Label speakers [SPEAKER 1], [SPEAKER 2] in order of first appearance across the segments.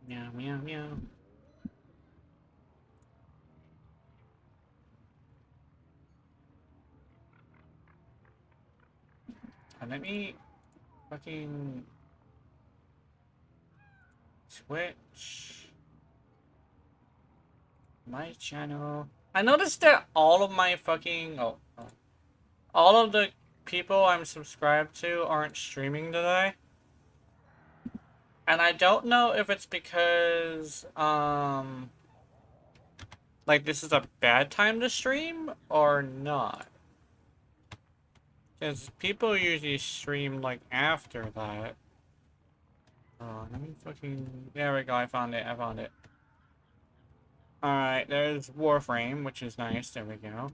[SPEAKER 1] Meow, meow, meow. Let me fucking switch my channel. I noticed that all of my fucking all of the people I'm subscribed to aren't streaming today. And I don't know if it's because like this is a bad time to stream or not. Because people usually stream like after that. Oh, let me fucking... There we go, I found it. Alright, there's Warframe, which is nice. There we go.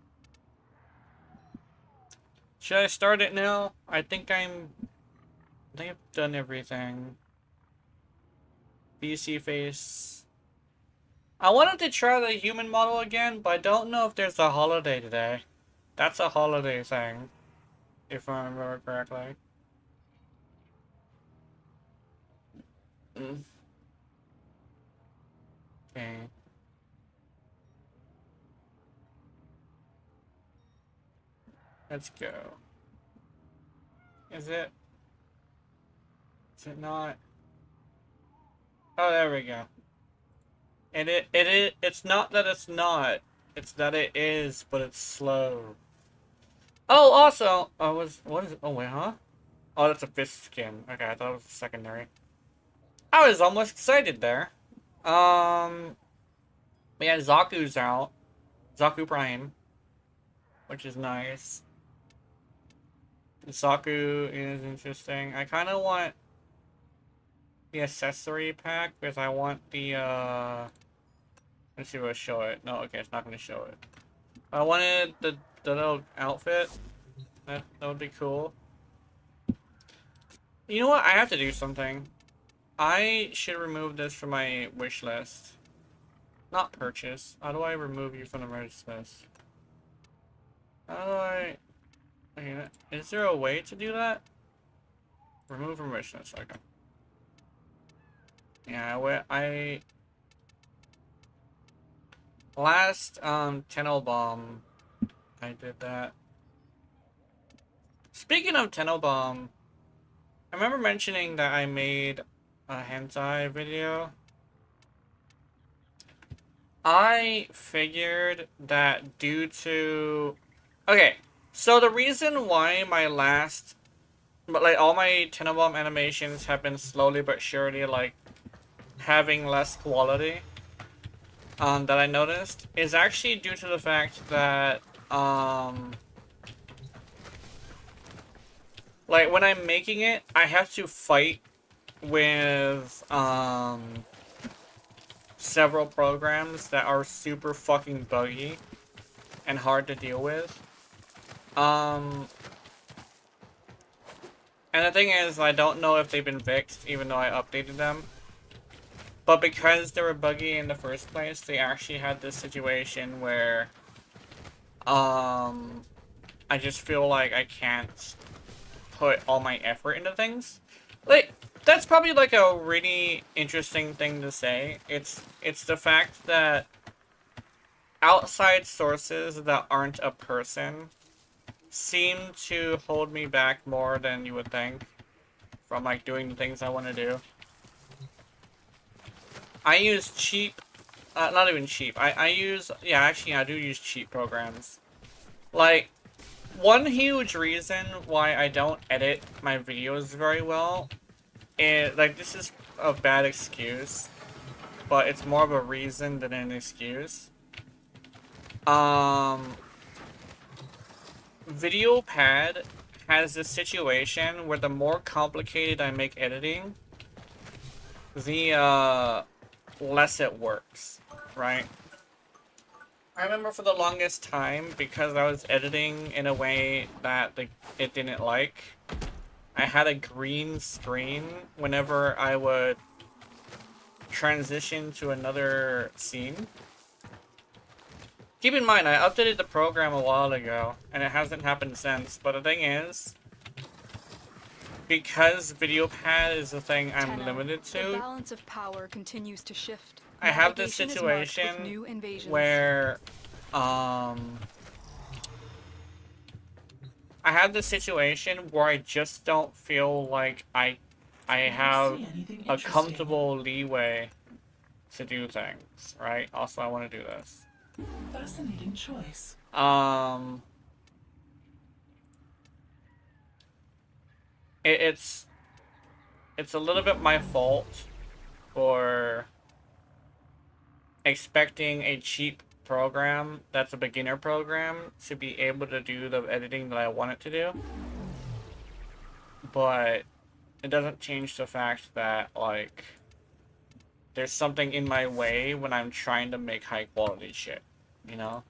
[SPEAKER 1] Should I start it now? I think I've done everything. Vseeface. I wanted to try the human model again, but I don't know if there's a holiday today. That's a holiday thing, if I remember correctly. Okay. Let's go. Is it? Is it not? Oh, there we go. It's not that it's not. It's that it is, but it's slow. Oh, also, what is it? Oh, wait, huh? Oh, that's a fist skin. Okay, I thought it was secondary. I was almost excited there. Yeah, Zaku's out. Zaku Prime. Which is nice. Zaku is interesting. I kind of want the accessory pack because I want the, let's see if it'll show it. No, okay, it's not going to show it. I wanted the little outfit. That would be cool. You know what? I have to do something. I should remove this from my wish list. Not purchase. How do I remove you from the wish list? How do I... Okay, is there a way to do that? Remove from wish list. Okay. Yeah, last, Tenno Bomb, I did that. Speaking of Tenno Bomb, I remember mentioning that I made a hentai video. I figured that due to... Okay, so the reason why my last... But, like, all my Tenno Bomb animations have been slowly but surely, like, having less quality, that I noticed, is actually due to the fact that, like, when I'm making it, I have to fight with, several programs that are super fucking buggy and hard to deal with. And the thing is, I don't know if they've been fixed, even though I updated them. But because they were buggy in the first place, they actually had this situation where, I just feel like I can't put all my effort into things. Like, that's probably like a really interesting thing to say. It's the fact that outside sources that aren't a person seem to hold me back more than you would think from, like, doing the things I want to do. I use cheap, not even cheap, I use, yeah, actually I do use cheap programs. Like, one huge reason why I don't edit my videos very well is, like, this is a bad excuse, but it's more of a reason than an excuse. VideoPad has this situation where the more complicated I make editing, the, less it works, right? I remember for the longest time, because I was editing in a way that it didn't like, I had a green screen whenever I would transition to another scene. Keep in mind, I updated the program a while ago, and it hasn't happened since, but the thing is, because video pad is the thing I'm
[SPEAKER 2] Tenno,
[SPEAKER 1] limited
[SPEAKER 2] the
[SPEAKER 1] to,
[SPEAKER 2] balance of power continues to shift.
[SPEAKER 1] I have this
[SPEAKER 2] Navigation is marked with
[SPEAKER 1] situation
[SPEAKER 2] new invasions.
[SPEAKER 1] where, I have this situation where I just don't feel like I have a comfortable leeway to do things, right? Also, I want to do this.
[SPEAKER 3] Fascinating choice.
[SPEAKER 1] It's a little bit my fault for expecting a cheap program that's a beginner program to be able to do the editing that I want it to do. But it doesn't change the fact that, like, there's something in my way when I'm trying to make high quality shit, you know?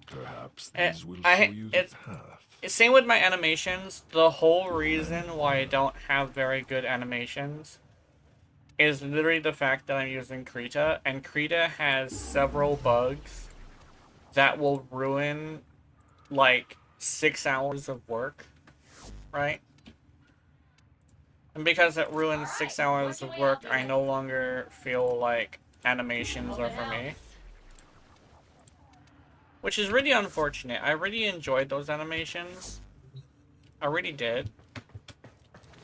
[SPEAKER 4] Perhaps these will show you the path.
[SPEAKER 1] Same with my animations. The whole reason why I don't have very good animations is literally the fact that I'm using Krita, and Krita has several bugs that will ruin, like, 6 hours of work, right? And because it ruins 6 hours of work, I no longer feel like animations are for me. Which is really unfortunate. I really enjoyed those animations. I really did.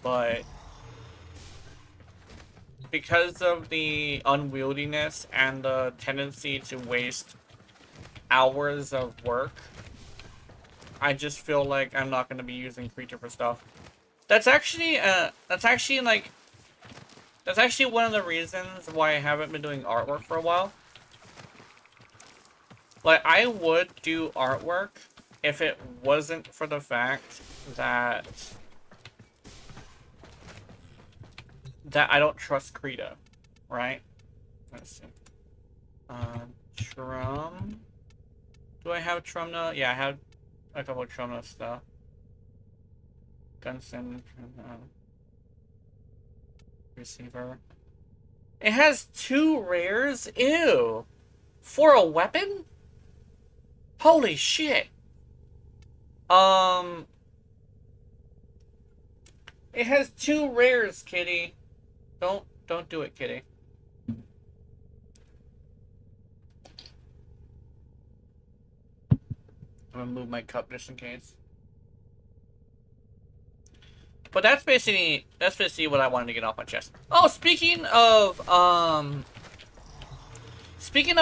[SPEAKER 1] But because of the unwieldiness and the tendency to waste hours of work, I just feel like I'm not going to be using Krita for stuff. That's actually one of the reasons why I haven't been doing artwork for a while. Like, I would do artwork if it wasn't for the fact that I don't trust Krita, right? Let's see. Trum. Do I have Trumna? Yeah, I have a couple of Trumna stuff. Gunson. Receiver. It has 2 rares? Ew. For a weapon? Holy shit. It has 2 rares, kitty. Don't do it, kitty. I'm gonna move my cup just in case. But that's basically what I wanted to get off my chest. Oh, speaking of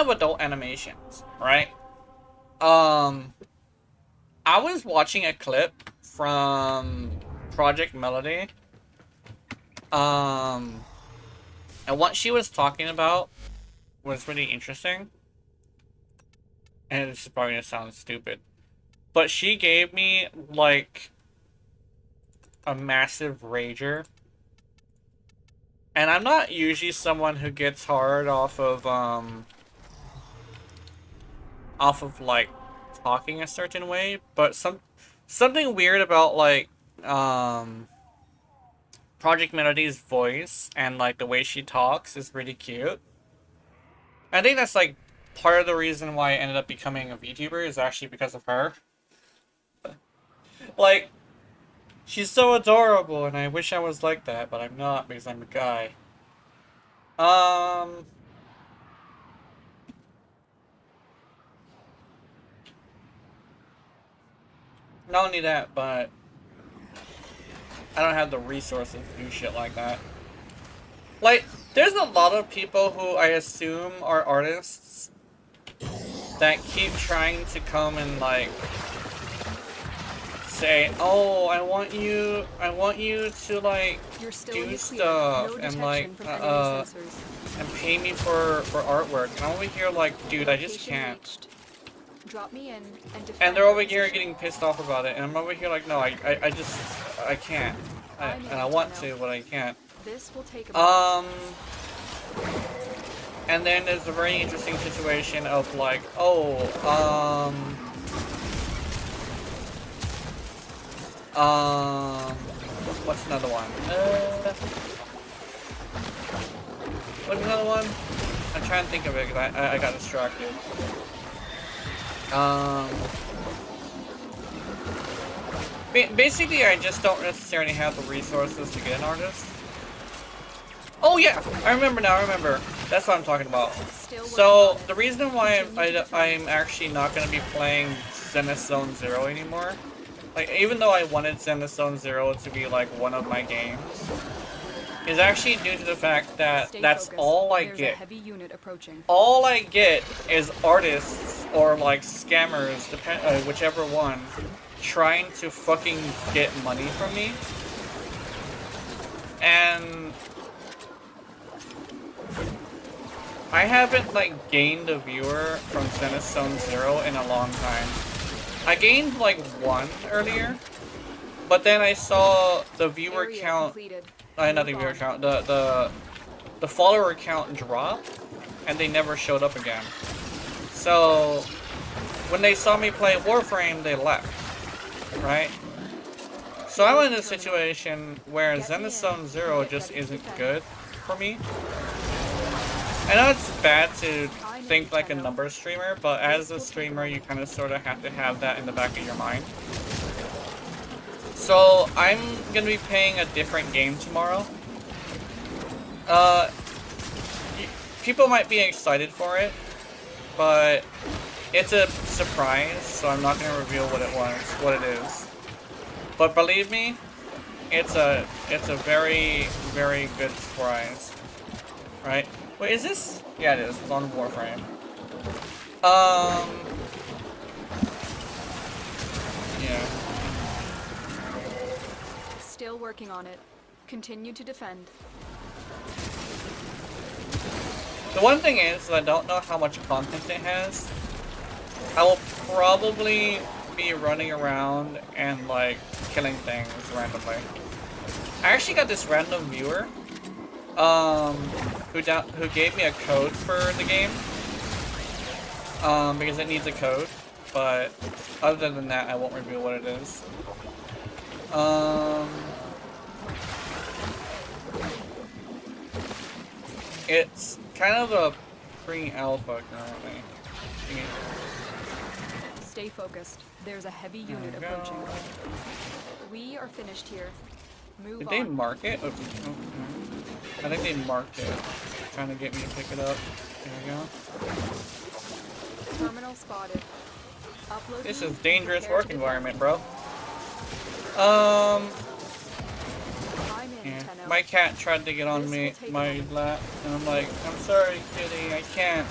[SPEAKER 1] adult animations, right? I was watching a clip from Project Melody. And what she was talking about was really interesting. And this is probably gonna sound stupid. But she gave me, like, a massive rager. And I'm not usually someone who gets hard off of like talking a certain way, but something weird about, like, Project Melody's voice and, like, the way she talks is really cute. I think that's, like, part of the reason why I ended up becoming a VTuber is actually because of her. Like, she's so adorable, and I wish I was like that, but I'm not because I'm a guy. Not only that, but I don't have the resources to do shit like that. Like, there's a lot of people who I assume are artists that keep trying to come and, like, say, oh, I want you to, like, do stuff and, like, and pay me for artwork. And I'm over here like, dude, I just can't.
[SPEAKER 2] Drop me in
[SPEAKER 1] and they're over here getting pissed off about it, and I'm over here like, no, I can't. And I want to, but I can't.
[SPEAKER 2] This will take
[SPEAKER 1] and then there's a very interesting situation of, like, oh, what's another one? What's another one? I'm trying to think of it because I got distracted. Basically, I just don't necessarily have the resources to get an artist. Oh yeah, I remember now, I remember. That's what I'm talking about. So, the reason why I'm actually not going to be playing Zenith Zone Zero anymore, like, even though I wanted Zenith Zone Zero to be, like, one of my games, is actually due to the fact that that's all I get. All I get is artists or, like, scammers, whichever one, trying to fucking get money from me. And I haven't, like, gained a viewer from Zenith Zone Zero in a long time. I gained, like, one earlier, but then I saw the viewer count, not the viewer count, the follower count drop, and they never showed up again. So, when they saw me play Warframe, they left, right? So I'm in a situation where Zenith Zone Zero just isn't good for me. I know it's bad to think like a numbers streamer, but as a streamer, you kind of sort of have to have that in the back of your mind. So I'm gonna be playing a different game tomorrow. People might be excited for it, but it's a surprise, so I'm not gonna reveal what it is. But believe me, it's a very, very good surprise, right? Wait, is this? Yeah, it is. It's on Warframe. Yeah.
[SPEAKER 2] Still working on it. Continue to defend.
[SPEAKER 1] The one thing is, I don't know how much content it has. I will probably be running around and, like, killing things randomly. I actually got this random viewer, who gave me a code for the game, because it needs a code, but other than that, I won't reveal what it is. It's kind of a pre-alpha currently.
[SPEAKER 2] Stay focused. There's a heavy unit approaching. We are finished here. Move
[SPEAKER 1] Did
[SPEAKER 2] on.
[SPEAKER 1] they mark it? Oh, I think they marked it. Trying to get me to pick it up. There we go.
[SPEAKER 2] Terminal spotted. Upload.
[SPEAKER 1] This is dangerous work environment, bro. Yeah. My cat tried to get on my lap, and I'm like, I'm sorry, kitty, I can't.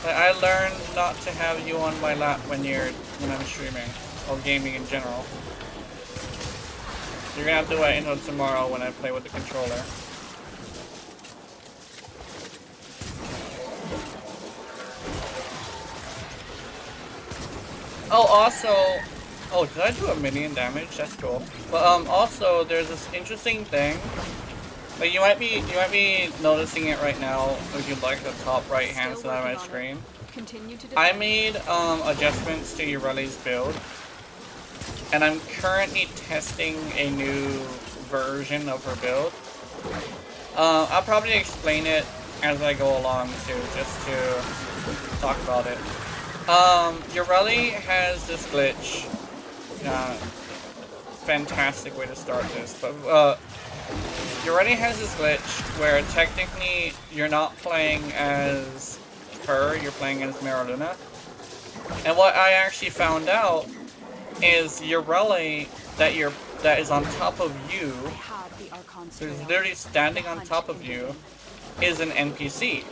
[SPEAKER 1] But I learned not to have you on my lap when I'm streaming, or gaming in general. You're gonna have to wait until tomorrow when I play with the controller. Oh, also, oh, did I do a million damage? That's cool. But also, there's this interesting thing. Like, you might be noticing it right now if you like the top right hand side of my screen. I made adjustments to Ureli's build, and I'm currently testing a new version of her build. I'll probably explain it as I go along too, just to talk about it. Ureli has this glitch. Fantastic way to start this, but Ureli has this glitch where technically you're not playing as her, you're playing as Maraluna. And what I actually found out is Ureli that is on top of you, so it's literally standing on top of you, is an NPC.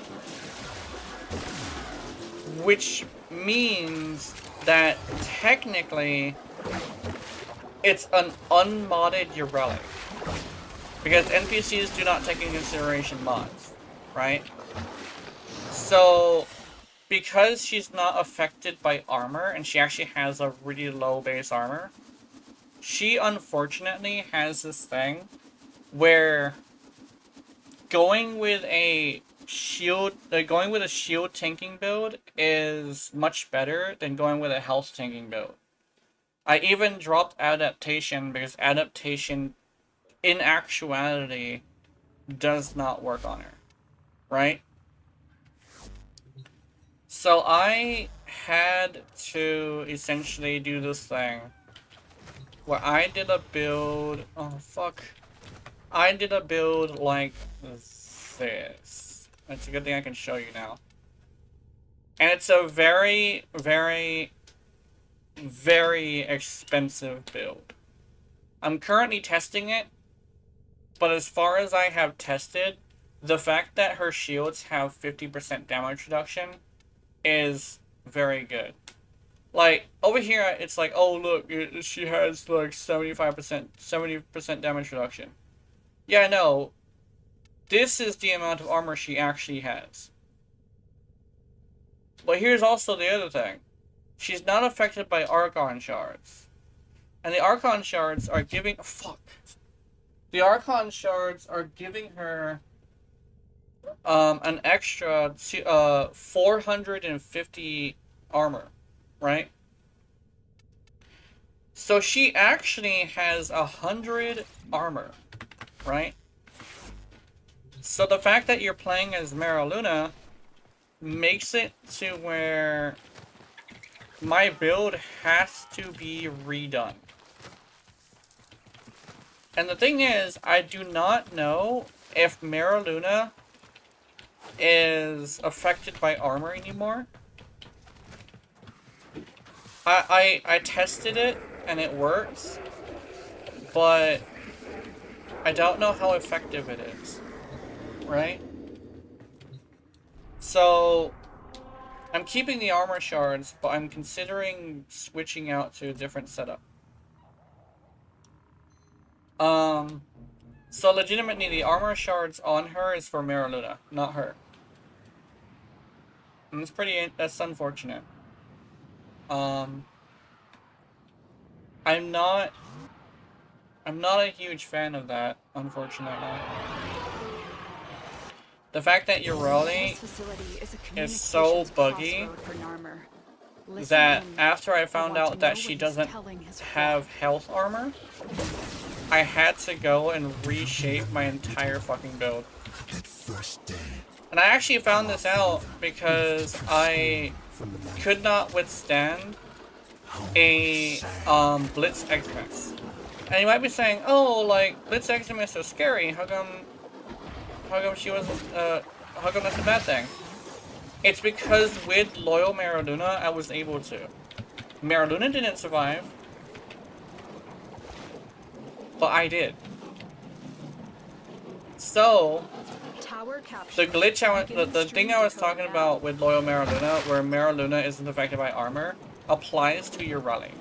[SPEAKER 1] Which means that technically it's an unmodded Ureli. Because NPCs do not take into consideration mods, right? So, because she's not affected by armor, and she actually has a really low base armor, she unfortunately has this thing where going with a shield tanking build is much better than going with a health tanking build. I even dropped adaptation because adaptation in actuality does not work on her, right? So I had to essentially do this thing where I did a build. Oh fuck! I did a build like this. It's a good thing I can show you now. And it's a very, very, very expensive build. I'm currently testing it, but as far as I have tested, the fact that her shields have 50% damage reduction is very good. Like, over here, it's like, oh look, she has like 70% damage reduction. Yeah, no. This is the amount of armor she actually has. But here's also the other thing. She's not affected by Archon shards. And the Archon shards are giving... Fuck. The Archon shards are giving her an extra 450 armor, right? So she actually has 100 armor, right? So the fact that you're playing as Mara Luna makes it to where my build has to be redone. And the thing is, I do not know if Mara Luna is affected by armor anymore. I tested it and it works, but I don't know how effective it is, right? So I'm keeping the armor shards, but I'm considering switching out to a different setup. So legitimately, the armor shards on her is for Mara Luna, not her. And it's that's unfortunate. I'm not a huge fan of that, unfortunately. The fact that Urali is so buggy that after I found out that she doesn't have health armor, I had to go and reshape my entire fucking build. And I actually found this out because I could not withstand a Blitz Eximus. And you might be saying, oh, like, Blitz Eximus is scary, how come she wasn't, how come that's a bad thing? It's because with Loyal Mara Luna, I was able to. Mara Luna didn't survive, but I did. So, the glitch the thing I was talking about with Loyal Mara Luna, where Mara Luna isn't affected by armor, applies to your rally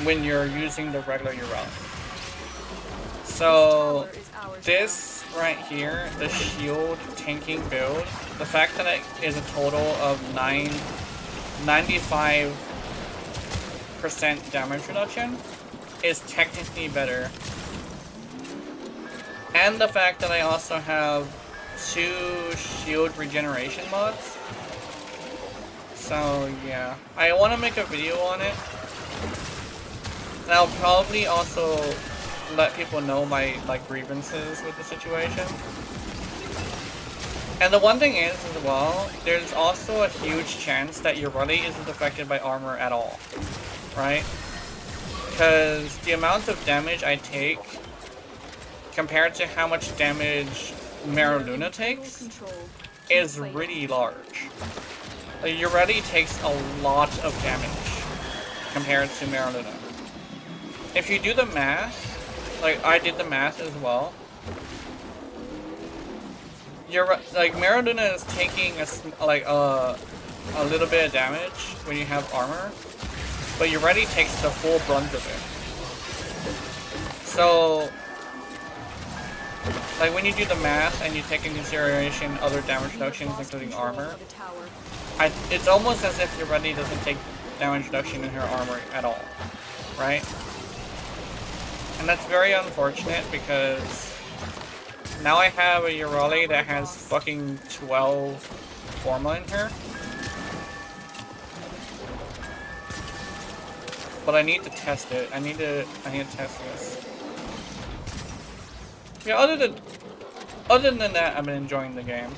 [SPEAKER 1] when you're using the regular rally. So, this right here, the shield tanking build, the fact that it is a total of 95% damage reduction is technically better. And the fact that I also have 2 shield regeneration mods. So yeah, I want to make a video on it. And I'll probably also let people know my grievances with the situation. And the one thing is as well, there's also a huge chance that your rally isn't affected by armor at all, right? Because the amount of damage I take compared to how much damage Mara Luna takes is really large. Like, your rally takes a lot of damage compared to Mara Luna. If you do the math, like I did the math as well, Mara Luna is taking a little bit of damage when you have armor, but your rally takes the full brunt of it. So, like when you do the math and you take into consideration other damage reductions, including armor, it's almost as if your rally doesn't take damage reduction in her armor at all, right? And that's very unfortunate because now I have a Urali that has fucking 12 Forma in her. But I need to test it. I need to test this. Yeah, other than that, I've been enjoying the game.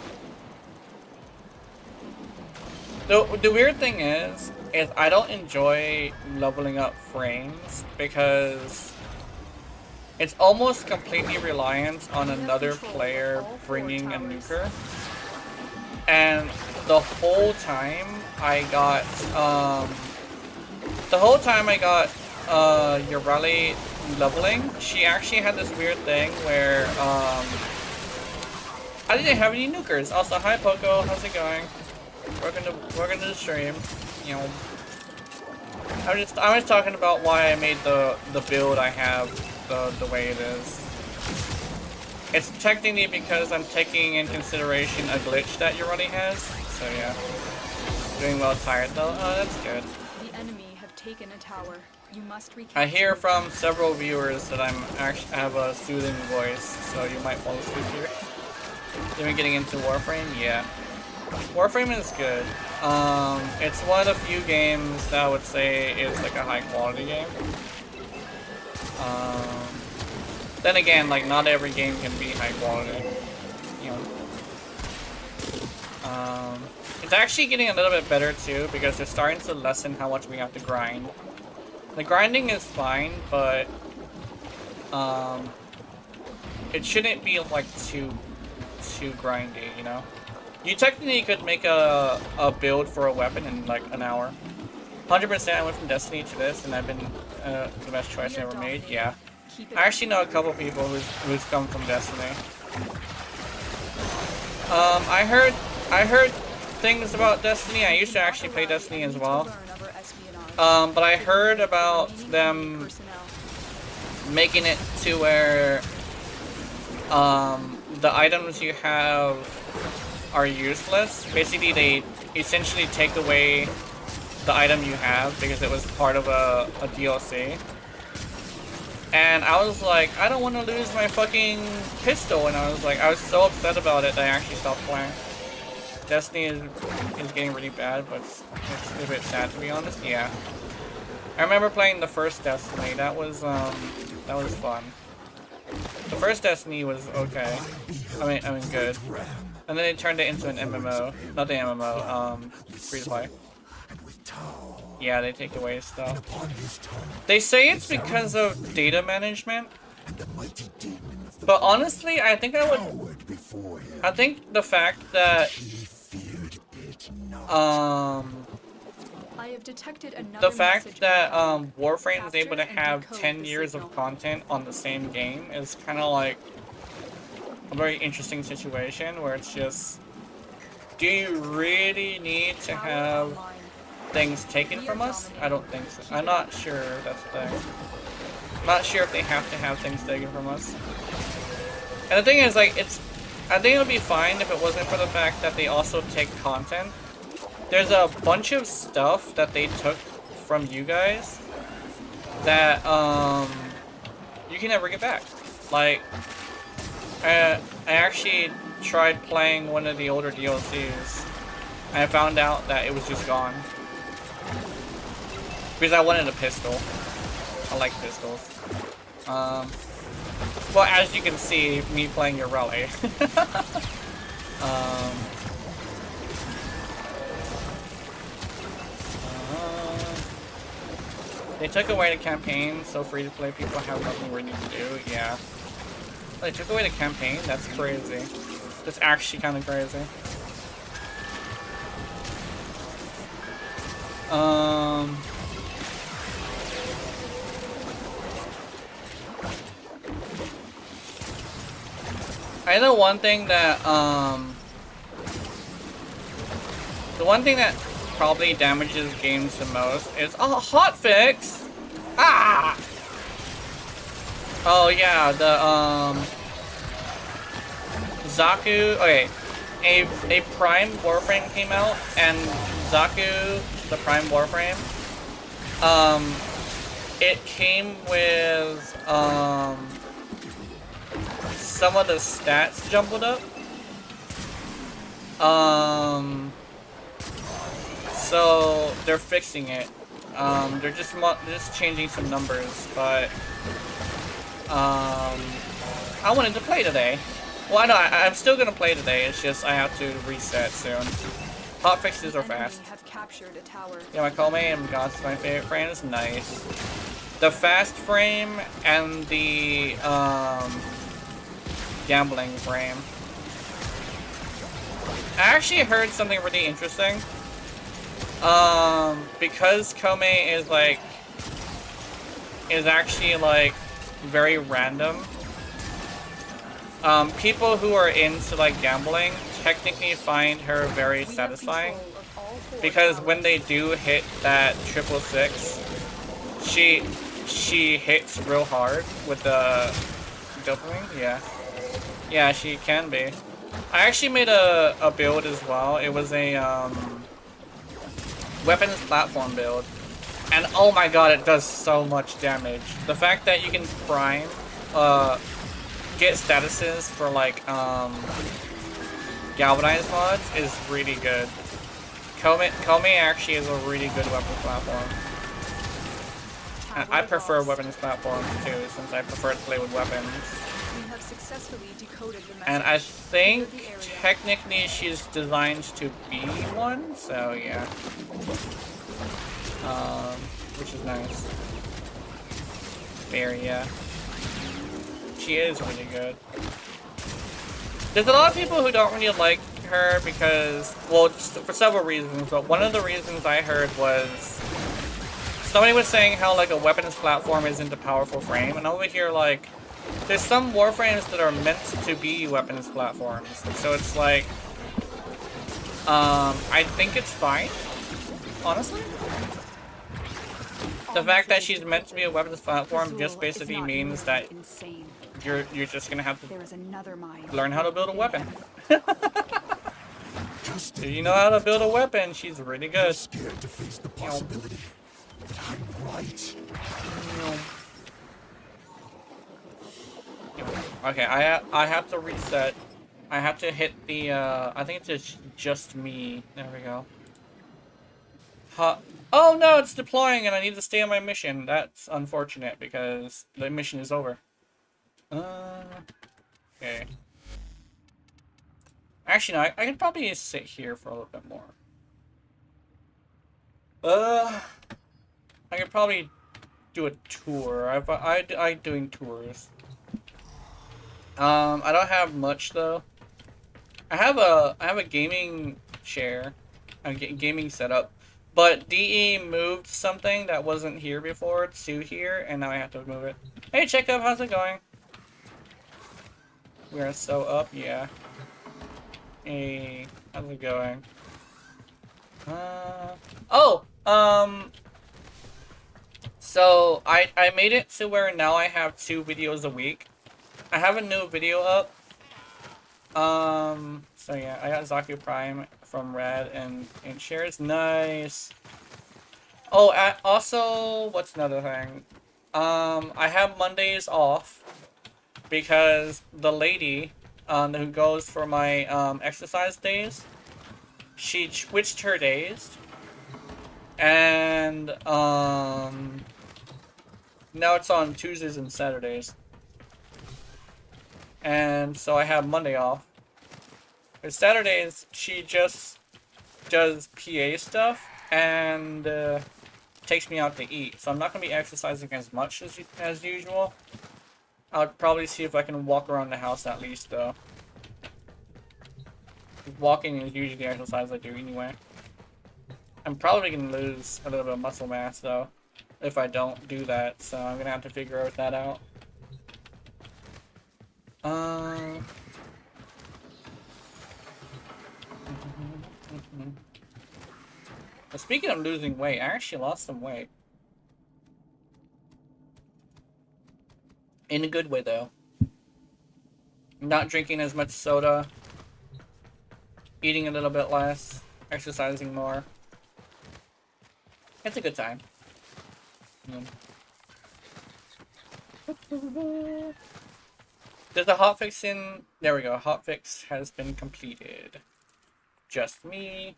[SPEAKER 1] The weird thing is is I don't enjoy leveling up frames because it's almost completely reliant on another player bringing a nuker. And the whole time I got, Yorali leveling, she actually had this weird thing where, I didn't have any nukers. Also, hi Poco, how's it going? Welcome to the stream. You know, I was talking about why I made the build I have the way it is. It's technically because I'm taking in consideration a glitch that Yorali has. So yeah, doing well tired though. Oh, that's good.
[SPEAKER 2] The enemy have taken a tower. You must recapture.
[SPEAKER 1] I hear from several viewers that I have a soothing voice, so you might fall asleep here. You've been getting into Warframe? Yeah. Warframe is good. It's one of the few games that I would say is like a high quality game. Then again, like not every game can be high quality. You know. It's actually getting a little bit better too because they're starting to lessen how much we have to grind. The grinding is fine, but it shouldn't be like too grindy, you know? You technically could make a build for a weapon in like an hour. 100% I went from Destiny to this and I've been the best choice I ever made, yeah. I actually know a couple people who's come from Destiny. I heard things about Destiny. I used to actually play Destiny as well. But I heard about them making it to where the items you have are useless. Basically, they essentially take away the item you have because it was part of a DLC. And I was like, I don't want to lose my fucking pistol. And I was so upset about it that I actually stopped playing. Destiny is getting really bad, but it's a bit sad to be honest. Yeah. I remember playing the first Destiny. That was fun. The first Destiny was okay. I mean good. And then they turned it into an MMO. Not the MMO, free to play. Yeah, they take away stuff. They say it's because of data management. But honestly, I think the fact that Warframe is able to have 10 years of content on the same game is kind of like a very interesting situation where it's just, do you really need to have things taken from us? I don't think so. I'm not sure that's the thing. I'm not sure if they have to have things taken from us. And the thing is, like, I think it would be fine if it wasn't for the fact that they also take content. There's a bunch of stuff that they took from you guys that you can never get back. Like, I actually tried playing one of the older DLCs and I found out that it was just gone. Because I wanted a pistol. I like pistols. Well, as you can see, me playing your rally. They took away the campaign, so free-to-play people have nothing really to do. Yeah. They took away the campaign? That's crazy. That's actually kind of crazy. I know one thing that, the one thing that probably damages games the most is, oh, hotfix! Ah! Oh yeah, the, Zaku, okay, a Prime Warframe came out, and Zaku, the Prime Warframe, it came with, some of the stats jumbled up. So they're fixing it. They're just changing some numbers, but I wanted to play today. Well, I know I'm still gonna play today. It's just I have to reset soon. Hot fixes are
[SPEAKER 2] The enemy
[SPEAKER 1] fast.
[SPEAKER 2] have captured a tower.
[SPEAKER 1] Yeah, my Kome and God's my favorite frame is nice. The fast frame and the gambling frame. I actually heard something really interesting. Because Kome is actually like very random. People who are into like gambling technically find her very satisfying. Because when they do hit that 666, she hits real hard with the dopamine. Yeah, she can be. I actually made a build as well. It was a weapons platform build, and oh my god, it does so much damage. The fact that you can prime, get statuses for like galvanized mods is really good. Kome actually is a really good weapons platform. And I prefer weapons platforms too, since I prefer to play with weapons.
[SPEAKER 2] We have successfully decoded the message.
[SPEAKER 1] And I think technically she's designed to be one, so yeah. Which is nice. Very, yeah. She is really good. There's a lot of people who don't really like her because, well, for several reasons, but one of the reasons I heard was somebody was saying how like a weapons platform isn't a powerful frame, and over here like there's some warframes that are meant to be weapons platforms, so it's like I think it's fine, honestly. The fact that she's meant to be a weapons platform just basically means that you're just gonna have to learn how to build a weapon. If you know how to build a weapon, she's really good.
[SPEAKER 4] Scared to face the possibility. I'm right.
[SPEAKER 1] Okay, I have to reset. I have to hit the I think it's just me. There we go. Oh no, it's deploying and I need to stay on my mission. That's unfortunate because the mission is over. Okay. Actually, no, I could probably sit here for a little bit more. I could probably do a tour. I doing tours. I don't have much though. I have a gaming chair, a gaming setup, but DE moved something that wasn't here before to here, and now I have to move it. Hey, Jacob, how's it going? We're so up, yeah. Hey, how's it going? So I made it to where now I have 2 videos a week. I have a new video up. So yeah, I got Zaku Prime from Red and shares. Nice. Oh, also, what's another thing? I have Mondays off because the lady who goes for my exercise days, she switched her days, and now it's on Tuesdays and Saturdays. And so I have Monday off. But Saturdays, she just does PA stuff and takes me out to eat. So I'm not going to be exercising as much as usual. I'll probably see if I can walk around the house at least, though. Walking is usually the exercise I do anyway. I'm probably going to lose a little bit of muscle mass, though, if I don't do that. So I'm going to have to figure that out. Speaking of losing weight, I actually lost some weight. In a good way, though. Not drinking as much soda. Eating a little bit less. Exercising more. It's a good time. There's a hotfix in... There we go. Hotfix has been completed. Just me.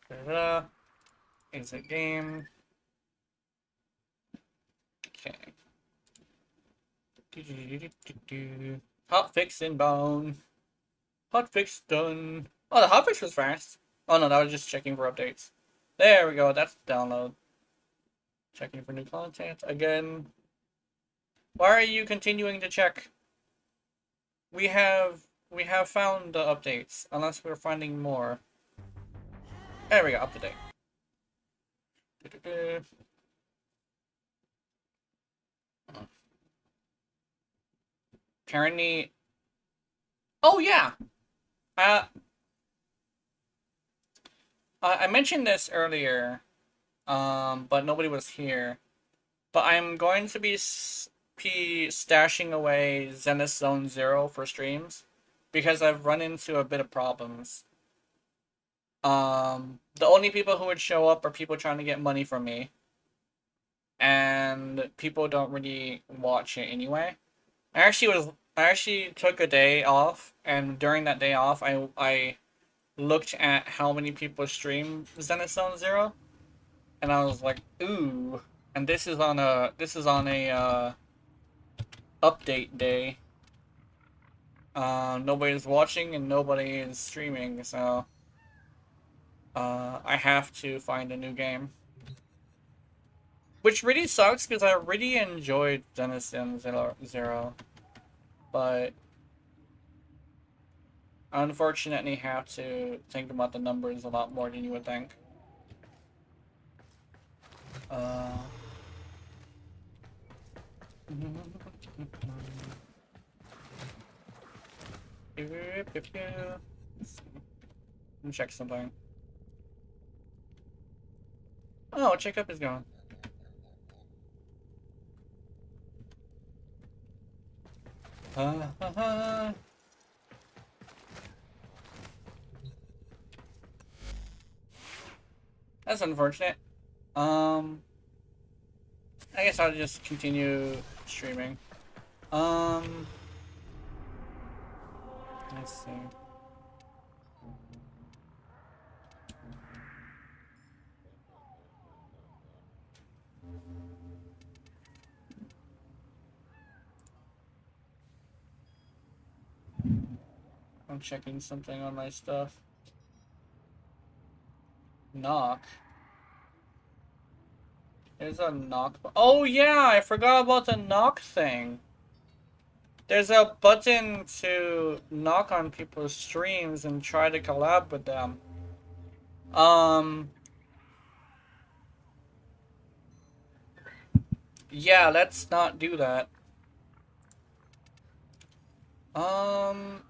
[SPEAKER 1] Da-da-da. Exit game. Okay. Hotfix inbound. Hotfix done. Oh, the hotfix was fast. Oh no, that was just checking for updates. There we go, that's the download. Checking for new content again. Why are you continuing to check? We have found the updates, unless we're finding more. There we go, up to date. Apparently. Oh yeah. I mentioned this earlier, but nobody was here. But I'm going to be stashing away Zenith Zone Zero for streams because I've run into a bit of problems. The only people who would show up are people trying to get money from me, and people don't really watch it anyway. I actually took a day off, and during that day off, I looked at how many people stream Zenith Zone Zero, and I was like, ooh. And this is on a update day. Nobody's watching and nobody is streaming, so I have to find a new game. Which really sucks because I really enjoyed Zenith Zone Zero, but unfortunately have to think about the numbers a lot more than you would think. Let me check something. Oh, checkup is gone. That's unfortunate. I guess I'll just continue streaming. Let's see. I'm checking something on my stuff. Knock. There's a knock. Oh yeah, I forgot about the knock thing. There's a button to knock on people's streams and try to collab with them. Yeah, let's not do that.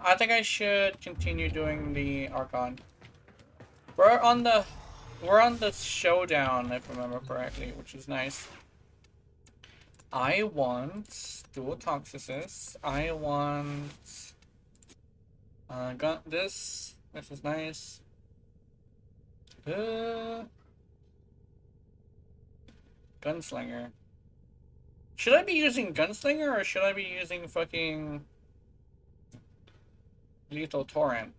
[SPEAKER 1] I think I should continue doing the Archon. We're on the showdown, if I remember correctly, which is nice. I want dual toxicist. I want got this. This is nice. Gunslinger. Should I be using Gunslinger or should I be using fucking Lethal Torrent?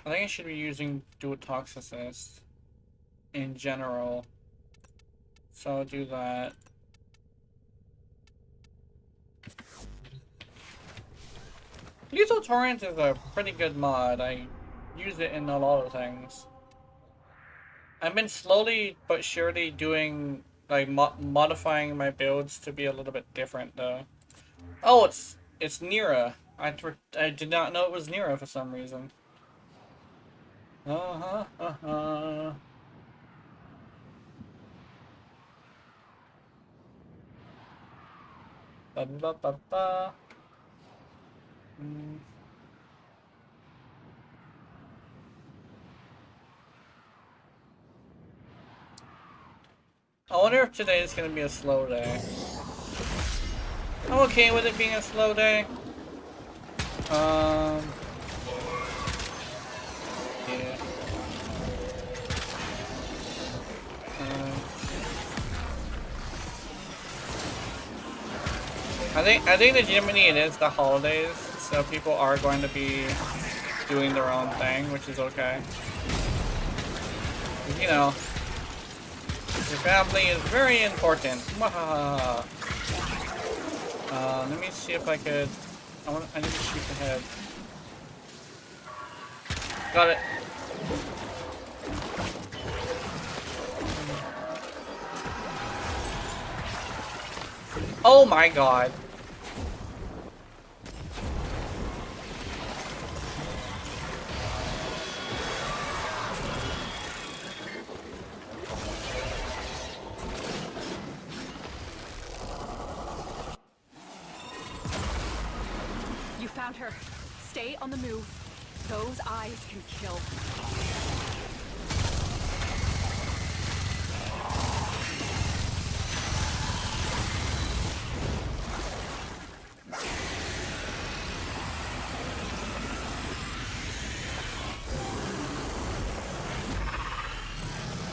[SPEAKER 1] I think I should be using dual toxicist in general. So I'll do that. Lethal Torrent is a pretty good mod. I use it in a lot of things. I've been slowly but surely doing, like, modifying my builds to be a little bit different, though. Oh, it's Nira. I did not know it was Nira for some reason. Ba ba ba ba. I wonder if today is going to be a slow day. I'm okay with it being a slow day. Yeah. I think legitimately it is the holidays, so people are going to be doing their own thing, which is okay. You know, your family is very important. Let me see if I could. I need to shoot the head. Got it. Oh my god.
[SPEAKER 2] You found her. Stay on the move. Those eyes can kill.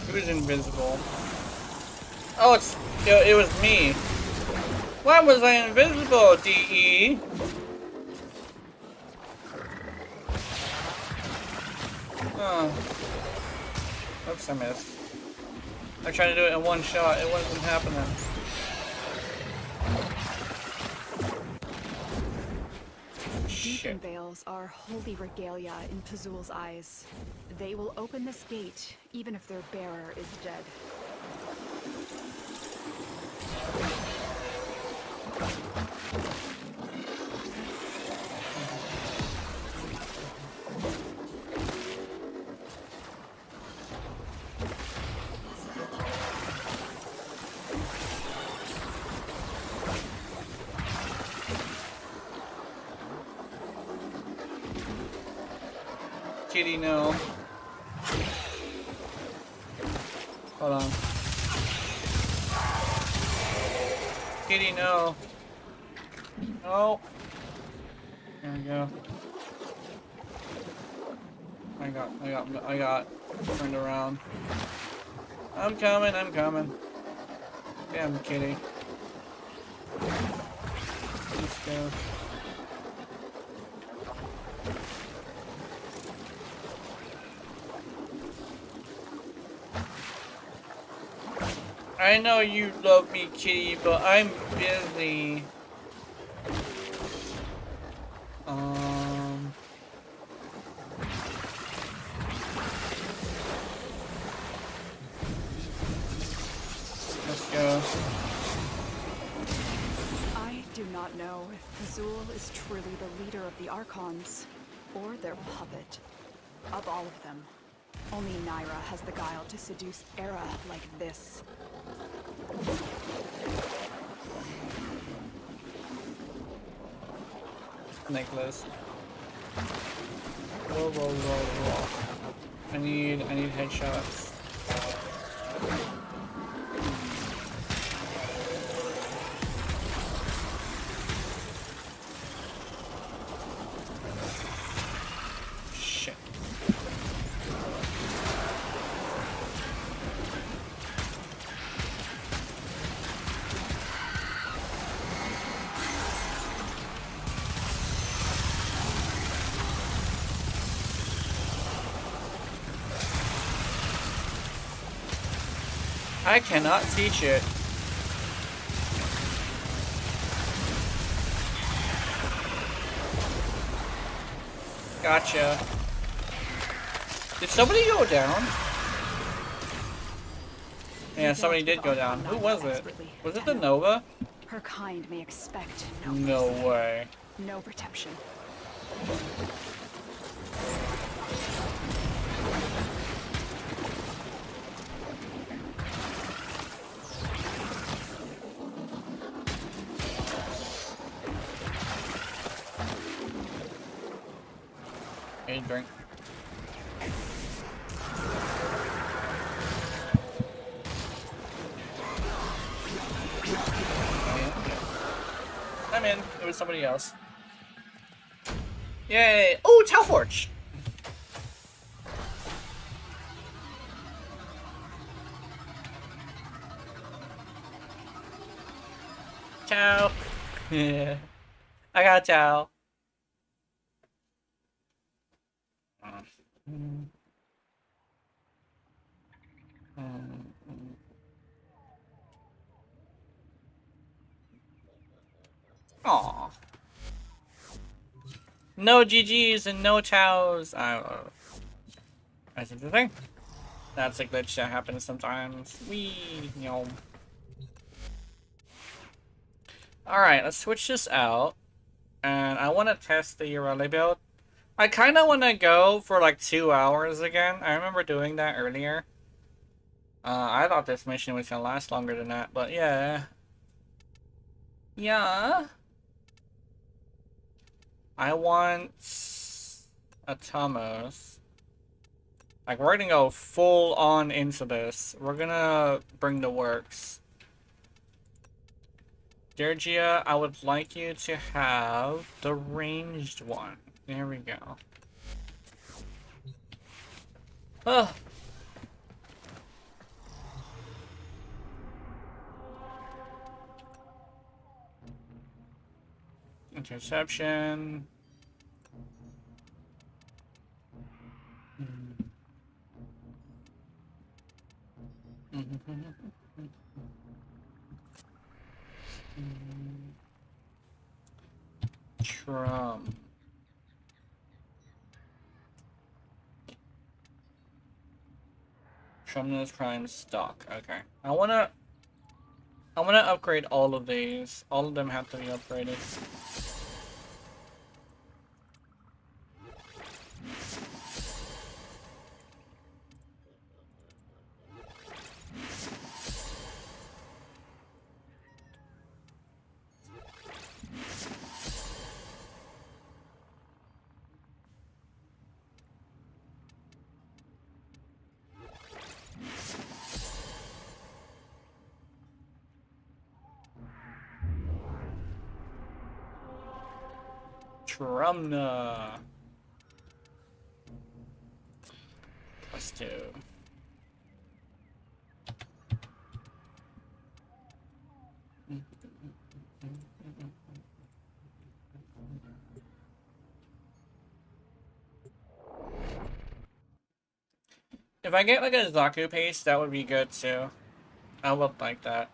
[SPEAKER 1] He was invisible. Oh, it was me. Why was I invisible, DE? Oh. Oops, I missed. I tried to do it in one shot. It wasn't happening.
[SPEAKER 2] Deacon veils are holy regalia in Pazul's eyes. They will open this gate, even if their bearer is dead.
[SPEAKER 1] Kitty, no. Hold on. Kitty, no. No. There we go. I got turned around. I'm coming. Damn, kitty. Let's go. I know you love me, kitty, but I'm busy. Let's go.
[SPEAKER 2] I do not know if Pazul is truly the leader of the Archons, or their puppet. Of all of them, only Naira has the guile to seduce Era like this.
[SPEAKER 1] Necklace. Whoa. I need headshots. Shit. I cannot teach it. Gotcha. Did somebody go down? Yeah, somebody did go down. Who was it? Was it the Nova?
[SPEAKER 2] Her kind may expect
[SPEAKER 1] No way.
[SPEAKER 2] no protection.
[SPEAKER 1] Hey, drink. I'm in. It was somebody else. Yay! Oh, Talforge! Ciao. Yeah. I got ciao. Aw. No GGs and no chows. I don't know. That's the thing. That's a glitch that happens sometimes. Wee, Alright, let's switch this out. And I want to test the Ureli build. I kind of want to go for like 2 hours again. I remember doing that earlier. I thought this mission was going to last longer than that, but yeah. Yeah. I want Atomos. Like, we're gonna go full on into this. We're gonna bring the works. Dergia, I would like you to have the ranged one. There we go. Oh. Interception. Trum. Trumnus Prime stock. Okay. I wanna upgrade all of these. All of them have to be upgraded. Trumna. +2. If I get like a Zaku paste, that would be good too. I would like that.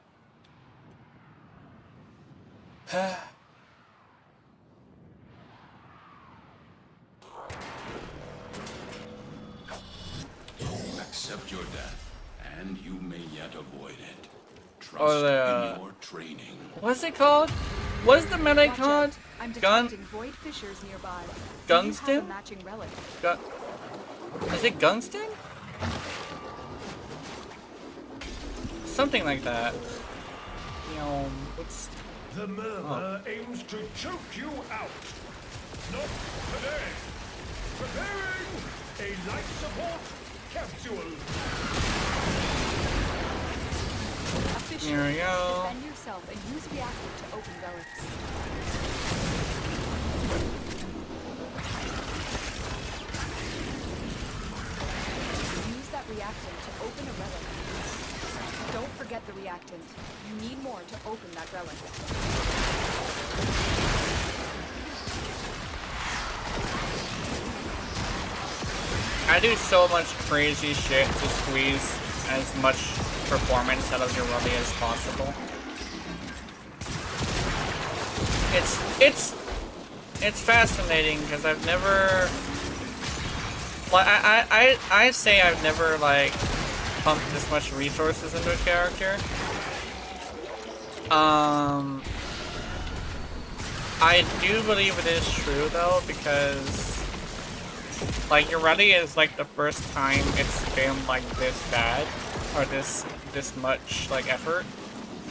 [SPEAKER 4] Accept your death, and you may yet avoid it. Trust
[SPEAKER 1] Or
[SPEAKER 4] in your training.
[SPEAKER 1] what's it called? What's the melee called?
[SPEAKER 2] I'm
[SPEAKER 1] Gun?
[SPEAKER 2] detecting void fissures nearby.
[SPEAKER 1] Gunston?
[SPEAKER 2] Do you have a matching relic?
[SPEAKER 1] Is it Gunston? Something like that. What's...
[SPEAKER 5] The murmur aims to choke you out. Not today. Preparing a life support capsule.
[SPEAKER 2] A fissure.
[SPEAKER 1] Here we go.
[SPEAKER 2] Defend yourself and use reactor to open relics. Use that reactant to open a relic. Don't forget the reactant. You need more to open that relic.
[SPEAKER 1] I do so much crazy shit to squeeze as much performance out of your Ruby as possible. It's fascinating because I've never, like, I say I've never like pumped this much resources into a character. I do believe it is true though, because like Ureli is like the first time it's been like this bad, or this much like effort.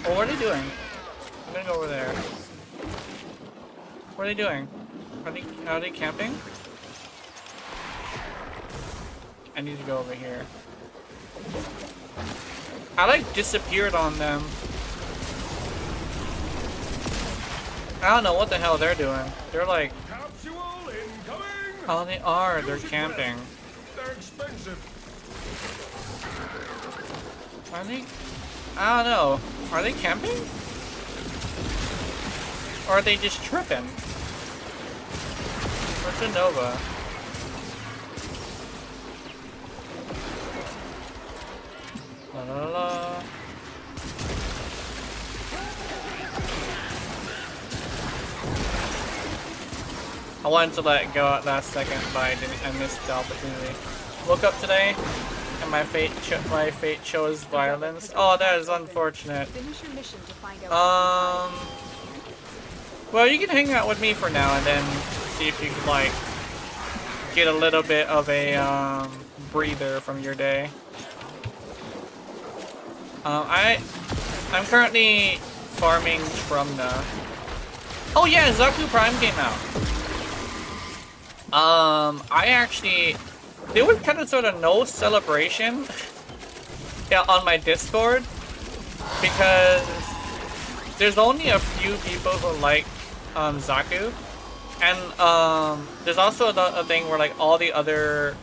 [SPEAKER 1] Oh, what are they doing? I'm gonna go over there. What are they doing? Are they camping? I need to go over here. I like disappeared on them. I don't know what the hell they're doing. They're like,
[SPEAKER 5] Capsule incoming.
[SPEAKER 1] oh, they are. They're
[SPEAKER 5] Use it
[SPEAKER 1] camping.
[SPEAKER 5] well. They're expensive.
[SPEAKER 1] Are they? I don't know. Are they camping? Or are they just tripping? Where's the Nova? La la la. I wanted to let it go at last second, but I missed the opportunity. woke up today and my fate chose violence. Oh, that is unfortunate.
[SPEAKER 2] Finish your mission to find out what's inside.
[SPEAKER 1] Well, you can hang out with me for now and then see if you can like get a little bit of a breather from your day. I'm currently farming Trumna. Oh yeah, Zaku Prime came out. There was kind of sort of no celebration on my Discord because there's only a few people who like Zaku, and there's also a thing where like all the other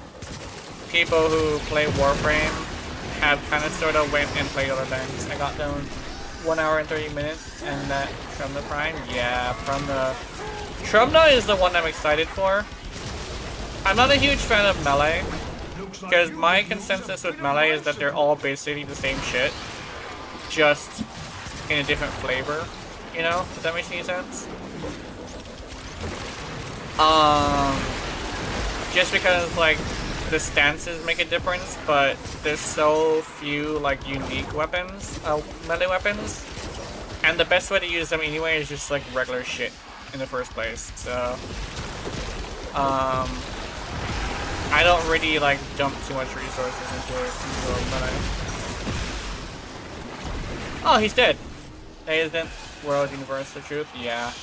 [SPEAKER 1] people who play Warframe have kind of sort of went and played other things. I got them 1 hour and 30 minutes, and that Trumna Prime, yeah, Trumna is the one I'm excited for. I'm not a huge fan of Melee, because my consensus with Melee is that they're all basically the same shit, just in a different flavor, you know? Does that make any sense? Just because, like, the stances make a difference, but there's so few, like, unique weapons, melee weapons, and the best way to use them anyway is just, like, regular shit in the first place, so, I don't really, like, dump too much resources into melee. Oh, he's dead! That isn't World Universal Truth? Yeah.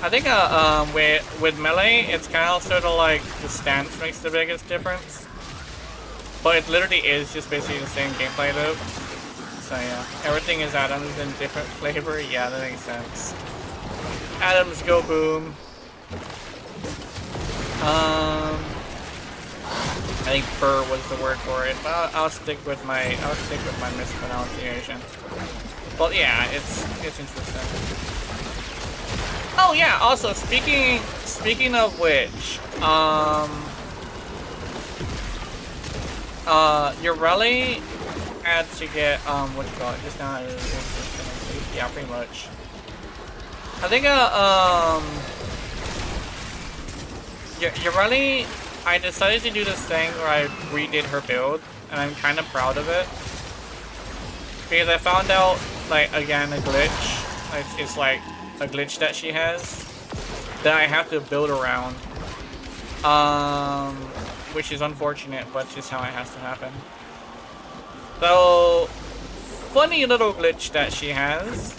[SPEAKER 1] I think with Melee, it's kind of sort of like the stance makes the biggest difference. But it literally is just basically the same gameplay loop. So yeah, everything is atoms in different flavor. Yeah, that makes sense. Atoms go boom. I think "burr" was the word for it, but I'll stick with my mispronunciation. But yeah, it's interesting. Oh yeah, also speaking of which, Ureli had to get what you call it, just now yeah, pretty much. I think Ureli, I decided to do this thing where I redid her build, and I'm kind of proud of it. Because I found out, like, again, a glitch. It's like a glitch that she has that I have to build around. Which is unfortunate, but just how it has to happen. So, funny little glitch that she has.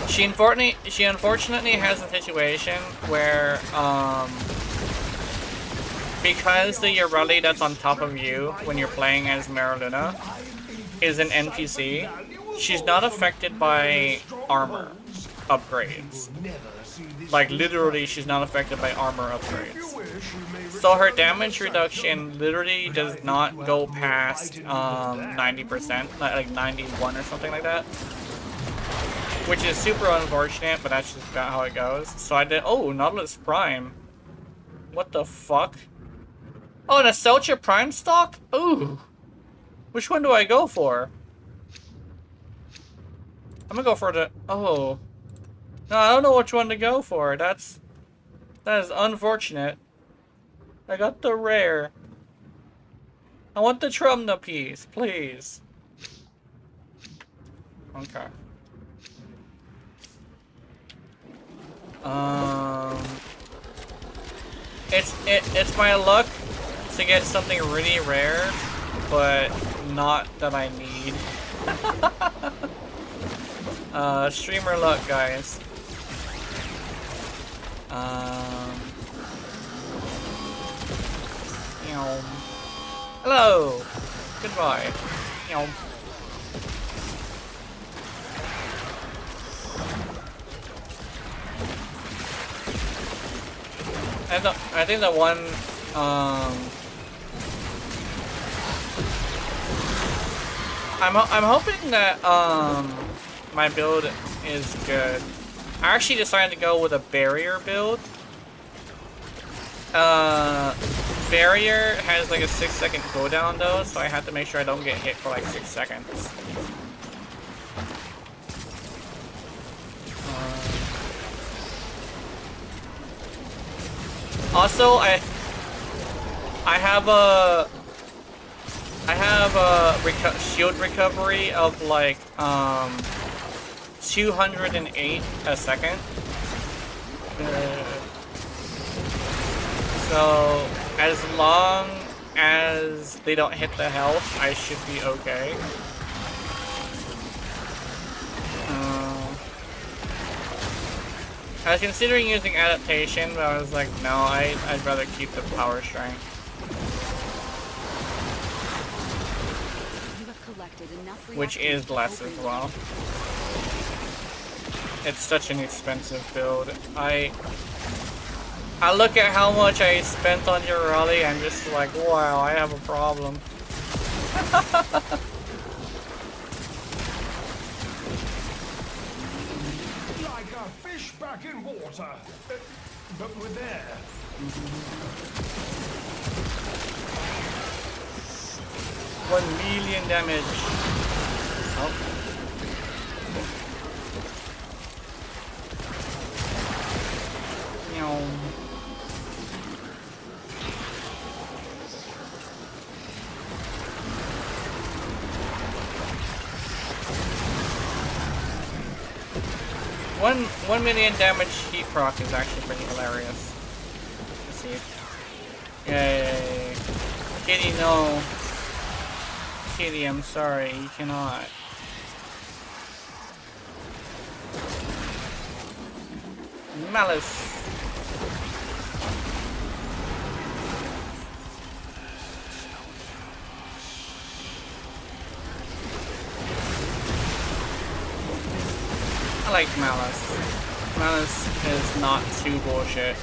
[SPEAKER 1] She unfortunately has a situation where, because the Ureli that's on top of you when you're playing as Maraluna is an NPC, she's not affected by armor upgrades. Like, literally, she's not affected by armor upgrades. So her damage reduction literally does not go past 90%, like 91 or something like that. Which is super unfortunate, but that's just about how it goes. So I did, oh, Nautilus Prime. What the fuck? Oh, and a Selcha Prime stock? Ooh. Which one do I go for? I'm gonna go for the, oh. No, I don't know which one to go for. That is unfortunate. I got the rare. I want the Trumna piece, please. Okay. It's my luck to get something really rare, but not that I need. Streamer luck, guys. Hello. Goodbye. I think the one, I'm hoping that, my build is good. I actually decided to go with a barrier build. Barrier has like a 6-second cooldown though, so I have to make sure I don't get hit for like 6 seconds. Also, I have a shield recovery of like 208 a second. So as long as they don't hit the health, I should be okay. I was considering using adaptation, but I was like, no, I'd rather keep the power strength.
[SPEAKER 2] You have collected enough
[SPEAKER 1] Which is less as well. It's such an expensive build. I look at how much I spent on your rally, I'm just like, wow, I have a problem.
[SPEAKER 5] Like a fish back in water. But we're there.
[SPEAKER 1] 1 million damage. Oh. Meow. One million damage heat proc is actually pretty hilarious. Let's see. Yay. Kitty, no. Kitty, I'm sorry, you cannot. Malice. I like Malice. Malice is not too bullshit.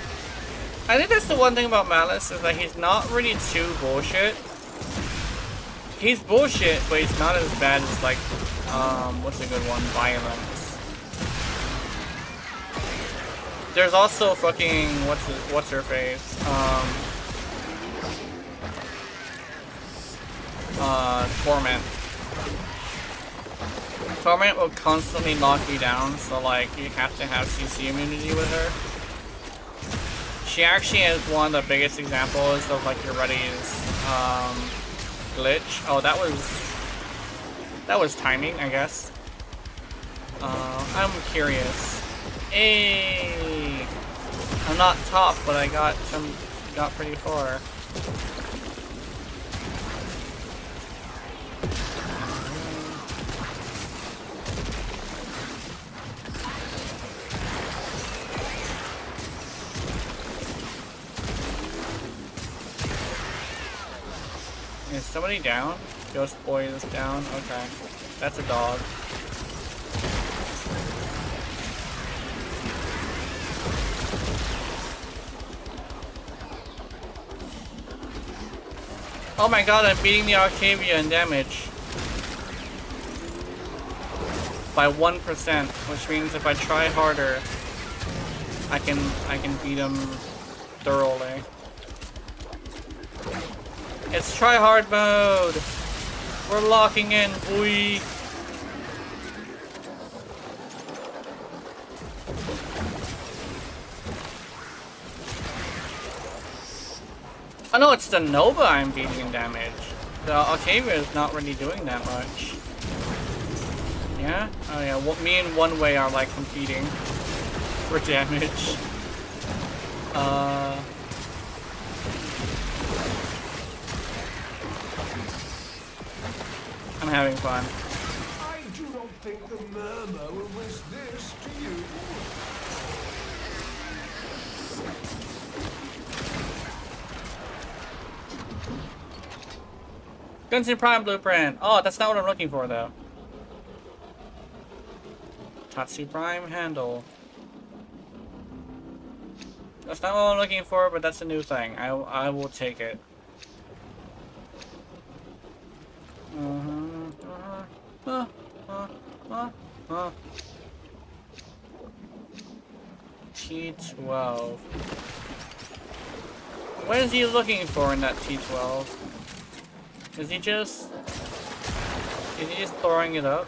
[SPEAKER 1] I think that's the one thing about Malice, is that he's not really too bullshit. He's bullshit, but he's not as bad as like, what's a good one? Violence. There's also fucking, what's her face? Torment. Torment will constantly knock you down, so like, you have to have CC immunity with her. She actually is one of the biggest examples of like your ready's, glitch. Oh, that was timing, I guess. I'm curious. Hey, I'm not top, but I got pretty far. Is somebody down? Ghost Boy is down? Okay. That's a dog. Oh my god, I'm beating the Octavia in damage. By 1%, which means if I try harder, I can beat him thoroughly. It's try hard mode. We're locking in, boy. Oh no, it's the Nova I'm beating in damage. The Octavia is not really doing that much. Yeah? Oh yeah, well, me and One Way are like competing for damage. I'm having fun.
[SPEAKER 5] I do not think the murmur will wish this to you.
[SPEAKER 1] Gunsy Prime Blueprint. Oh, that's not what I'm looking for though. Tatsu Prime handle. That's not what I'm looking for, but that's a new thing. I will take it. T12. What is he looking for in that T12? Is he just throwing it up?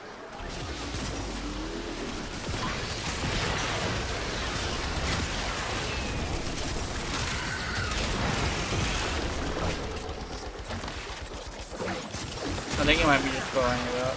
[SPEAKER 1] he might be just blowing it up.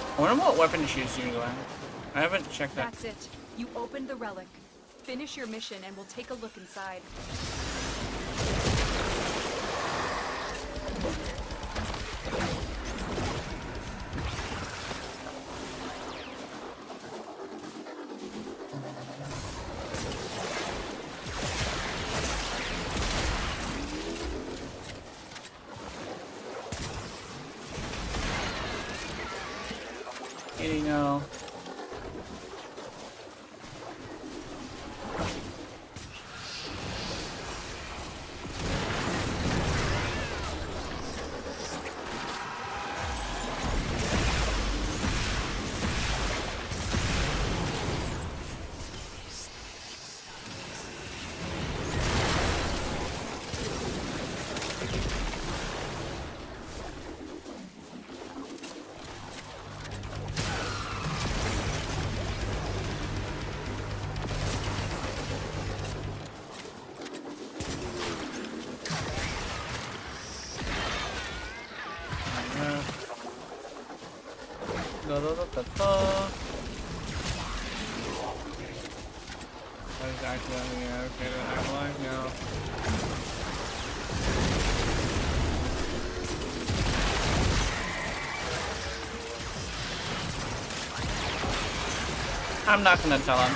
[SPEAKER 1] I wonder what weapon she's using. I haven't checked that.
[SPEAKER 2] That's it. You opened the relic. Finish your mission and we'll take a look inside.
[SPEAKER 1] You know. That is accidentally okay to have life now. I'm not gonna tell him.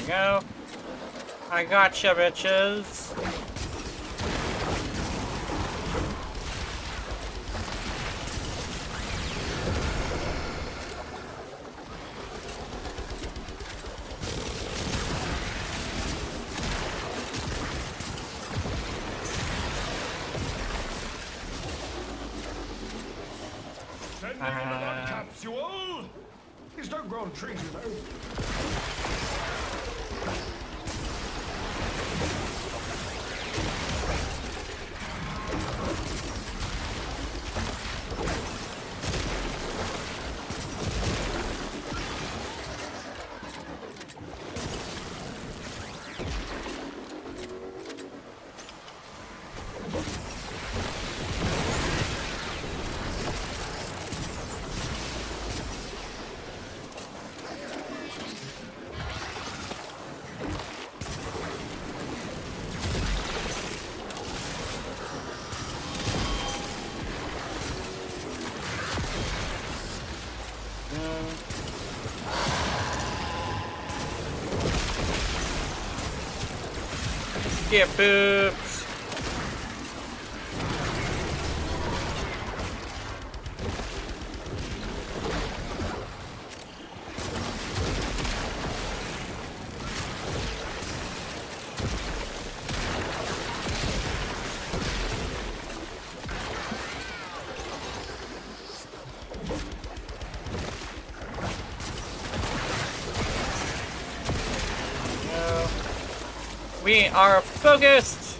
[SPEAKER 1] Go. I gotcha, bitches.
[SPEAKER 5] Sending another capsule. These don't grow on trees, you know. Get boobs. We are focused!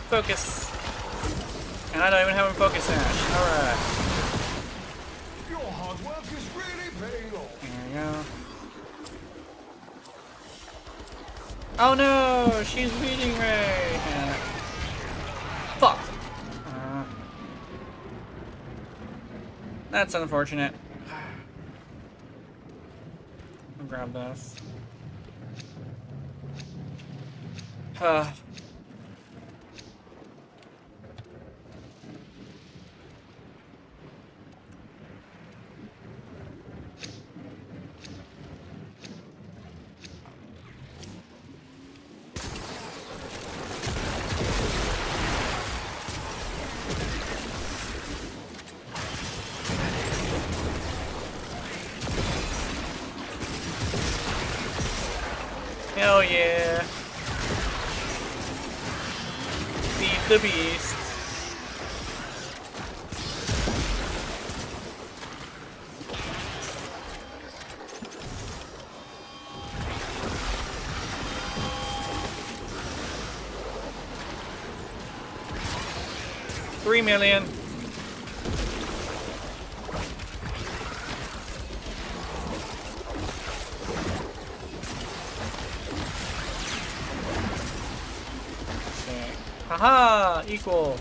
[SPEAKER 5] Focus. And I don't even have a focus sash. Alright. Your hard work is really paying off.
[SPEAKER 1] There we go. Oh no! She's reading Ray! Fuck! That's unfortunate. I'll grab this. Hell yeah. Feed the beast. $3 million. Haha! Equal!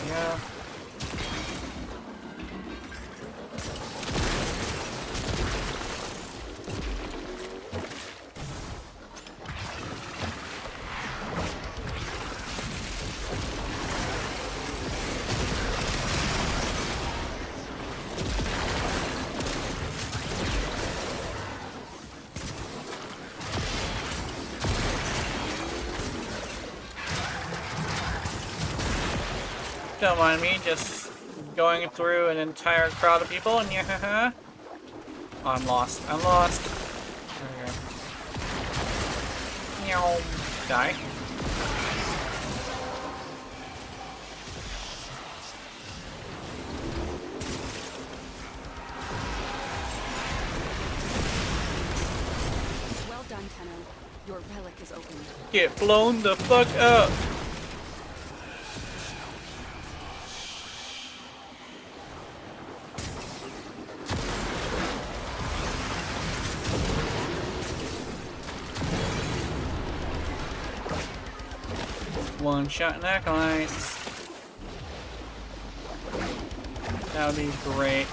[SPEAKER 1] Yeah. Don't mind me just going through an entire crowd of people and yeah. Oh, I'm lost. I'm lost. There we go. Meow. Die.
[SPEAKER 2] Well done, Tenno. Your relic is opened.
[SPEAKER 1] Get blown the fuck up. One shot neck lights. That would be great.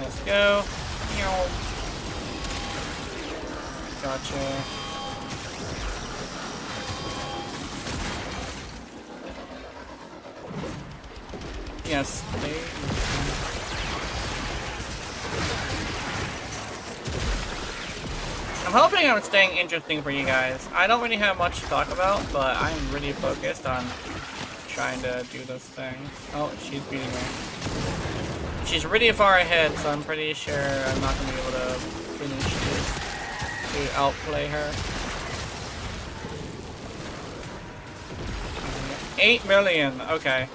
[SPEAKER 1] Let's go. Gotcha. Yes, they... I'm hoping I'm staying interesting for you guys. I don't really have much to talk about, but I'm really focused on trying to do this thing. Oh, she's beating me. She's really far ahead, so I'm pretty sure I'm not going to be able to finish this, to outplay her. 8 million, okay.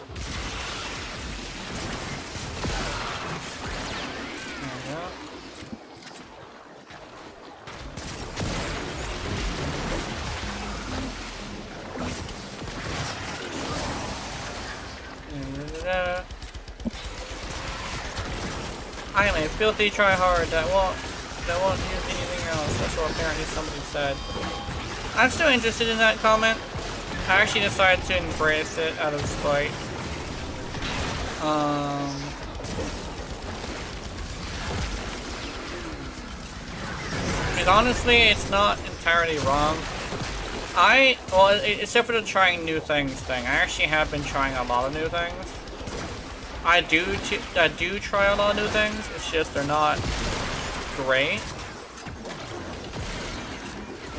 [SPEAKER 1] I am a filthy tryhard that won't use anything else. That's what apparently somebody said. I'm still interested in that comment. I actually decided to embrace it out of spite. And honestly, it's not entirely wrong. Well, except for the trying new things thing. I actually have been trying a lot of new things. I do try a lot of new things. It's just they're not great.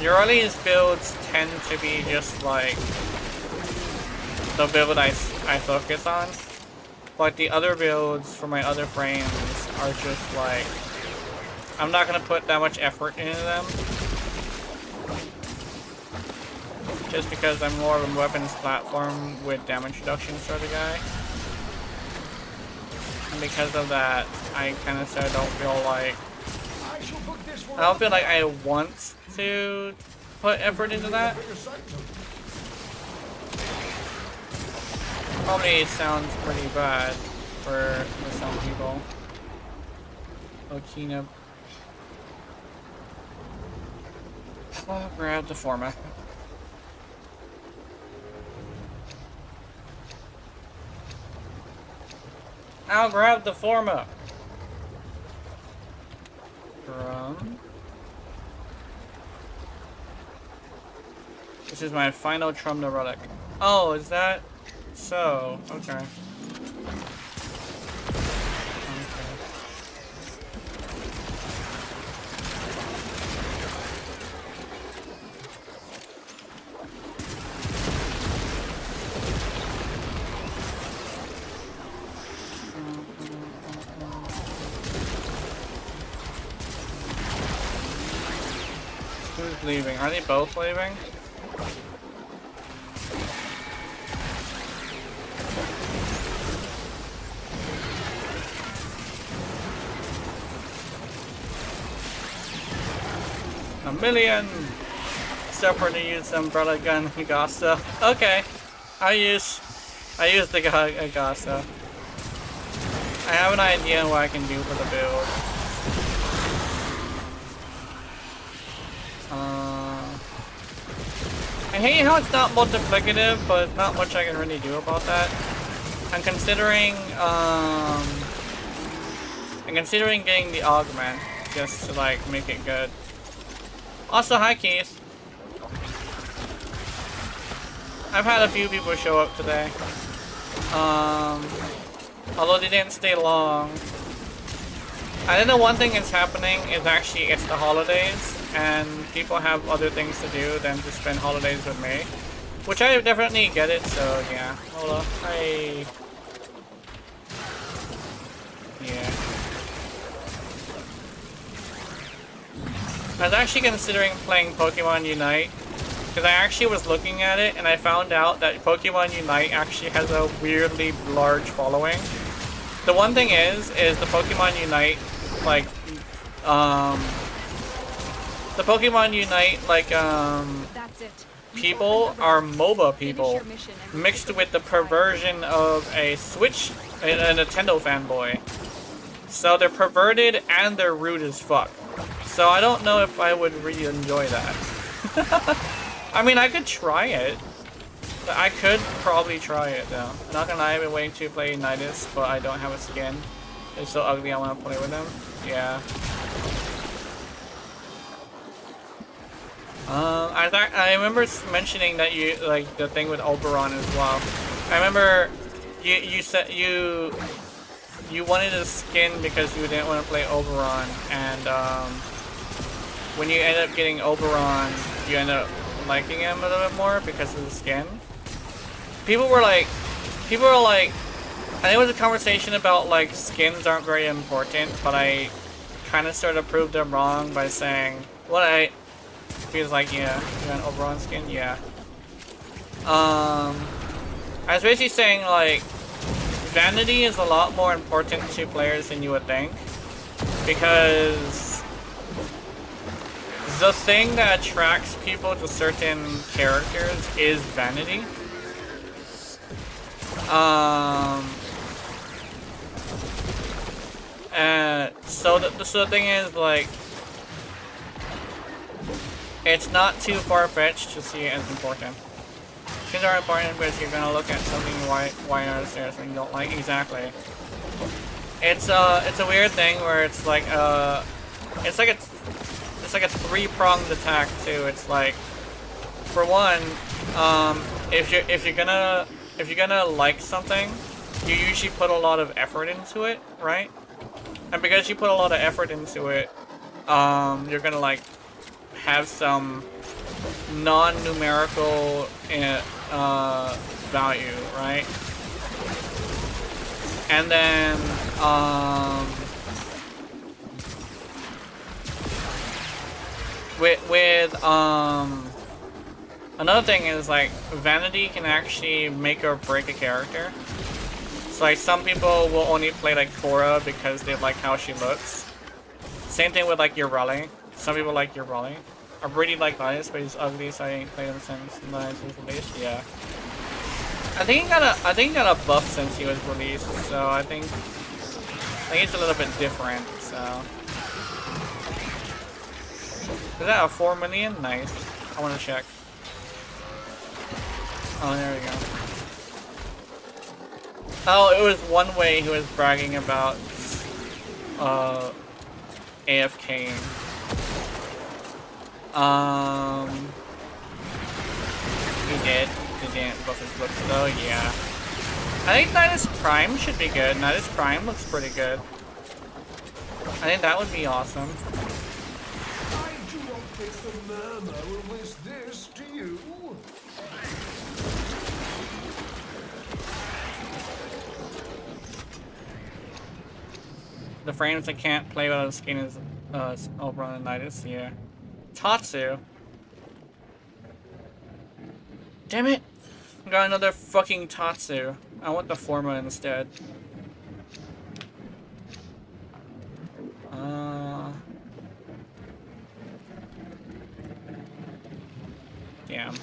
[SPEAKER 1] Your earliest builds tend to be just like the build I focus on. But the other builds for my other frames are just like, I'm not gonna put that much effort into them. Just because I'm more of a weapons platform with damage reduction sort of guy. And because of that, I kind of don't feel like I want to put effort into that. Probably sounds pretty bad for some people. Okina. I'll grab the format. I'll grab the forma. Drum. This is my final Trumna relic. Oh, is that so? Okay. Who's leaving? Are they both leaving? A million! Separate to use umbrella gun Gasa. Okay. I use the Gasa. I have an idea what I can do for the build. I hate how it's not multiplicative, but there's not much I can really do about that. I'm considering getting the augment just to like make it good. Also, hi Keith. I've had a few people show up today. Although they didn't stay long. I don't know, one thing that's happening is actually it's the holidays and people have other things to do than to spend holidays with me. Which I definitely get it, so yeah. Hold on. Yeah. I was actually considering playing Pokemon Unite. Because I actually was looking at it and I found out that Pokemon Unite actually has a weirdly large following. The one thing is the Pokemon Unite, like, the Pokemon Unite, like, people are MOBA people mixed with the perversion of a Nintendo fanboy. So they're perverted and they're rude as fuck. So I don't know if I would really enjoy that. I mean, I could try it. I could probably try it though. I'm not gonna lie, I've been waiting to play Nidus, but I don't have a skin. It's so ugly, I want to play with them. Yeah. I remember mentioning that you like the thing with Oberon as well. I remember you said you wanted a skin because you didn't want to play Oberon, and when you end up getting Oberon, you end up liking him a little bit more because of the skin. People were like, I think it was a conversation about like skins aren't very important, but I kind of sort of proved them wrong by saying, he was like, yeah, you want an Oberon skin? Yeah. I was basically saying like, vanity is a lot more important to players than you would think, because the thing that attracts people to certain characters is vanity. So the thing is, like, it's not too far-fetched to see it as important. Skins are important because you're gonna look at something why not something you don't like. Exactly. It's a weird thing where it's like it's like a three-pronged attack too. It's like, for one, if you're gonna like something, you usually put a lot of effort into it, right? And because you put a lot of effort into it, you're gonna like have some non-numerical value, right? And then with another thing is like vanity can actually make or break a character. So like some people will only play like Cora because they like how she looks. Same thing with like Ureli. Some people like Ureli. I really like Linus, but he's ugly, so I ain't played him since Linus was released. Yeah. I think he got a buff since he was released, so I think it's a little bit different, so. Is that a 4 million? Nice. I wanna check. Oh, there we go. Oh, it was one way he was bragging about AFK. He did. He didn't buff his looks though, yeah. I think Nidus Prime should be good. Nidus Prime looks pretty good. I think that would be awesome.
[SPEAKER 5] I do not think the murmur will wish this to you.
[SPEAKER 1] The frames that can't play without skin is Oberon and Nidus, yeah. Tatsu. Damn it! Got another fucking Tatsu. I want the Forma instead. Damn.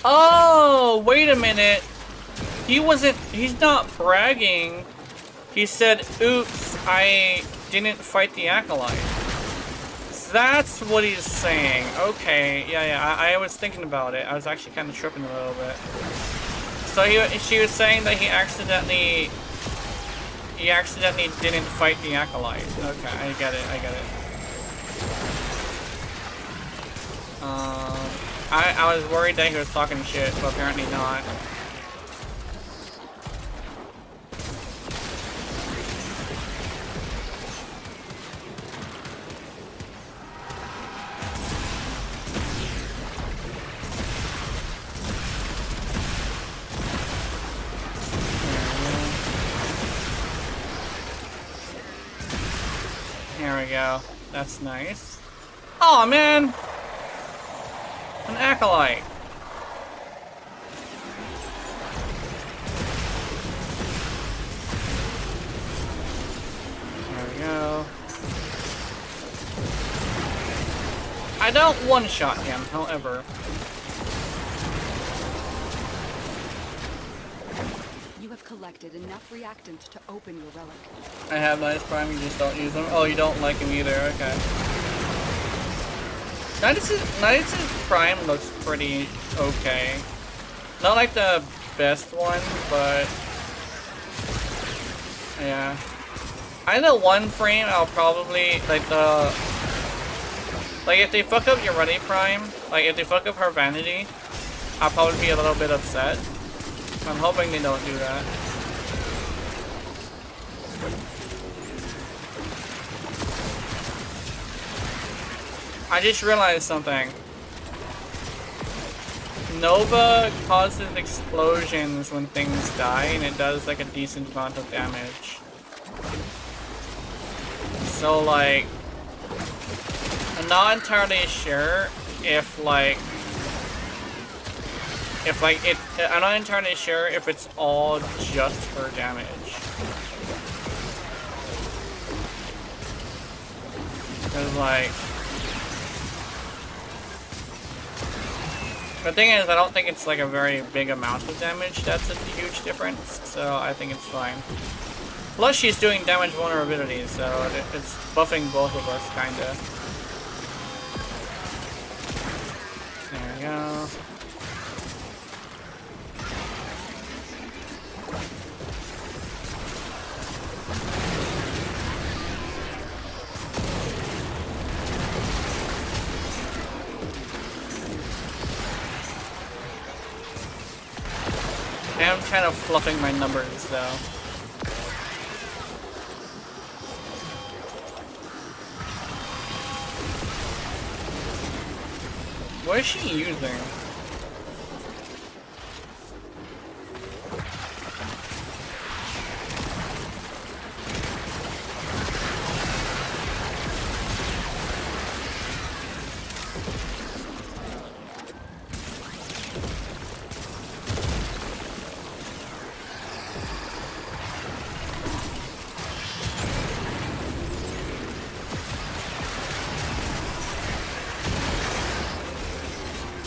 [SPEAKER 1] Oh, wait a minute. He's not bragging. He said, oops, I didn't fight the Acolyte. That's what he's saying. Okay, yeah, I was thinking about it. I was actually kind of tripping a little bit. So she was saying that he accidentally didn't fight the Acolyte. Okay, I get it. I was worried that he was talking shit, but apparently not. There we go. That's nice. Oh man! An Acolyte! There we go. I don't one-shot him, however.
[SPEAKER 2] You have collected enough reactant to open your relic.
[SPEAKER 1] I have Nidus Prime, you just don't use them? Oh, you don't like him either, okay. Nidus' Prime looks pretty okay. Not like the best one, but yeah. I know one frame I'll probably like if they fuck up your Ready Prime, like if they fuck up her Vanity, I'll probably be a little bit upset. I'm hoping they don't do that. I just realized something. Nova causes explosions when things die, and it does like a decent amount of damage. So like, I'm not entirely sure I'm not entirely sure if it's all just for damage. Cause like, the thing is, I don't think it's like a very big amount of damage. That's a huge difference, so I think it's fine. Plus, she's doing damage vulnerability, so it's buffing both of us, kinda. There we go. kind of fluffing my numbers though. What is she using?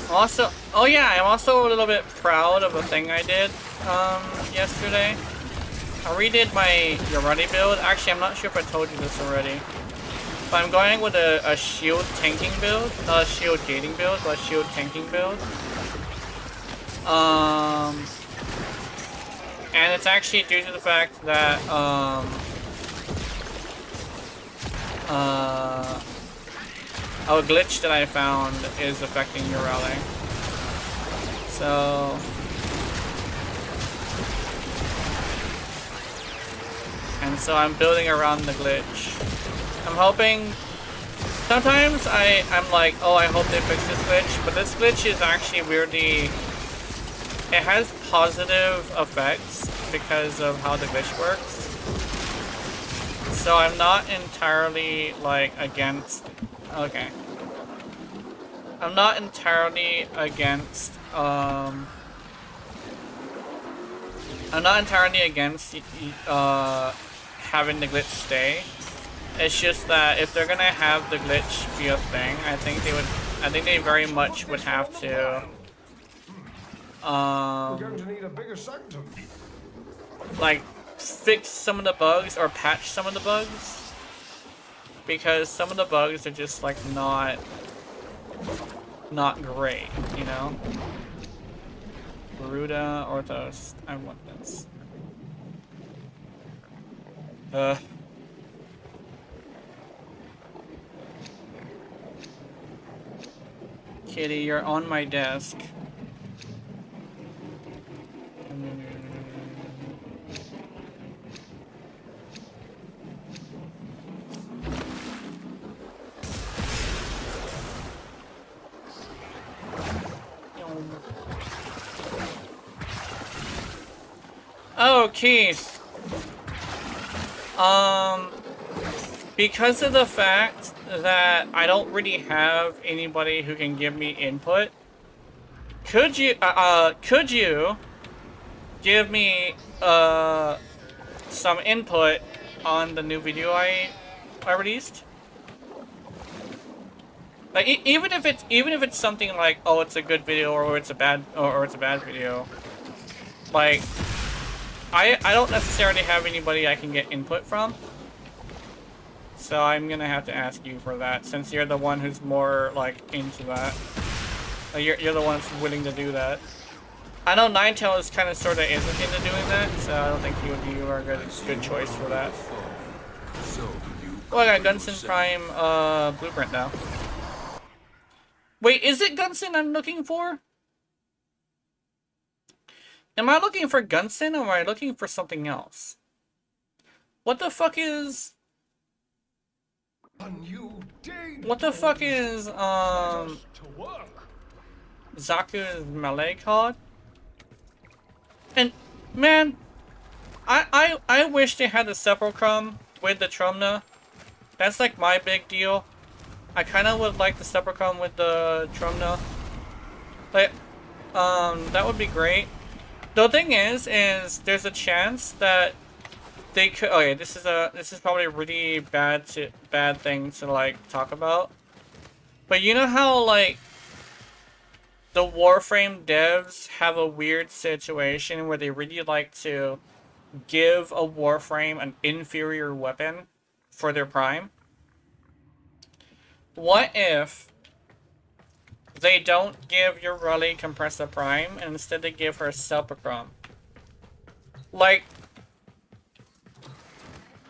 [SPEAKER 1] Also, oh yeah, I'm also a little bit proud of a thing I did yesterday. I redid my Yarati build. Actually, I'm not sure if I told you this already. But I'm going with a shield tanking build. Not a shield gating build, but a shield tanking build. And it's actually due to the fact that a glitch that I found is affecting your rally. So I'm building around the glitch. I'm hoping. Sometimes I'm like, oh, I hope they fix this glitch, but this glitch is actually weirdly. It has positive effects because of how the glitch works. So I'm not entirely like against. Okay. I'm not entirely against having the glitch stay. It's just that if they're gonna have the glitch be a thing, I think they very much would have to
[SPEAKER 5] We're going to need a bigger sanctum.
[SPEAKER 1] like fix some of the bugs or patch some of the bugs. Because some of the bugs are just like not great, you know? Garuda, Orthos. I want this. Kitty, you're on my desk. Oh, Keith. Because of the fact that I don't really have anybody who can give me input, could you give me some input on the new video I released? Like even if it's something like, oh, it's a good video or it's a bad video, like I don't necessarily have anybody I can get input from. So I'm gonna have to ask you for that, since you're the one who's more like into that. Like, you're the one who's willing to do that. I know Ninetale is kind of sort of isn't into doing that, so I don't think you are a good choice for that. Oh, I got Gunson Prime blueprint now. Wait, is it Gunson I'm looking for? Am I looking for Gunson or am I looking for something else? What the fuck is... What the fuck is, Zaku's melee card? And, man, I wish they had the Sepulchrum with the Trumna. That's like my big deal. I kind of would like the Sepulchrum with the Trumna. Like, that would be great. The thing is there's a chance that they could. Okay, this is probably a really bad thing to like talk about. But you know how like the Warframe devs have a weird situation where they really like to give a Warframe an inferior weapon for their prime? What if they don't give your Raleigh Compressor Prime and instead they give her Sepulchrum? Like,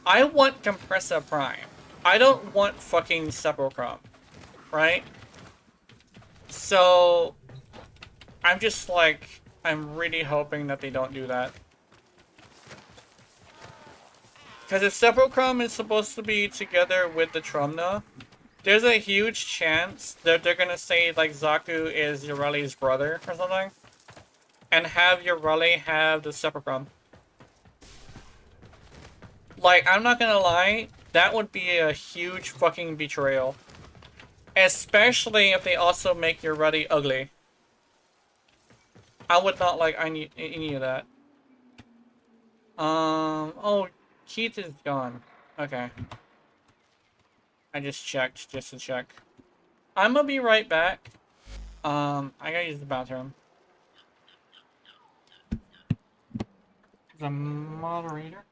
[SPEAKER 1] I want Compressor Prime. I don't want fucking Sepulchrum, right? So I'm just like I'm really hoping that they don't do that. Because if Sepulchrum is supposed to be together with the Trumna, there's a huge chance that they're gonna say like Zaku is Yoreli's brother or something. And have Yoreli have the Sepulchrum. Like, I'm not gonna lie, that would be a huge fucking betrayal. Especially if they also make Yoreli ugly. I would not like any of that. Oh, Keith is gone. Okay. I just checked, just to check. I'm gonna be right back. I gotta use the bathroom. The moderator.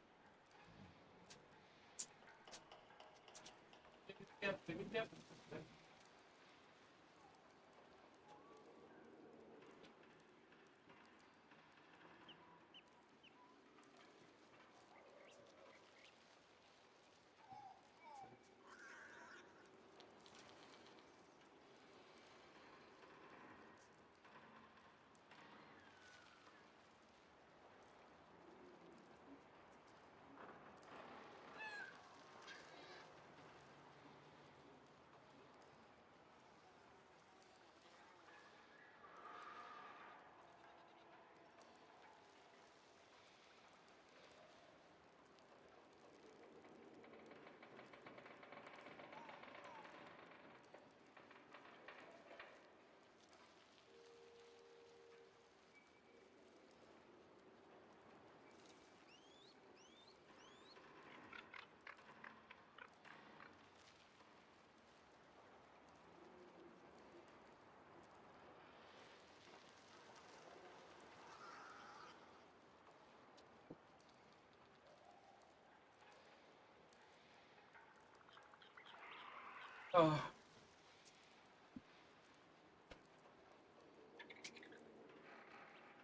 [SPEAKER 1] Oh.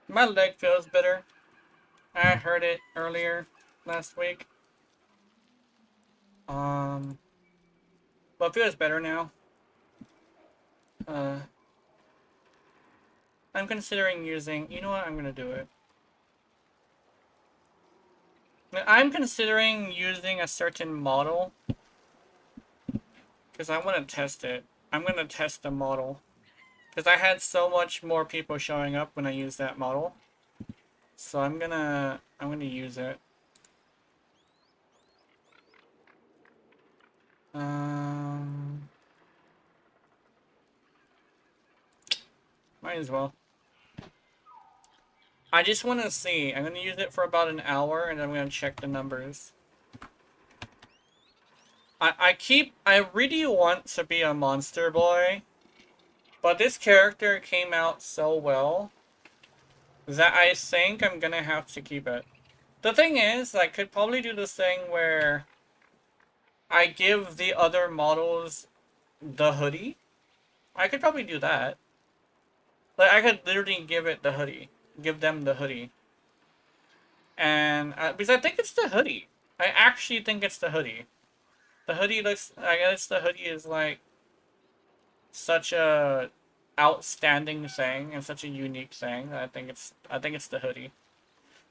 [SPEAKER 1] My leg feels better. I heard it earlier last week. But it feels better now. I'm considering using, you know what, I'm gonna do it. I'm considering using a certain model. Because I want to test it. I'm gonna test the model. Because I had so much more people showing up when I used that model. So I'm gonna use it. Might as well. I just want to see. I'm gonna use it for about an hour and then I'm gonna check the numbers. I really want to be a monster boy. But this character came out so well that I think I'm gonna have to keep it. The thing is, I could probably do this thing where I give the other models the hoodie. I could probably do that. Like, I could literally give it the hoodie. Give them the hoodie. And, because I think it's the hoodie. I actually think it's the hoodie. The hoodie looks, I guess the hoodie is like such a outstanding thing and such a unique thing that I think it's the hoodie.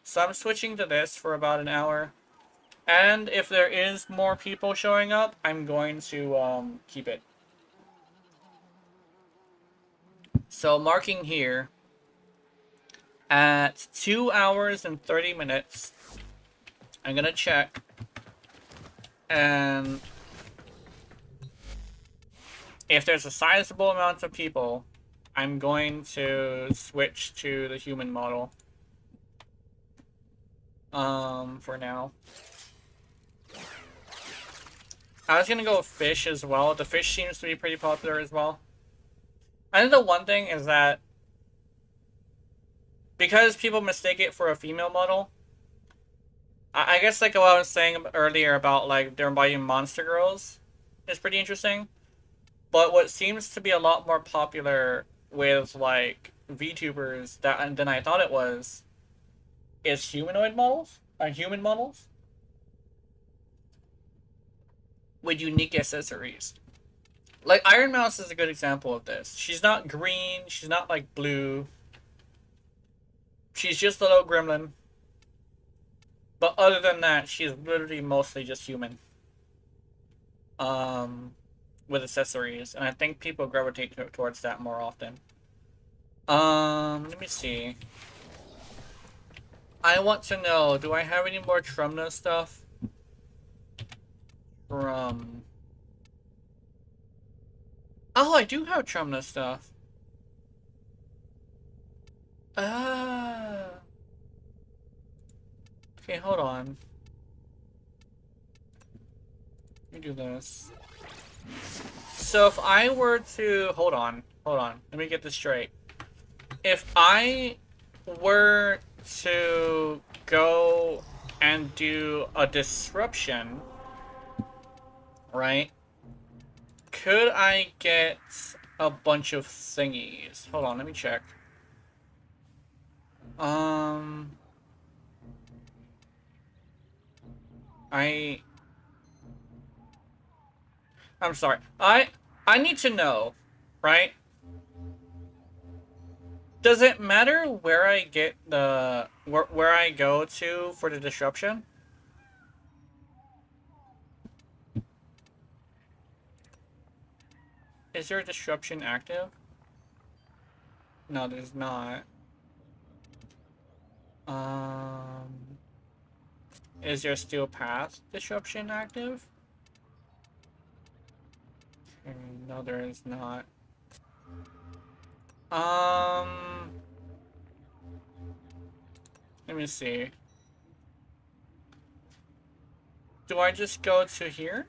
[SPEAKER 1] So I'm switching to this for about an hour. And if there is more people showing up, I'm going to keep it. So marking here at 2 hours and 30 minutes, I'm gonna check, and if there's a sizable amount of people, I'm going to switch to the human model. For now. I was gonna go with fish as well. The fish seems to be pretty popular as well. I think the one thing is that because people mistake it for a female model, I guess like what I was saying earlier about like there being monster girls is pretty interesting. But what seems to be a lot more popular with like VTubers than I thought it was is humanoid models, human models with unique accessories. Like, Iron Mouse is a good example of this. She's not green, she's not, like, blue. She's just a little gremlin. But other than that, she's literally mostly just human. With accessories. And I think people gravitate towards that more often. Let me see. I want to know, do I have any more Trumna stuff? From... Oh, I do have Trumna stuff. Ah. Okay, hold on. Let me do this. So if I were to... Hold on. Let me get this straight. If I were to go and do a disruption, right? Could I get a bunch of thingies? Hold on, let me check. I'm sorry. I need to know, right? Does it matter where I get the where I go to for the disruption? Is there a disruption active? No, there's not. Is there steel path disruption active? No, there is not. Let me see. Do I just go to here?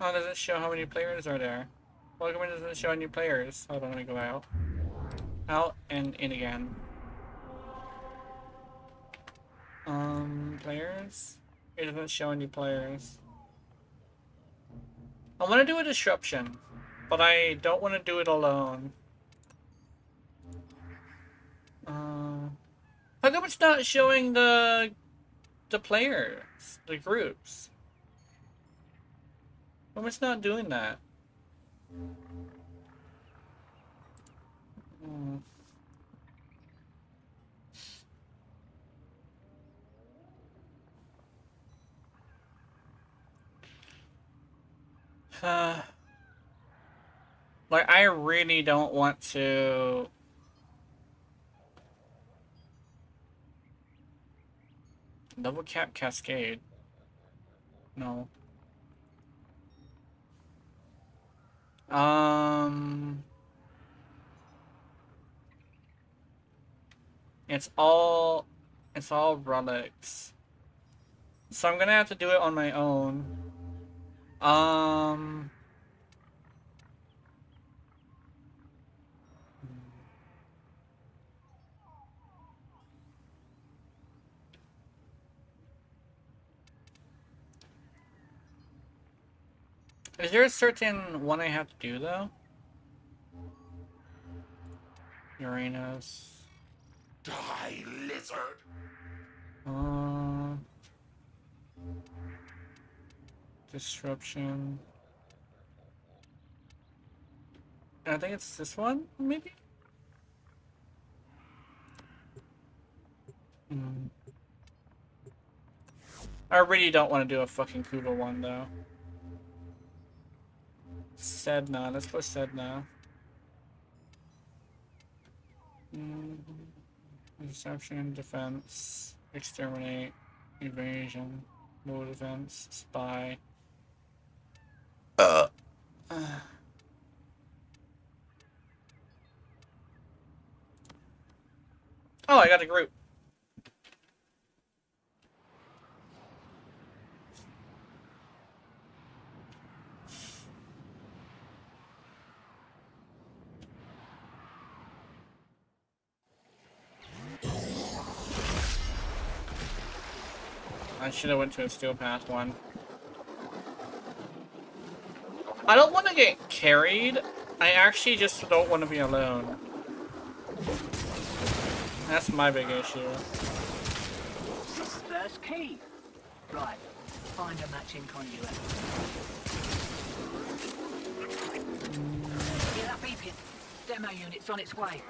[SPEAKER 1] Oh, does it show how many players are there? Welcome, does it show any players? Hold on, let me go out. Out and in again. Players? It doesn't show any players. I want to do a disruption, but I don't want to do it alone. How come it's not showing the players, the groups? How come it's not doing that? Like, I really don't want to... Double cap cascade. No. It's all relics. So I'm gonna have to do it on my own. Is there a certain one I have to do, though? Uranus.
[SPEAKER 4] Die, lizard!
[SPEAKER 1] Disruption. I think it's this one, maybe? I really don't want to do a fucking Kudo one, though. Sedna, let's go Sedna. Deception, defense, exterminate, evasion, low defense, spy. Oh, I got a group. I should have went to a steel path one. I don't want to get carried. I actually just don't want to be alone. That's my big issue.
[SPEAKER 6] First key. Right. Find a matching conduit. Get up, beeping. demo unit's on its way.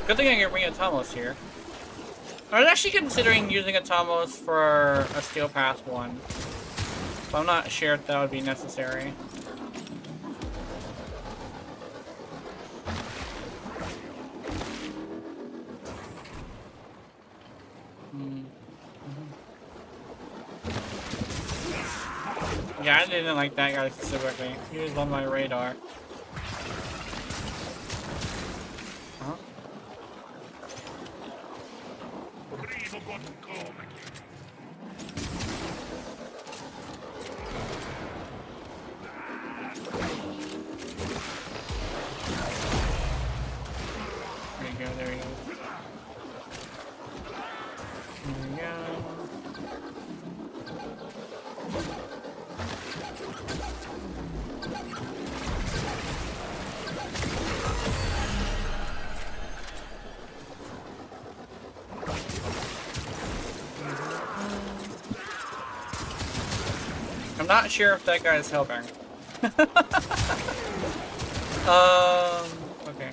[SPEAKER 1] Good thing I can bring Atomos here. I was actually considering using Atomos for a Steel Path one, but I'm not sure if that would be necessary. Yeah, I didn't like that guy specifically. He was on my radar. Huh? There you go, there you go. There we go. I'm not sure if that guy is helping. Okay.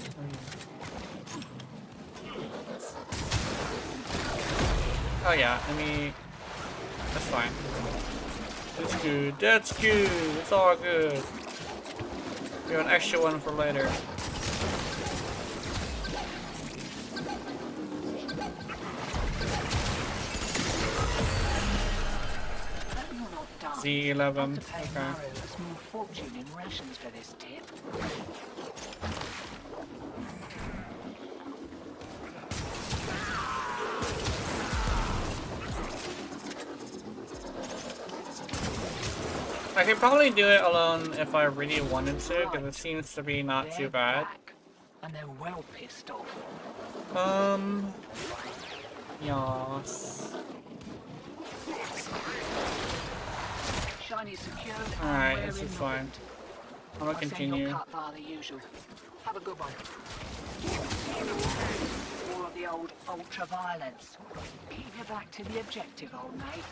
[SPEAKER 1] Oh yeah, that's fine. That's good, that's good, it's all good. We have an extra one for later. Z11. Okay.
[SPEAKER 6] Fortune in rations for this tip.
[SPEAKER 1] I could probably do it alone if I really wanted to, because it seems to be not too bad.
[SPEAKER 6] And they're well pissed off.
[SPEAKER 1] Yes.
[SPEAKER 6] Shiny secured.
[SPEAKER 1] Alright, this is fine. I'm gonna
[SPEAKER 6] I'll send
[SPEAKER 1] continue.
[SPEAKER 6] your cut via the usual. Have a good one. More of the old ultra-violence. Keep your back to the objective, old mate.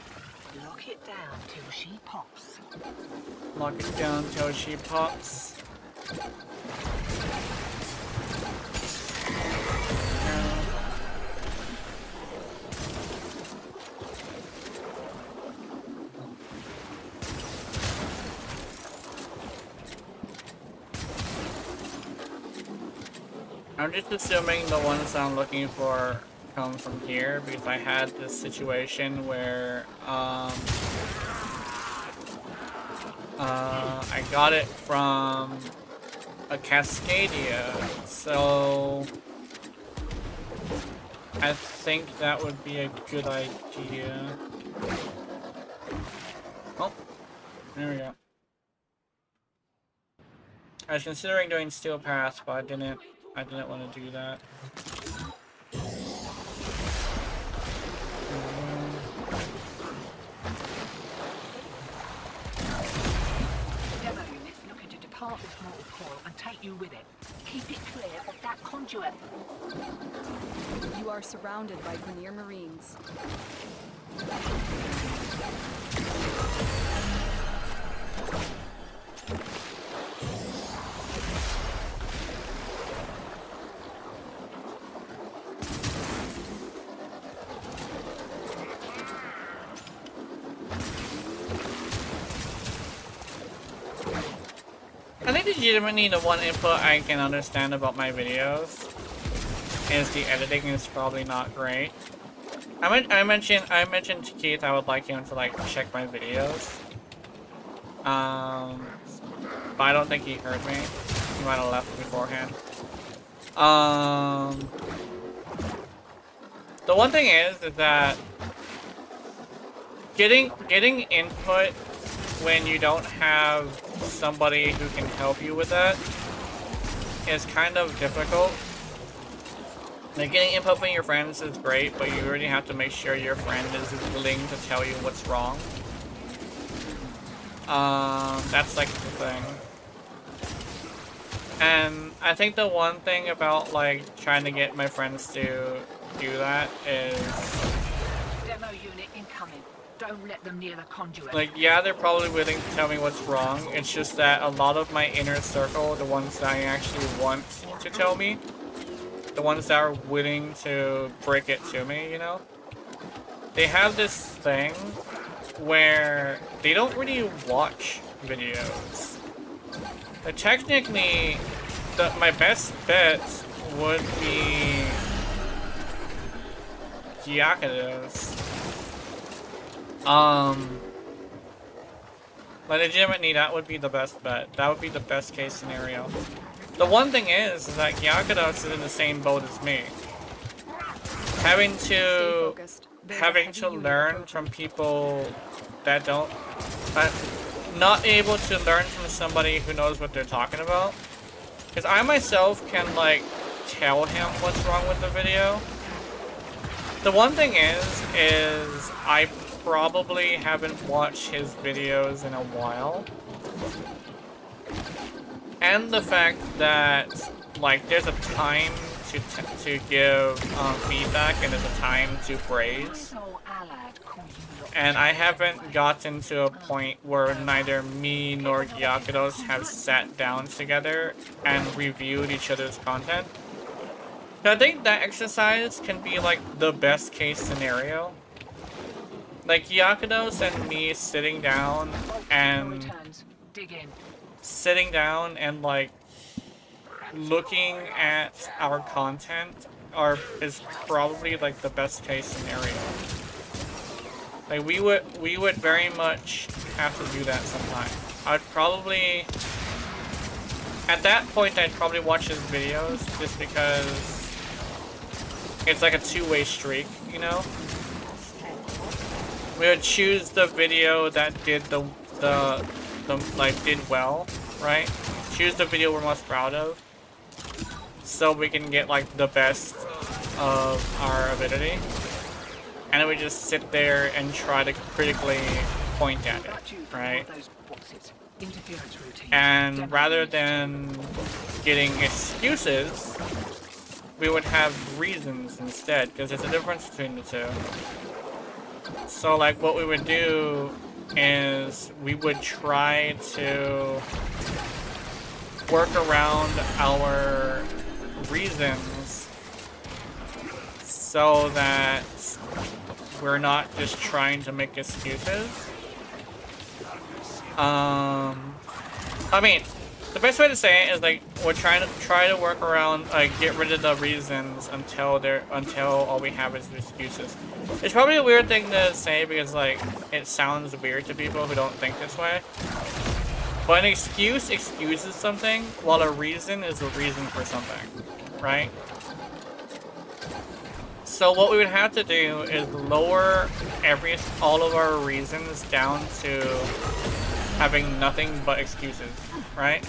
[SPEAKER 6] Lock it down till she pops.
[SPEAKER 1] Lock it down till she pops. I'm just assuming the ones I'm looking for come from here because I had this situation where I got it from a Cascadia, so I think that would be a good idea. Oh, there we go. I was considering doing Steel Path, but I didn't want to do that.
[SPEAKER 6] Demo unit's looking to depart this mortal coil and take you with it. Keep it clear of that conduit.
[SPEAKER 2] You are surrounded by Grineer Marines.
[SPEAKER 1] I think legitimately the one input I can understand about my videos is the editing is probably not great. I mentioned to Keith I would like him to like check my videos. but I don't think he heard me. He might have left beforehand. The one thing is that getting input when you don't have somebody who can help you with that is kind of difficult. Like, getting input from your friends is great, but you already have to make sure your friend is willing to tell you what's wrong. That's like the thing. And I think the one thing about like trying to get my friends to do that is,
[SPEAKER 6] Demo unit incoming. Don't let them near the conduit.
[SPEAKER 1] like, yeah, they're probably willing to tell me what's wrong. It's just that a lot of my inner circle, the ones that I actually want to tell me, the ones that are willing to break it to me, you know, they have this thing where they don't really watch videos. But technically, my best bet would be Gyakados. Like, legitimately, that would be the best bet. That would be the best case scenario. The one thing is that Gyakados is in the same boat as me. Having to learn from people that don't, not able to learn from somebody who knows what they're talking about. Because I myself can like tell him what's wrong with the video. The one thing is I probably haven't watched his videos in a while. And the fact that like there's a time to give feedback and there's a time to praise. And I haven't gotten to a point where neither me nor Gyakados have sat down together and reviewed each other's content. So I think that exercise can be like the best case scenario. Like Gyakados and me sitting down and like looking at our content is probably like the best case scenario. Like we would very much have to do that sometime. I'd probably, at that point, I'd probably watch his videos just because it's like a two-way streak, you know? We would choose the video that did the like did well, right? Choose the video we're most proud of, so we can get like the best of our ability. And then we just sit there and try to critically point at it, right? And rather than getting excuses, we would have reasons instead, because there's a difference between the two. So like what we would do is we would try to work around our reasons so that we're not just trying to make excuses. I mean, the best way to say it is like we're trying to work around, like get rid of the reasons until all we have is excuses. It's probably a weird thing to say because like it sounds weird to people who don't think this way. But an excuse excuses something, while a reason is a reason for something, right? So what we would have to do is lower all of our reasons down to having nothing but excuses, right?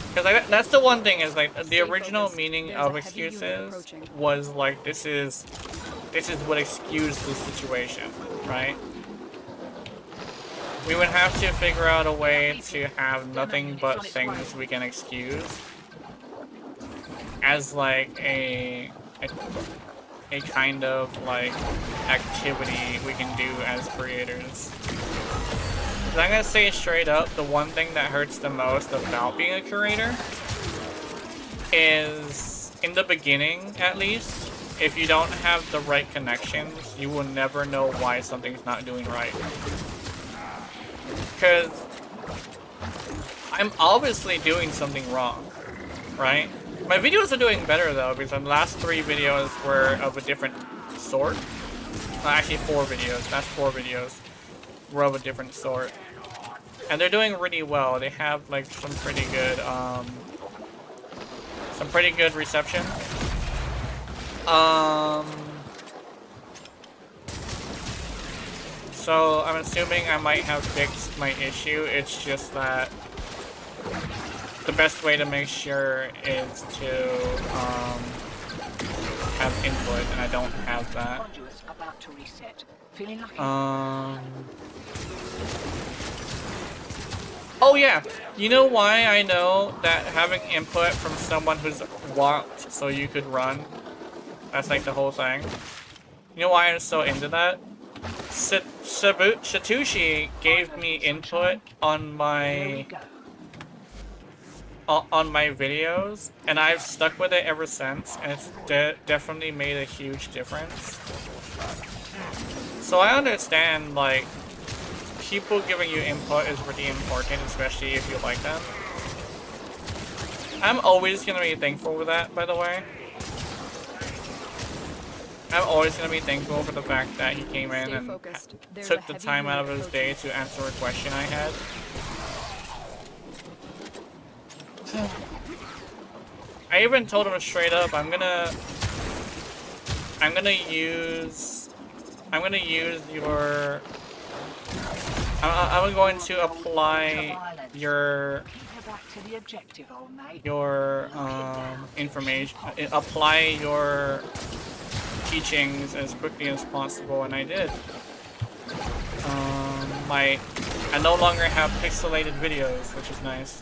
[SPEAKER 1] Because like, that's the one thing is like the original meaning of excuses was like this is what excused the situation, right? We would have to figure out a way to have nothing but things we can excuse as like a kind of like activity we can do as creators. But I'm gonna say straight up, the one thing that hurts the most about being a curator is, in the beginning at least, if you don't have the right connections, you will never know why something's not doing right. Because I'm obviously doing something wrong, right? My videos are doing better though, because the last 3 videos were of a different sort. Well, actually 4 videos. That's 4 videos were of a different sort. And they're doing really well. They have like some pretty good reception. So I'm assuming I might have fixed my issue. It's just that the best way to make sure is to have input, and I don't have that.
[SPEAKER 6] Conduit's about to reset. Feeling lucky?
[SPEAKER 1] Oh yeah, you know why I know that having input from someone who's walked so you could run, that's like the whole thing. You know why I'm so into that? Satoshi gave me input on my videos, and I've stuck with it ever since, and it's definitely made a huge difference. So I understand, like, people giving you input is really important, especially if you like them. I'm always gonna be thankful for that, by the way. I'm always gonna be thankful for the fact that he came in and took the time out of his day to answer a question I had. I even told him straight up, I'm gonna use your, I'm going to apply your information, apply your teachings as quickly as possible, and I did. I no longer have pixelated videos, which is nice.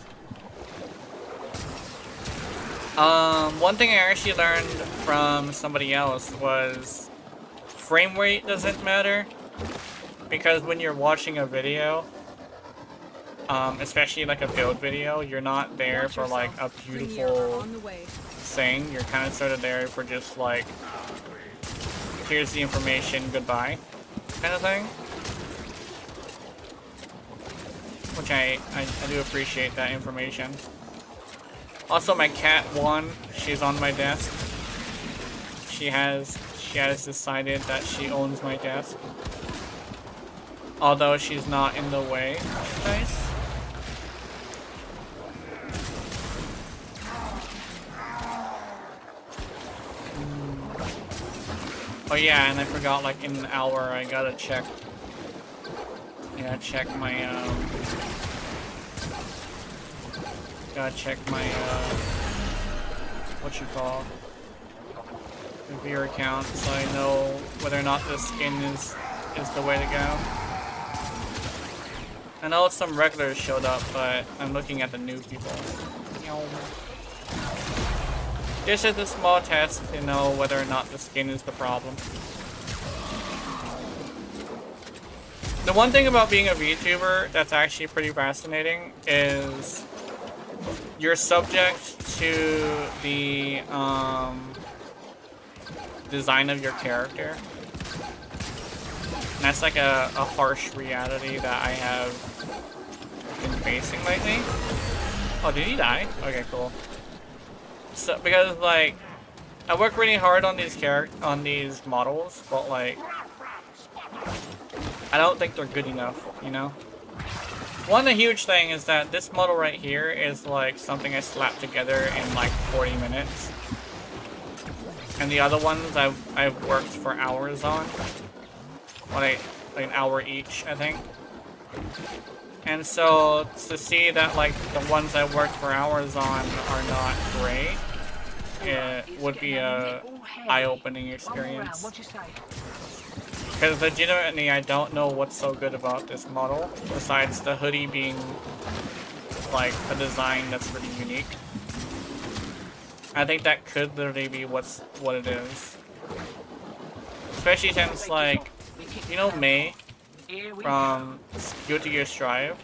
[SPEAKER 1] One thing I actually learned from somebody else was frame rate doesn't matter, because when you're watching a video, especially like a build video, you're not there for like a beautiful thing. You're kind of sort of there for just like, here's the information, goodbye, kind of thing. Which I do appreciate that information. Also, my cat won. She's on my desk. She has decided that she owns my desk. Although she's not in the way. Nice. Oh yeah, and I forgot, like, in an hour I gotta check. Yeah, check my gotta check my what you call reviewer account, so I know whether or not this skin is the way to go. I know some regulars showed up, but I'm looking at the new people. This is a small test to know whether or not the skin is the problem. The one thing about being a VTuber that's actually pretty fascinating is you're subject to the design of your character. And that's like a harsh reality that I have been facing lately. Oh, did he die? Okay, cool. So, because like, I work really hard on these models, but like, I don't think they're good enough, you know? One huge thing is that this model right here is like something I slapped together in like 40 minutes. And the other ones I've worked for hours on. Like an hour each, I think. And so to see that like the ones I worked for hours on are not great, it would be a eye-opening experience. Because legitimately, I don't know what's so good about this model, besides the hoodie being like a design that's really unique. I think that could literally be what it is. Especially since, like, you know May from Guilty Gear Strive?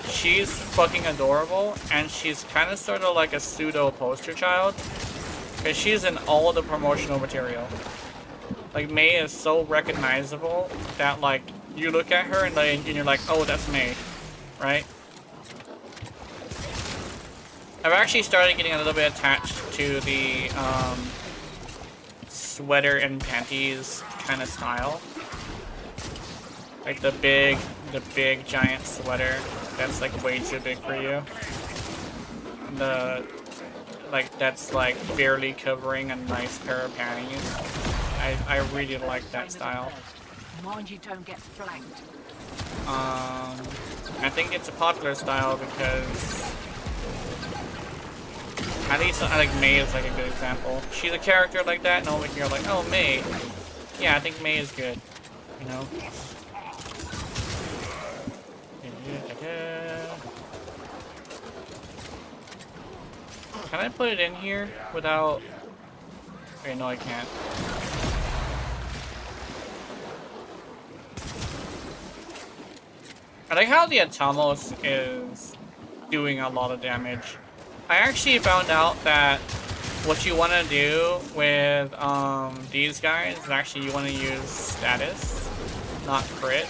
[SPEAKER 1] She's fucking adorable, and she's kind of sort of like a pseudo poster child, because she's in all the promotional material. Like, May is so recognizable that, like, you look at her and you're like, oh, that's May, right? I've actually started getting a little bit attached to the sweater and panties kind of style. Like the big the big giant sweater that's like way too big for you. That's like barely covering a nice pair of panties. I really like that style.
[SPEAKER 6] Mind you don't get flanked.
[SPEAKER 1] I think it's a popular style because at least like May is like a good example. She's a character like that, and over here like, oh May. Yeah, I think May is good. You know. Can I put it in here without... Okay, no I can't. I like how the Atomos is doing a lot of damage. I actually found out that what you want to do with these guys is actually you want to use status, not crit.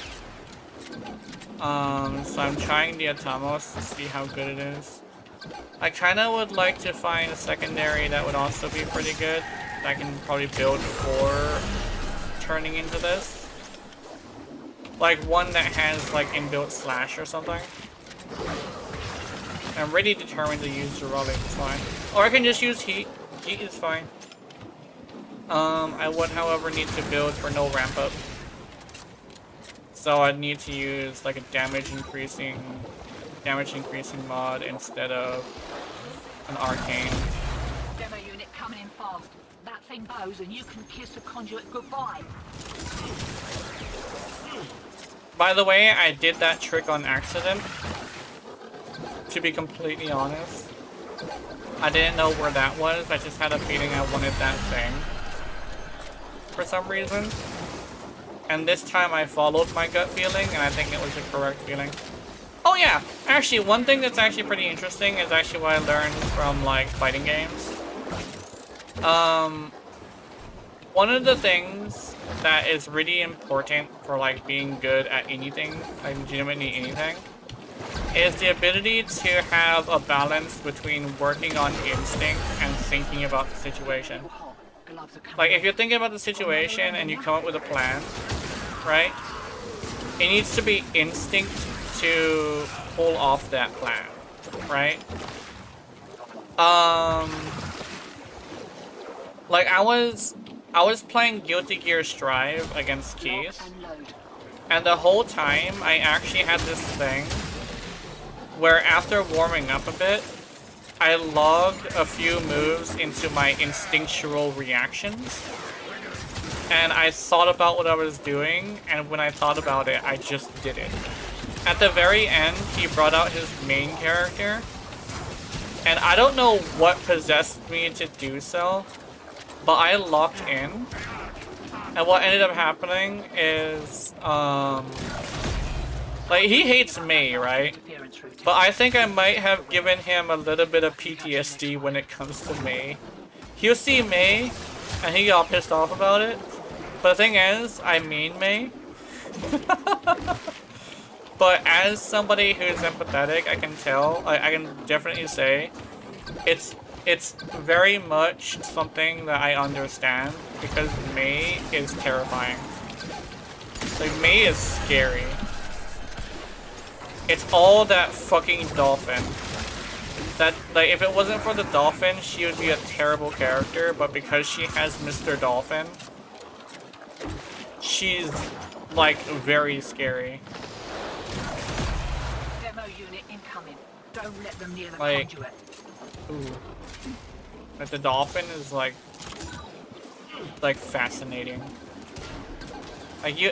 [SPEAKER 1] So I'm trying the Atomos to see how good it is. I kind of would like to find a secondary that would also be pretty good. I can probably build for turning into this. Like one that has like inbuilt slash or something. I'm really determined to use Relic, it's fine. Or I can just use heat. Heat is fine. I would however need to build for no ramp up. So I'd need to use like a damage increasing mod instead of an arcane.
[SPEAKER 6] Demo unit coming in fast. That thing bows and you can kiss the conduit goodbye.
[SPEAKER 1] By the way, I did that trick on accident. To be completely honest. I didn't know where that was. I just had a feeling I wanted that thing. For some reason. And this time I followed my gut feeling, and I think it was the correct feeling. Oh yeah! Actually, one thing that's actually pretty interesting is actually what I learned from, like, fighting games. One of the things that is really important for, like, being good at anything, like, legitimately anything, is the ability to have a balance between working on instinct and thinking about the situation. Like, if you're thinking about the situation and you come up with a plan, right? It needs to be instinct to pull off that plan, right? Like I was playing Guilty Gear Strive against Keith, and the whole time I actually had this thing where after warming up a bit, I logged a few moves into my instinctual reactions. And I thought about what I was doing, and when I thought about it, I just did it. At the very end, he brought out his main character, and I don't know what possessed me to do so, but I locked in. And what ended up happening is, like, he hates May, right? But I think I might have given him a little bit of PTSD when it comes to May. He'll see May, and he got pissed off about it. But the thing is, I mean May. But as somebody who's empathetic, I can tell, I can definitely say, it's very much something that I understand, because May is terrifying. Like, May is scary. It's all that fucking dolphin. That, like, if it wasn't for the dolphin, she would be a terrible character, but because she has Mr. Dolphin, she's, like, very scary.
[SPEAKER 6] Demo unit incoming. Don't let them near the
[SPEAKER 1] Like,
[SPEAKER 6] conduit.
[SPEAKER 1] ooh. Like, the dolphin is, like, fascinating. Like, you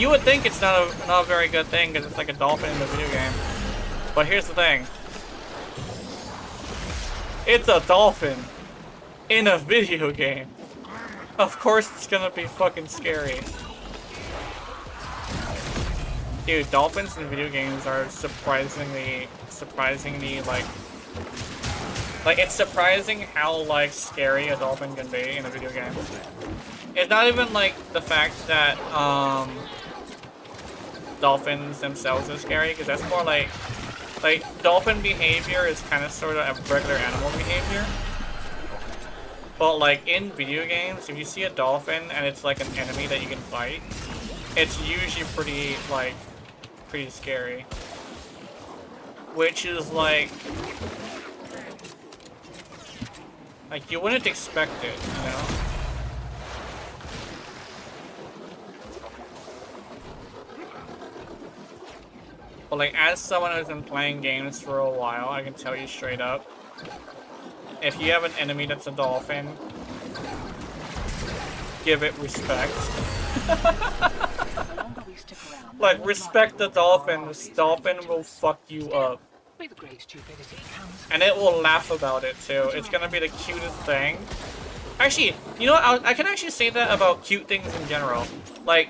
[SPEAKER 1] would think it's not a very good thing because it's like a dolphin in the video game. But here's the thing. It's a dolphin in a video game. Of course it's gonna be fucking scary. Dude, dolphins in video games are surprisingly like it's surprising how like scary a dolphin can be in a video game. It's not even like the fact that dolphins themselves are scary, because that's more like dolphin behavior is kind of sort of a regular animal behavior. But like in video games, if you see a dolphin and it's like an enemy that you can fight, it's usually pretty, like, pretty scary. Which is like you wouldn't expect it, you know? But like, as someone who's been playing games for a while, I can tell you straight up, if you have an enemy that's a dolphin, give it respect. Like, respect the dolphin. This dolphin will fuck you up. And it will laugh about it too. It's gonna be the cutest thing. Actually, you know what? I can actually say that about cute things in general. Like,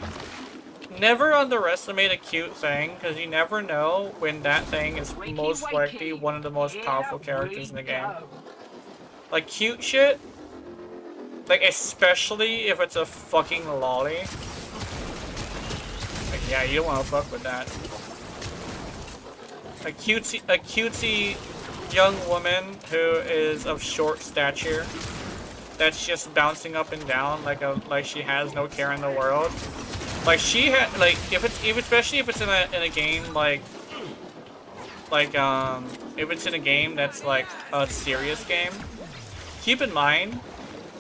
[SPEAKER 1] never underestimate a cute thing, because you never know when that thing is most likely one of the most powerful characters in the game. Like, cute shit, like, especially if it's a fucking lolly. Like, yeah, you don't want to fuck with that. A cutesy young woman who is of short stature, that's just bouncing up and down like she has no care in the world. Like, she had, like, especially if it's in a game if it's in a game that's like a serious game, keep in mind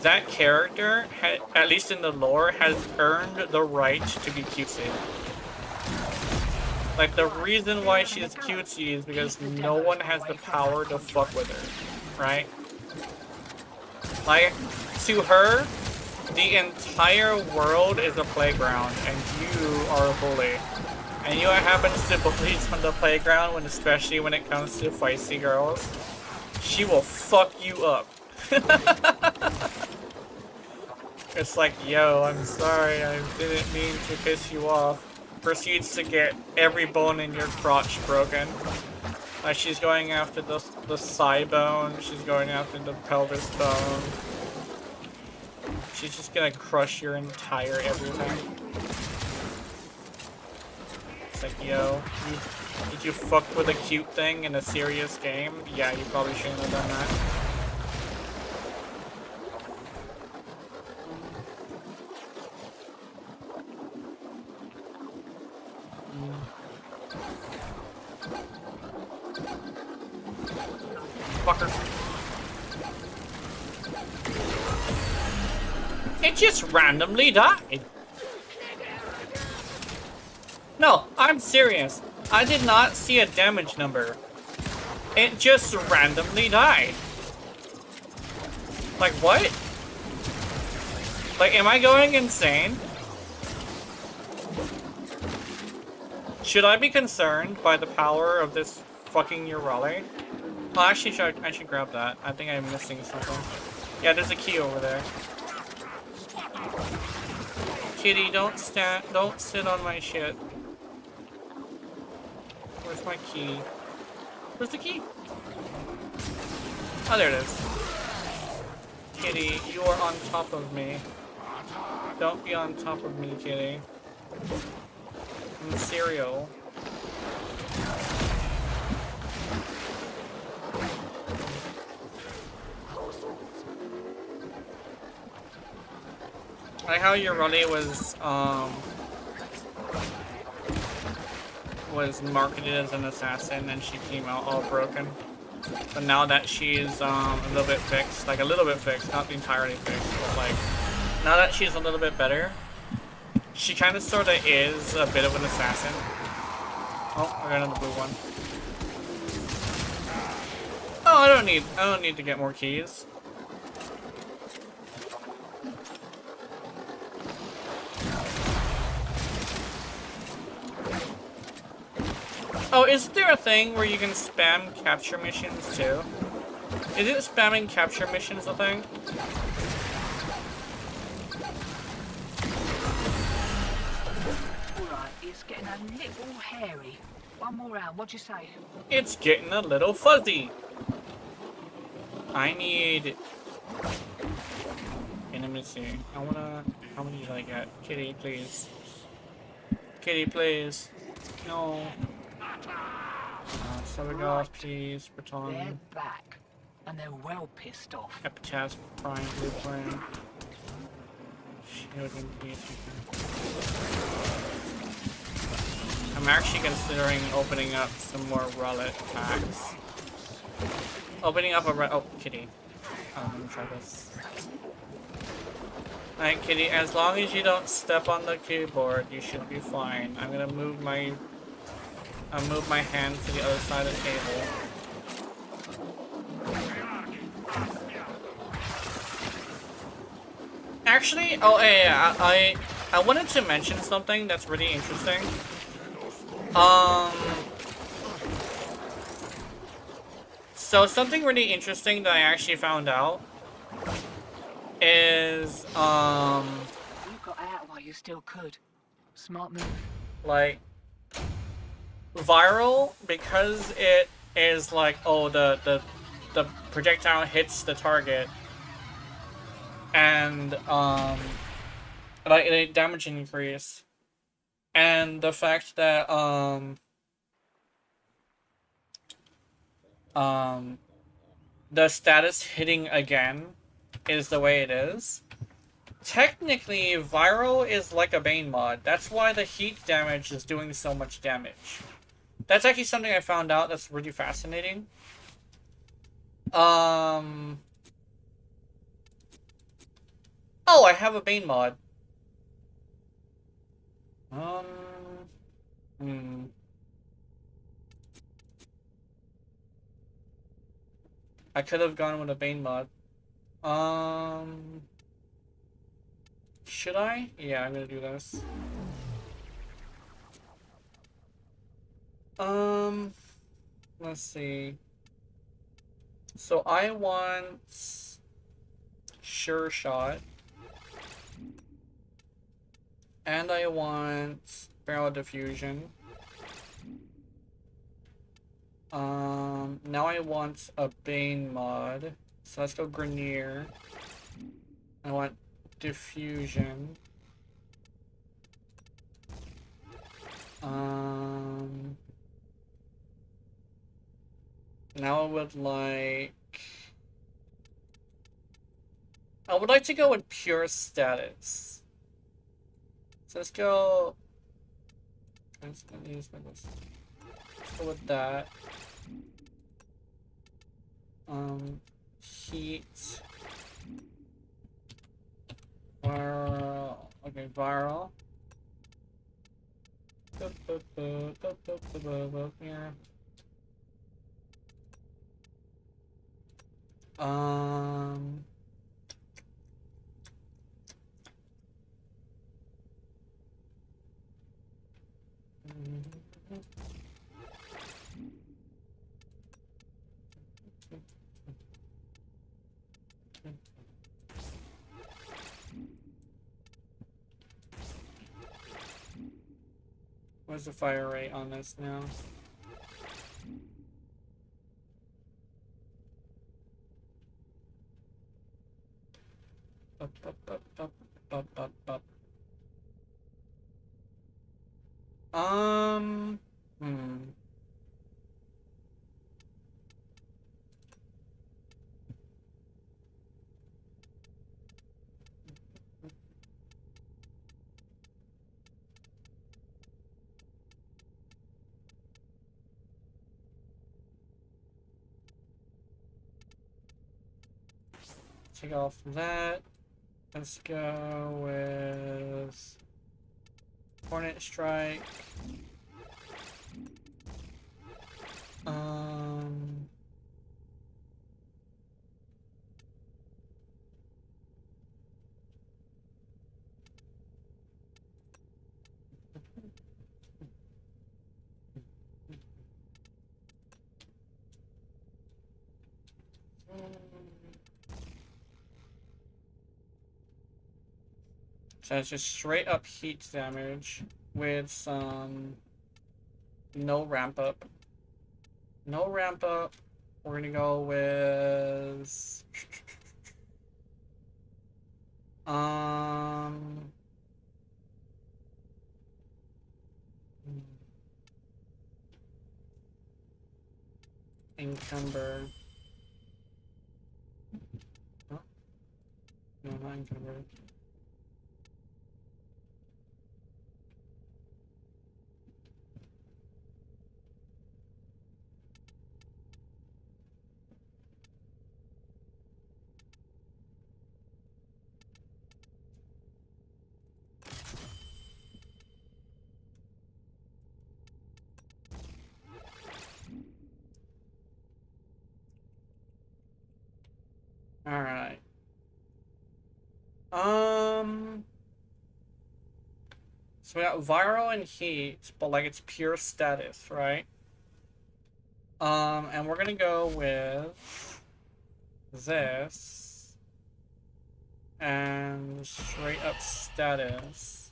[SPEAKER 1] that character, at least in the lore, has earned the right to be cutesy. Like, the reason why she's cutesy is because no one has the power to fuck with her, right? Like, to her, the entire world is a playground, and you are a bully. And you know what happens to bullies on the playground, especially when it comes to feisty girls? She will fuck you up. It's like, yo, I'm sorry, I didn't mean to piss you off. Proceeds to get every bone in your crotch broken. Like, she's going after the thigh bone, she's going after the pelvis bone. She's just gonna crush your entire everything. It's like, yo, did you fuck with a cute thing in a serious game? Yeah, you probably shouldn't have done that. Fucker. It just randomly died. No, I'm serious. I did not see a damage number. It just randomly died. Like, what? Like, am I going insane? Should I be concerned by the power of this fucking Urali? Oh, actually, I should grab that. I think I'm missing something. Yeah, there's a key over there. Kitty, don't sit on my shit. Where's my key? Where's the key? Oh, there it is. Kitty, you are on top of me. Don't be on top of me, Kitty. I'm cereal. I like how Urali was marketed as an assassin and she came out all broken. But now that she's a little bit fixed, like a little bit fixed, not entirely fixed, but like now that she's a little bit better, she kind of sort of is a bit of an assassin. Oh, I got another blue one. Oh, I don't need to get more keys. Oh, is there a thing where you can spam capture missions too? Is it spamming capture missions a thing?
[SPEAKER 6] Alright, it's getting a little hairy. One more round, what'd you say?
[SPEAKER 1] It's getting a little fuzzy. I need... Okay, let me see. I wanna... How many did I get? Kitty, please. Kitty, please. No. Sabagoth, please.
[SPEAKER 6] They're
[SPEAKER 1] Baton.
[SPEAKER 6] back, and they're well pissed off.
[SPEAKER 1] Epitaph, Prime, Blue Plan. I'm actually considering opening up some more relic packs. Opening up a oh, kitty. Let me try this. Alright, kitty, as long as you don't step on the keyboard, you should be fine. I'm gonna move my hand to the other side of the table. Actually, oh yeah, I wanted to mention something that's really interesting. So something really interesting that I actually found out is
[SPEAKER 6] You got out while you still could. Smart move.
[SPEAKER 1] like viral, because it is like, oh, the projectile hits the target and like a damage increase, and the fact that the status hitting again is the way it is. Technically, viral is like a Bane mod. That's why the heat damage is doing so much damage. That's actually something I found out that's really fascinating. Oh, I have a Bane mod. I could have gone with a Bane mod. Should I? Yeah, I'm gonna do this. Let's see. So I want Sure Shot. And I want Barrel Diffusion. Now I want a Bane mod. So let's go Grenier. I want Diffusion. Now I would like to go with Pure Status. So let's go. Let's go with that. Heat. Viral. Okay, viral. Here. What's the fire rate on this now? Take off that. Let's go with Hornet Strike. So it's just straight up heat damage with some no ramp up. No ramp up. We're gonna go with Encumber. Huh? No, not Encumber. Alright. So we got viral and heat, but like it's pure status, right? And we're gonna go with this and straight up status.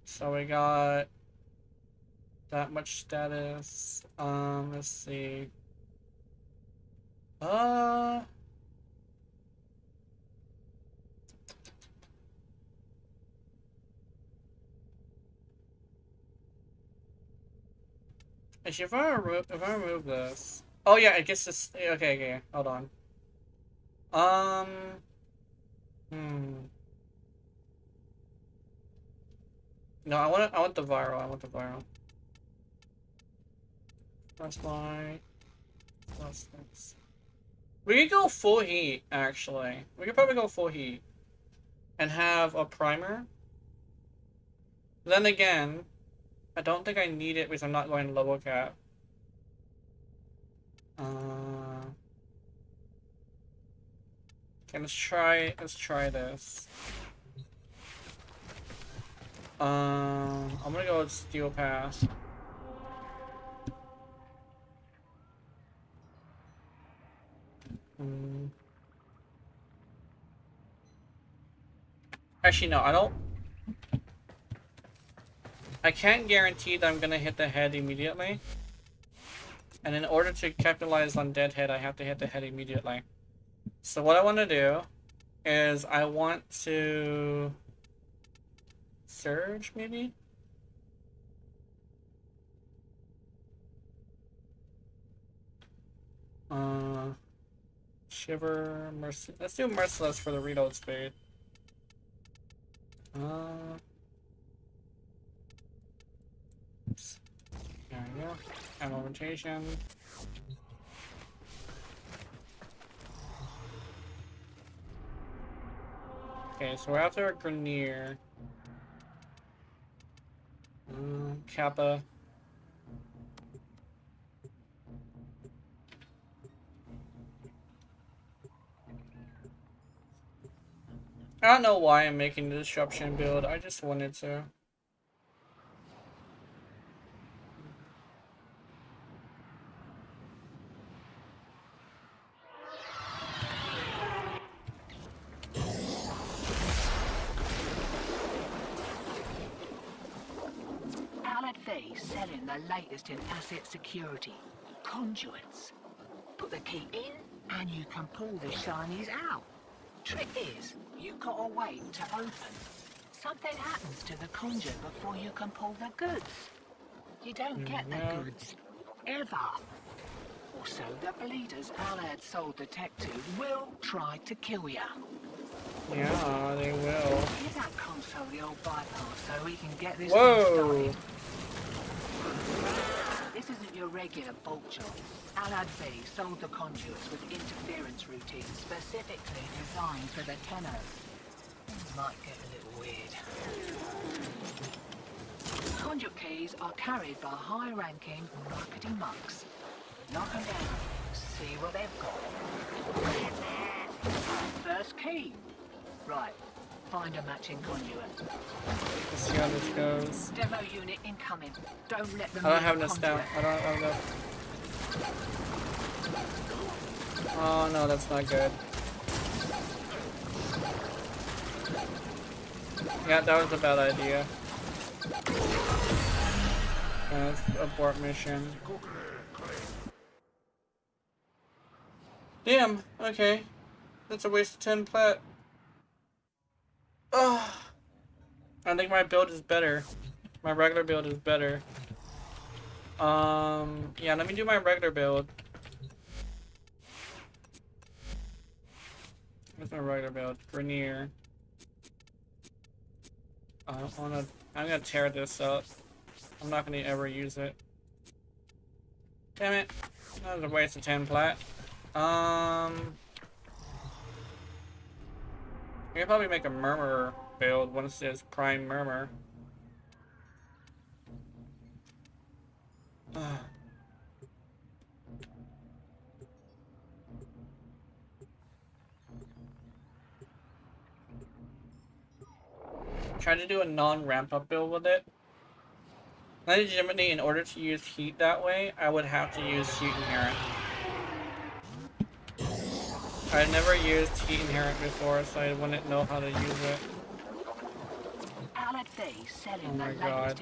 [SPEAKER 1] So we got that much status. Let's see. Actually, if I remove this, oh yeah, I guess this. Okay, hold on. No, I want the viral. I want the viral. Flashlight. Flashlights. We could go full heat, actually. We could probably go full heat. And have a primer. Then again, I don't think I need it because I'm not going level cap. Okay, let's try this. I'm gonna go with Steel Pass. Actually, no, I can't guarantee that I'm gonna hit the head immediately. And in order to capitalize on dead head, I have to hit the head immediately. So what I want to do is I want to surge, maybe? Shiver, let's do Merciless for the reload speed. Oops. There we go. Ammo rotation. Okay, so we're after a Grenier. Kappa. I don't know why I'm making the disruption build, I just wanted to.
[SPEAKER 6] Vseeface selling the latest in asset security. Conduits. Put the key in and you can pull the shinies out. Trick is, you gotta wait to open. Something happens to the conduit before you can pull the goods. You don't get the goods. Ever. Also, the bleeders Alad sold the tech to will try to kill ya.
[SPEAKER 1] Yeah, they will.
[SPEAKER 6] Give that console the old bypass so we can get this
[SPEAKER 1] Whoa.
[SPEAKER 6] thing started. This isn't your regular bolt job. Alad V sold the conduits with interference routines specifically designed for the tenors. Things might get a little weird. Conduit keys are carried by high-ranking marketing mucks. Knock them down. See what they've got. First key. Right. Find a matching conduit.
[SPEAKER 1] Let's see how this goes.
[SPEAKER 6] Demo unit incoming. Don't let them.
[SPEAKER 1] I don't have enough stamina. I don't have enough. Oh no, that's not good. Yeah, that was a bad idea. Let's abort mission. Damn, okay. That's a waste of 10 plat. Ugh. I think my build is better. My regular build is better. Yeah, let me do my regular build. What's my regular build? Grenier. I'm gonna tear this up. I'm not gonna ever use it. Damn it. That was a waste of 10 plat. We can probably make a murmur build once there's prime murmur. Try to do a non-ramp up build with it. Legitimately, in order to use heat that way, I would have to use heat inherent. I've never used heat inherent before, so I wouldn't know how to use it. Oh my god.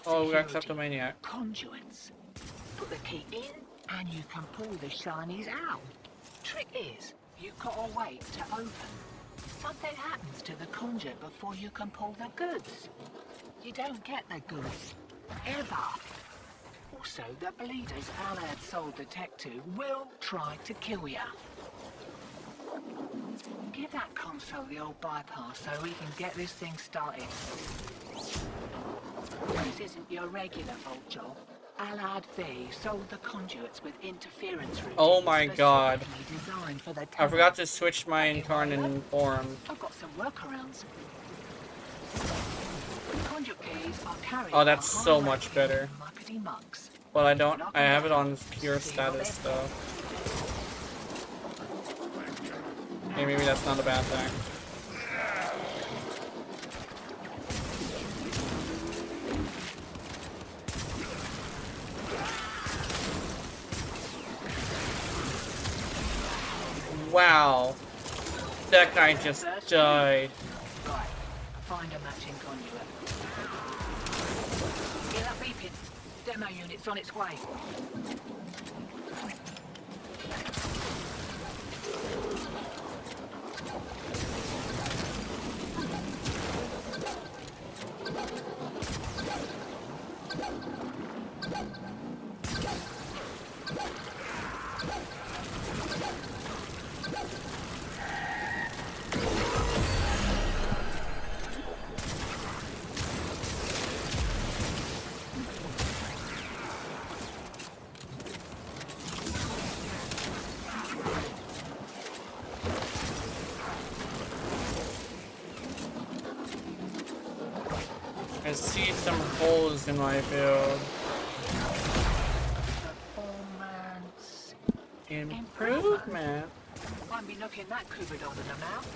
[SPEAKER 1] Oh, we got kleptomaniac.
[SPEAKER 6] Conduits. Put the key in, and you can pull the shinies out. Trick is, you've got to wait to open. Something happens to the conduit before you can pull the goods. You don't get the goods. Ever. Also, the bleeders Alad sold the tech to will try to kill ya. Give that console the old bypass so we can get this thing started. This isn't your regular vault job. Alad V sold the conduits with interference routines.
[SPEAKER 1] Oh my god.
[SPEAKER 6] Designed for the
[SPEAKER 1] I forgot to switch my incarnate form.
[SPEAKER 6] I've got some workarounds. Conduit keys are carried.
[SPEAKER 1] Oh, that's so much better.
[SPEAKER 6] Mucks.
[SPEAKER 1] But I have it on pure status though. Hey, maybe that's not a bad thing. Wow. That guy just died.
[SPEAKER 6] Right. Find a matching conduit. Get that beeping. Demo unit's on its way.
[SPEAKER 1] I see some holes in my build.
[SPEAKER 6] Performance.
[SPEAKER 1] Improvement.
[SPEAKER 6] Won't be looking that Kubidon in a mouth.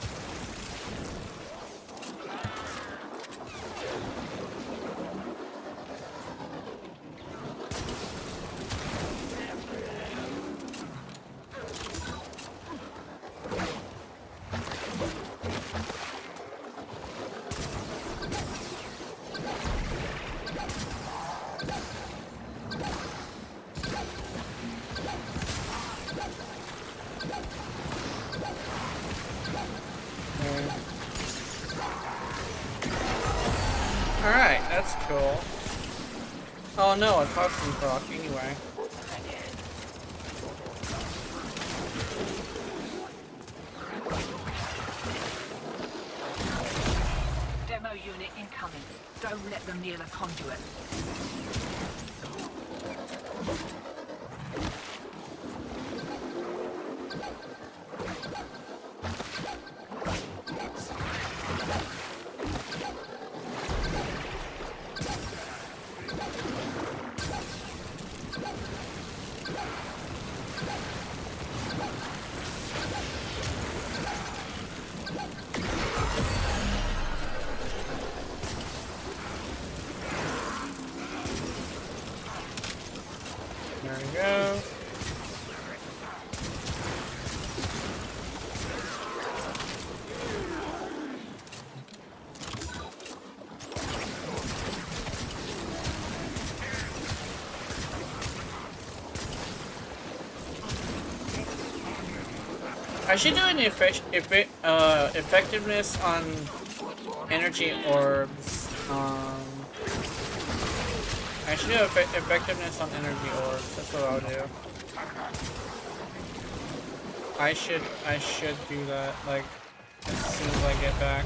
[SPEAKER 1] Alright, that's cool. Oh no, it cost some proc anyway.
[SPEAKER 6] Demo unit incoming. Don't let them near the conduit.
[SPEAKER 1] There we go. I should do an effectiveness on energy orbs. I should do effectiveness on energy orbs. That's what I'll do. I should do that like as soon as I get back.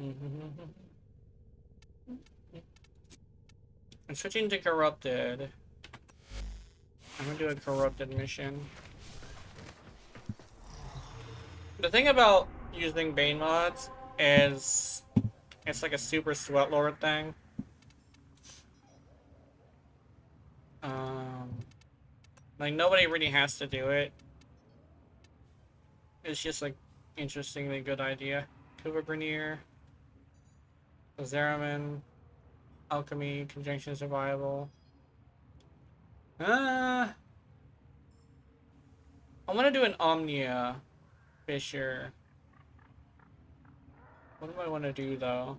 [SPEAKER 1] I'm switching to corrupted. I'm gonna do a corrupted mission. The thing about using Bane mods is it's like a super sweat lord thing. Like nobody really has to do it. It's just like interestingly good idea. Kuva Bernier, Zeraman, Alchemy, Conjunction Survival. I want to do an Omnia Fisher. What do I want to do though?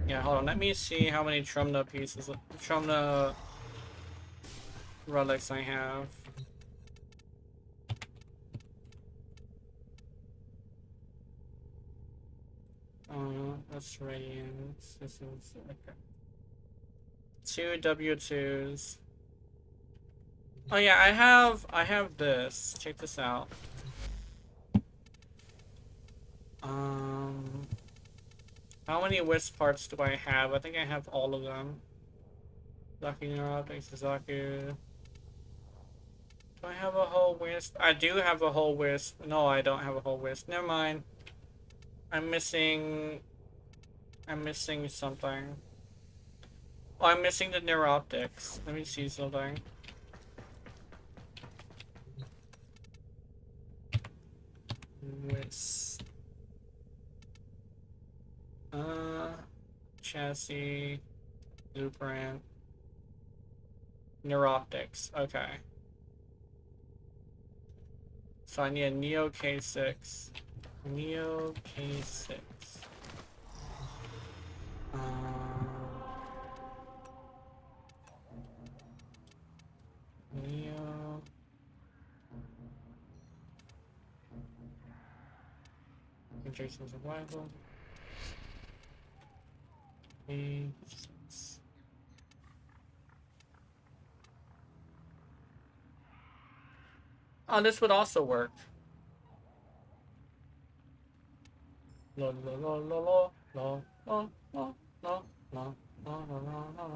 [SPEAKER 1] Yeah, hold on. Let me see how many Trumna pieces, Trumna relics I have. That's Radiance. This is okay. 2 W2s. Oh yeah, I have this. Check this out. How many wisp parts do I have? I think I have all of them. Zaku Neuroptics, Zaku. Do I have a whole wisp? I do have a whole wisp. No, I don't have a whole wisp. Never mind. I'm missing something. Oh, I'm missing the Neuroptics. Let me see something. Wisp. Chassis, blueprint, Neuroptics. Okay. So I need a Neo K6. Neo K6. Neo. Jason Survival. Oh, this would also work. La la la la la la la la la la la la la.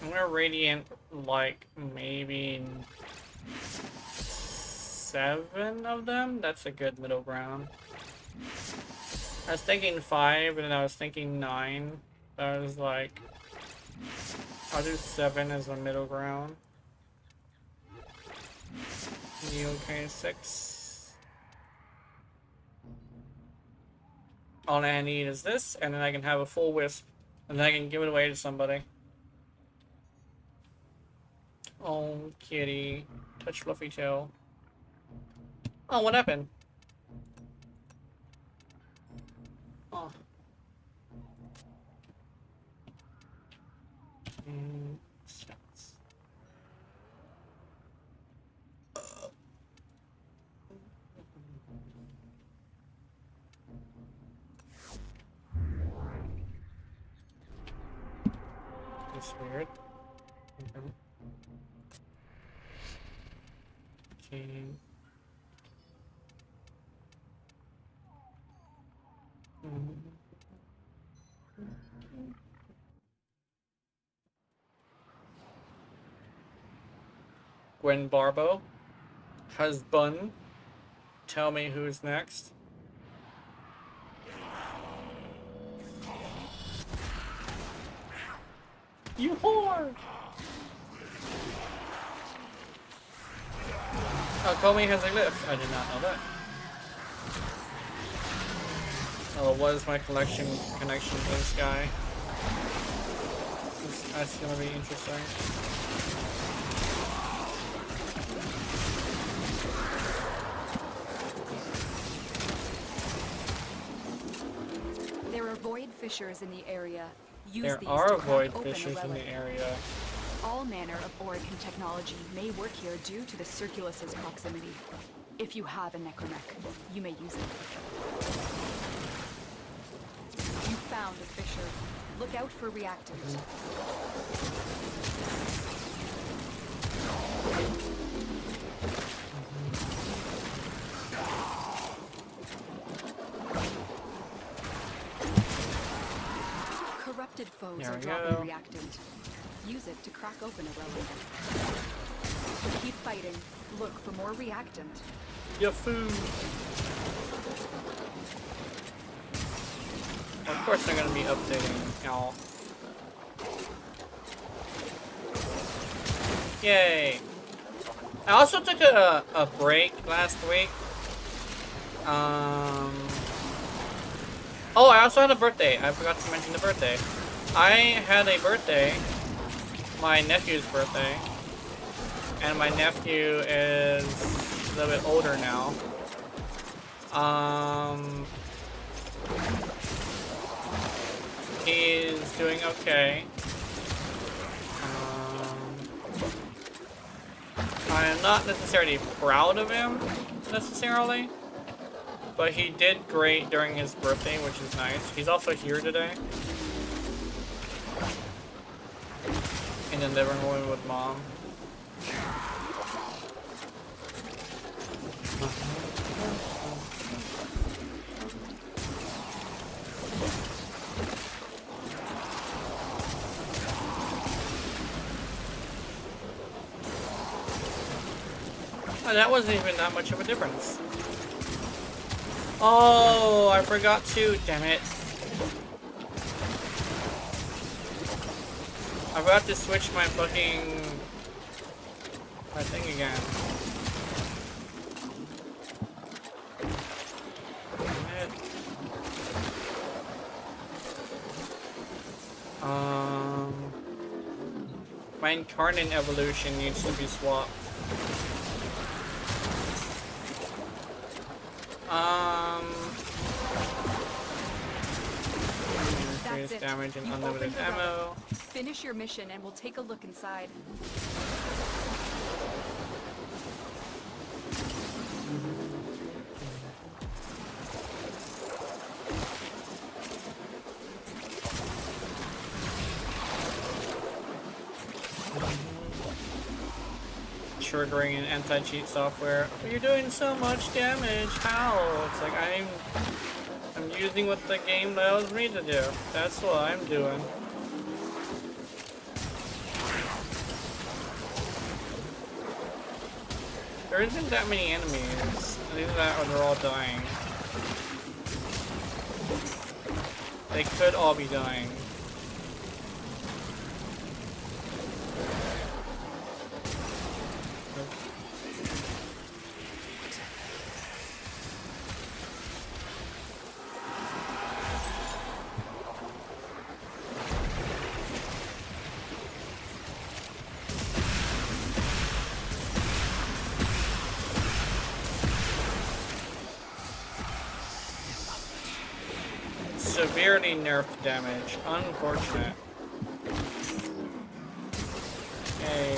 [SPEAKER 1] I'm gonna radiant like maybe 7 of them. That's a good middle ground. I was thinking 5, and then I was thinking 9. I was like, I'll do 7 as a middle ground. Neo K6. All I need is this, and then I can have a full wisp, and then I can give it away to somebody. Oh, kitty. Touch fluffy tail. Oh, what happened? Oh. That's weird. Okay. Gwen Barbo. Husband. Tell me who's next. You whore! Oh, Comey has a glyph. I did not know that. Oh, what is my connection to this guy? That's gonna be interesting.
[SPEAKER 2] There are void fissures in the area. Use
[SPEAKER 1] There
[SPEAKER 2] these
[SPEAKER 1] are
[SPEAKER 2] to crack
[SPEAKER 1] void
[SPEAKER 2] open the
[SPEAKER 1] fissures in
[SPEAKER 2] relic.
[SPEAKER 1] the area.
[SPEAKER 2] All manner of Orokin technology may work here due to the Circulus's proximity. If you have a necromech, you may use it. You found a fissure. Look out for reactant. Corrupted foes
[SPEAKER 1] There
[SPEAKER 2] are
[SPEAKER 1] we
[SPEAKER 2] dropping
[SPEAKER 1] go.
[SPEAKER 2] reactant. Use it to crack open a relic. Keep fighting. Look for more reactant.
[SPEAKER 1] Your food. Of course they're gonna be updating y'all. Yay! I also took a break last week. Oh, I also had a birthday. I forgot to mention the birthday. I had a birthday. My nephew's birthday. And my nephew is a little bit older now. He's doing okay. I am not necessarily proud of him, necessarily. But he did great during his birthday, which is nice. He's also here today. In the living room with Mom. Oh, that wasn't even that much of a difference. Oh, I forgot to, damn it. I forgot to switch my fucking... my thing again. Damn it. My incarnate evolution needs to be swapped. Increase
[SPEAKER 2] That's it.
[SPEAKER 1] damage and
[SPEAKER 2] You
[SPEAKER 1] unlimited
[SPEAKER 2] opened the
[SPEAKER 1] ammo.
[SPEAKER 2] relic. Finish your mission and we'll take a look inside.
[SPEAKER 1] Triggering an anti-cheat software. You're doing so much damage. How? It's like I'm using what the game allows me to do. That's what I'm doing. There isn't that many enemies. Either that or they're all dying. They could all be dying. Severely nerfed damage. Unfortunate. Hey.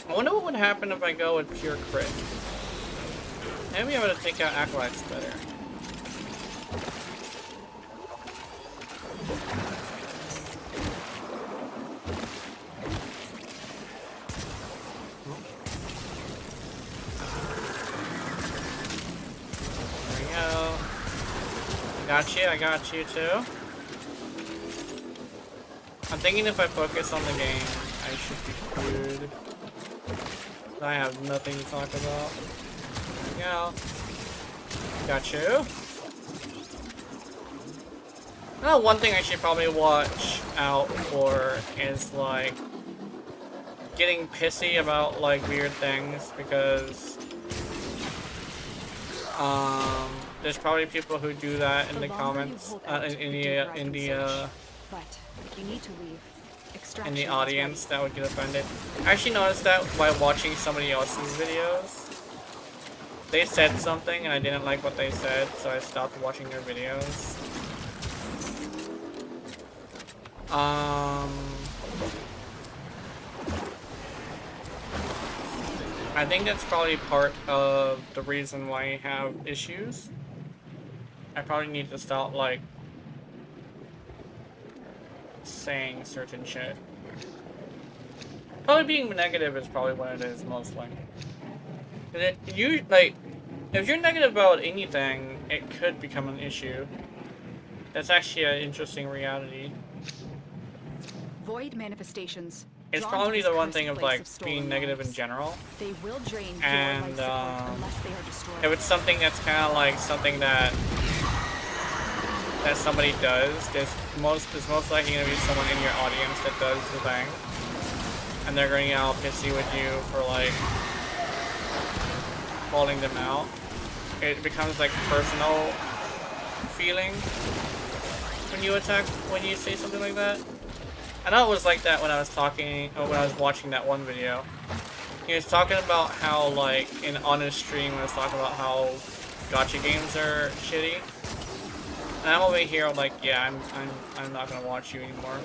[SPEAKER 1] I wonder what would happen if I go with pure crit. Maybe I'm able to take out acolytes better. There we go. I got you too. I'm thinking if I focus on the game, I should be good. I have nothing to talk about. There we go. Got you. Oh, one thing I should probably watch out for is like getting pissy about like weird things because there's probably people who do that in the
[SPEAKER 2] longer you
[SPEAKER 1] comments,
[SPEAKER 2] hold out,
[SPEAKER 1] in
[SPEAKER 2] the deeper I can search. But if you need to leave,
[SPEAKER 1] in
[SPEAKER 2] extraction
[SPEAKER 1] the
[SPEAKER 2] is
[SPEAKER 1] audience
[SPEAKER 2] ready.
[SPEAKER 1] that would get offended. I actually noticed that by watching somebody else's videos. They said something and I didn't like what they said, so I stopped watching their videos. I think that's probably part of the reason why I have issues. I probably need to stop, like, saying certain shit. Probably being negative is probably what it is, mostly. If you're negative about anything, it could become an issue. That's actually an interesting reality.
[SPEAKER 2] Void manifestations.
[SPEAKER 1] It's
[SPEAKER 2] drawn to
[SPEAKER 1] probably
[SPEAKER 2] this
[SPEAKER 1] the one
[SPEAKER 2] cursed
[SPEAKER 1] thing of,
[SPEAKER 2] place
[SPEAKER 1] like,
[SPEAKER 2] of stolen
[SPEAKER 1] being negative in
[SPEAKER 2] lives.
[SPEAKER 1] general.
[SPEAKER 2] They will drain
[SPEAKER 1] And,
[SPEAKER 2] your life support unless they are destroyed.
[SPEAKER 1] If it's something that's kind of like something that somebody does, there's most likely going to be someone in your audience that does the thing. And they're going to get all pissy with you for, like, calling them out. It becomes, like, personal feeling when you say something like that. I know it was like that when I was watching that one video. He was talking about how, like, on his stream, he was talking about how gacha games are shitty. And I'm over here, like, yeah, I'm not gonna watch you anymore.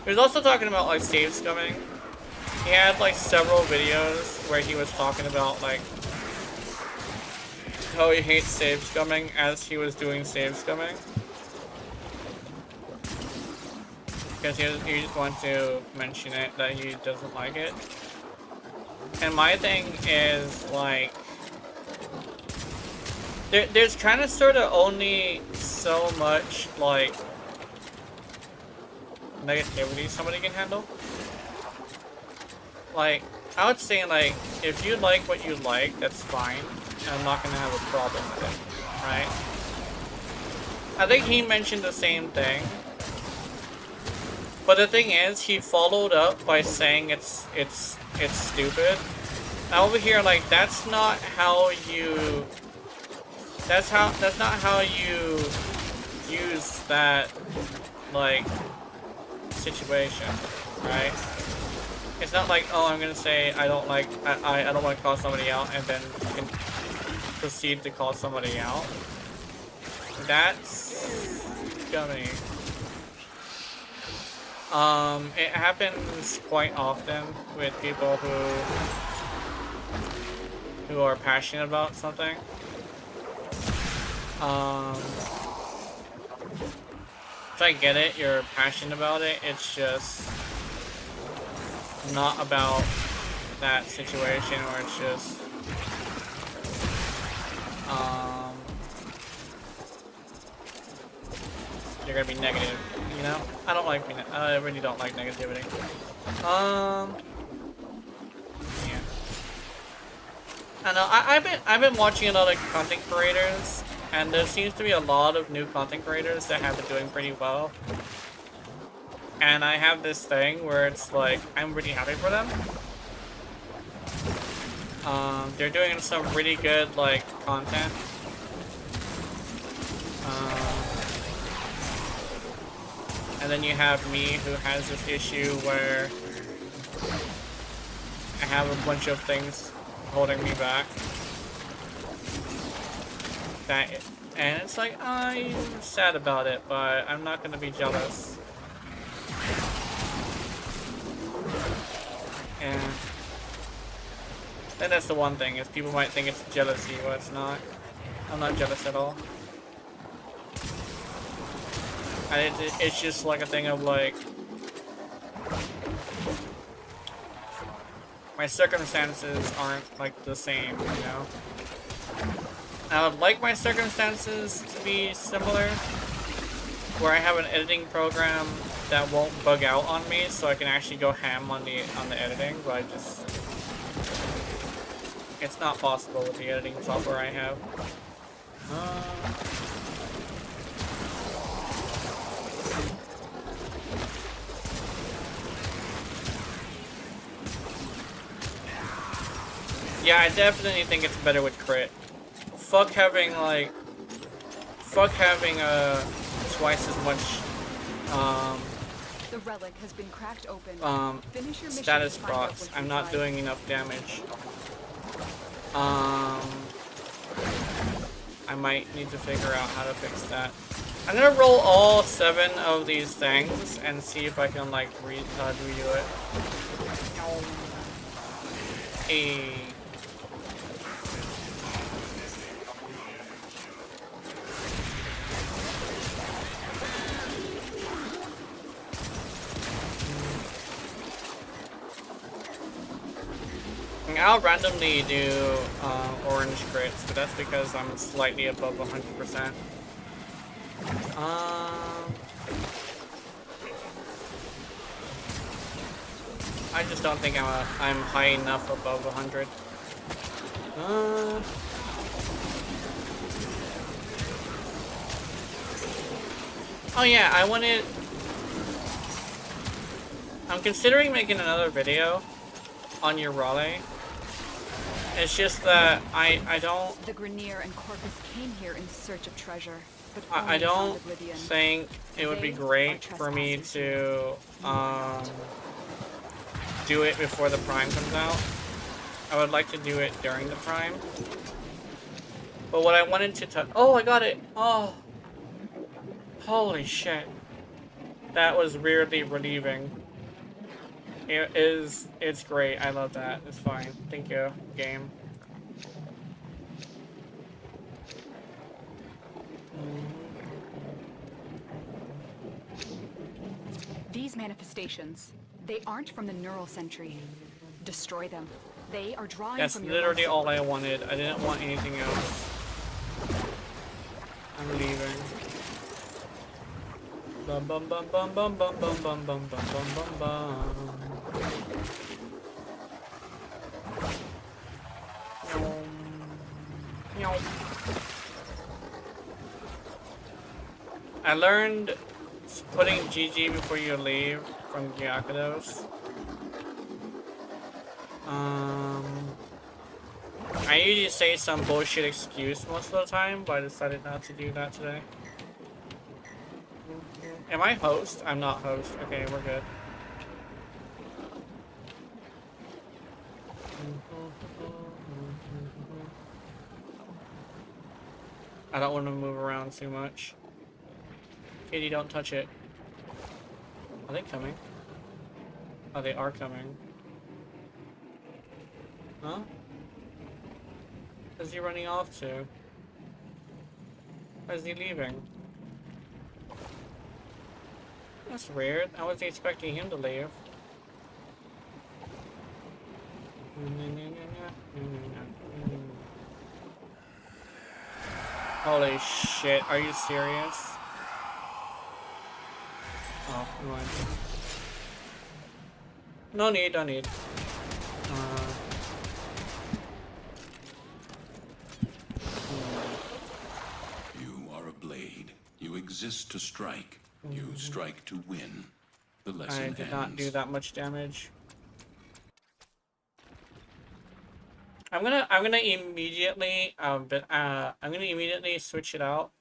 [SPEAKER 1] He was also talking about, like, save scumming. He had, like, several videos where he was talking about, like, how he hates save scumming as he was doing save scumming. Because he just wanted to mention it, that he doesn't like it. And my thing is, like, there's kind of sort of only so much, like, negativity somebody can handle. Like, I would say, like, if you like what you like, that's fine. And I'm not gonna have a problem with it, right? I think he mentioned the same thing. But the thing is, he followed up by saying it's stupid. Now over here, like, that's not how you use that, like, situation, right? It's not like, oh, I'm gonna say I don't want to call somebody out and then proceed to call somebody out. That's scummy. It happens quite often with people who are passionate about something. So I get it, you're passionate about it, it's just not about that situation where it's just, you're gonna be negative, you know? I really don't like negativity. Yeah. I know, I've been watching a lot of content creators, and there seems to be a lot of new content creators that have been doing pretty well. And I have this thing where it's like, I'm really happy for them. They're doing some really good, like, content. And then you have me, who has this issue where I have a bunch of things holding me back. And it's like, I'm sad about it, but I'm not gonna be jealous. And then that's the one thing, is people might think it's jealousy, but it's not. I'm not jealous at all. It's just like a thing of, like, my circumstances aren't, like, the same, you know? I would like my circumstances to be similar, where I have an editing program that won't bug out on me, so I can actually go ham on the editing, but it's not possible with the editing software I have. Yeah, I definitely think it's better with crit. Fuck having, like, fuck having twice as much
[SPEAKER 2] The relic has been cracked open. Finish your mission
[SPEAKER 1] status
[SPEAKER 2] to find out
[SPEAKER 1] procs.
[SPEAKER 2] what's
[SPEAKER 1] I'm not
[SPEAKER 2] inside.
[SPEAKER 1] doing enough damage. I might need to figure out how to fix that. I'm gonna roll all 7 of these things and see if I can like redo it. Hey. I'll randomly do orange crits, but that's because I'm slightly above 100%. I just don't think I'm high enough above 100. Oh yeah, I'm considering making another video on your Raleigh. It's just that I don't...
[SPEAKER 2] The Grenier and Corpus came here in search of treasure, but
[SPEAKER 1] I don't
[SPEAKER 2] found Oblivion.
[SPEAKER 1] think it would be great for me to do it before the Prime comes out. I would like to do it during the Prime. But what I wanted to touch... Oh, I got it! Oh! Holy shit. That was weirdly relieving. It's great. I love that. It's fine. Thank you, game.
[SPEAKER 2] These manifestations, they aren't from the Neural Sentry. Destroy them. They are drawing
[SPEAKER 1] That's
[SPEAKER 2] from your
[SPEAKER 1] literally
[SPEAKER 2] life
[SPEAKER 1] all I
[SPEAKER 2] support.
[SPEAKER 1] wanted. I didn't want anything else. I'm leaving. Bum bum bum bum bum bum bum bum bum bum bum bum bum. I learned putting GG before you leave from Gyakados. I usually say some bullshit excuse most of the time, but I decided not to do that today. Am I host? I'm not host. Okay, we're good. I don't want to move around too much. Katie, don't touch it. Are they coming? Oh, they are coming. Huh? Where's he running off to? Where's he leaving? That's weird. I wasn't expecting him to leave. Holy shit, are you serious? Oh, never mind. No need, no need.
[SPEAKER 4] You are a blade. You exist to strike. You strike to win. The lesson
[SPEAKER 1] I
[SPEAKER 4] ends.
[SPEAKER 1] did not do that much damage. I'm gonna immediately switch it out.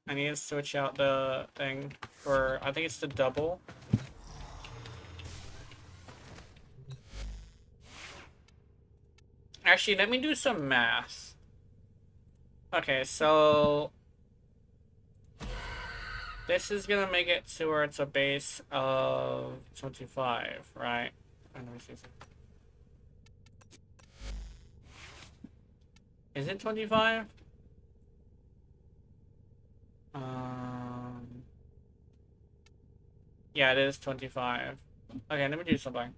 [SPEAKER 1] I need to switch out the thing for, I think it's the double. Actually, let me do some math. Okay, so this is gonna make it to where it's a base of 25, right? Let me see. Is it 25? Yeah, it is 25. Okay, let me do something.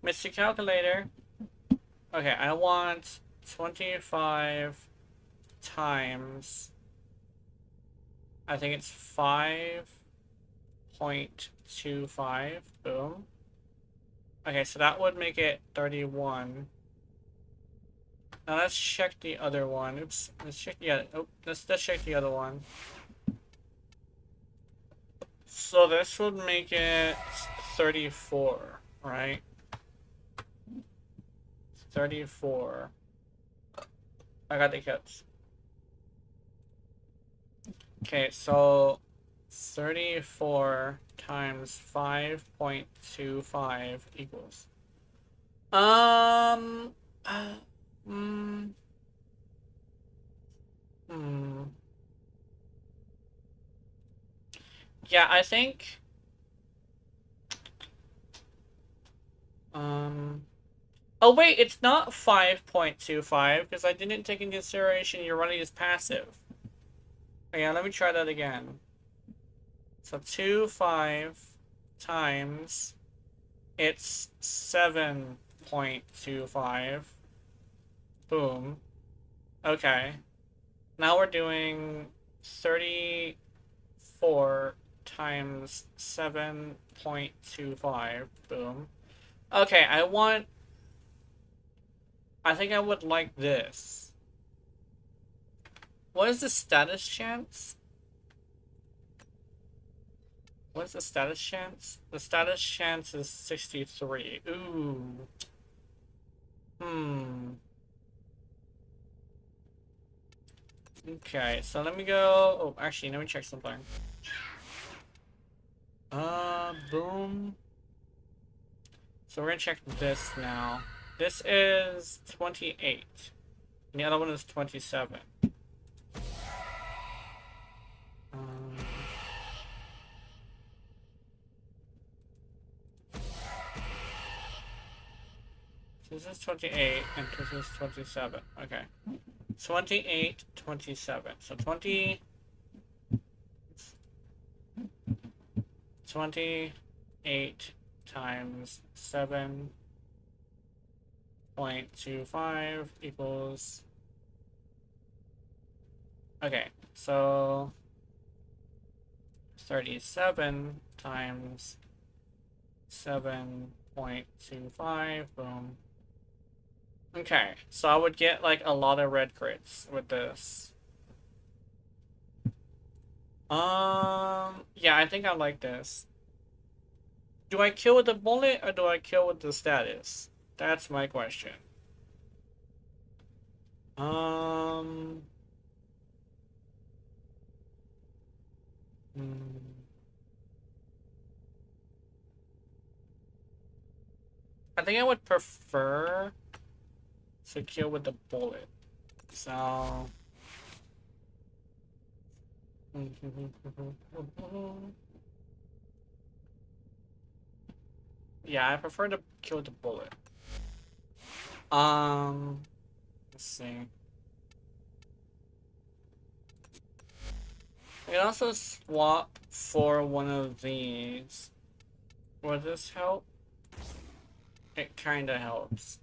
[SPEAKER 1] Mr. Calculator. Okay, I want 25 times, I think it's 5.25. Boom. Okay, so that would make it 31. Now let's check the other one. Oops. Let's check let's check the other one. So this would make it 34, right? 34. I got the kits. Okay, so 34 times 5.25 equals. Um. Mm, hmm. Yeah, I think. Oh wait, it's not 5.25 because I didn't take into consideration you're running as passive. Yeah, let me try that again. So 25 times it's 7.25. Boom. Okay. Now we're doing 34 times 7.25. Boom. Okay, I think I would like this. What is the status chance? What's the status chance? The status chance is 63. Ooh. Okay, so let me go. Oh, actually, let me check something. Boom. So we're gonna check this now. This is 28. And the other one is 27. This is 28 and this is 27. Okay. 28, 27. So 28 times 7.25 equals. Okay, so 37 times 7.25. Boom. Okay, so I would get like a lot of red crits with this. Yeah, I think I like this. Do I kill with the bullet or do I kill with the status? That's my question. Hmm. I think I would prefer to kill with the bullet. So. Yeah, I prefer to kill with the bullet. Let's see. I can also swap for one of these. Will this help? It kinda helps.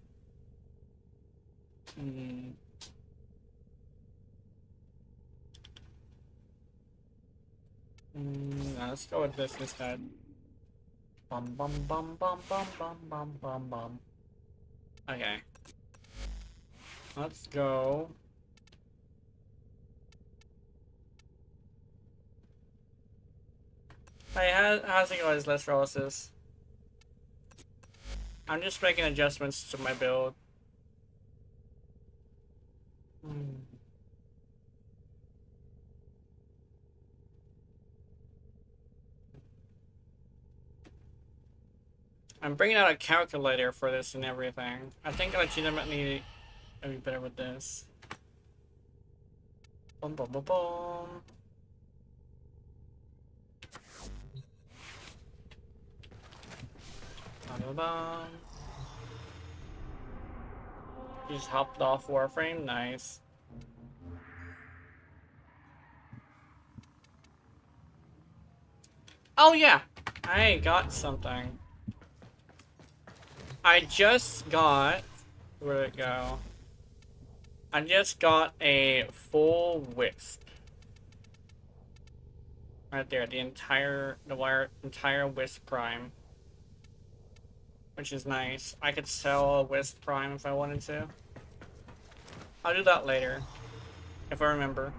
[SPEAKER 1] Let's go with this instead. Bum bum bum bum bum bum bum bum bum. Okay. Let's go. Hey, how's it going, Les Roses? I'm just making adjustments to my build. I'm bringing out a calculator for this and everything. I think I legitimately would be better with this. Boom, boom, boom, boom. You just hopped off Warframe, nice. Oh yeah, I got something. I just got, where'd it go? I just got a full wisp. Right there, the entire wisp prime. Which is nice. I could sell a wisp prime if I wanted to. I'll do that later. If I remember.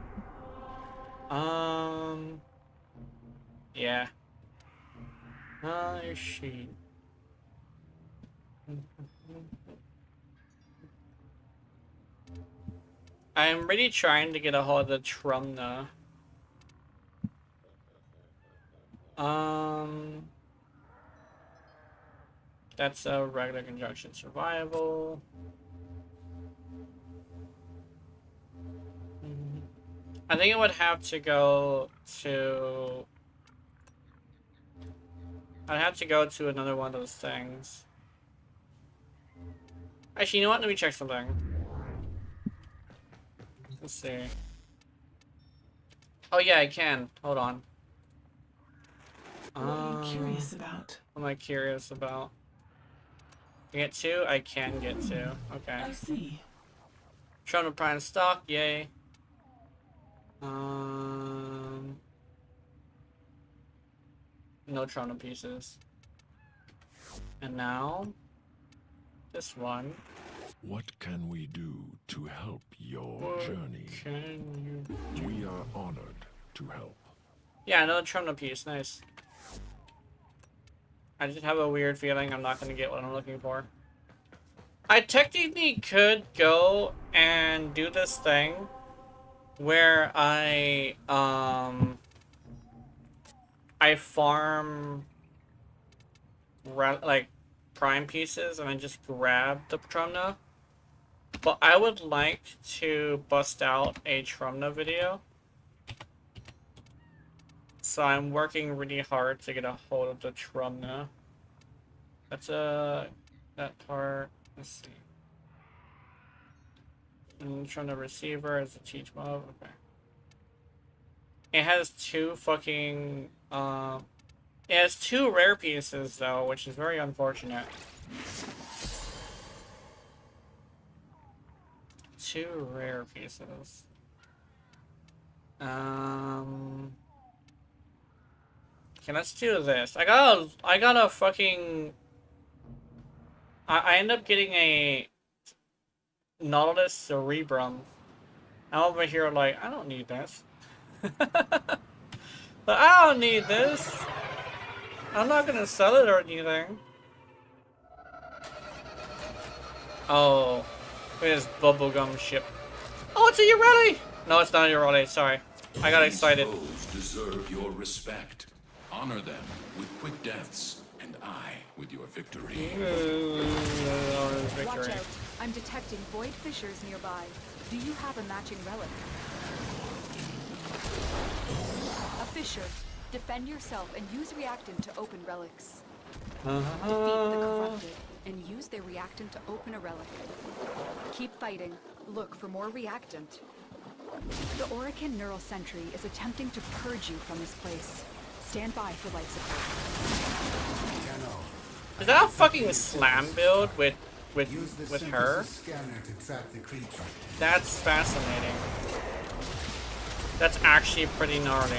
[SPEAKER 1] Yeah. Nice sheet. I'm really trying to get a hold of the Trumna. That's a regular conjunction survival. I think it would have to go to... I'd have to go to another one of those things. Actually, you know what? Let me check something. Let's see. Oh yeah, I can. Hold on.
[SPEAKER 3] What are you curious about?
[SPEAKER 1] What am I curious about? Get two? I can get two. Okay.
[SPEAKER 3] I see.
[SPEAKER 1] Trying to prime stock, yay. No Trono pieces. And now, this one.
[SPEAKER 7] What can we do to help your
[SPEAKER 1] What
[SPEAKER 7] journey?
[SPEAKER 1] can you do?
[SPEAKER 7] We are honored to help.
[SPEAKER 1] Yeah, another Trono piece, nice. I just have a weird feeling I'm not going to get what I'm looking for. I technically could go and do this thing where I farm like prime pieces and I just grab the Trumna. But I would like to bust out a Trumna video. So I'm working really hard to get a hold of the Trumna. That's that part. Let's see. And Trumna receiver is a teach mob. Okay. It has two fucking it has two rare pieces though, which is very unfortunate. Two rare pieces. Okay, let's do this. I got a fucking... I end up getting a Nautilus Cerebrum. I'm over here like, I don't need this. But I don't need this. I'm not gonna sell it or anything. Oh, there's bubblegum ship. Oh, it's a Ureli! No, it's not a Ureli, sorry. I got excited.
[SPEAKER 4] These foes deserve your respect. Honor them with quick deaths, and I with your victory.
[SPEAKER 2] Watch out. I'm detecting void fissures nearby. Do you have a matching relic? A fissure. Defend yourself and use reactant to open relics. Defeat the corrupted and use their reactant to open a relic. Keep fighting. Look for more reactant. The Orican Neural Sentry is attempting to purge you from this place. Stand by for life support.
[SPEAKER 1] Is that a fucking slam build with her? That's fascinating. That's actually pretty gnarly.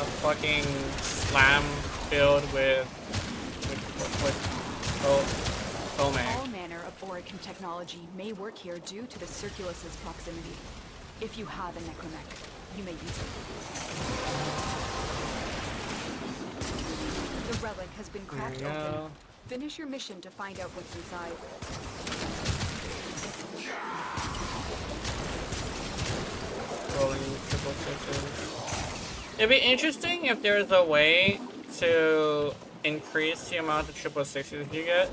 [SPEAKER 1] A fucking slam build with Tome.
[SPEAKER 2] All manner of Orican technology may work here due to the Circulus's proximity. If you have a necromech, you may use it. The relic has been cracked open. Finish your mission to find out what's inside.
[SPEAKER 1] Rolling triple sixes. It'd be interesting if there's a way to increase the amount of triple sixes you get.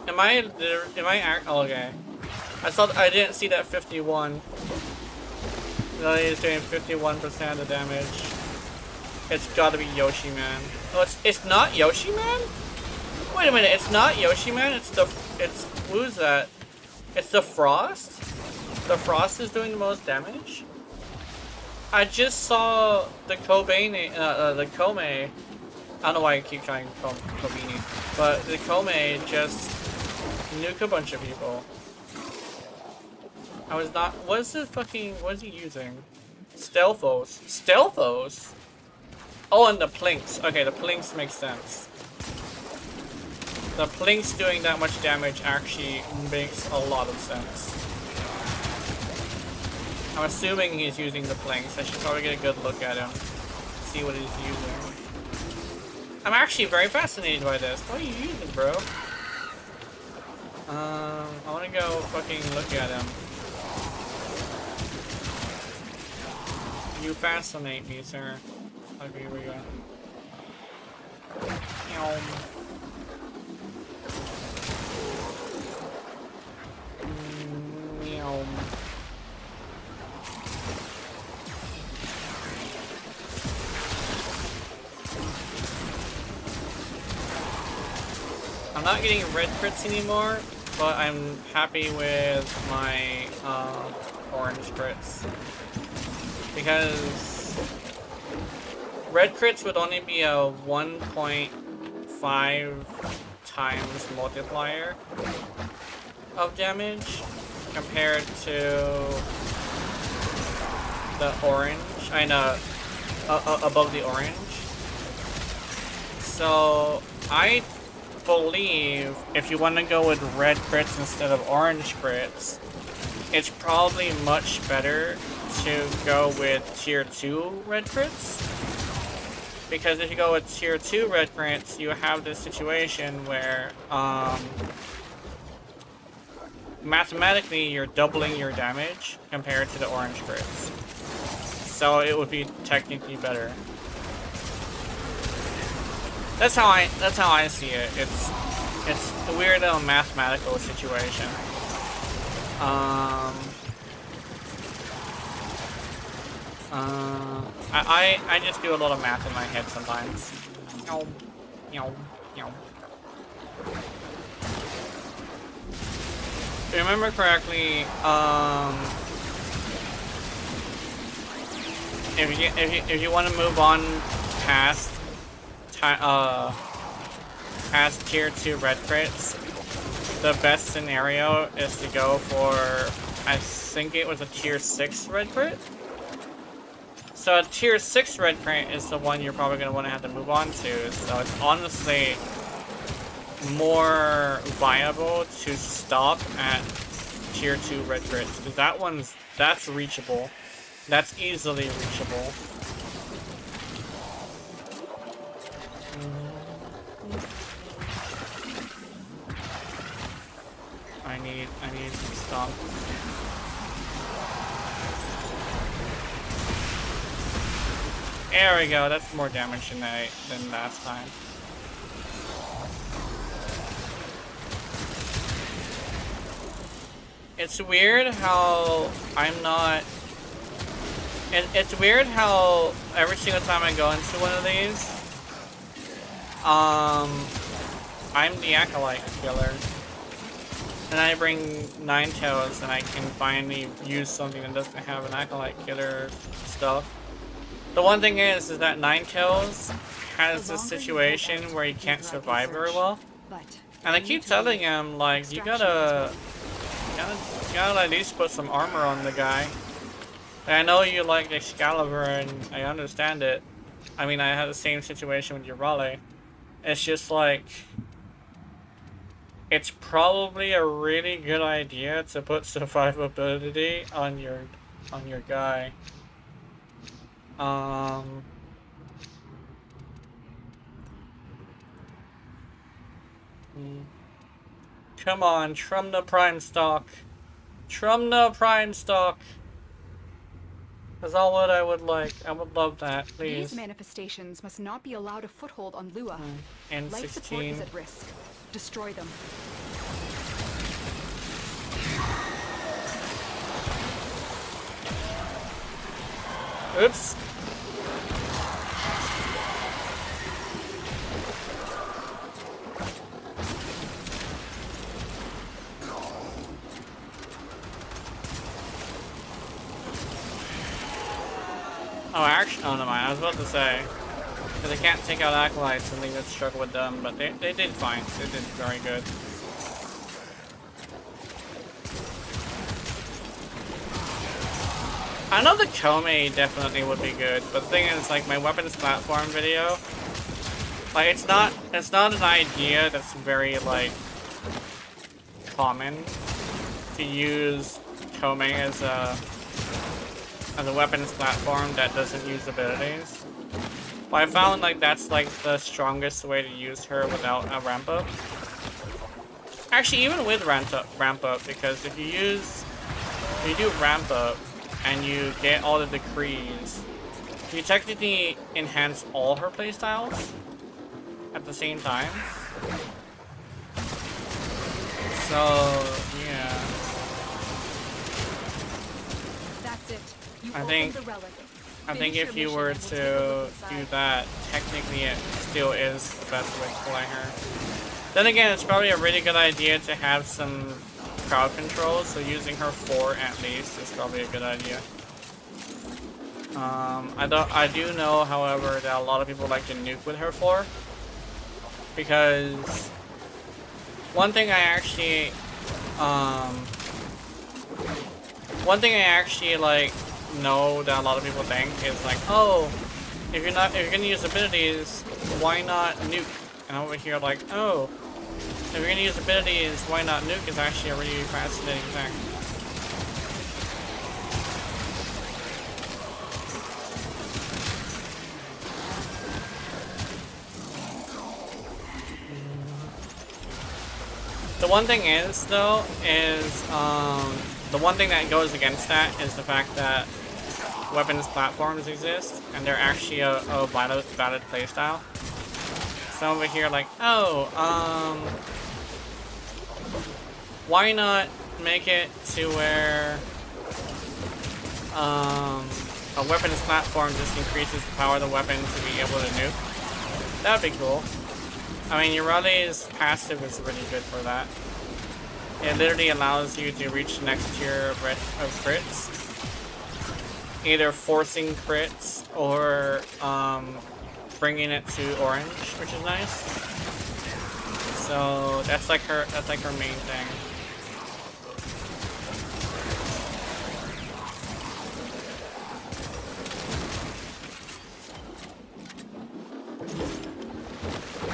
[SPEAKER 1] Oh, okay. I didn't see that 51. No, he's doing 51% of the damage. It's gotta be Yoshi Man. Oh, it's not Yoshi Man? Wait a minute, it's not Yoshi Man, who's that? It's the Frost? The Frost is doing the most damage? I just saw the Kobane, the Kome. I don't know why I keep trying Kobini, but the Kome just nuke a bunch of people. I was not. What is he using? Stealthos. Stealthos? Oh, and the Plinks. Okay, the Plinks makes sense. The Plinks doing that much damage actually makes a lot of sense. I'm assuming he's using the Plinks. I should probably get a good look at him. See what he's using. I'm actually very fascinated by this. What are you using, bro? I wanna go fucking look at him. You fascinate me, sir. Okay, here we go. Meow. I'm not getting red crits anymore, but I'm happy with my orange crits. Because red crits would only be a 1.5 times multiplier of damage compared to the orange. I know, above the orange. So I believe if you want to go with red crits instead of orange crits, it's probably much better to go with tier 2 red crits. Because if you go with tier 2 red crits, you have this situation where mathematically you're doubling your damage compared to the orange crits. So it would be technically better. That's how I see it. It's a weird little mathematical situation. I just do a lot of math in my head sometimes. If I remember correctly, if you want to move on past tier 2 red crits, the best scenario is to go for, I think it was a tier 6 red crit. So a tier 6 red crit is the one you're probably going to want to have to move on to. So it's honestly more viable to stop at tier 2 red crits, because that's reachable. That's easily reachable. I need some stuff. There we go. That's more damage than last time. It's weird how I'm not. It's weird how every single time I go into one of these, I'm the Acolyte killer. And I bring Ninetales and I can finally use something that doesn't have an Acolyte killer stuff. The one thing is that Ninetales has this situation where he can't survive very well. And I keep telling him, like, you gotta at least put some armor on the guy. And I know you like Excalibur and I understand it. I mean, I had the same situation with your Raleigh. It's just like, it's probably a really good idea to put survivability on your guy. Come on, Trumna Prime Stock. Trumna Prime Stock. That's all what I would like. I would love that, please.
[SPEAKER 2] These manifestations must not be allowed a foothold on Lua.
[SPEAKER 1] And
[SPEAKER 2] Life
[SPEAKER 1] 16.
[SPEAKER 2] support is at risk. Destroy them.
[SPEAKER 1] Oops. Oh, actually, oh, never mind. I was about to say, because they can't take out Acolytes and they would struggle with them, but they did fine. They did very good. I know the Kome definitely would be good, but the thing is, like, my weapons platform video, like, it's not an idea that's very, like, common to use Kome as a weapons platform that doesn't use abilities. But I found like that's like the strongest way to use her without a ramp up. Actually, even with ramp up, because if you do ramp up and you get all the decrees, you technically enhance all her playstyles at the same time. So yeah,
[SPEAKER 2] That's it. You
[SPEAKER 1] I
[SPEAKER 2] opened
[SPEAKER 1] think-
[SPEAKER 2] the relic.
[SPEAKER 1] I think
[SPEAKER 2] Finish
[SPEAKER 1] if
[SPEAKER 2] your
[SPEAKER 1] you were
[SPEAKER 2] mission and we'll
[SPEAKER 1] to
[SPEAKER 2] take a look
[SPEAKER 1] do
[SPEAKER 2] inside.
[SPEAKER 1] that, technically it still is the best way to play her. Then again, it's probably a really good idea to have some crowd control, so using her 4 at least is probably a good idea. I do know, however, that a lot of people like to nuke with her 4, because one thing I actually like know that a lot of people think is like, oh, if you're gonna use abilities, why not nuke? And I'm over here like, oh, if you're gonna use abilities, why not nuke is actually a really fascinating thing. The one thing is, though, the one thing that goes against that is the fact that weapons platforms exist, and they're actually a valid playstyle. So over here, like, oh, why not make it to where a weapons platform just increases the power of the weapon to be able to nuke? That would be cool. I mean, Urali's passive is really good for that. It literally allows you to reach the next tier of crits. Either forcing crits or bringing it to orange, which is nice. So that's like her main thing.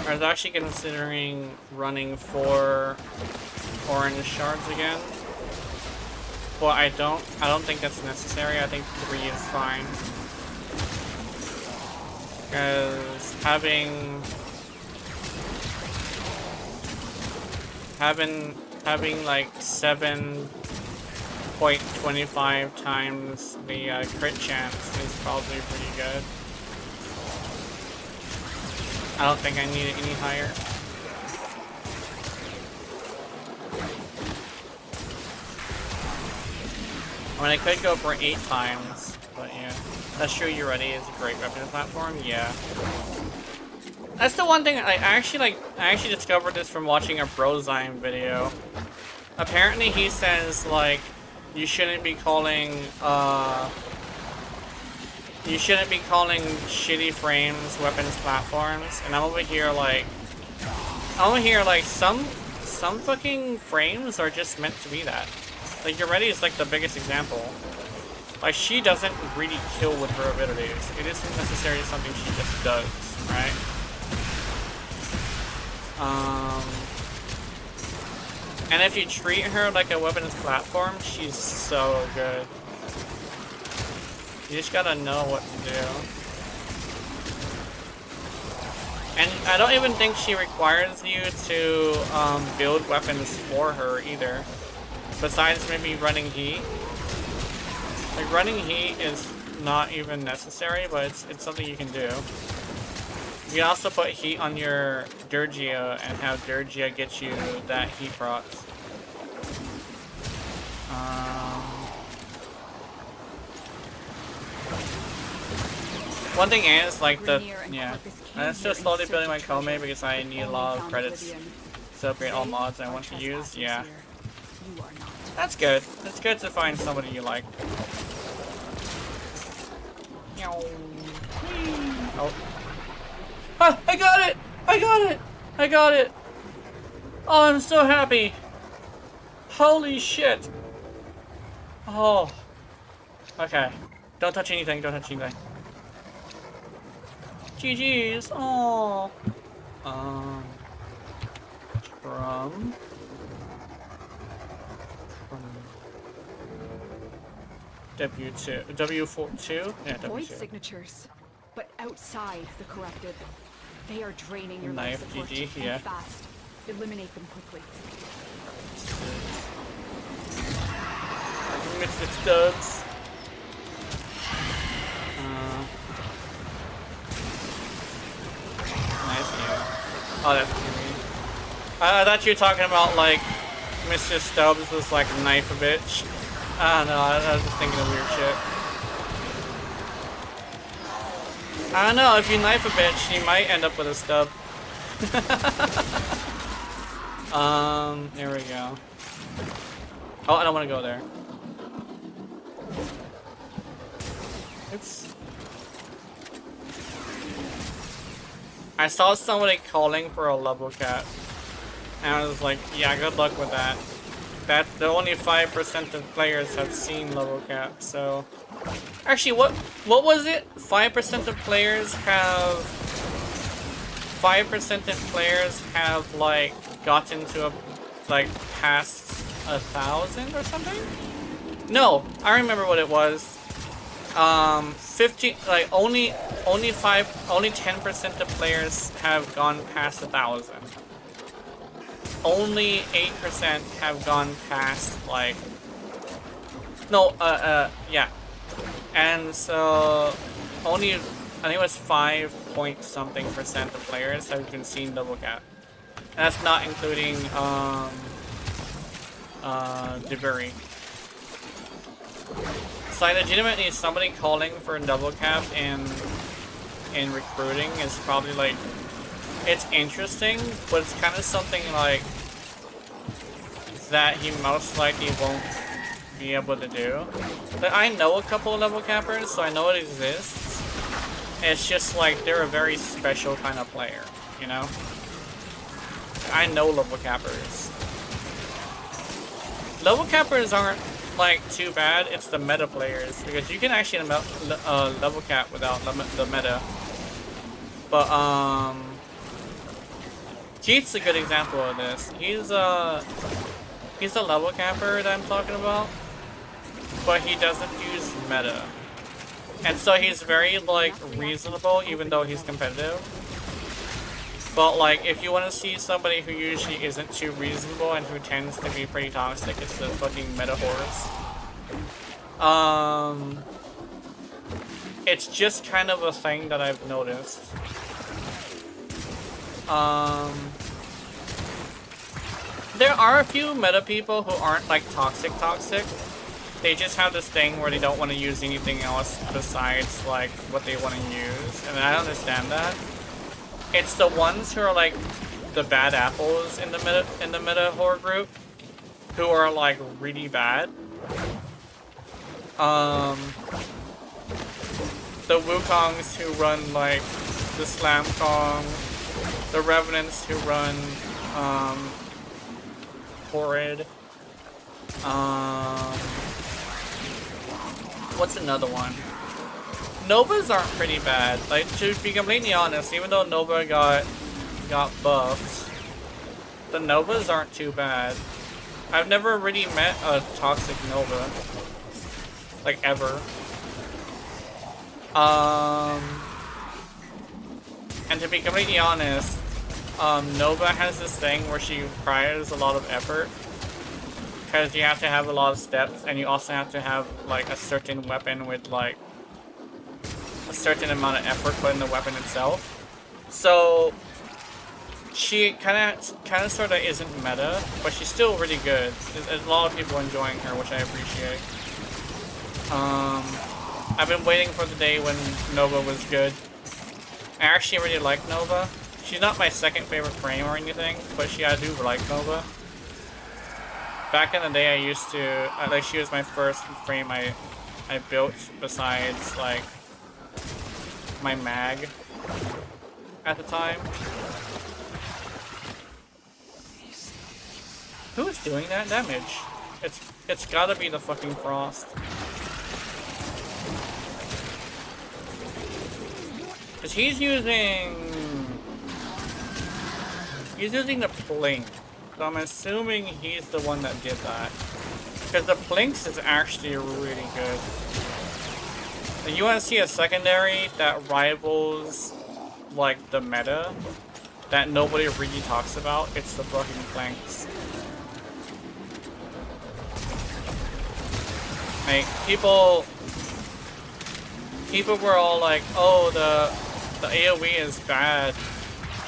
[SPEAKER 1] I was actually considering running 4 orange shards again. But I don't think that's necessary. I think 3 is fine. Because having like 7.25 times the crit chance is probably pretty good. I don't think I need it any higher. I mean, I could go for 8 times, but yeah. That's true, you're ready. It's a great weapon platform, yeah. That's the one thing I actually discovered this from watching a Brozyme video. Apparently he says, like, you shouldn't be calling shitty frames weapons platforms, and I'm over here like some fucking frames are just meant to be that. Like, Your Ready is like the biggest example. Like, she doesn't really kill with her abilities. It isn't necessarily something she just does, right? And if you treat her like a weapons platform, she's so good. You just gotta know what to do. And I don't even think she requires you to build weapons for her either. Besides maybe running heat. Like, running heat is not even necessary, but it's something you can do. You can also put heat on your Durgia and have Durgia get you that heat procs. One thing is, like, I'm still slowly building my Kome because I need a lot of credits to upgrade all mods I want to use, yeah. That's good. It's good to find somebody you like. Oh. Ah, I got it! I got it! I got it! Oh, I'm so happy! Holy shit! Oh. Okay. Don't touch anything, don't touch anything. GG's! Oh. From W2, W42? Yeah,
[SPEAKER 2] Void
[SPEAKER 1] W2.
[SPEAKER 2] signatures, but outside the corrupted. They are draining your
[SPEAKER 1] Knife,
[SPEAKER 2] life support
[SPEAKER 1] GG,
[SPEAKER 2] and
[SPEAKER 1] yeah.
[SPEAKER 2] fast. Eliminate them quickly.
[SPEAKER 1] Mr. Stubbs. Nice view. Oh, that's creepy. I thought you were talking about like Mr. Stubbs was like a knife a bitch. I don't know, I was just thinking of weird shit. I don't know, if you knife a bitch, you might end up with a stub. There we go. Oh, I don't want to go there. It's... I saw somebody calling for a level cap. And I was like, yeah, good luck with that. The only 5% of players have seen level cap, so... Actually, what was it? 5% of players have... 5% of players have, like, gotten to a... like, past 1,000 or something? No, I remember what it was. 50, like, only 10% of players have gone past 1,000. Only 8% have gone past, like... No, yeah. And so, only, I think it was 5-point-something% of players have been seen double cap. And that's not including, Deburi. So, like, legitimately, somebody calling for a double cap in recruiting is probably, like, it's interesting, but it's kind of something, like, that he most likely won't be able to do. But I know a couple of level cappers, so I know it exists. It's just, like, they're a very special kind of player, you know? I know level cappers. Level cappers aren't, like, too bad, it's the meta players, because you can actually level cap without the meta. But, Keith's a good example of this. He's a level capper that I'm talking about, but he doesn't use meta. And so he's very, like, reasonable, even though he's competitive. But, like, if you want to see somebody who usually isn't too reasonable and who tends to be pretty toxic, it's the fucking meta horse. It's just kind of a thing that I've noticed. There are a few meta people who aren't, like, toxic. They just have this thing where they don't want to use anything else besides, like, what they want to use, and I understand that. It's the ones who are, like, the bad apples in the meta horror group who are, like, really bad. The Wukongs who run, like, the Slam Kong, the Revenants who run, Horrid. What's another one? Novas aren't pretty bad. Like, to be completely honest, even though Nova got buffed, the Novas aren't too bad. I've never really met a toxic Nova. Like, ever. And to be completely honest, Nova has this thing where she requires a lot of effort. Because you have to have a lot of steps, and you also have to have, like, a certain weapon with, like, a certain amount of effort put in the weapon itself. So, she kind of sort of isn't meta, but she's still really good. There's a lot of people enjoying her, which I appreciate. I've been waiting for the day when Nova was good. I actually really like Nova. She's not my second favorite frame or anything, but I do like Nova. Back in the day, I used to, like, she was my first frame I built besides, like, my mag at the time. Who is doing that damage? It's gotta be the fucking Frost. Cause he's using the Plink. So I'm assuming he's the one that did that. Because the Plinks is actually really good. And you want to see a secondary that rivals, like, the meta? that nobody really talks about, it's the fucking planks. Like, people were all like, oh, the AoE is bad.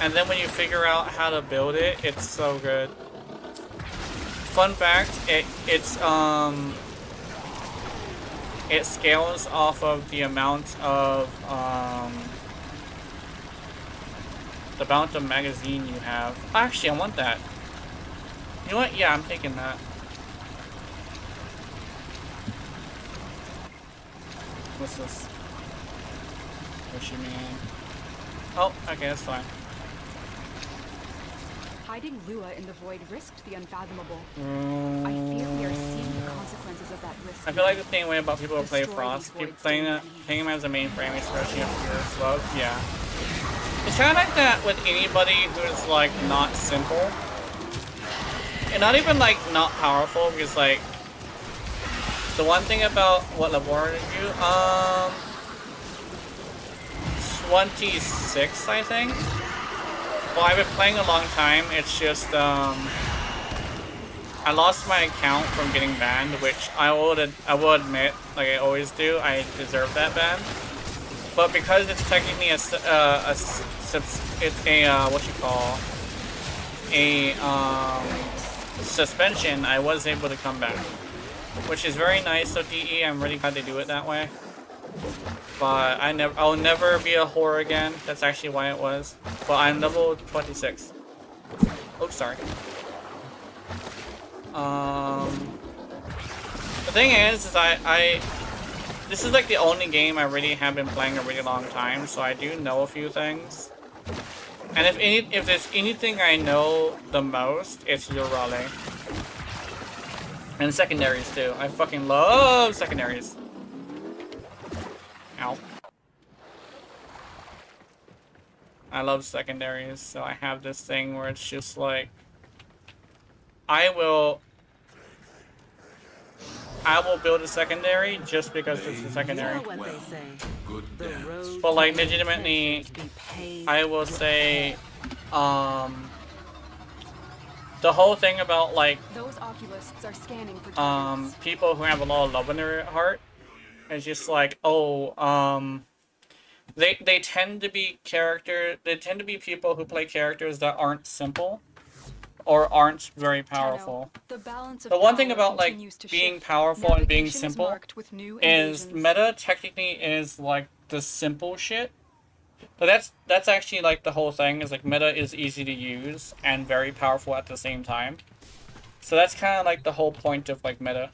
[SPEAKER 1] And then when you figure out how to build it, it's so good. Fun fact, it scales off of the amount of magazine you have. Actually, I want that. You know what? Yeah, I'm taking that. What's this? What you mean? Oh, okay, that's fine.
[SPEAKER 2] Hiding Lua in the void risked the unfathomable. I fear we are seeing the consequences of that risk.
[SPEAKER 1] I feel like the same way about people who play
[SPEAKER 2] Destroy
[SPEAKER 1] Frost.
[SPEAKER 2] these
[SPEAKER 1] People
[SPEAKER 2] voids
[SPEAKER 1] playing
[SPEAKER 2] during
[SPEAKER 1] him as a mainframe, especially if you're slow. Yeah. It's kind of like that with anybody who is like not simple. And not even like not powerful, because like the one thing about what level are you? 26, I think. Well, I've been playing a long time. It's just I lost my account from getting banned, which I will admit, like I always do, I deserve that ban. But because it's technically suspension, I was able to come back, which is very nice of DE. I'm really glad they do it that way. But I'll never be a whore again. That's actually why it was. But I'm level 26. Oops, sorry. The thing is this is like the only game I really have been playing a really long time, so I do know a few things. And if there's anything I know the most, it's your raleigh. And secondaries too. I fucking love secondaries. Ow. I love secondaries, so I have this thing where it's just like I will build a secondary just because it's a secondary. But like legitimately, I will say the whole thing about like
[SPEAKER 2] Those oculists are scanning for targets.
[SPEAKER 1] people who have a lot of love in their heart, it's just like, oh, they tend to be people who play characters that aren't simple or aren't very powerful. The one thing about like being powerful and being simple is meta technically is like the simple shit. But that's actually like the whole thing, is like meta is easy to use and very powerful at the same time. So that's kind of like the whole point of like meta.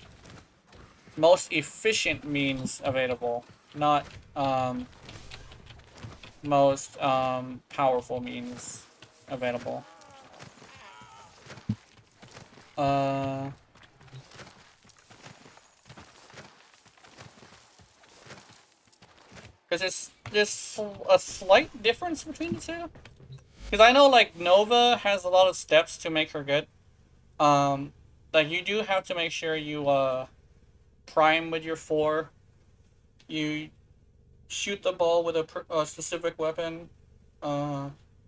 [SPEAKER 1] Most efficient means available, not most powerful means available. Because there's a slight difference between the two. Because I know like Nova has a lot of steps to make her good. Like you do have to make sure you prime with your 4. You shoot the ball with a specific weapon,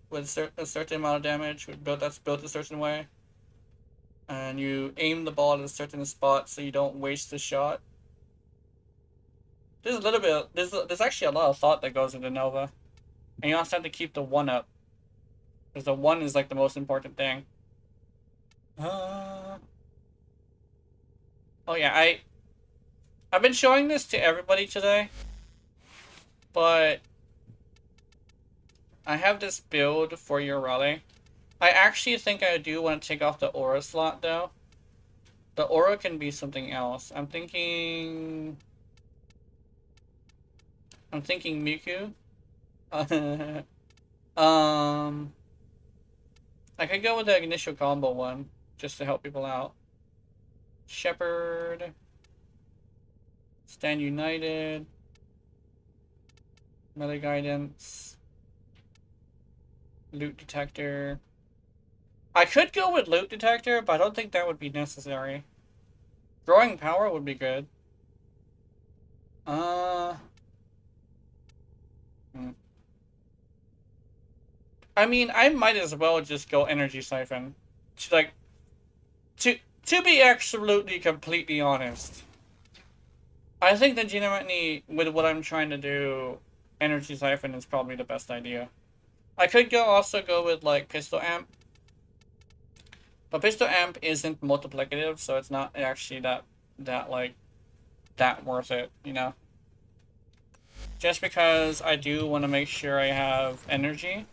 [SPEAKER 1] with a certain amount of damage, that's built a certain way. And you aim the ball at a certain spot so you don't waste the shot. There's a little bit, there's actually a lot of thought that goes into Nova. And you also have to keep the 1 up. Because the 1 is like the most important thing. Oh yeah, I've been showing this to everybody today, but I have this build for your raleigh. I actually think I do want to take off the aura slot though. The aura can be something else. I'm thinking Miku. I could go with the initial combo one just to help people out. Shepherd. Stand United. Melee Guidance. Loot Detector. I could go with Loot Detector, but I don't think that would be necessary. Growing Power would be good. I mean, I might as well just go energy siphon. Like, to be absolutely completely honest, I think that genuinely, with what I'm trying to do, energy siphon is probably the best idea. I could also go with like pistol amp, but pistol amp isn't multiplicative, so it's not actually that worth it, you know. Just because I do want to make sure I have energy.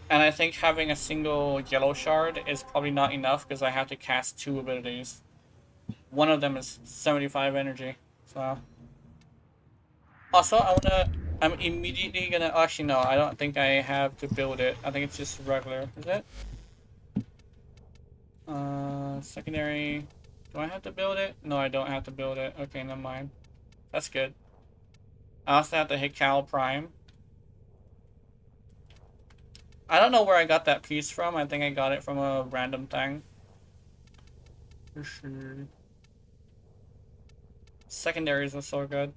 [SPEAKER 1] And I think having a single yellow shard is probably not enough because I have to cast 2 abilities. One of them is 75 energy, so. Also, I'm immediately gonna, actually no, I don't think I have to build it. I think it's just regular, is it? Secondary, do I have to build it? No, I don't have to build it. Okay, never mind. That's good. I also have to hit Cal Prime. I don't know where I got that piece from. I think I got it from a random thing. For sure. Secondaries are so good.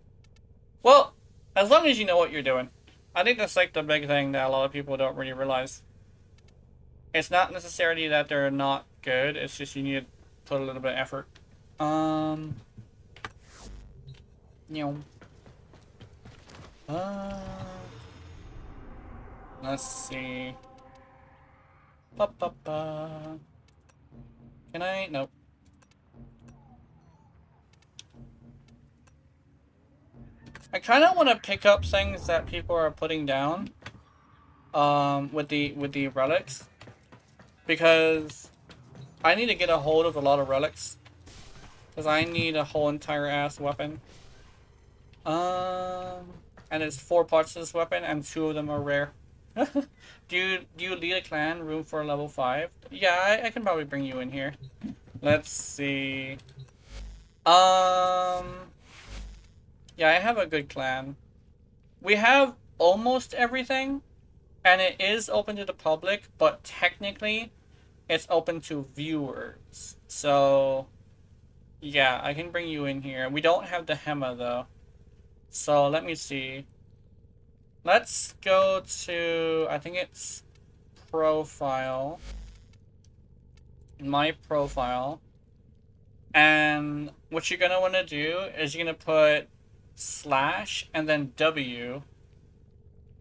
[SPEAKER 1] Well, as long as you know what you're doing. I think that's like the big thing that a lot of people don't really realize. It's not necessarily that they're not good, it's just you need to put a little bit of effort. You know. Let's see. Can I? Nope. I kind of want to pick up things that people are putting down. With the relics, because I need to get a hold of a lot of relics. Because I need a whole entire ass weapon. And it's 4 parts to this weapon, and 2 of them are rare. do you lead a clan? Room for level 5? Yeah, I can probably bring you in here. Let's see. Yeah, I have a good clan. We have almost everything, and it is open to the public, but technically, it's open to viewers. So, yeah, I can bring you in here. We don't have the Hema, though. So, let me see. Let's go to, I think it's profile. My profile. And what you're going to want to do is you're going to put / and then W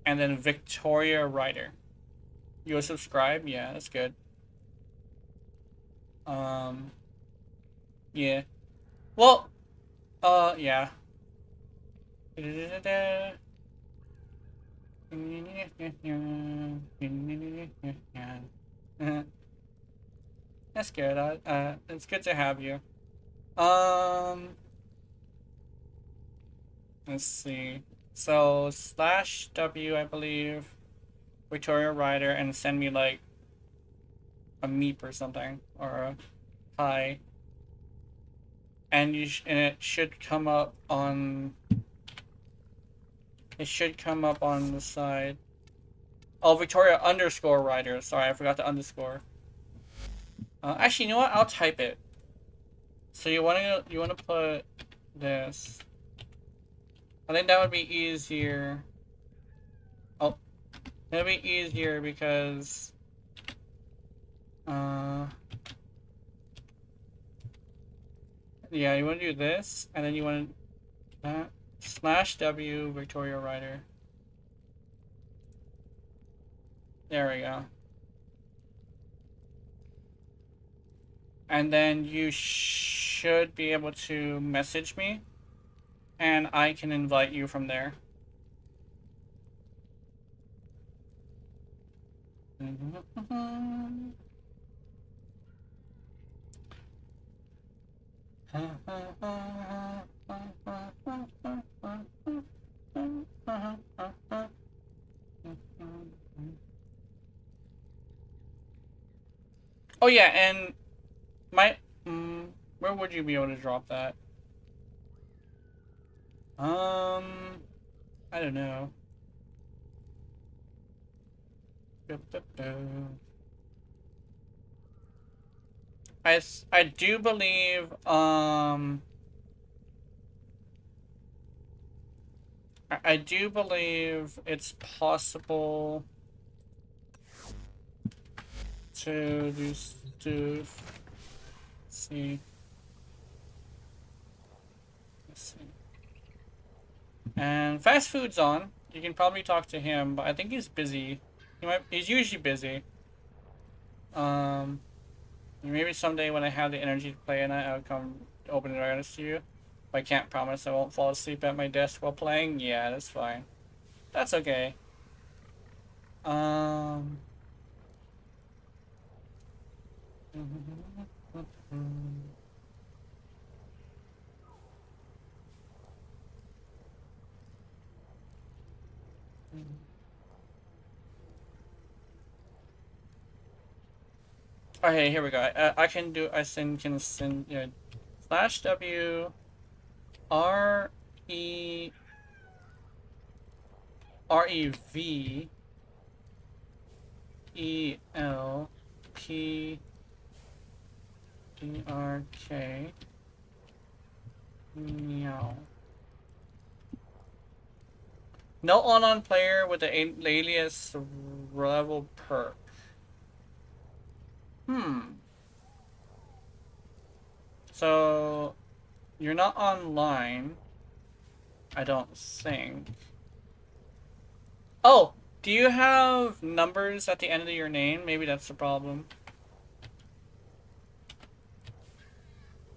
[SPEAKER 1] and then Victoria Ryder. You will subscribe? Yeah, that's good. Yeah. Well, yeah. That's good. It's good to have you. Let's see. So /W, I believe, Victoria Ryder, and send me like a meep or something, or a hi. And and it should come up on. It should come up on the side. Oh, Victoria _ Ryder. Sorry, I forgot the underscore. Actually, you know what? I'll type it. So you wanna put this. I think that would be easier. Oh, that'd be easier because yeah, you want to do this, and then you want that /W Victoria Ryder. There we go. And then you should be able to message me, and I can invite you from there. Oh yeah, and where would you be able to drop that? I don't know. I do believe, I do believe it's possible to do stuff. Let's see. Let's see. And fast food's on. You can probably talk to him, but I think he's busy. He's usually busy. Maybe someday when I have the energy to play and I'll come open it right to you. But I can't promise I won't fall asleep at my desk while playing. Yeah, that's fine. That's okay. Okay, here we go. I can send slash W R E V E L P E R K meow. No online player with the alias level perk. So you're not online, I don't think. Oh, do you have numbers at the end of your name? Maybe that's the problem.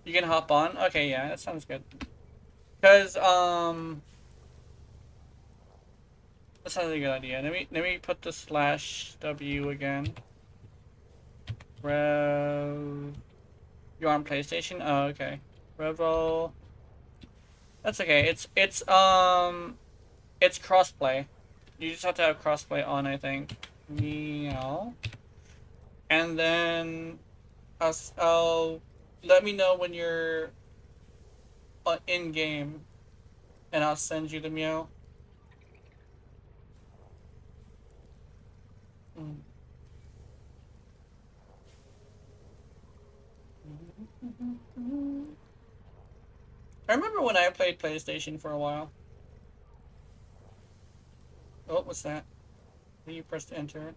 [SPEAKER 1] You can hop on? Okay, yeah, that sounds good. Because, that sounds like a good idea. Let me put the slash W again. Rev... You're on PlayStation? Oh, okay. Revel... That's okay. It's crossplay. You just have to have crossplay on, I think. Meow. And then I'll let me know when you're in game, and I'll send you the meow. I remember when I played PlayStation for a while. Oh, what's that? You pressed enter.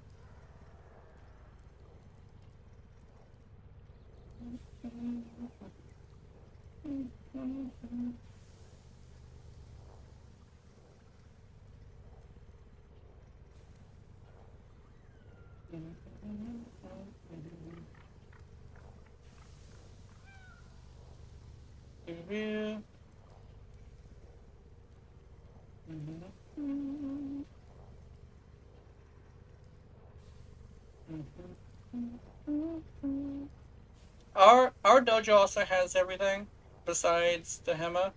[SPEAKER 1] Our dojo also has everything besides the Hema.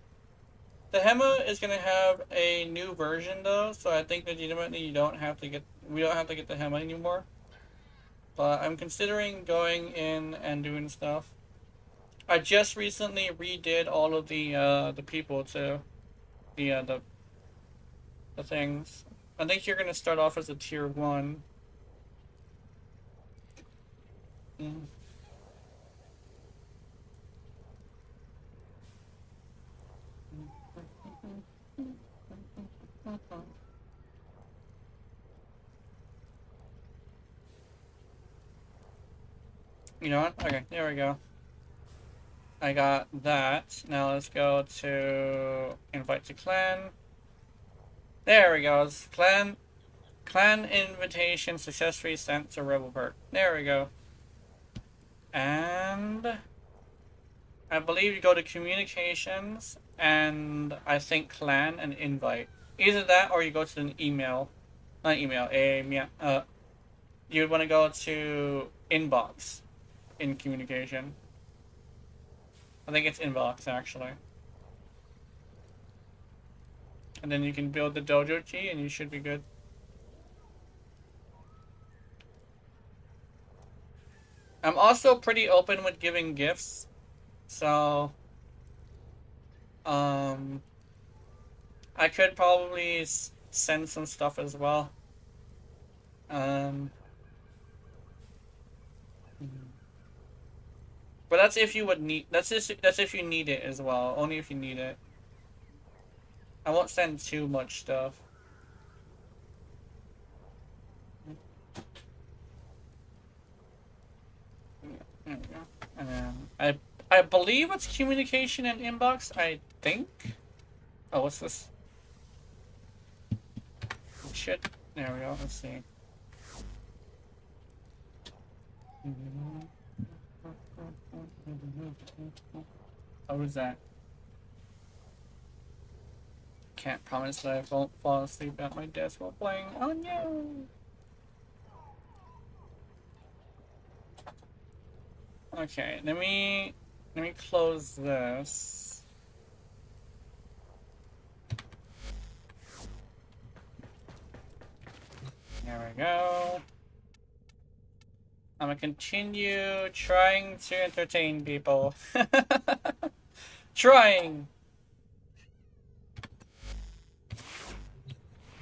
[SPEAKER 1] The Hema is gonna have a new version though, so I think legitimately we don't have to get the Hema anymore. But I'm considering going in and doing stuff. I just recently redid all of the people too. The things. I think you're gonna start off as a tier 1. You know what? Okay, there we go. I got that. Now let's go to invite to clan. There we go. It's clan invitation successfully sent to Rebel Perk. There we go. And I believe you go to communications and I think clan and invite. Either that or you go to an email. Not email, you'd want to go to inbox in communication. I think it's inbox actually. And then you can build the dojo key and you should be good. I'm also pretty open with giving gifts. So I could probably send some stuff as well. But that's if you would need. That's if you need it as well. Only if you need it. I won't send too much stuff. I believe it's communication and inbox, I think. Oh, what's this? Shit. There we go, let's see. Oh, who's that? Can't promise that I won't fall asleep at my desk while playing. Oh no! Okay, let me close this. There we go. I'm gonna continue trying to entertain people. Trying!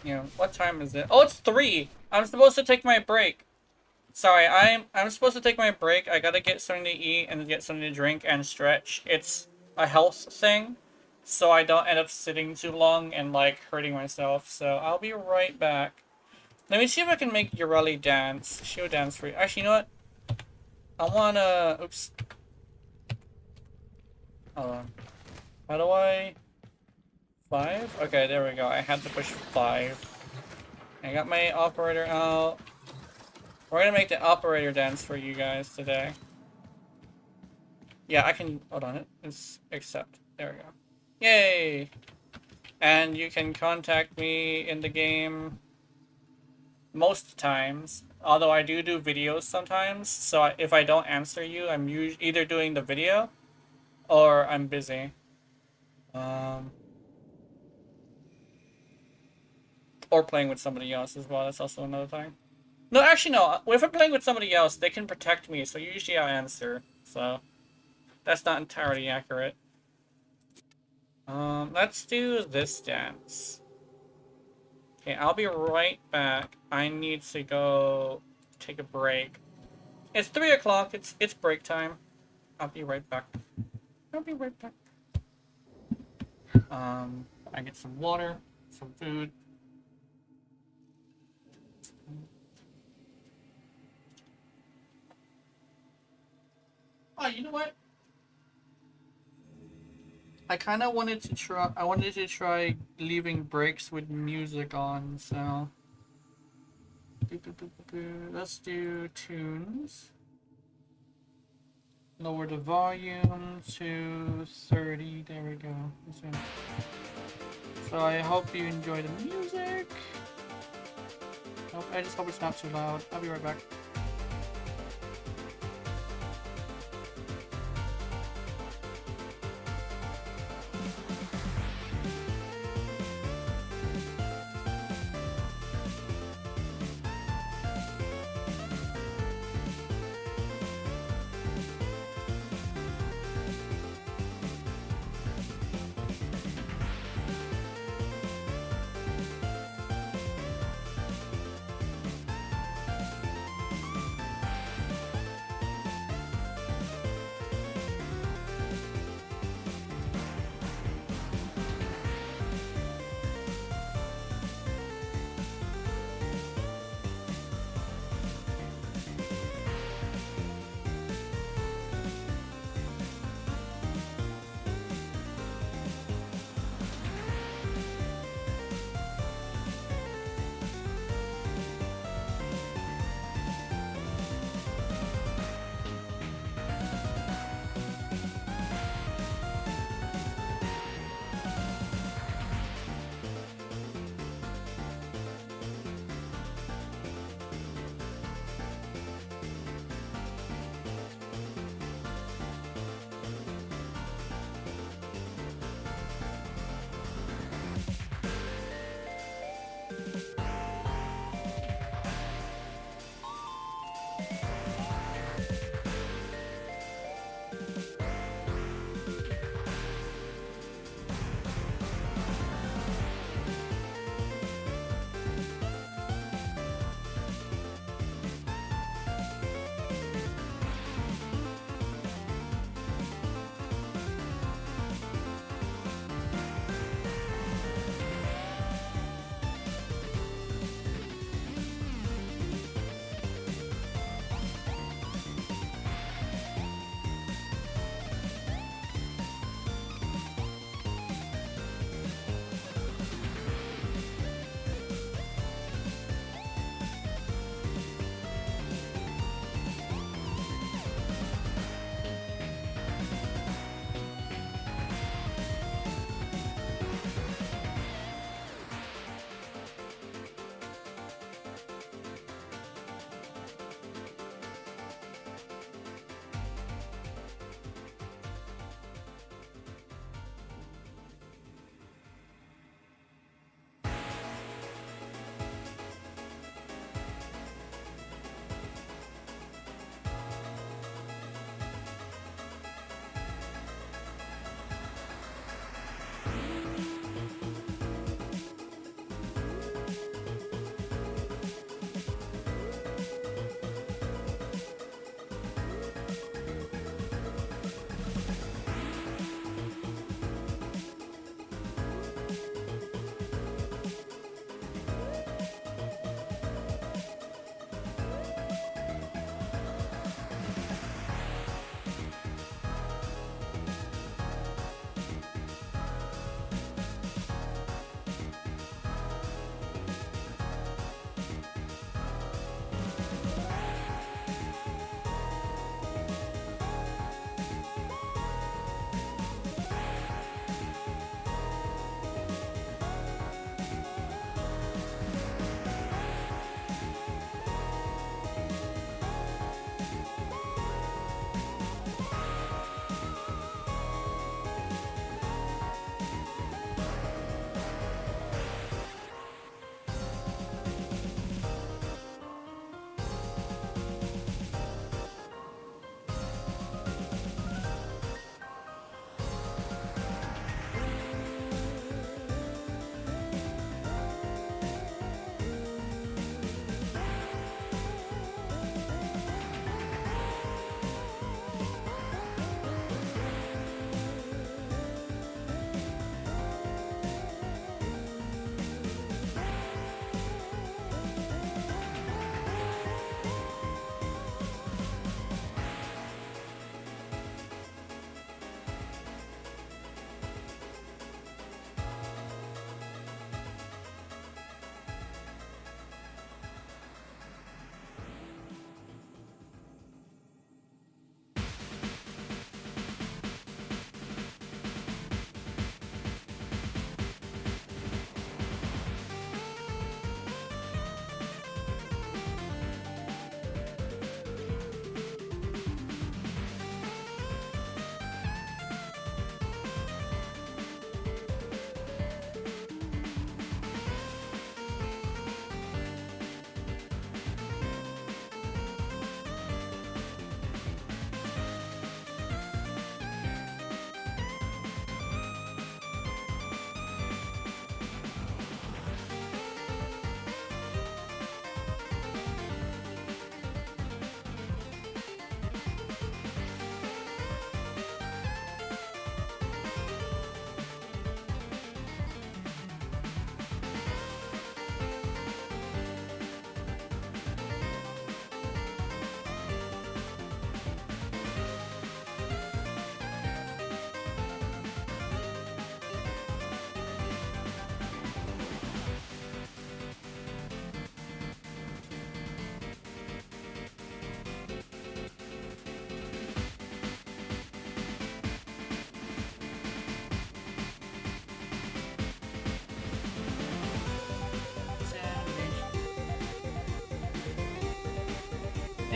[SPEAKER 1] You know, what time is it? Oh, it's 3! I'm supposed to take my break. Sorry, I'm supposed to take my break. I gotta get something to eat and get something to drink and stretch. It's a health thing, so I don't end up sitting too long and, like, hurting myself. So I'll be right back. Let me see if I can make Ureli dance. She'll dance for you. Actually, you know what? I wanna... Oops. Hold on. How do I... 5? Okay, there we go. I had to push 5. I got my operator out. We're gonna make the operator dance for you guys today. Yeah, I can... Hold on. It's accept. There we go. Yay! And you can contact me in the game most times. Although I do videos sometimes. So if I don't answer you, I'm either doing the video or I'm busy. Or playing with somebody else as well. That's also another thing. No, actually, no. If I'm playing with somebody else, they can protect me, so usually I'll answer. So, that's not entirely accurate. Let's do this dance. Okay, I'll be right back. I need to go take a break. It's 3 o'clock. It's break time. I'll be right back. I'll be right back. I get some water, some food. Oh, you know what? I kind of wanted to try. I wanted to try leaving breaks with music on. So let's do tunes. Lower the volume to 30. There we go. So I hope you enjoy the music. I just hope it's not too loud. I'll be right back.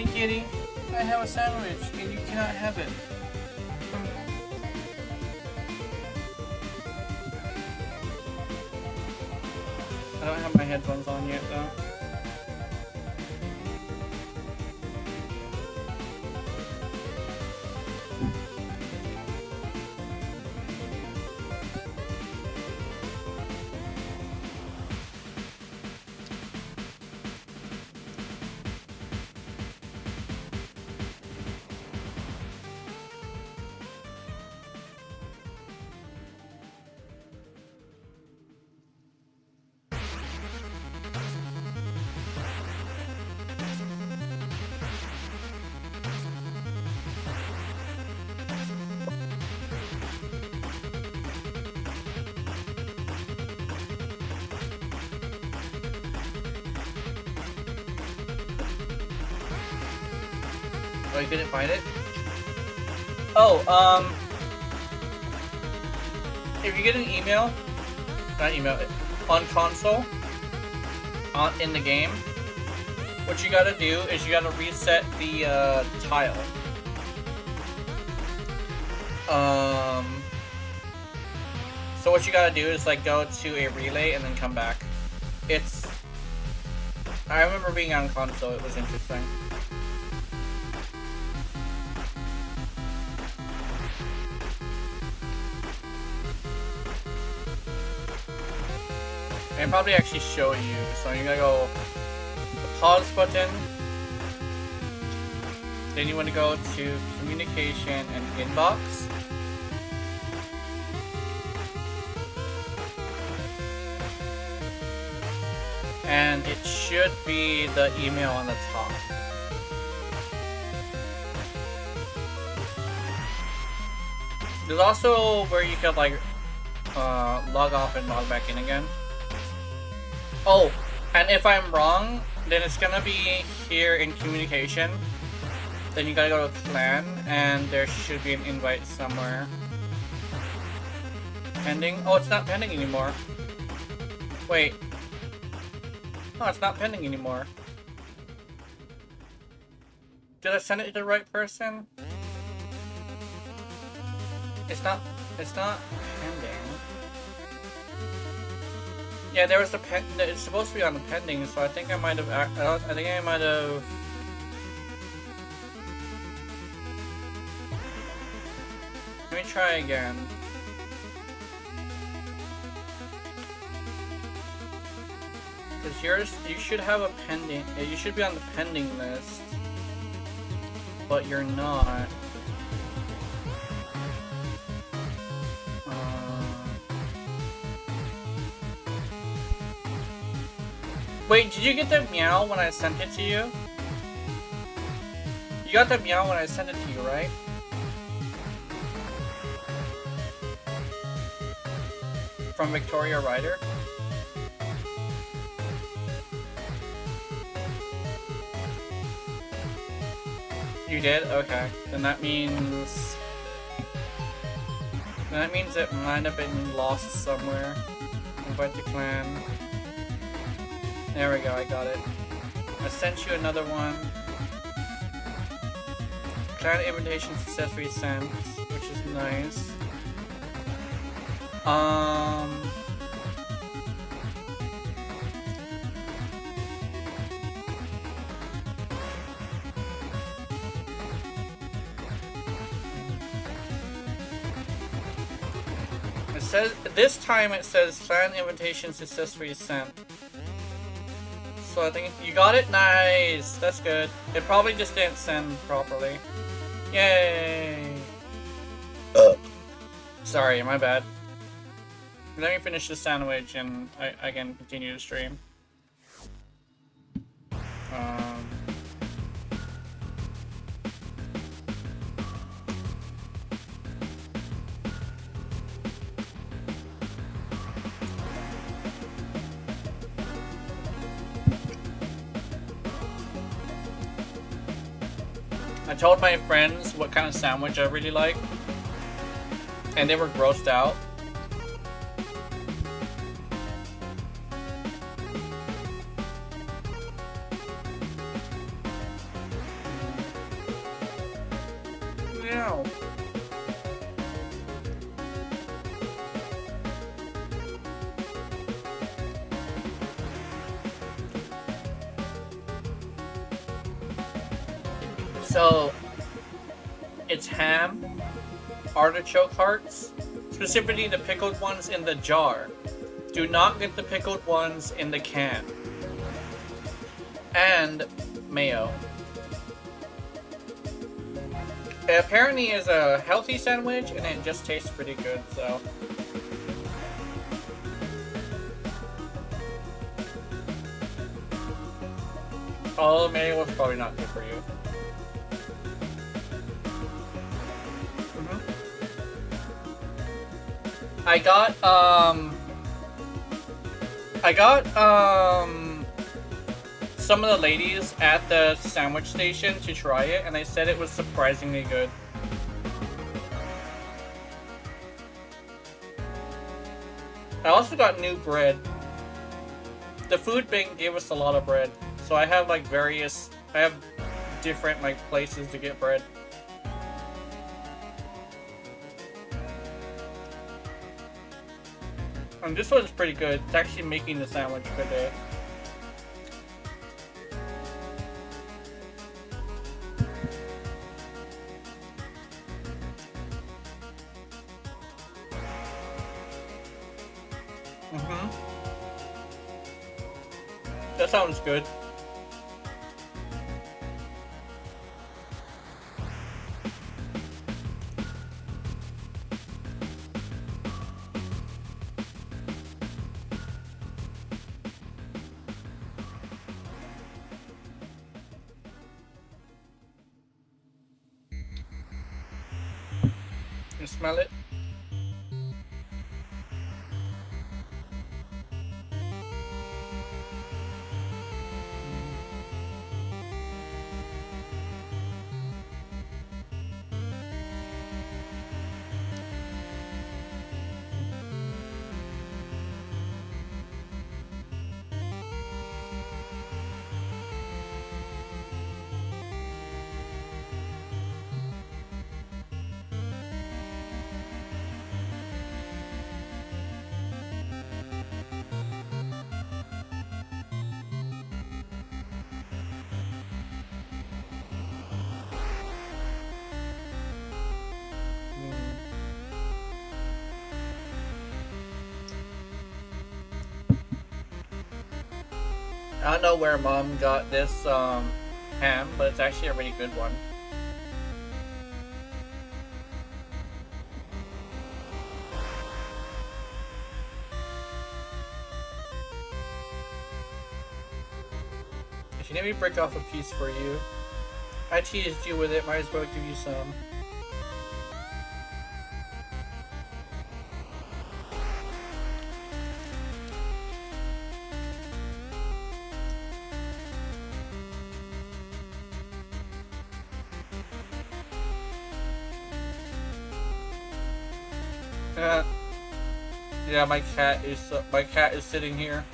[SPEAKER 1] Hey kitty, I have a sandwich and you cannot have it. I don't have my headphones on yet though. Oh, you couldn't find it? Oh, if you get an email, not email, on console, in the game, what you gotta do is you gotta reset the, tile. So what you gotta do is, like, go to a relay and then come back. I remember being on console, it was interesting. I can probably actually show you. So you're gonna go the pause button. Then you want to go to communication and inbox. And it should be the email on the top. There's also where you can like log off and log back in again. Oh, and if I'm wrong, then it's gonna be here in communication. Then you gotta go to clan, and there should be an invite somewhere. Pending? Oh, it's not pending anymore. Wait. No, it's not pending anymore. Did I send it to the right person? It's not pending. Yeah, there was the it's supposed to be on the pending, so I think I might have. I think I might have. Let me try again. Because yours, you should have a pending. You should be on the pending list, but you're not. Wait, did you get the meow when I sent it to you? You got the meow when I sent it to you, right? From Victoria Ryder? You did? Okay. Then that means it might have been lost somewhere. Invite to clan. There we go, I got it. I sent you another one. Clan invitation successfully sent, which is nice. It says, this time it says clan invitation successfully sent. So I think you got it? Nice! That's good. It probably just didn't send properly. Yay! Sorry, my bad. Let me finish the sandwich and I can continue to stream. I told my friends what kind of sandwich I really like, and they were grossed out. Ow. So, it's ham, artichoke hearts, specifically the pickled ones in the jar. Do not get the pickled ones in the can. And mayo. It apparently is a healthy sandwich and it just tastes pretty good, so. All mayo is probably not good for you. I got some of the ladies at the sandwich station to try it, and they said it was surprisingly good. I also got new bread. The food bank gave us a lot of bread, so I have like I have different like places to get bread. And this one's pretty good. It's actually making the sandwich good day. That sounds good. You smell it? I don't know where Mom got this ham, but it's actually a really good one. If you let me break off a piece for you, I teased you with it, might as well give you some. Yeah, my cat is sitting here.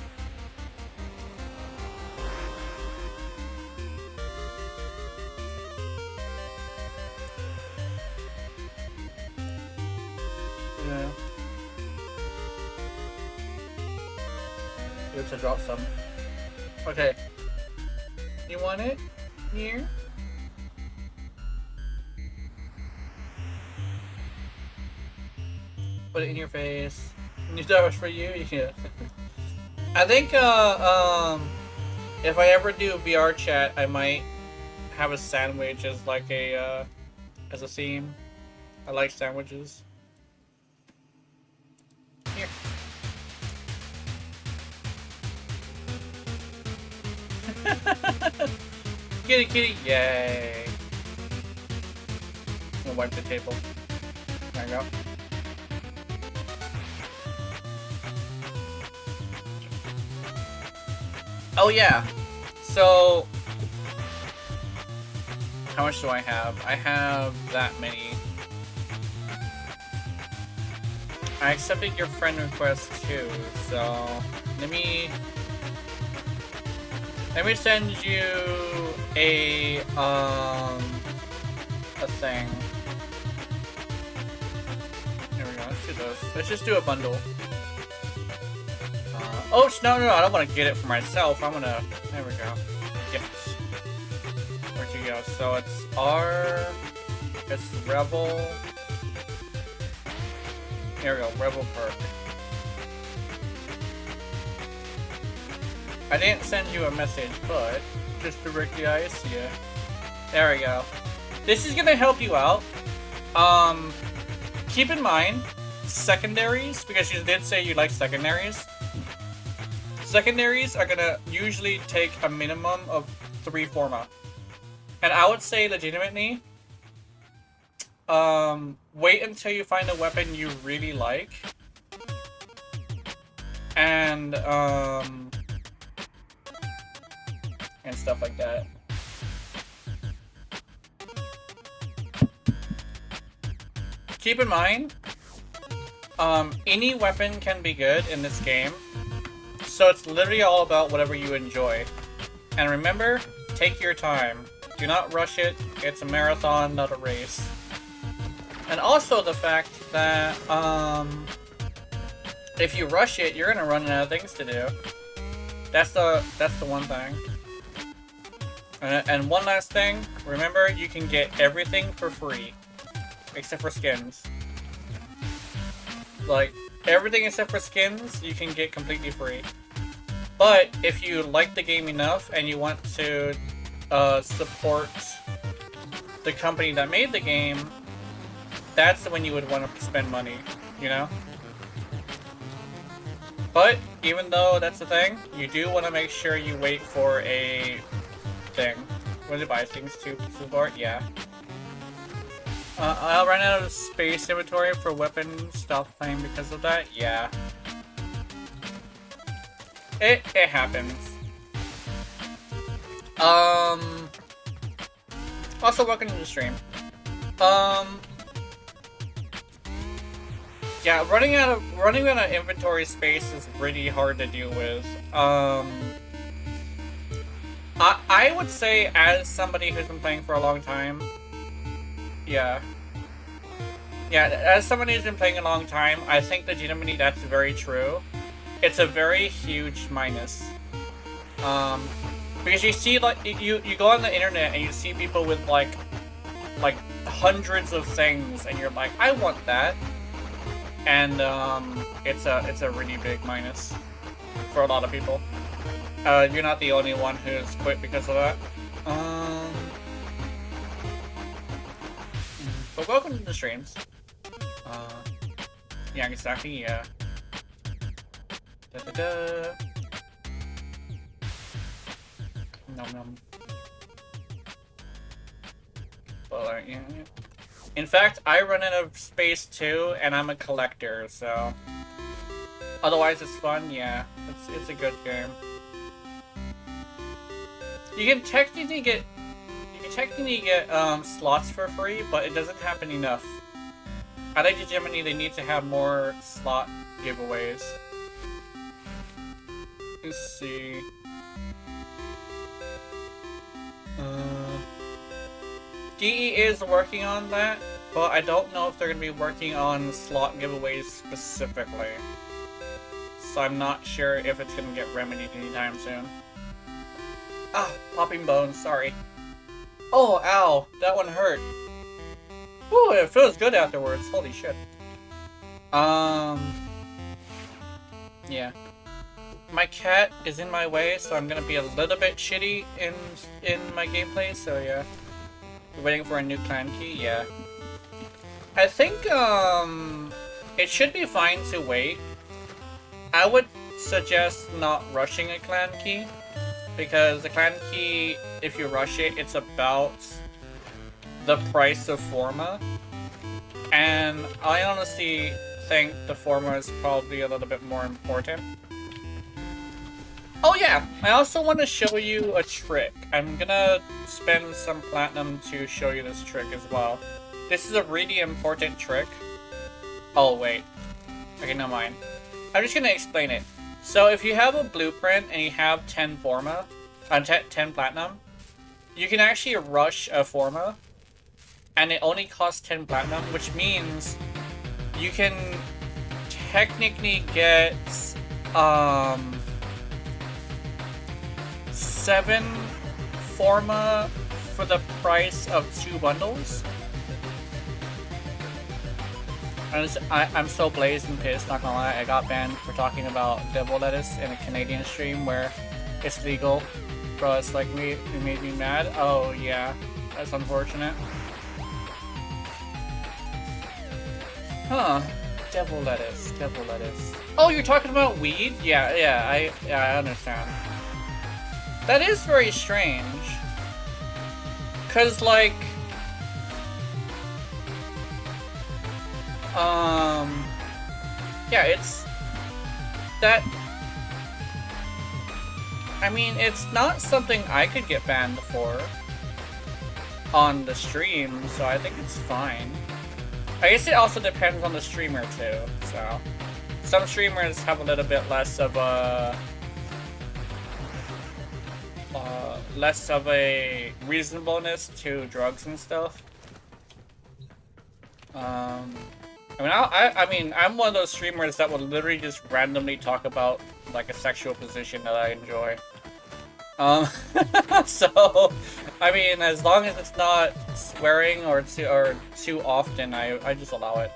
[SPEAKER 1] Yeah. You have to drop some. Okay. You want it? Here? Put it in your face. You thought it was for you? Yeah. I think if I ever do VR chat, I might have a sandwich as like a as a theme. I like sandwiches. Here. Kitty kitty, yay. I'm gonna wipe the table. There you go. Oh yeah, so how much do I have? I have that many. I accepted your friend request too, so let me send you a thing. let's do this. Let's just do a bundle. Oh, no, I don't want to get it for myself. I'm gonna... There we go. Gifts. Where'd you go? So it's R... It's Rebel... Here we go, Rebel perk. I didn't send you a message, but... Just directly I see it. There we go. This is gonna help you out. Keep in mind, secondaries, because you did say you like secondaries. Secondaries are gonna usually take a minimum of 3 forma. And I would say legitimately, wait until you find a weapon you really like. And stuff like that. Keep in mind, any weapon can be good in this game. So it's literally all about whatever you enjoy. And remember, take your time. Do not rush it. It's a marathon, not a race. And also the fact that, if you rush it, you're gonna run out of things to do. That's the one thing. And one last thing, remember, you can get everything for free. Except for skins. Like, everything except for skins, you can get completely free. But, if you like the game enough, and you want to support the company that made the game, that's when you would want to spend money, you know? But, even though that's the thing, you do want to make sure you wait for a thing. When to buy things to support? Yeah. I'll run out of space inventory for weapons. Stop playing because of that? Yeah. It happens. Also, welcome to the stream. Yeah, running out of inventory space is really hard to deal with. I would say, as somebody who's been playing for a long time, yeah, as somebody who's been playing a long time, I think legitimately that's very true. It's a very huge minus. Because you see, like, you go on the internet and you see people with like hundreds of things, and you're like, I want that. And it's a really big minus for a lot of people. You're not the only one who's quit because of that. But welcome to the streams. Yeah, exactly, yeah. Da-da-da. Nom nom. Well, yeah. In fact, I run out of space too, and I'm a collector, so... Otherwise it's fun, yeah. It's a good game. You can technically get slots for free, but it doesn't happen enough. I think legitimately they need to have more slot giveaways. Let's see. DE is working on that, but I don't know if they're going to be working on slot giveaways specifically. So I'm not sure if it's going to get remedied anytime soon. Ah, popping bones, sorry. Oh, ow, that one hurt. Ooh, it feels good afterwards, holy shit. Yeah. My cat is in my way, so I'm gonna be a little bit shitty in my gameplay, so yeah. We're waiting for a new clan key, yeah. I think, it should be fine to wait. I would suggest not rushing a clan key, because the clan key, if you rush it, it's about the price of Forma. And I honestly think the Forma is probably a little bit more important. Oh yeah, I also want to show you a trick. I'm gonna spend some platinum to show you this trick as well. This is a really important trick. Oh wait. Okay, never mind. I'm just gonna explain it. So if you have a blueprint and you have 10 Forma, 10 platinum, you can actually rush a Forma, and it only costs 10 platinum, which means you can technically get 7 Forma for the price of 2 bundles. I'm so blazed and pissed, not gonna lie. I got banned for talking about devil lettuce in a Canadian stream where it's legal. Bro, it's like it made me mad. Oh yeah, that's unfortunate. Huh. Devil lettuce, devil lettuce. Oh, you're talking about weed? Yeah, I understand. That is very strange. Cause like yeah, it's that. I mean, it's not something I could get banned for on the stream, so I think it's fine. I guess it also depends on the streamer too, so some streamers have a little bit less of a reasonableness to drugs and stuff. I mean, I'm one of those streamers that will literally just randomly talk about like a sexual position that I enjoy. So, I mean, as long as it's not swearing or too often, I just allow it.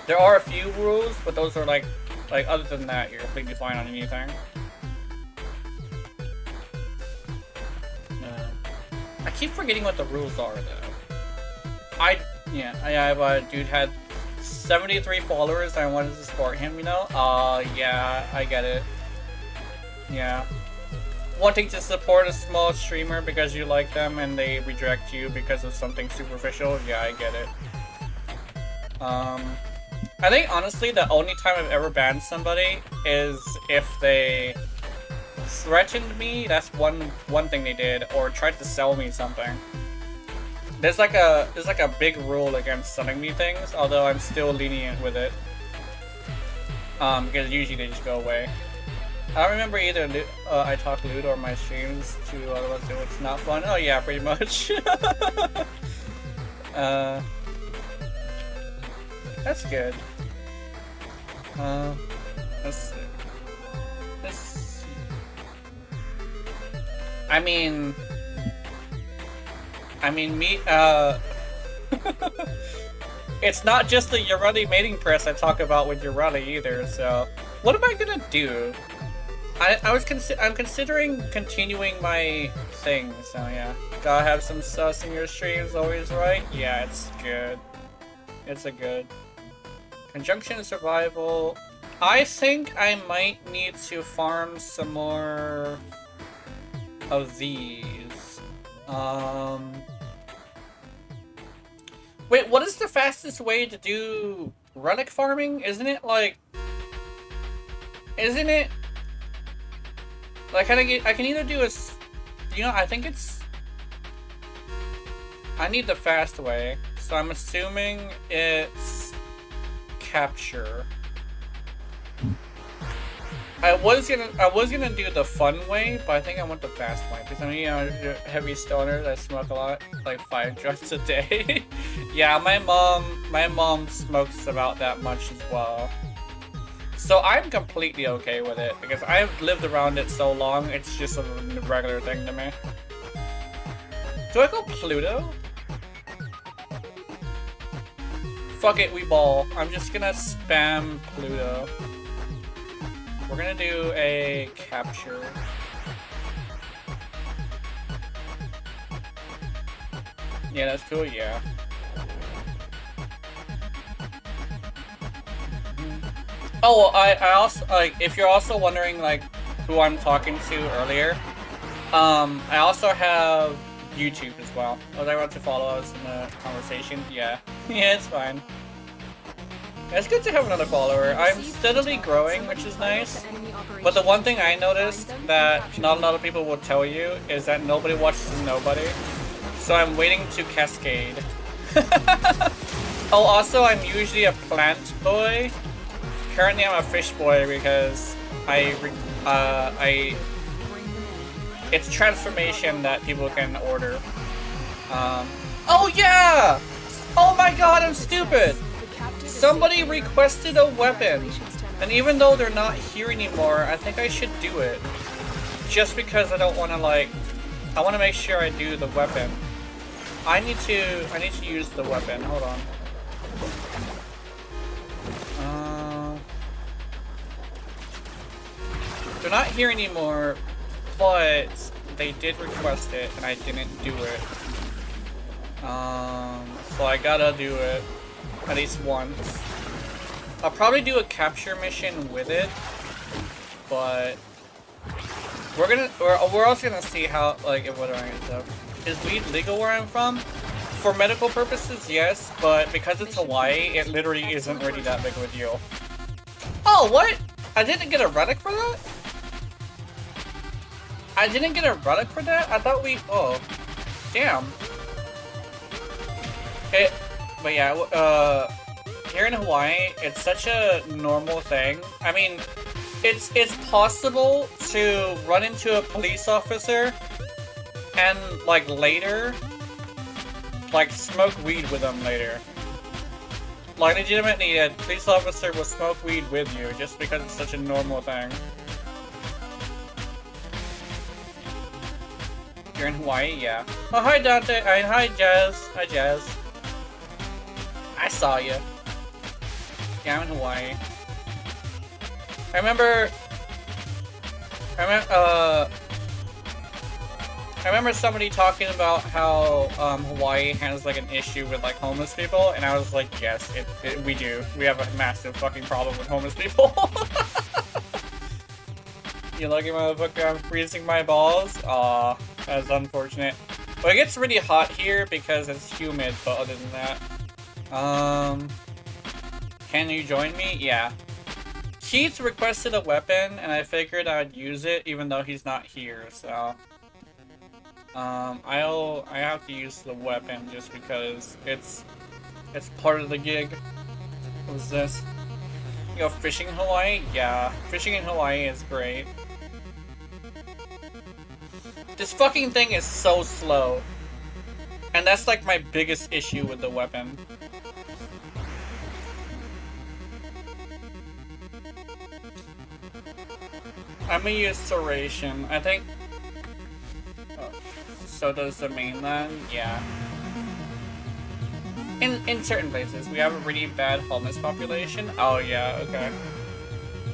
[SPEAKER 1] There are a few rules, but those are like other than that, you're completely fine on anything. I keep forgetting what the rules are though. Yeah, dude had 73 followers. I wanted to support him, you know? Yeah, I get it. Yeah. Wanting to support a small streamer because you like them and they reject you because of something superficial, yeah, I get it. I think honestly the only time I've ever banned somebody is if they threatened me. That's one thing they did, or tried to sell me something. There's like a big rule against selling me things, although I'm still lenient with it. Because usually they just go away. I don't remember either I talk loot or my streams to otherwise do it's not fun. Oh yeah, pretty much. That's good. Let's see. I mean me, it's not just the Urali mating press I talk about with Urali either, so what am I gonna do? I'm considering continuing my thing, so yeah. Gotta have some sus in your streams, always right? Yeah, it's good. It's a good. Conjunction survival. I think I might need to farm some more of these. Wait, what is the fastest way to do relic farming? Isn't it like I can either do I think it's I need the fast way, so I'm assuming it's capture. I was gonna do the fun way, but I think I want the fast way because I'm a heavy stoner. I smoke a lot, like 5 drugs a day. Yeah, my mom smokes about that much as well. So I'm completely okay with it because I've lived around it so long. It's just a regular thing to me. Do I go Pluto? Fuck it, we ball. I'm just gonna spam Pluto. We're gonna do a capture. Yeah, that's cool, yeah. Oh, I also, like, if you're also wondering, like, who I'm talking to earlier, I also have YouTube as well. Was I want to follow us in the conversation? Yeah. Yeah, it's fine. It's good to have another follower. I'm steadily growing, which is nice. But the one thing I noticed that not a lot of people will tell you is that nobody watches nobody. So I'm waiting to cascade. Oh, also, I'm usually a plant boy. Currently, I'm a fish boy because it's transformation that people can order. Oh yeah! Oh my god, I'm stupid! Somebody requested a weapon, and even though they're not here anymore, I think I should do it. Just because I don't want to like, I want to make sure I do the weapon. I need to use the weapon. Hold on. They're not here anymore, but they did request it, and I didn't do it. So I gotta do it at least once. I'll probably do a capture mission with it, but we're also gonna see how like what ends up. Is weed legal where I'm from? For medical purposes, yes, but because it's Hawaii, it literally isn't really that big of a deal. Oh, what? I didn't get a relic for that? I didn't get a relic for that? I thought we... Oh. Damn. But yeah, here in Hawaii, it's such a normal thing. I mean, it's possible to run into a police officer and, like, later, like, smoke weed with them later. Like, legitimately, a police officer will smoke weed with you just because it's such a normal thing. You're in Hawaii? Yeah. Oh, hi, Dante. Hi, Jazz. Hi, Jazz. I saw you. Yeah, I'm in Hawaii. I remember somebody talking about how Hawaii has like an issue with like homeless people, and I was like, yes, we do. We have a massive fucking problem with homeless people. You lucky motherfucker, I'm freezing my balls. Aw, that's unfortunate. But it gets really hot here because it's humid, but other than that. Can you join me? Yeah. Keith requested a weapon, and I figured I'd use it even though he's not here, so... I have to use the weapon just because it's part of the gig. What's this? You go fishing in Hawaii? Yeah. Fishing in Hawaii is great. This fucking thing is so slow. And that's like my biggest issue with the weapon. I'm gonna use Serration. I think... Oh. So does the mainland? Yeah. In certain places. We have a really bad homeless population. Oh yeah, okay.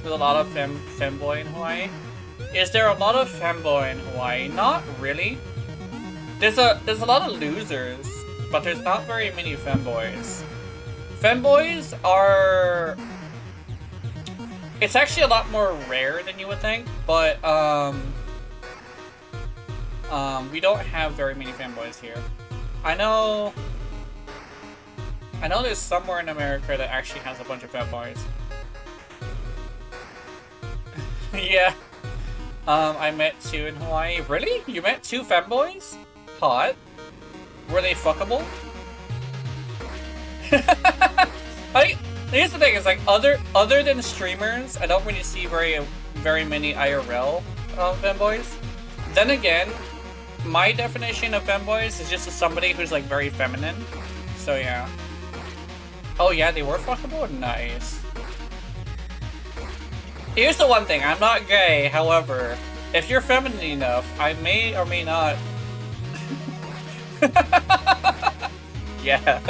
[SPEAKER 1] There's a lot of femboy in Hawaii. Is there a lot of femboy in Hawaii? Not really. There's a lot of losers, but there's not very many femboys. Femboys are... It's actually a lot more rare than you would think, but we don't have very many femboys here. I know there's somewhere in America that actually has a bunch of femboys. Yeah. I met 2 in Hawaii. Really? You met 2 femboys? Hot. Were they fuckable? Here's the thing, is like other than streamers, I don't really see very many IRL femboys. Then again, my definition of femboys is just somebody who's like very feminine. So yeah. Oh yeah, they were fuckable? Nice. Here's the one thing, I'm not gay, however, if you're feminine enough, I may or may not... Yeah.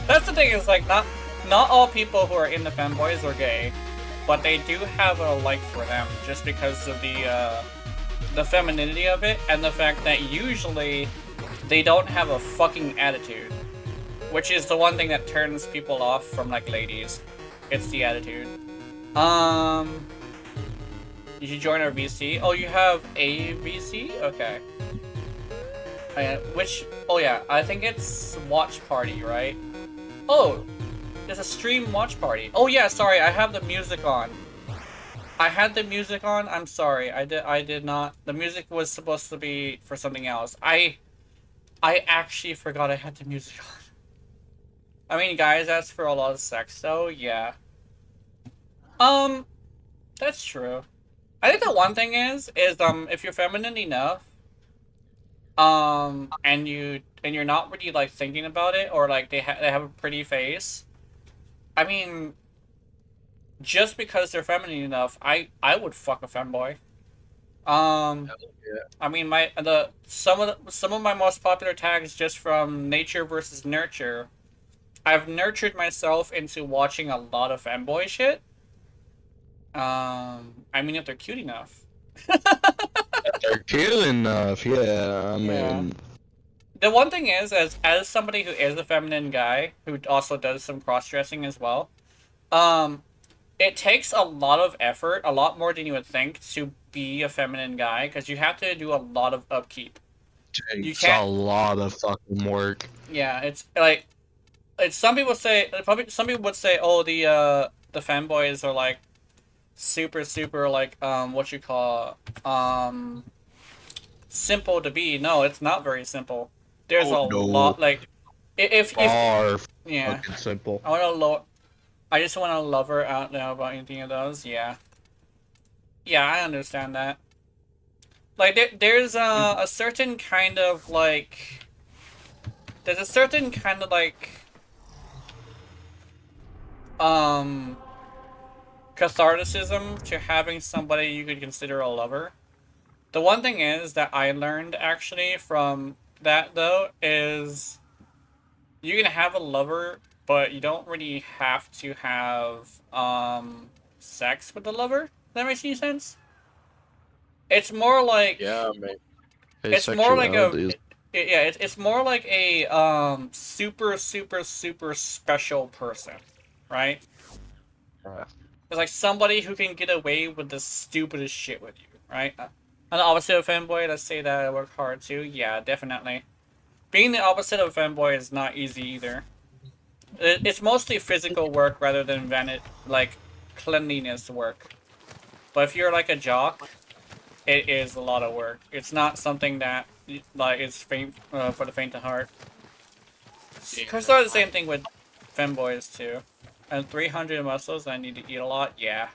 [SPEAKER 1] That's the thing, is like, not all people who are into femboys are gay, but they do have a like for them, just because of the femininity of it, and the fact that usually they don't have a fucking attitude. Which is the one thing that turns people off from, like, ladies. It's the attitude. You should join our VC. Oh, you have a VC? Okay. Oh yeah, I think it's Watch Party, right? Oh, there's a stream Watch Party. Oh yeah, sorry, I have the music on. I had the music on, I'm sorry. I did not. The music was supposed to be for something else. I actually forgot I had the music on. I mean, guys, that's for a lot of sex, though, yeah. That's true. I think the one thing is if you're feminine enough, and you're not really like thinking about it, or like they have a pretty face, I mean, just because they're feminine enough, I would fuck a femboy. I mean, some of my most popular tags just from nature versus nurture. I've nurtured myself into watching a lot of femboy shit. I mean, if they're cute enough.
[SPEAKER 8] They're cute enough, yeah. I
[SPEAKER 1] Yeah.
[SPEAKER 8] mean,
[SPEAKER 1] The one thing is, as somebody who is a feminine guy who also does some cross dressing as well, it takes a lot of effort, a lot more than you would think, to be a feminine guy because you have to do a lot of upkeep.
[SPEAKER 8] takes
[SPEAKER 1] can't-
[SPEAKER 8] a lot of fucking work.
[SPEAKER 1] Yeah, it's like, some people would say, oh, the fanboys are like super like what you call simple to be. No, it's not very simple. There's a
[SPEAKER 8] no.
[SPEAKER 1] lot like if
[SPEAKER 8] Far
[SPEAKER 1] yeah.
[SPEAKER 8] fucking simple.
[SPEAKER 1] I just want to love her. I don't know about anything of those. Yeah. Yeah, I understand that. Like, there's a certain kind of, like... There's a certain kind of, like... catharticism to having somebody you could consider a lover. The one thing is that I learned, actually, from that, though, is... You can have a lover, but you don't really have to have, sex with the lover. Does that make any sense? It's more like...
[SPEAKER 8] Yeah, man.
[SPEAKER 1] It's more like a...
[SPEAKER 8] Asexuality is-
[SPEAKER 1] Yeah, it's more like a, super special person, right? It's like somebody who can get away with the stupidest shit with you, right? On the opposite of fanboy, let's say that I work hard too. Yeah, definitely. Being the opposite of fanboy is not easy either. It's mostly physical work rather than like cleanliness work. But if you're like a jock, it is a lot of work. It's not something that like is for the faint of heart. Because they're the same thing with femboys too. And 300 muscles, I need to eat a lot. Yeah.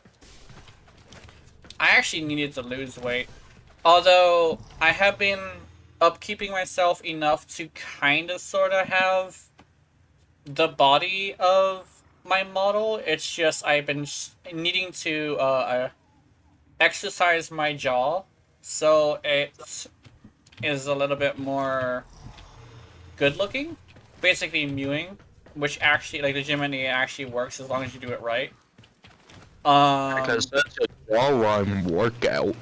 [SPEAKER 1] I actually needed to lose weight. Although I have been upkeeping myself enough to kind of sort of have the body of my model. It's just I've been needing to exercise my jaw, so it is a little bit more good looking. Basically mewing, which actually, like, legitimately actually works as long as you do it right.
[SPEAKER 8] Because that's a jawline workout.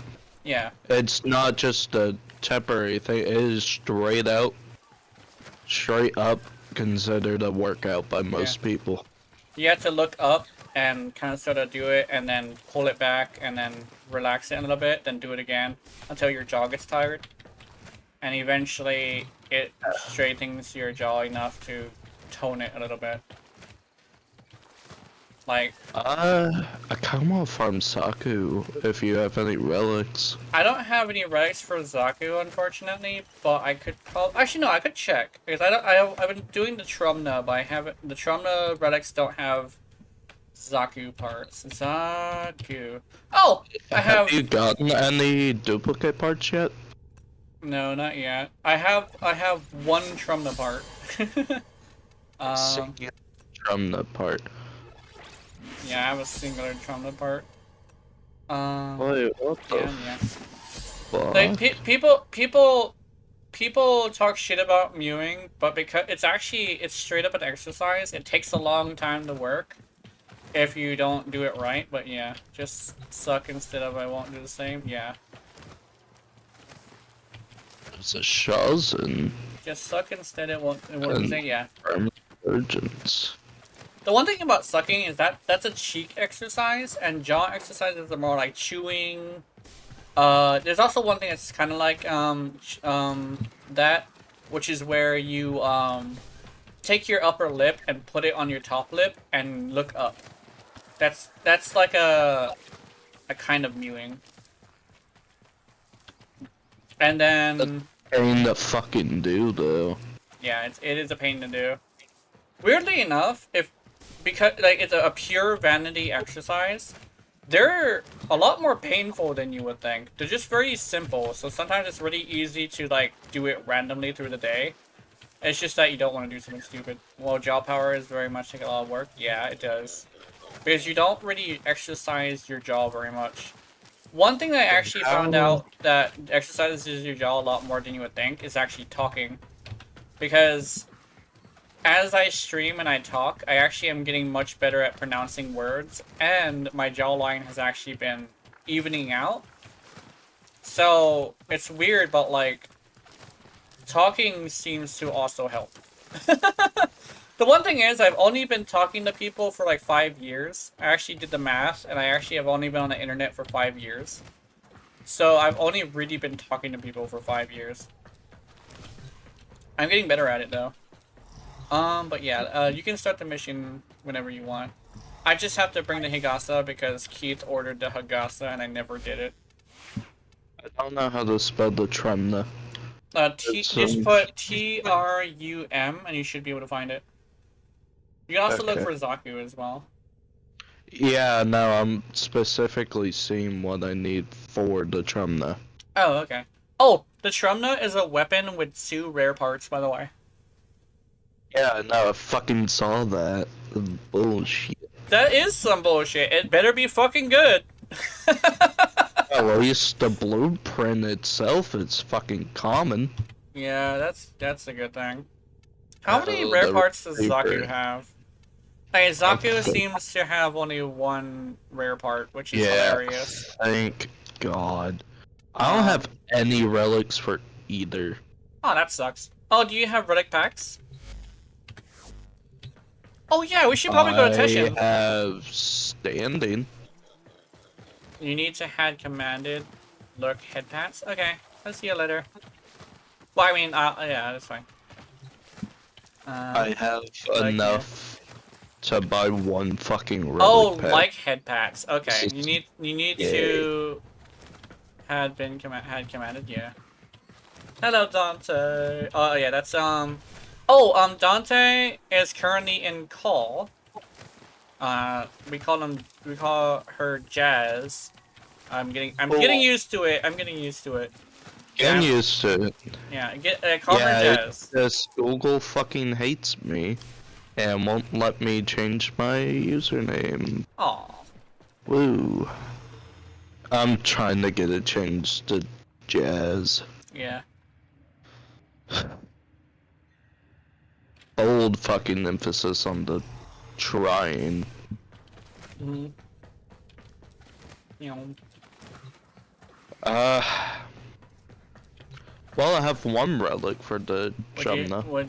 [SPEAKER 1] Yeah.
[SPEAKER 8] It's not just a temporary thing. It is straight up considered a workout by most people.
[SPEAKER 1] You have to look up and kind of sort of do it, and then pull it back, and then relax it a little bit, then do it again until your jaw gets tired. And eventually, it straightens your jaw enough to tone it a little bit. Like...
[SPEAKER 8] I kind of want to farm Saku if you have any relics.
[SPEAKER 1] I don't have any relics for Zaku, unfortunately, but I could probably... Actually, no, I could check. Because I've been doing the Trumna, but I haven't... The Trumna relics don't have Zaku parts. Zaku. Oh! I have...
[SPEAKER 8] Have you gotten any duplicate parts yet?
[SPEAKER 1] No, not yet. I have one Trumna part.
[SPEAKER 8] From the part.
[SPEAKER 1] Yeah, I have a singular Trumna part.
[SPEAKER 8] Wait, what the
[SPEAKER 1] Yeah.
[SPEAKER 8] fuck?
[SPEAKER 1] Like, people talk shit about mewing, but because it's straight up an exercise. It takes a long time to work if you don't do it right. But yeah, just suck instead of I won't do the same. Yeah,
[SPEAKER 8] It's a Shazin.
[SPEAKER 1] just suck instead. It won't do the same. Yeah.
[SPEAKER 8] Urgence.
[SPEAKER 1] The one thing about sucking is that that's a cheek exercise, and jaw exercises are more like chewing. There's also one thing that's kind of like that, which is where you take your upper lip and put it on your top lip and look up. That's like a kind of mewing. And then
[SPEAKER 8] Pain to fucking do though.
[SPEAKER 1] yeah, it is a pain to do. Weirdly enough, because like it's a pure vanity exercise, they're a lot more painful than you would think. They're just very simple, so sometimes it's really easy to like do it randomly through the day. It's just that you don't want to do something stupid. Well, jaw power is very much like a lot of work. Yeah, it does. Because you don't really exercise your jaw very much. One thing that I actually found out that exercises your jaw a lot more than you would think is actually talking. Because as I stream and I talk, I actually am getting much better at pronouncing words, and my jawline has actually been evening out. So, it's weird, but like, talking seems to also help. The one thing is, I've only been talking to people for like 5 years. I actually did the math, and I actually have only been on the internet for 5 years. So I've only really been talking to people for 5 years. I'm getting better at it though. But yeah, you can start the mission whenever you want. I just have to bring the Higasa because Keith ordered the Higasa and I never did it.
[SPEAKER 8] I don't know how to spell the Tremna.
[SPEAKER 1] Just put T-R-U-M and you should be able to find it. You can also look for Zaku as well.
[SPEAKER 8] Yeah, no, I'm specifically seeing what I need for the Tremna.
[SPEAKER 1] Oh, okay. Oh, the Tremna is a weapon with 2 rare parts, by the way.
[SPEAKER 8] Yeah, no, I fucking saw that. Bullshit.
[SPEAKER 1] That is some bullshit. It better be fucking good.
[SPEAKER 8] Well, at least the blueprint itself is fucking common.
[SPEAKER 1] Yeah, that's a good thing. How many rare parts does Zaku have? Like, Zaku seems to have only 1 rare part, which is hilarious.
[SPEAKER 8] Thank God. I don't have any relics for either.
[SPEAKER 1] Oh, that sucks. Oh, do you have relic packs? Oh yeah, we should probably go to Teshin.
[SPEAKER 8] I have standing.
[SPEAKER 1] You need to had commanded look head pats? Okay, I'll see you later. Well, I mean, yeah, that's fine.
[SPEAKER 8] I have enough to buy 1 fucking relic pack.
[SPEAKER 1] Like head pats. Okay, you need to had commanded, yeah. Hello, Dante. Oh yeah, that's Dante is currently in call. We call her Jazz. I'm getting used to it. Getting used to it. Yeah, call her Jazz.
[SPEAKER 8] This Google fucking hates me and won't let me change my username.
[SPEAKER 1] Aw.
[SPEAKER 8] Woo. I'm trying to get it changed to Jazz.
[SPEAKER 1] Yeah.
[SPEAKER 8] Bold fucking emphasis on the trying.
[SPEAKER 1] Mm-hmm. You know.
[SPEAKER 8] Well, I have 1 relic for the Tremna.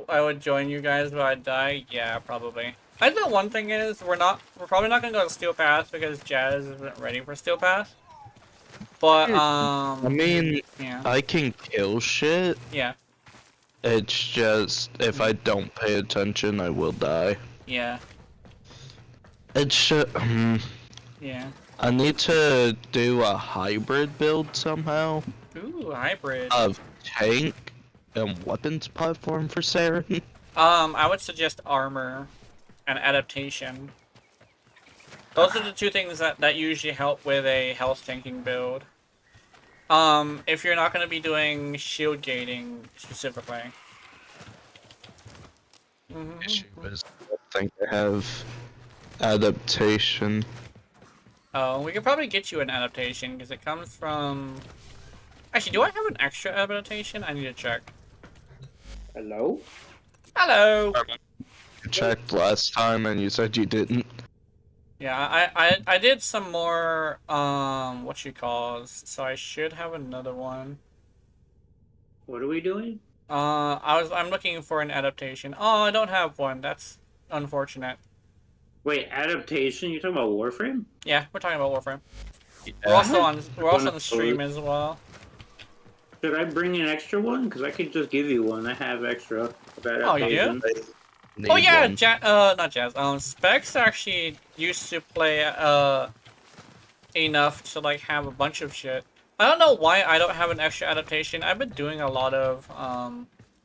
[SPEAKER 1] I would join you guys, but I'd die. Yeah, probably. I think the one thing is we're probably not gonna go to Steel Path because Jazz isn't ready for Steel Path. But
[SPEAKER 8] I mean,
[SPEAKER 1] yeah.
[SPEAKER 8] I can kill shit.
[SPEAKER 1] Yeah.
[SPEAKER 8] It's just if I don't pay attention, I will die.
[SPEAKER 1] Yeah.
[SPEAKER 8] It's just,
[SPEAKER 1] yeah.
[SPEAKER 8] I need to do a hybrid build somehow.
[SPEAKER 1] Ooh, hybrid.
[SPEAKER 8] Of tank and weapons platform for Saren.
[SPEAKER 1] I would suggest armor and adaptation. Those are the 2 things that usually help with a health tanking build. If you're not going to be doing shield gating specifically.
[SPEAKER 8] Issue is, I don't think I have adaptation.
[SPEAKER 1] Oh, we could probably get you an adaptation because it comes from. Actually, do I have an extra adaptation? I need to check.
[SPEAKER 9] Hello?
[SPEAKER 1] Hello!
[SPEAKER 8] You checked last time and you said you didn't.
[SPEAKER 1] Yeah, I did some more, so I should have another one.
[SPEAKER 9] What are we doing?
[SPEAKER 1] I'm looking for an adaptation. Oh, I don't have one. That's unfortunate.
[SPEAKER 9] Wait, adaptation? You're talking about Warframe?
[SPEAKER 1] Yeah, we're talking about Warframe.
[SPEAKER 8] Yeah.
[SPEAKER 1] We're also on the stream as well.
[SPEAKER 9] Should I bring an extra one? Because I could just give you one. I have extra.
[SPEAKER 1] Oh, you do? Oh yeah, not Jazz. Specs actually used to play enough to like have a bunch of shit. I don't know why I don't have an extra adaptation. I've been doing a lot of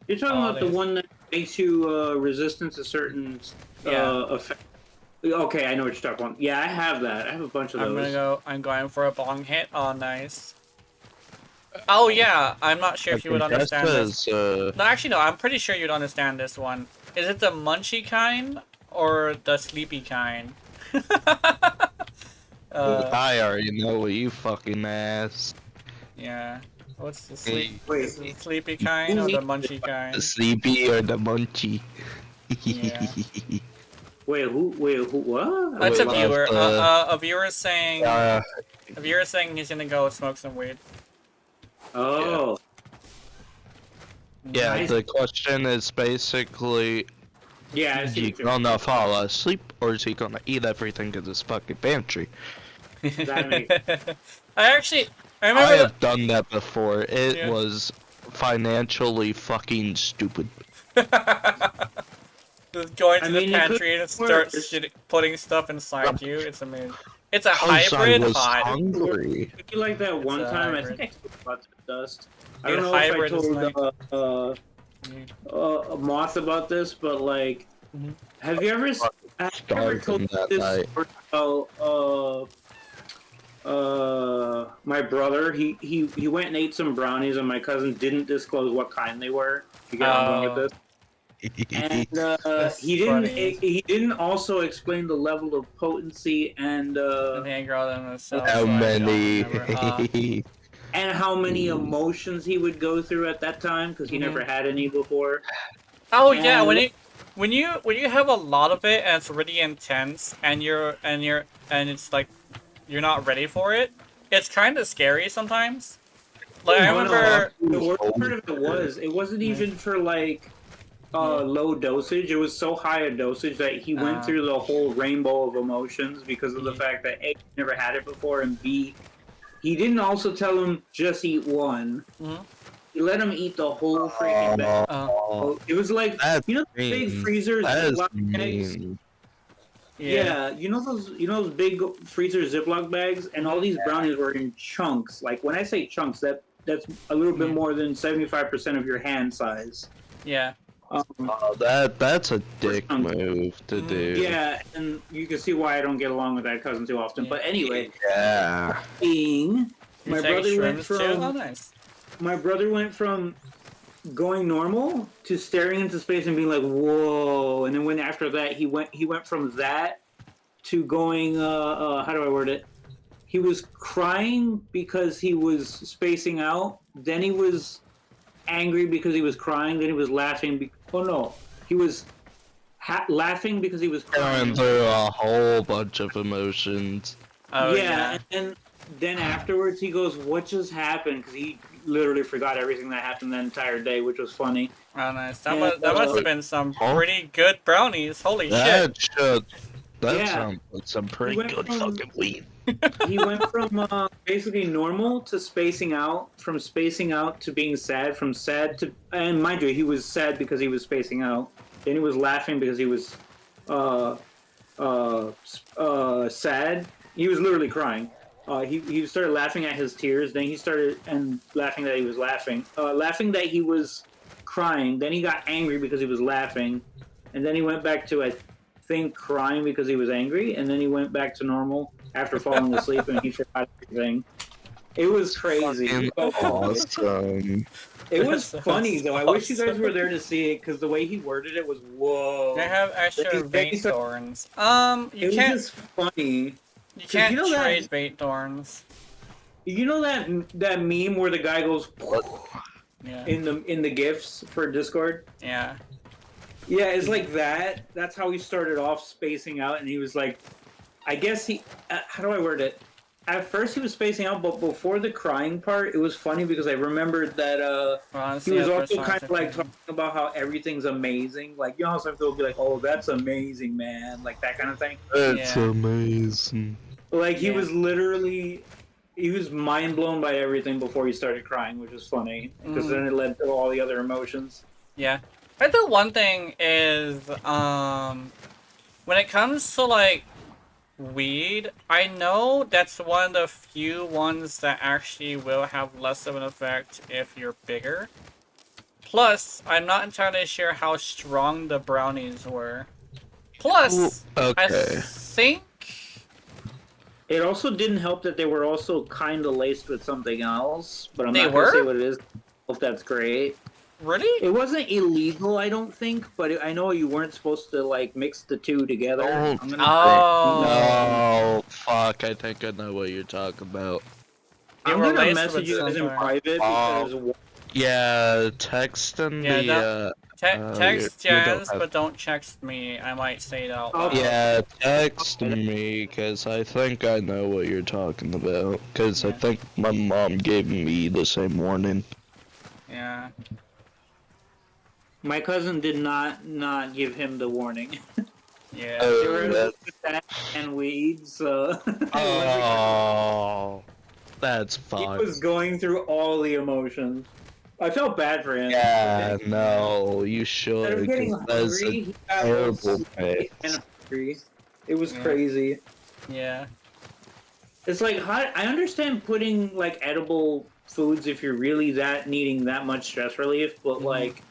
[SPEAKER 9] You're talking about the one that makes you resistant to certain effects. Okay, I know what you're talking about. Yeah, I have that. I have a bunch of those.
[SPEAKER 1] I'm going for a bong hit. Oh, nice. Oh yeah, I'm not sure if you would
[SPEAKER 8] Okay,
[SPEAKER 1] understand
[SPEAKER 8] that's
[SPEAKER 1] this. No, actually no, I'm pretty sure you'd understand this one. Is it the munchy kind or the sleepy kind?
[SPEAKER 8] I already know what you fucking ass.
[SPEAKER 1] Yeah. What's the
[SPEAKER 9] Wait,
[SPEAKER 1] sleepy kind or the munchy
[SPEAKER 8] The
[SPEAKER 1] kind?
[SPEAKER 8] sleepy or the munchy?
[SPEAKER 1] Yeah.
[SPEAKER 9] wait, who? What?
[SPEAKER 1] That's a
[SPEAKER 8] Wait,
[SPEAKER 1] viewer.
[SPEAKER 8] what,
[SPEAKER 1] A viewer saying.
[SPEAKER 8] uh,
[SPEAKER 1] A viewer saying he's gonna go smoke some weed.
[SPEAKER 9] Oh,
[SPEAKER 8] yeah,
[SPEAKER 9] Nice.
[SPEAKER 8] the question is basically,
[SPEAKER 9] yeah. I
[SPEAKER 8] is
[SPEAKER 9] see
[SPEAKER 8] he
[SPEAKER 9] what you're-
[SPEAKER 8] gonna fall asleep or is he gonna eat everything in his fucking pantry?
[SPEAKER 9] That makes-
[SPEAKER 1] I
[SPEAKER 8] I
[SPEAKER 1] remember.
[SPEAKER 8] have done that before. It
[SPEAKER 1] Yeah.
[SPEAKER 8] was financially fucking stupid.
[SPEAKER 1] Just going to
[SPEAKER 9] I
[SPEAKER 1] the
[SPEAKER 9] mean, it could
[SPEAKER 1] pantry and
[SPEAKER 9] work.
[SPEAKER 1] start putting stuff inside you. It's amazing. It's a
[SPEAKER 8] 'Cause I
[SPEAKER 1] hybrid
[SPEAKER 8] was
[SPEAKER 1] hot.
[SPEAKER 8] hungry.
[SPEAKER 9] You like that one
[SPEAKER 1] a
[SPEAKER 9] time? I
[SPEAKER 1] hybrid.
[SPEAKER 9] think I spoke about the dust. I
[SPEAKER 1] Dude,
[SPEAKER 9] don't know if I
[SPEAKER 1] hybrid is
[SPEAKER 9] told Moth about this, but like,
[SPEAKER 1] Mhm.
[SPEAKER 9] have you ever
[SPEAKER 8] Starved
[SPEAKER 9] told
[SPEAKER 8] that
[SPEAKER 9] this
[SPEAKER 8] night.
[SPEAKER 9] story about my brother? He went and ate some brownies, and my cousin didn't disclose what kind they were. You get where I'm going with this? And
[SPEAKER 1] That's
[SPEAKER 9] he didn't.
[SPEAKER 1] funny.
[SPEAKER 9] He didn't also explain the level of potency and
[SPEAKER 1] I think I grow them myself.
[SPEAKER 8] How
[SPEAKER 1] so I don't
[SPEAKER 8] many?
[SPEAKER 1] remember.
[SPEAKER 9] and how many emotions he would go through at that time because he never had any before.
[SPEAKER 1] Oh yeah,
[SPEAKER 9] And-
[SPEAKER 1] when you have a lot of it and it's really intense and it's like you're not ready for it, it's kind of scary sometimes. Like I
[SPEAKER 9] Oh, no,
[SPEAKER 1] remember.
[SPEAKER 9] the worst part of it wasn't even for like low dosage. It was so high a dosage that he went through the whole rainbow of emotions because of the fact that A, he never had it before, and B, he didn't also tell him just eat one.
[SPEAKER 1] Mhm.
[SPEAKER 9] He let him eat the whole freaking bag. It was like
[SPEAKER 8] That's
[SPEAKER 9] you know the big
[SPEAKER 8] mean.
[SPEAKER 9] freezers.
[SPEAKER 8] That is
[SPEAKER 9] Ziploc bags?
[SPEAKER 8] mean.
[SPEAKER 9] Yeah, you know those big freezer Ziploc bags, and all these brownies were in chunks. Like when I say chunks, that's a little bit more than 75% of your hand size.
[SPEAKER 1] Yeah.
[SPEAKER 8] Oh, that's a dick move to do.
[SPEAKER 9] Yeah, and you can see why I don't get along with that cousin too often. But anyway,
[SPEAKER 8] Yeah.
[SPEAKER 9] being
[SPEAKER 1] You
[SPEAKER 9] my
[SPEAKER 1] take
[SPEAKER 9] brother went
[SPEAKER 1] shrooms too? Oh,
[SPEAKER 9] from
[SPEAKER 1] nice.
[SPEAKER 9] my brother went from going normal to staring into space and being like, "Whoa!" And then when after that he went from that to going how do I word it? He was crying because he was spacing out. Then he was angry because he was crying. Then he was laughing. Oh no, he was laughing because he was crying.
[SPEAKER 8] Going through a whole bunch of emotions.
[SPEAKER 1] Oh
[SPEAKER 9] yeah, and then afterwards he goes, "What just happened?" Because he literally forgot everything that happened that entire day, which was funny.
[SPEAKER 1] Oh nice.
[SPEAKER 9] And,
[SPEAKER 1] That must have been some pretty good brownies. Holy shit.
[SPEAKER 8] That
[SPEAKER 9] Yeah.
[SPEAKER 8] sounds like some pretty
[SPEAKER 9] went
[SPEAKER 8] good
[SPEAKER 9] from-
[SPEAKER 8] fucking weed.
[SPEAKER 9] He went from basically normal to spacing out, from spacing out to being sad, from sad to, and mind you, he was sad because he was spacing out. Then he was laughing because he was sad. He was literally crying. He started laughing at his tears. Then he started and laughing that he was laughing. Laughing that he was crying. Then he got angry because he was laughing. And then he went back to, I think, crying because he was angry. And then he went back to normal after falling asleep and he forgot everything. It was crazy.
[SPEAKER 8] Fucking awesome.
[SPEAKER 9] It was
[SPEAKER 1] That's
[SPEAKER 9] funny though. I wish you guys
[SPEAKER 1] awesome.
[SPEAKER 9] were there to see it because the way he worded it was whoa.
[SPEAKER 1] They have extra
[SPEAKER 9] Then
[SPEAKER 1] bait
[SPEAKER 9] he started-
[SPEAKER 1] thorns. You
[SPEAKER 9] It
[SPEAKER 1] can't
[SPEAKER 9] was just funny.
[SPEAKER 1] you can't
[SPEAKER 9] you know that-
[SPEAKER 1] trade bait thorns.
[SPEAKER 9] You know that meme where the guy goes
[SPEAKER 1] Yeah.
[SPEAKER 9] in the gifs for Discord?
[SPEAKER 1] Yeah.
[SPEAKER 9] Yeah, it's like that. That's how he started off spacing out, and he was like, I guess he. How do I word it? At first, he was spacing out, but before the crying part, it was funny because I remembered that he was also kind of like talking about how everything's amazing. Like, you know how some people will be like, "Oh, that's amazing, man," like that kind of thing.
[SPEAKER 8] That's
[SPEAKER 1] Yeah.
[SPEAKER 8] amazing.
[SPEAKER 9] Like he
[SPEAKER 1] Yeah.
[SPEAKER 9] was literally, he was mind blown by everything before he started crying, which is funny because then it led to all the other emotions.
[SPEAKER 1] Yeah. I think the one thing is, when it comes to, like, weed, I know that's one of the few ones that actually will have less of an effect if you're bigger. Plus, I'm not entirely sure how strong the brownies were. Plus, I
[SPEAKER 8] Okay.
[SPEAKER 1] think
[SPEAKER 9] It also didn't help that they were also kind of laced with something else, but I'm
[SPEAKER 1] They
[SPEAKER 9] not going to say
[SPEAKER 1] were?
[SPEAKER 9] what it is. If that's great.
[SPEAKER 1] Really?
[SPEAKER 9] It wasn't illegal, I don't think, but I know you weren't supposed to like mix the two together.
[SPEAKER 8] Don't
[SPEAKER 9] I'm gonna
[SPEAKER 1] Oh.
[SPEAKER 8] No, fuck, I think I know what you're talking about.
[SPEAKER 1] They
[SPEAKER 9] I'm
[SPEAKER 1] were
[SPEAKER 9] gonna
[SPEAKER 1] laced
[SPEAKER 9] message
[SPEAKER 1] with
[SPEAKER 9] you guys in
[SPEAKER 1] something.
[SPEAKER 9] private because
[SPEAKER 8] Yeah, text in
[SPEAKER 1] Yeah,
[SPEAKER 8] the,
[SPEAKER 1] text
[SPEAKER 8] you don't
[SPEAKER 1] Jazz,
[SPEAKER 8] have...
[SPEAKER 1] but don't text me. I might say it out
[SPEAKER 9] Oh,
[SPEAKER 1] loud.
[SPEAKER 8] Yeah, text me, because I think I know what you're talking about. Because I
[SPEAKER 1] Yeah.
[SPEAKER 8] think my mom gave me the same warning.
[SPEAKER 1] Yeah.
[SPEAKER 9] my cousin did not give him the warning.
[SPEAKER 1] Yeah.
[SPEAKER 9] They were
[SPEAKER 8] Oh, that...
[SPEAKER 9] that and weed, so
[SPEAKER 8] Oh, that's
[SPEAKER 9] he
[SPEAKER 8] fucked.
[SPEAKER 9] was going through all the emotions. I felt bad for him.
[SPEAKER 8] Yeah, no, you
[SPEAKER 9] Instead of
[SPEAKER 8] should,
[SPEAKER 9] getting
[SPEAKER 8] because that's
[SPEAKER 9] hungry,
[SPEAKER 8] a
[SPEAKER 9] he got
[SPEAKER 8] terrible
[SPEAKER 9] both
[SPEAKER 8] pay.
[SPEAKER 9] sleepy and hungry. It was
[SPEAKER 1] Yeah.
[SPEAKER 9] crazy.
[SPEAKER 1] Yeah.
[SPEAKER 9] It's like I understand putting like edible foods if you're really that needing that much stress relief, but like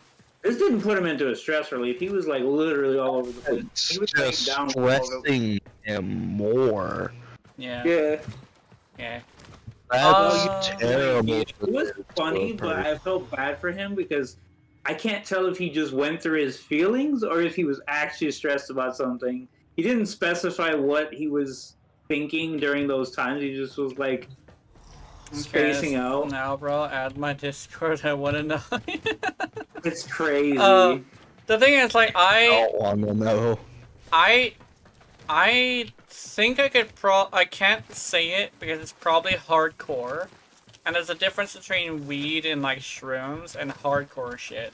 [SPEAKER 9] this didn't put him into a stress relief. He was like literally all over the place.
[SPEAKER 8] It's
[SPEAKER 9] He was
[SPEAKER 8] just
[SPEAKER 9] down.
[SPEAKER 8] stressing him more.
[SPEAKER 1] Yeah.
[SPEAKER 9] Yeah.
[SPEAKER 1] Yeah.
[SPEAKER 8] That's
[SPEAKER 1] Oh,
[SPEAKER 8] terrible.
[SPEAKER 9] It was funny, but I felt bad for him because I can't tell if he just went through his feelings or if he was actually stressed about something. He didn't specify what he was thinking during those times. He just was like spacing out.
[SPEAKER 1] Now, bro, add my Discord. I want to know.
[SPEAKER 9] It's crazy.
[SPEAKER 1] The thing is, like,
[SPEAKER 8] I don't want to know.
[SPEAKER 1] I think I could I can't say it because it's probably hardcore. And there's a difference between weed and, like, shrooms and hardcore shit.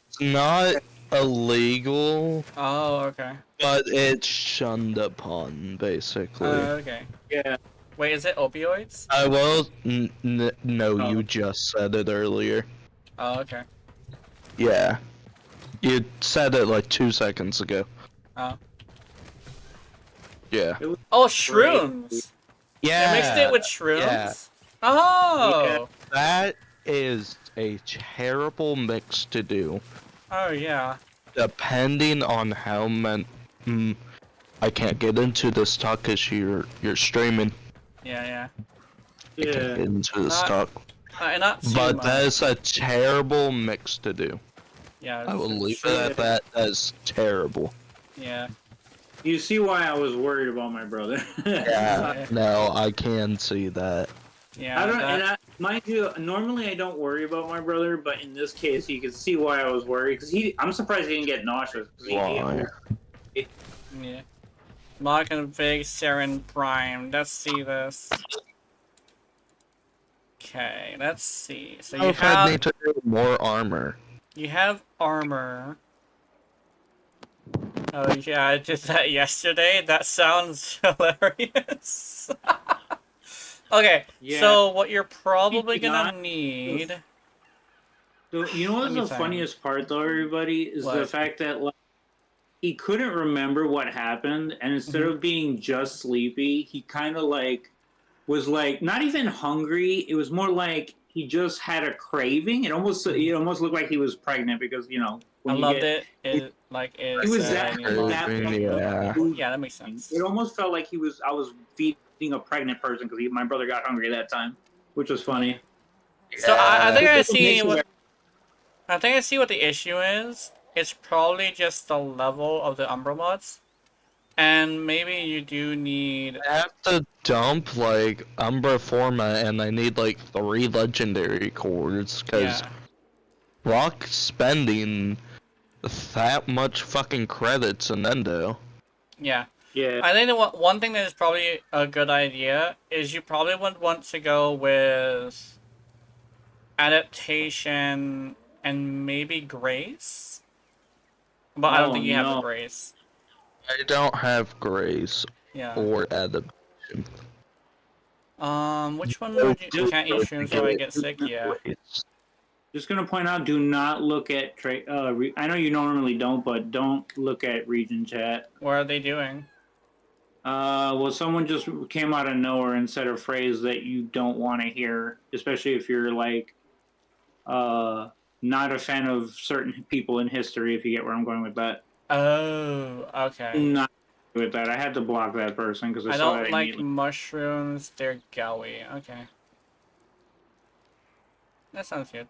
[SPEAKER 8] It's not illegal,
[SPEAKER 1] Oh, okay.
[SPEAKER 8] but it's shunned upon, basically.
[SPEAKER 1] Okay.
[SPEAKER 9] Yeah.
[SPEAKER 1] Wait, is it opioids?
[SPEAKER 8] I will... no, you just said it earlier.
[SPEAKER 1] Oh, okay.
[SPEAKER 8] Yeah. You said it like 2 seconds ago.
[SPEAKER 1] Oh.
[SPEAKER 8] Yeah.
[SPEAKER 1] Oh, shrooms!
[SPEAKER 8] Yeah.
[SPEAKER 1] They mixed it with shrooms?
[SPEAKER 8] Yeah.
[SPEAKER 1] Oh!
[SPEAKER 8] Yeah, that is a terrible mix to do.
[SPEAKER 1] Oh, yeah.
[SPEAKER 8] Depending on how many... I can't get into this talk because you're streaming.
[SPEAKER 1] Yeah,
[SPEAKER 8] I can't get into this talk.
[SPEAKER 1] not too
[SPEAKER 8] But
[SPEAKER 1] much.
[SPEAKER 8] that's a terrible mix to do.
[SPEAKER 1] Yeah,
[SPEAKER 8] I will leave it at that. That's terrible.
[SPEAKER 1] Yeah.
[SPEAKER 9] You see why I was worried about my brother.
[SPEAKER 8] Yeah, no, I can see that.
[SPEAKER 1] Yeah.
[SPEAKER 9] I don't, and mind you, normally I don't worry about my brother, but in this case, you can see why I was worried because I'm surprised he didn't get nauseous.
[SPEAKER 8] Why?
[SPEAKER 1] Yeah. Mark and Vig, Saren Prime. Let's see this. Okay, let's see. So you
[SPEAKER 8] I need to do more armor.
[SPEAKER 1] You have armor. Oh yeah, I did that yesterday. That sounds hilarious. Okay,
[SPEAKER 9] Yeah.
[SPEAKER 1] so what you're probably gonna need...
[SPEAKER 9] So, you know what's
[SPEAKER 1] Let me
[SPEAKER 9] the
[SPEAKER 1] think.
[SPEAKER 9] funniest part, though, everybody, is the
[SPEAKER 1] What?
[SPEAKER 9] fact that like he couldn't remember what happened, and instead of being just sleepy, he kind of like was like not even hungry. It was more like he just had a craving. It almost looked like he was pregnant because
[SPEAKER 1] I
[SPEAKER 9] when you
[SPEAKER 1] loved
[SPEAKER 9] get,
[SPEAKER 1] it.
[SPEAKER 9] He was that
[SPEAKER 8] Yeah.
[SPEAKER 1] Yeah, that makes sense.
[SPEAKER 9] It almost felt like I was feeding a pregnant person because my brother got hungry that time, which was funny.
[SPEAKER 1] So I think I
[SPEAKER 9] It
[SPEAKER 1] see
[SPEAKER 9] makes
[SPEAKER 1] what the issue is. It's probably just the level of the Umbra mods. And maybe you do need...
[SPEAKER 8] I have to dump, like, Umbra Forma, and I need, like, 3 legendary cores, because Rock spending that much fucking credits in Endo.
[SPEAKER 1] Yeah.
[SPEAKER 9] Yeah.
[SPEAKER 1] I think one thing that is probably a good idea is you probably would want to go with adaptation and maybe grace. But I don't think you have the grace.
[SPEAKER 8] I don't have grace or adaptation.
[SPEAKER 1] Which one would you can't eat shrooms so I get sick? Yeah.
[SPEAKER 9] Just gonna point out, do not look at I know you normally don't, but don't look at region chat.
[SPEAKER 1] What are they doing?
[SPEAKER 9] Well, someone just came out of nowhere and said a phrase that you don't want to hear, especially if you're like, not a fan of certain people in history. If you get where I'm going with that.
[SPEAKER 1] Oh, okay.
[SPEAKER 9] Not with that. I had to block that person because I
[SPEAKER 1] I
[SPEAKER 9] saw
[SPEAKER 1] don't
[SPEAKER 9] that
[SPEAKER 1] like
[SPEAKER 9] immediately.
[SPEAKER 1] mushrooms. They're gowy. Okay. That sounds good.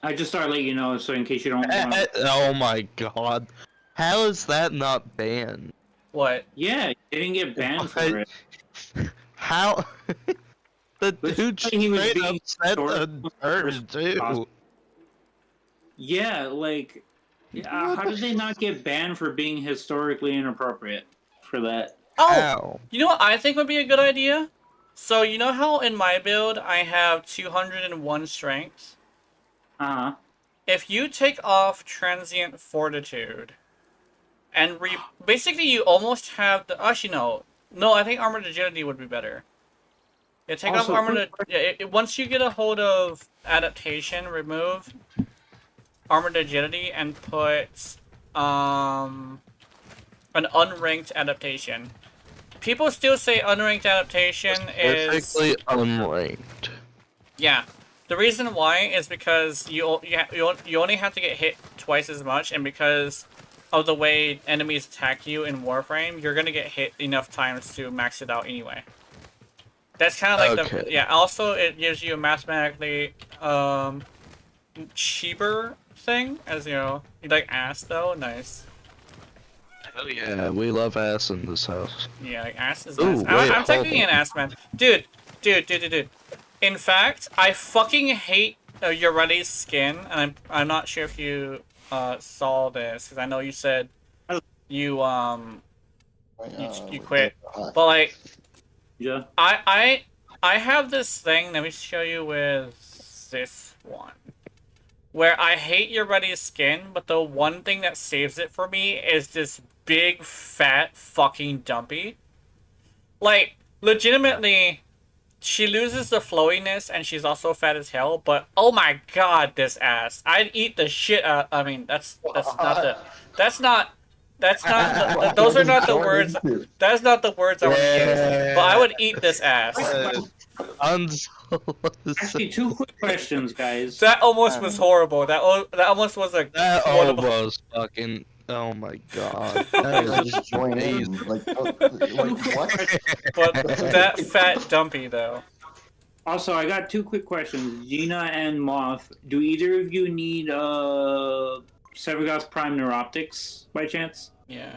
[SPEAKER 9] I just thought I'd let you know so in case you don't want to.
[SPEAKER 8] Oh my god. How is that not banned?
[SPEAKER 1] What?
[SPEAKER 9] Yeah, they didn't get banned for it.
[SPEAKER 8] How? The
[SPEAKER 9] Let's
[SPEAKER 8] dude
[SPEAKER 9] say he was
[SPEAKER 8] straight
[SPEAKER 9] being
[SPEAKER 8] up said the
[SPEAKER 9] historical
[SPEAKER 8] term, too.
[SPEAKER 9] Yeah, like, how did they not get banned for being historically inappropriate for that?
[SPEAKER 1] Oh!
[SPEAKER 8] How?
[SPEAKER 1] You know what I think would be a good idea? So, you know how in my build I have 201 strength?
[SPEAKER 9] Uh-huh.
[SPEAKER 1] If you take off transient fortitude, and basically you almost have the... Actually, no. No, I think armored agility would be better. Yeah, take off
[SPEAKER 9] Also,
[SPEAKER 1] armored... once you get a hold of adaptation, remove armored agility and put an unranked adaptation. People still say unranked adaptation is
[SPEAKER 8] Perfectly unranked.
[SPEAKER 1] yeah. The reason why is because you only have to get hit twice as much, and because of the way enemies attack you in Warframe, you're gonna get hit enough times to max it out anyway. That's kind of like the yeah. Also, it gives you a mathematically cheaper thing, as you know. You like ass though, nice.
[SPEAKER 8] Hell yeah, we love ass in this house.
[SPEAKER 1] Yeah, like ass is
[SPEAKER 8] Ooh,
[SPEAKER 1] nice.
[SPEAKER 8] wait,
[SPEAKER 1] I'm technically
[SPEAKER 8] hold
[SPEAKER 1] an ass man, dude. In fact, I fucking hate Yoretti's skin, and I'm not sure if you saw this because I know you said you you quit, but like
[SPEAKER 9] Yeah.
[SPEAKER 1] I have this thing. Let me show you with this one. Where I hate Yoretti's skin, but the one thing that saves it for me is this big, fat, fucking dumpy. Like, legitimately, she loses the flowiness, and she's also fat as hell, but oh my god, this ass. I'd eat the shit out... I mean, that's not the... those are not the words... That's not the words I would use, but I would eat this ass.
[SPEAKER 9] Actually, 2 quick questions, guys.
[SPEAKER 1] That almost was horrible. That almost was a...
[SPEAKER 8] That almost fucking... Oh my god. That is
[SPEAKER 10] just join in. Like what?
[SPEAKER 1] But that fat dumpy, though.
[SPEAKER 9] Also, I got 2 quick questions. Gina and Moth, do either of you need Severgoth Prime Neuroptics by chance?
[SPEAKER 1] Yeah.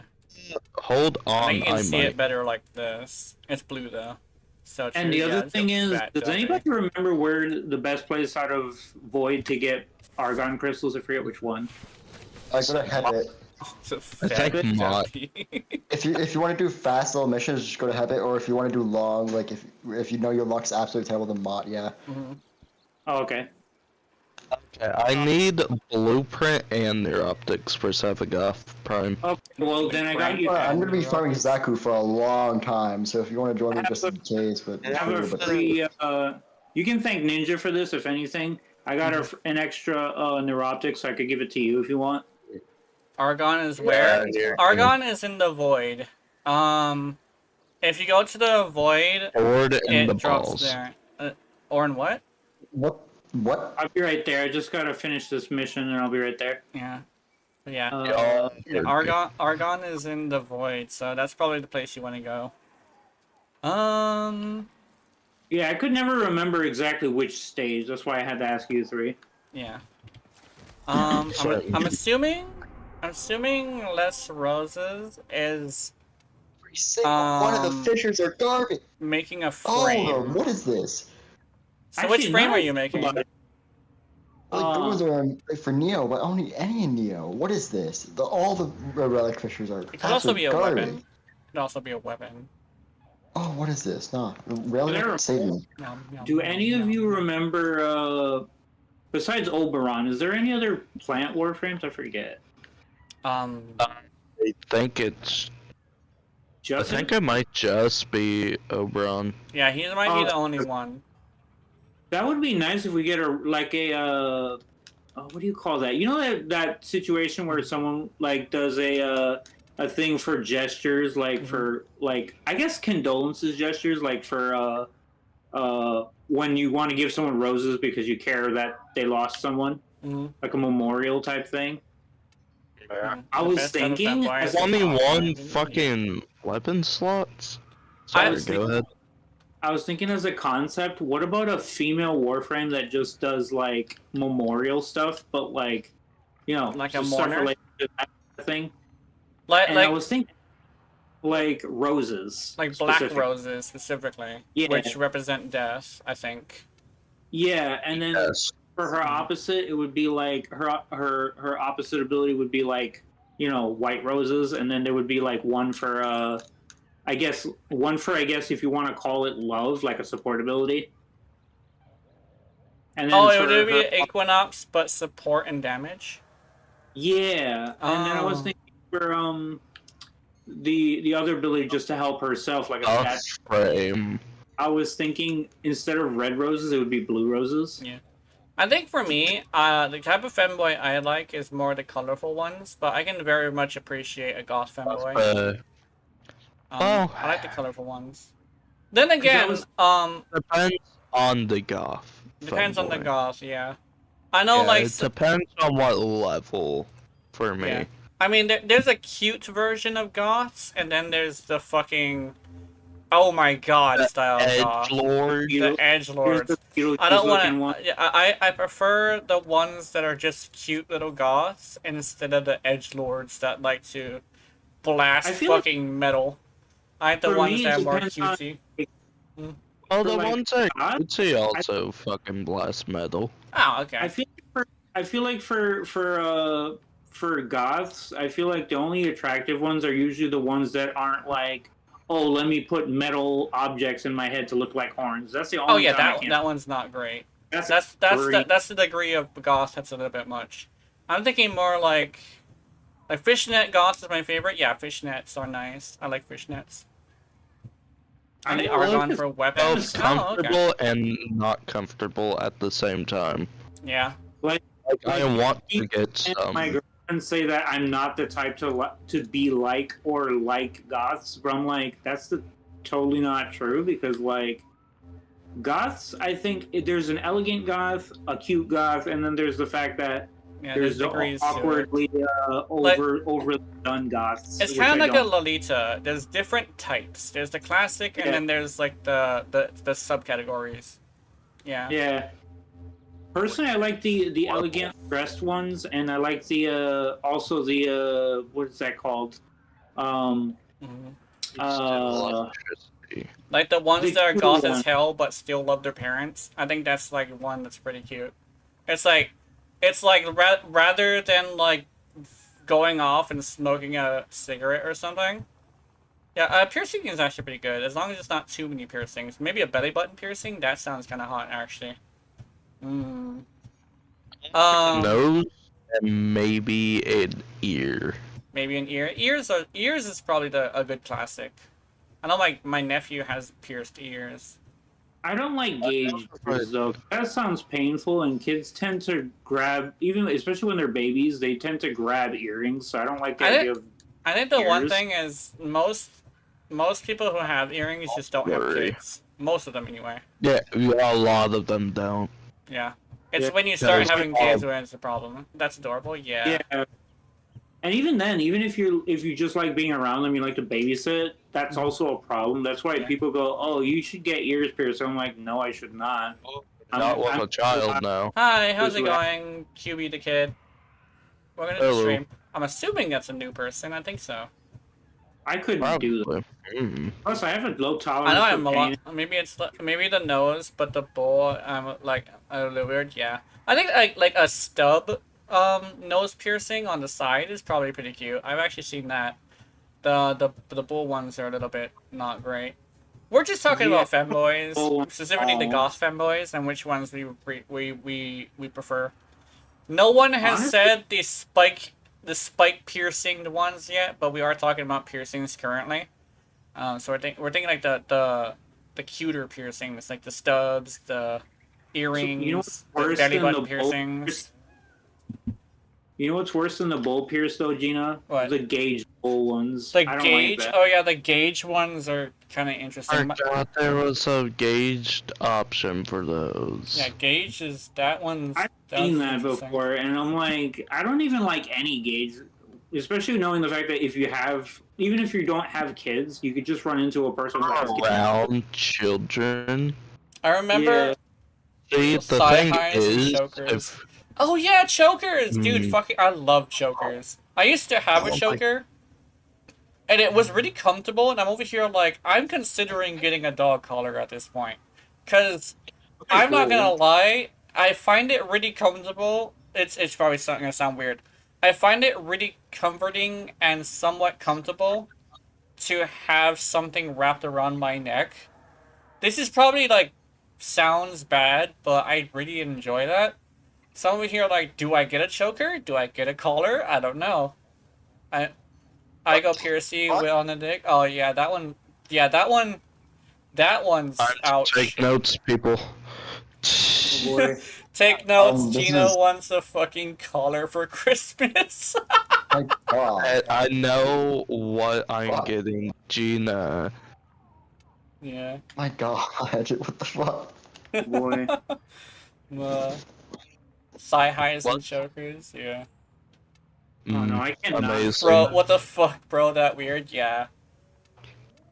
[SPEAKER 8] Hold on,
[SPEAKER 1] I can see it better like this. It's blue, though. So
[SPEAKER 9] And the other thing is, does anybody remember where the best place out of Void to get Argon crystals? I forget which one.
[SPEAKER 10] I gotta Habit.
[SPEAKER 8] I think Mott.
[SPEAKER 10] If you want to do fast little missions, just go to Habit, or if you want to do long, like if you know your luck's absolutely terrible, then Mott, yeah.
[SPEAKER 1] Mm-hmm.
[SPEAKER 9] Oh, okay.
[SPEAKER 8] Okay, I need Blueprint and Neuroptics for Severgoth Prime.
[SPEAKER 9] Okay, well then I got you.
[SPEAKER 10] I'm gonna be farming Zaku for a long time, so if you want to join me just in case, but...
[SPEAKER 9] Have a free, you can thank Ninja for this, if anything. I got an extra Neuroptic, so I could give it to you if you want.
[SPEAKER 1] Argon is where? Argon is in the Void. If you go to the Void, it drops there. Or in what?
[SPEAKER 10] What?
[SPEAKER 9] I'll be right there. I just gotta finish this mission, and I'll be right there.
[SPEAKER 1] Yeah. Yeah. Argon is in the Void, so that's probably the place you want to go.
[SPEAKER 9] Yeah, I could never remember exactly which stage. That's why I had to ask you 3.
[SPEAKER 1] Yeah. I'm assuming Les Roses is
[SPEAKER 10] Every single one of the fishers are garbage.
[SPEAKER 1] Making a frame.
[SPEAKER 10] Oh, what is this?
[SPEAKER 1] So which frame are you making?
[SPEAKER 10] Like those are for Neo, but only any Neo. What is this? All the relic fishers are.
[SPEAKER 1] It could also be a
[SPEAKER 10] garbage.
[SPEAKER 1] weapon. It could also be a weapon.
[SPEAKER 10] Oh, what is this? No, relic save me.
[SPEAKER 9] Do any of you remember? Besides Oberon, is there any other plant warframes? I forget.
[SPEAKER 8] I think it's.
[SPEAKER 9] Justin?
[SPEAKER 8] I think it might just be Oberon.
[SPEAKER 1] Yeah, he might be the only one.
[SPEAKER 9] That would be nice if we get what do you call that? You know that situation where someone like does a thing for gestures, like for like I guess condolences gestures, like for when you want to give someone roses because you care that they lost someone, like a memorial type thing. I was
[SPEAKER 1] best type of
[SPEAKER 9] thinking,
[SPEAKER 1] fanboy is
[SPEAKER 8] Only
[SPEAKER 1] the
[SPEAKER 8] one
[SPEAKER 1] goth.
[SPEAKER 8] fucking weapon slots.
[SPEAKER 9] I
[SPEAKER 8] Sorry,
[SPEAKER 9] was
[SPEAKER 8] go
[SPEAKER 9] thinking-
[SPEAKER 8] ahead.
[SPEAKER 9] I was thinking as a concept, what about a female Warframe that just does like memorial stuff, but like, you know,
[SPEAKER 1] Like a
[SPEAKER 9] just stuff
[SPEAKER 1] mourner?
[SPEAKER 9] related to that thing?
[SPEAKER 1] Like
[SPEAKER 9] And I was thinking, like roses,
[SPEAKER 1] like black
[SPEAKER 9] specifically.
[SPEAKER 1] roses specifically,
[SPEAKER 9] Yeah.
[SPEAKER 1] which represent death, I think.
[SPEAKER 9] Yeah, and then
[SPEAKER 8] Yes.
[SPEAKER 9] for her opposite, it would be like her opposite ability would be like, you know, white roses, and then there would be like one for I guess if you want to call it love, like a support ability. And then
[SPEAKER 1] Oh, it
[SPEAKER 9] for
[SPEAKER 1] would be
[SPEAKER 9] her-
[SPEAKER 1] Equinox, but support and damage.
[SPEAKER 9] yeah, and then I was
[SPEAKER 1] Oh.
[SPEAKER 9] thinking for the other ability just to help herself, like a stat.
[SPEAKER 8] Frame.
[SPEAKER 9] I was thinking instead of red roses, it would be blue roses.
[SPEAKER 1] Yeah. I think for me, the type of femboy I like is more the colorful ones, but I can very much appreciate a goth femboy.
[SPEAKER 8] Well-
[SPEAKER 1] I like the colorful ones. Then again,
[SPEAKER 8] Depends on the goth.
[SPEAKER 1] depends on the
[SPEAKER 8] fanboy.
[SPEAKER 1] goth, yeah. I know,
[SPEAKER 8] Yeah,
[SPEAKER 1] like,
[SPEAKER 8] it depends on what level for me.
[SPEAKER 1] yeah. I mean, there's a cute version of goths, and then there's the fucking, oh my god style goth.
[SPEAKER 8] Edgelord.
[SPEAKER 1] The edgelords. I don't want to. I prefer the ones that are just cute little goths instead of the edgelords that like to blast
[SPEAKER 9] I feel like-
[SPEAKER 1] fucking metal. I like the
[SPEAKER 9] For
[SPEAKER 1] ones
[SPEAKER 9] me,
[SPEAKER 1] that
[SPEAKER 9] it
[SPEAKER 1] are more
[SPEAKER 9] depends on-
[SPEAKER 1] cutesy.
[SPEAKER 8] Oh,
[SPEAKER 9] For,
[SPEAKER 8] the
[SPEAKER 9] like,
[SPEAKER 8] ones I
[SPEAKER 9] goth,
[SPEAKER 8] could see also fucking blast metal.
[SPEAKER 1] Oh, okay.
[SPEAKER 9] I feel like for goths, I feel like the only attractive ones are usually the ones that aren't like, oh, let me put metal objects in my head to look like horns. That's the only.
[SPEAKER 1] Oh yeah,
[SPEAKER 9] time I
[SPEAKER 1] that
[SPEAKER 9] can't-
[SPEAKER 1] that one's not great.
[SPEAKER 9] That's
[SPEAKER 1] That's the degree of goth that's a little bit much. I'm thinking more like fishnet goth is my favorite. Yeah, fishnets are nice. I like fishnets. And the Argon for weapons.
[SPEAKER 8] Both
[SPEAKER 1] Oh, okay.
[SPEAKER 8] comfortable and not comfortable at the same time.
[SPEAKER 1] Yeah.
[SPEAKER 9] Like
[SPEAKER 8] I want to
[SPEAKER 9] keep
[SPEAKER 8] get some.
[SPEAKER 9] my girlfriend say that I'm not the type to be like or like goths, but I'm like that's totally not true because like goths, I think there's an elegant goth, a cute goth, and then there's the fact that
[SPEAKER 1] Yeah,
[SPEAKER 9] there's the
[SPEAKER 1] degrees to it.
[SPEAKER 9] awkwardly overly done goths.
[SPEAKER 1] It's
[SPEAKER 9] which
[SPEAKER 1] kind of
[SPEAKER 9] I
[SPEAKER 1] like a
[SPEAKER 9] don't-
[SPEAKER 1] Lolita. There's different types. There's the classic, and
[SPEAKER 9] Yeah.
[SPEAKER 1] then there's like the subcategories. Yeah.
[SPEAKER 9] Yeah. Personally, I like the elegant dressed ones, and I like the also the what is that called?
[SPEAKER 1] Mhm.
[SPEAKER 8] Electricity.
[SPEAKER 1] Like the ones
[SPEAKER 9] The
[SPEAKER 1] that are
[SPEAKER 9] cute
[SPEAKER 1] goth
[SPEAKER 9] one.
[SPEAKER 1] as hell but still love their parents. I think that's like one that's pretty cute. It's like rather than like going off and smoking a cigarette or something. Yeah, piercing is actually pretty good as long as it's not too many piercings. Maybe a belly button piercing. That sounds kind of hot actually. Mm.
[SPEAKER 8] Nose and maybe an ear.
[SPEAKER 1] Maybe an ear. Ears is probably a good classic. I know my nephew has pierced ears.
[SPEAKER 9] I don't like gauge ears though. That sounds painful, and kids tend to grab, even especially when they're babies, they tend to grab earrings. So I don't like the idea of.
[SPEAKER 1] I think the one
[SPEAKER 9] ears.
[SPEAKER 1] thing is most people who have earrings just don't have
[SPEAKER 8] Worry.
[SPEAKER 1] kids. Most of them anyway.
[SPEAKER 8] Yeah, a lot of them don't.
[SPEAKER 1] Yeah. It's
[SPEAKER 9] Yeah.
[SPEAKER 1] when you start
[SPEAKER 8] Because,
[SPEAKER 1] having kids when it's a problem. That's adorable. Yeah.
[SPEAKER 9] Yeah. And even then, even if you just like being around them, you like to babysit. That's also a problem. That's why
[SPEAKER 1] Yeah.
[SPEAKER 9] people go, "Oh, you should get ears pierced." I'm like, "No, I should not."
[SPEAKER 8] Not with a child now.
[SPEAKER 1] Hi, how's it
[SPEAKER 9] Who's that?
[SPEAKER 1] going, QB the kid? We're gonna
[SPEAKER 8] Hello.
[SPEAKER 1] stream. I'm assuming that's a new person. I think so.
[SPEAKER 9] I couldn't do that.
[SPEAKER 8] Probably.
[SPEAKER 9] Plus, I have a low tolerance
[SPEAKER 1] I know
[SPEAKER 9] for
[SPEAKER 1] I'm a
[SPEAKER 9] pain.
[SPEAKER 1] lot. Maybe the nose, but the bowl, like a little weird. Yeah, I think like a stub, nose piercing on the side is probably pretty cute. I've actually seen that. The bull ones are a little bit not great. We're just talking
[SPEAKER 9] Yeah.
[SPEAKER 1] about femboys,
[SPEAKER 9] Bull-
[SPEAKER 1] specifically the
[SPEAKER 9] oh.
[SPEAKER 1] goth femboys, and which ones we prefer. No one has
[SPEAKER 9] Honestly-
[SPEAKER 1] said the spike piercing ones yet, but we are talking about piercings currently. So we're thinking like the cuter piercings, like the stubs, the earrings,
[SPEAKER 9] you know what's
[SPEAKER 1] the
[SPEAKER 9] worse
[SPEAKER 1] belly
[SPEAKER 9] than
[SPEAKER 1] button
[SPEAKER 9] the
[SPEAKER 1] piercings.
[SPEAKER 9] You know what's worse than the bull pierce though, Gina?
[SPEAKER 1] What?
[SPEAKER 9] The gauge bull ones.
[SPEAKER 1] The
[SPEAKER 9] I don't
[SPEAKER 1] gauge.
[SPEAKER 9] Like that.
[SPEAKER 1] Oh yeah, the gauge ones are kind of interesting.
[SPEAKER 8] I forgot there was a gauged option for those.
[SPEAKER 1] Yeah, gauge is that one's.
[SPEAKER 9] I've
[SPEAKER 1] that's
[SPEAKER 9] seen that
[SPEAKER 1] interesting.
[SPEAKER 9] before, and I'm like, I don't even like any gauge. especially knowing the fact that even if you don't have kids, you could just run into a person who has kids.
[SPEAKER 8] Around children.
[SPEAKER 1] I remember
[SPEAKER 8] See, the thing
[SPEAKER 1] Sci-Highs and
[SPEAKER 8] is,
[SPEAKER 1] chokers. Oh yeah, chokers! Dude, fucking, I love chokers. I used to have a choker, and it was really comfortable, and I'm over here like, I'm considering getting a dog collar at this point. Because, I'm not gonna lie, I find it really comfortable. It's probably gonna sound weird. I find it really comforting and somewhat comfortable to have something wrapped around my neck. This is probably like, sounds bad, but I really enjoy that. Some over here like, do I get a choker? Do I get a collar? I don't know. I go piercy on the dick. Oh yeah, that one. Yeah, that one. That one's ouch.
[SPEAKER 8] Take notes, people.
[SPEAKER 1] Take notes. Gino
[SPEAKER 10] is-
[SPEAKER 1] wants a fucking collar for Christmas.
[SPEAKER 10] My God.
[SPEAKER 8] I know what I'm getting, Gina.
[SPEAKER 1] Yeah.
[SPEAKER 10] My God. What the fuck?
[SPEAKER 9] Boy.
[SPEAKER 1] Sci-highs and
[SPEAKER 8] What?
[SPEAKER 1] chokers, yeah.
[SPEAKER 9] Oh no, I cannot.
[SPEAKER 8] Amazing.
[SPEAKER 1] Bro, what the fuck, bro? That weird, yeah.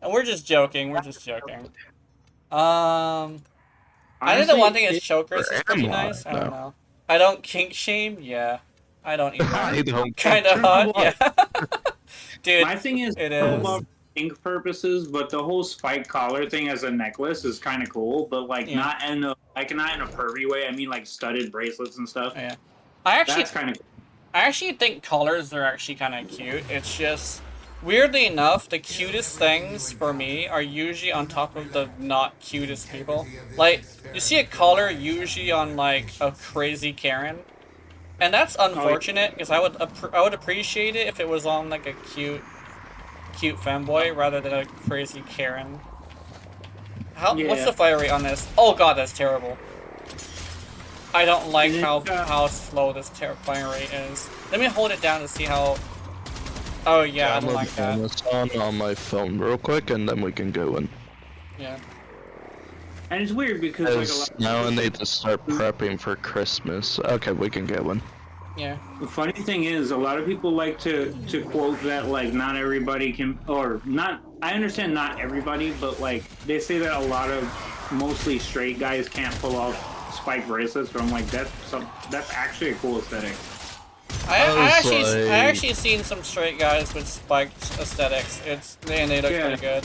[SPEAKER 1] And we're just joking. We're just joking. I think the one thing is chokers is pretty nice. I don't know. I don't kink shame. Yeah. I don't either.
[SPEAKER 8] I don't
[SPEAKER 1] Kind of hot. Yeah. Dude,
[SPEAKER 9] My thing is,
[SPEAKER 1] it
[SPEAKER 9] I
[SPEAKER 1] is.
[SPEAKER 9] love ink purposes, but the whole spike collar thing as a necklace is kind of cool. But like
[SPEAKER 1] Yeah.
[SPEAKER 9] not in a pervy way. I mean like studded bracelets and stuff.
[SPEAKER 1] Yeah. I
[SPEAKER 9] That's kind of.
[SPEAKER 1] actually think collars are actually kind of cute. It's just, weirdly enough, the cutest things for me are usually on top of the not cutest people. Like, you see a collar usually on like a crazy Karen, and that's unfortunate because I would appreciate it if it was on like a cute femboy rather than a crazy Karen. What's the fire rate on this? Oh god, that's terrible. I don't like how slow this fire rate is. Let me hold it down to see how. Oh yeah, I don't like that.
[SPEAKER 8] On my phone real quick, and then we can go in.
[SPEAKER 1] Yeah.
[SPEAKER 9] And it's weird because like a lot
[SPEAKER 8] Now I need to start prepping for Christmas. Okay, we can go in.
[SPEAKER 1] Yeah.
[SPEAKER 9] The funny thing is, a lot of people like to quote that like not everybody can, or not. I understand not everybody, but like they say that a lot of mostly straight guys can't pull off spike bracelets. But I'm like, that's actually a cool aesthetic.
[SPEAKER 1] I actually seen some straight guys with spiked aesthetics. They look pretty good.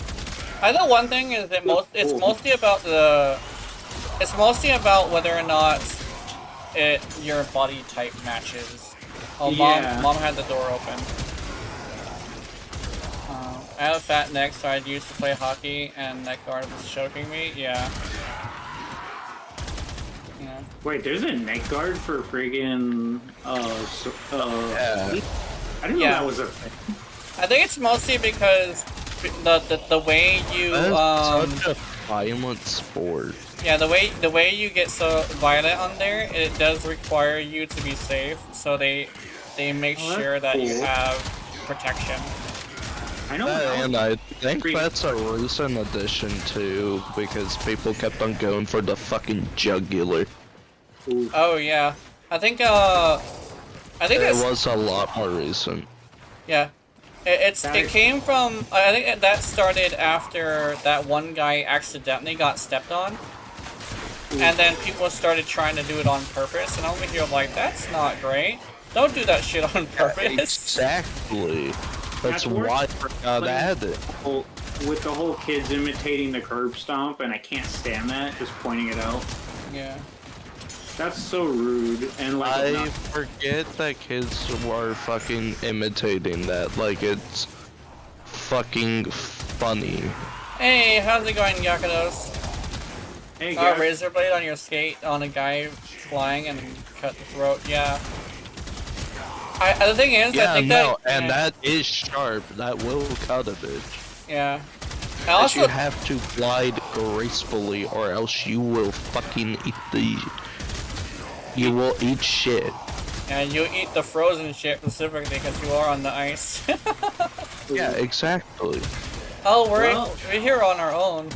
[SPEAKER 1] I know one thing is that it's mostly about whether or not your body type matches. Oh, mom had the door open. I have a fat neck, so I used to play hockey, and neck guard was choking me. Yeah.
[SPEAKER 9] Wait, there's a neck guard for friggin'
[SPEAKER 8] Yeah.
[SPEAKER 9] I didn't know that was a thing.
[SPEAKER 1] I think it's mostly because the way you
[SPEAKER 8] That's such a violent sport.
[SPEAKER 1] yeah, the way you get so violent on there, it does require you to be safe, so they make sure that you have protection.
[SPEAKER 9] I know.
[SPEAKER 8] And I think that's a recent addition too, because people kept on going for the fucking jugular.
[SPEAKER 1] Oh yeah, I think it
[SPEAKER 8] was a lot more recent.
[SPEAKER 1] Yeah, it came from, I think that started after that one guy accidentally got stepped on, and then people started trying to do it on purpose, and over here I'm like, that's not great. Don't do that shit on purpose.
[SPEAKER 8] Exactly. That's why I added it.
[SPEAKER 9] With the whole kids imitating the curb stomp, and I can't stand that. Just pointing it out.
[SPEAKER 1] Yeah.
[SPEAKER 9] That's so rude. And like,
[SPEAKER 8] I forget that kids were fucking imitating that. Like, it's fucking funny.
[SPEAKER 1] Hey, how's it going, Yakados?
[SPEAKER 9] Hey,
[SPEAKER 1] razor blade on your skate on a guy flying and cut the throat. Yeah. The thing is, I think
[SPEAKER 8] that is sharp. That will cut a bitch.
[SPEAKER 1] Yeah.
[SPEAKER 8] But you have to glide gracefully, or else you will fucking eat you will eat shit.
[SPEAKER 1] And you eat the frozen shit specifically because you are on the ice.
[SPEAKER 8] Yeah, exactly.
[SPEAKER 1] Oh, we're here on our own.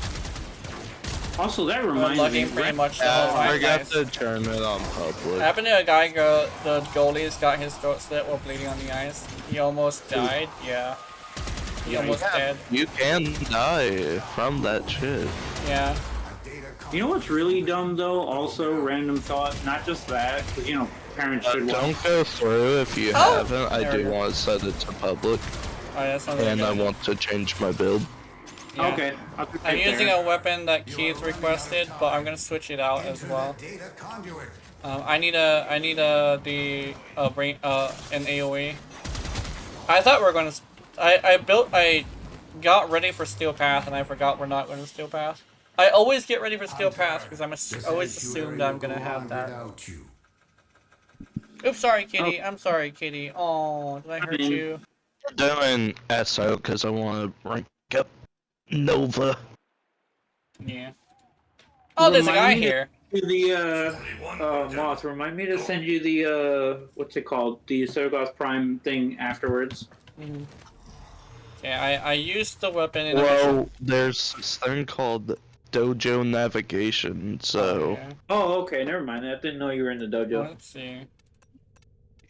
[SPEAKER 9] Also, that
[SPEAKER 1] We're
[SPEAKER 9] reminds
[SPEAKER 1] looking
[SPEAKER 9] me.
[SPEAKER 1] pretty much the whole
[SPEAKER 8] I
[SPEAKER 1] time.
[SPEAKER 8] forgot
[SPEAKER 1] Nice.
[SPEAKER 8] to turn it on public.
[SPEAKER 1] Happened to a guy go the goalie's got his throat slit while bleeding on the ice. He almost died, yeah. He almost dead.
[SPEAKER 8] You can die from that shit.
[SPEAKER 1] Yeah.
[SPEAKER 9] You know what's really dumb though? Also, random thought. Not just that, because you know, parents should watch.
[SPEAKER 8] Don't go through if you
[SPEAKER 1] Oh!
[SPEAKER 8] haven't. I
[SPEAKER 1] There we
[SPEAKER 8] do
[SPEAKER 1] go.
[SPEAKER 8] want to set it to public.
[SPEAKER 1] Oh, yeah, sounds like
[SPEAKER 8] And
[SPEAKER 1] a
[SPEAKER 8] I
[SPEAKER 1] good-
[SPEAKER 8] want to change my build.
[SPEAKER 1] yeah.
[SPEAKER 9] Okay.
[SPEAKER 1] I'm using a weapon that Keith requested, but I'm gonna switch it out as well. I need an AOE. I thought we were gonna. I got ready for Steel Path, and I forgot we're not going to Steel Path. I always get ready for Steel Path because always assumed I'm gonna have that. Oops, sorry, Kitty. I'm sorry, Kitty. Oh, did I hurt you?
[SPEAKER 8] I'm doing SO because I want to rank up Nova.
[SPEAKER 1] Yeah. Oh, there's a guy
[SPEAKER 9] Remind me
[SPEAKER 1] here.
[SPEAKER 9] The Moth, remind me to send you the what's it called? The Sergoth Prime thing afterwards.
[SPEAKER 1] Okay, I used the weapon in
[SPEAKER 8] Well, there's this thing called Dojo Navigation, so...
[SPEAKER 9] Oh, okay, never mind. I didn't know you were in the dojo.
[SPEAKER 1] Let's see.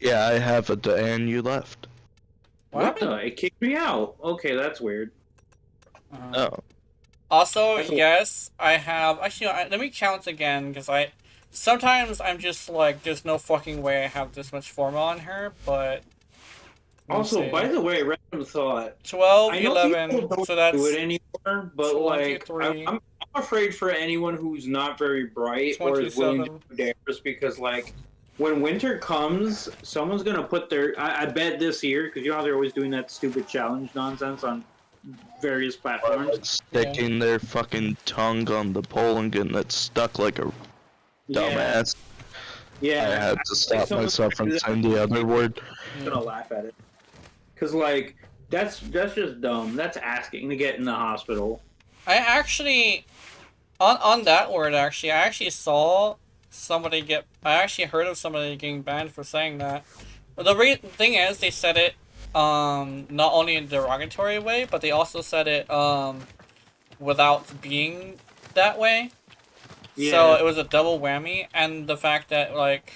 [SPEAKER 8] Yeah, I have it, and you left.
[SPEAKER 9] What the? It kicked me out. Okay, that's weird.
[SPEAKER 8] Oh.
[SPEAKER 1] Also, yes, I have... Actually, let me count again, because sometimes I'm just like, there's no fucking way I have this much forma on her, but...
[SPEAKER 9] Also, by the way, random thought.
[SPEAKER 1] 12,
[SPEAKER 9] I know
[SPEAKER 1] 11,
[SPEAKER 9] people don't
[SPEAKER 1] so that's...
[SPEAKER 9] do it anymore, but like,
[SPEAKER 1] 23.
[SPEAKER 9] I'm afraid for anyone who's not very bright or is willing to
[SPEAKER 1] 27.
[SPEAKER 9] do dares, because like, when winter comes, someone's gonna put their... I bet this year, because you know how they're always doing that stupid challenge nonsense on various platforms.
[SPEAKER 8] Sticking their fucking tongue on the pole and getting it stuck like a dumbass.
[SPEAKER 9] Yeah.
[SPEAKER 8] I had to stop
[SPEAKER 9] someone's
[SPEAKER 8] myself
[SPEAKER 9] gonna do
[SPEAKER 8] from
[SPEAKER 9] that.
[SPEAKER 8] saying the other word.
[SPEAKER 9] I'm gonna laugh at it. Cause like, that's just dumb. That's asking to get in the hospital.
[SPEAKER 1] I actually... On that word, actually, I actually saw somebody get... I actually heard of somebody getting banned for saying that. But the thing is, they said it not only in a derogatory way, but they also said it without being that way.
[SPEAKER 9] Yeah.
[SPEAKER 1] So it was a double whammy, and the fact that, like,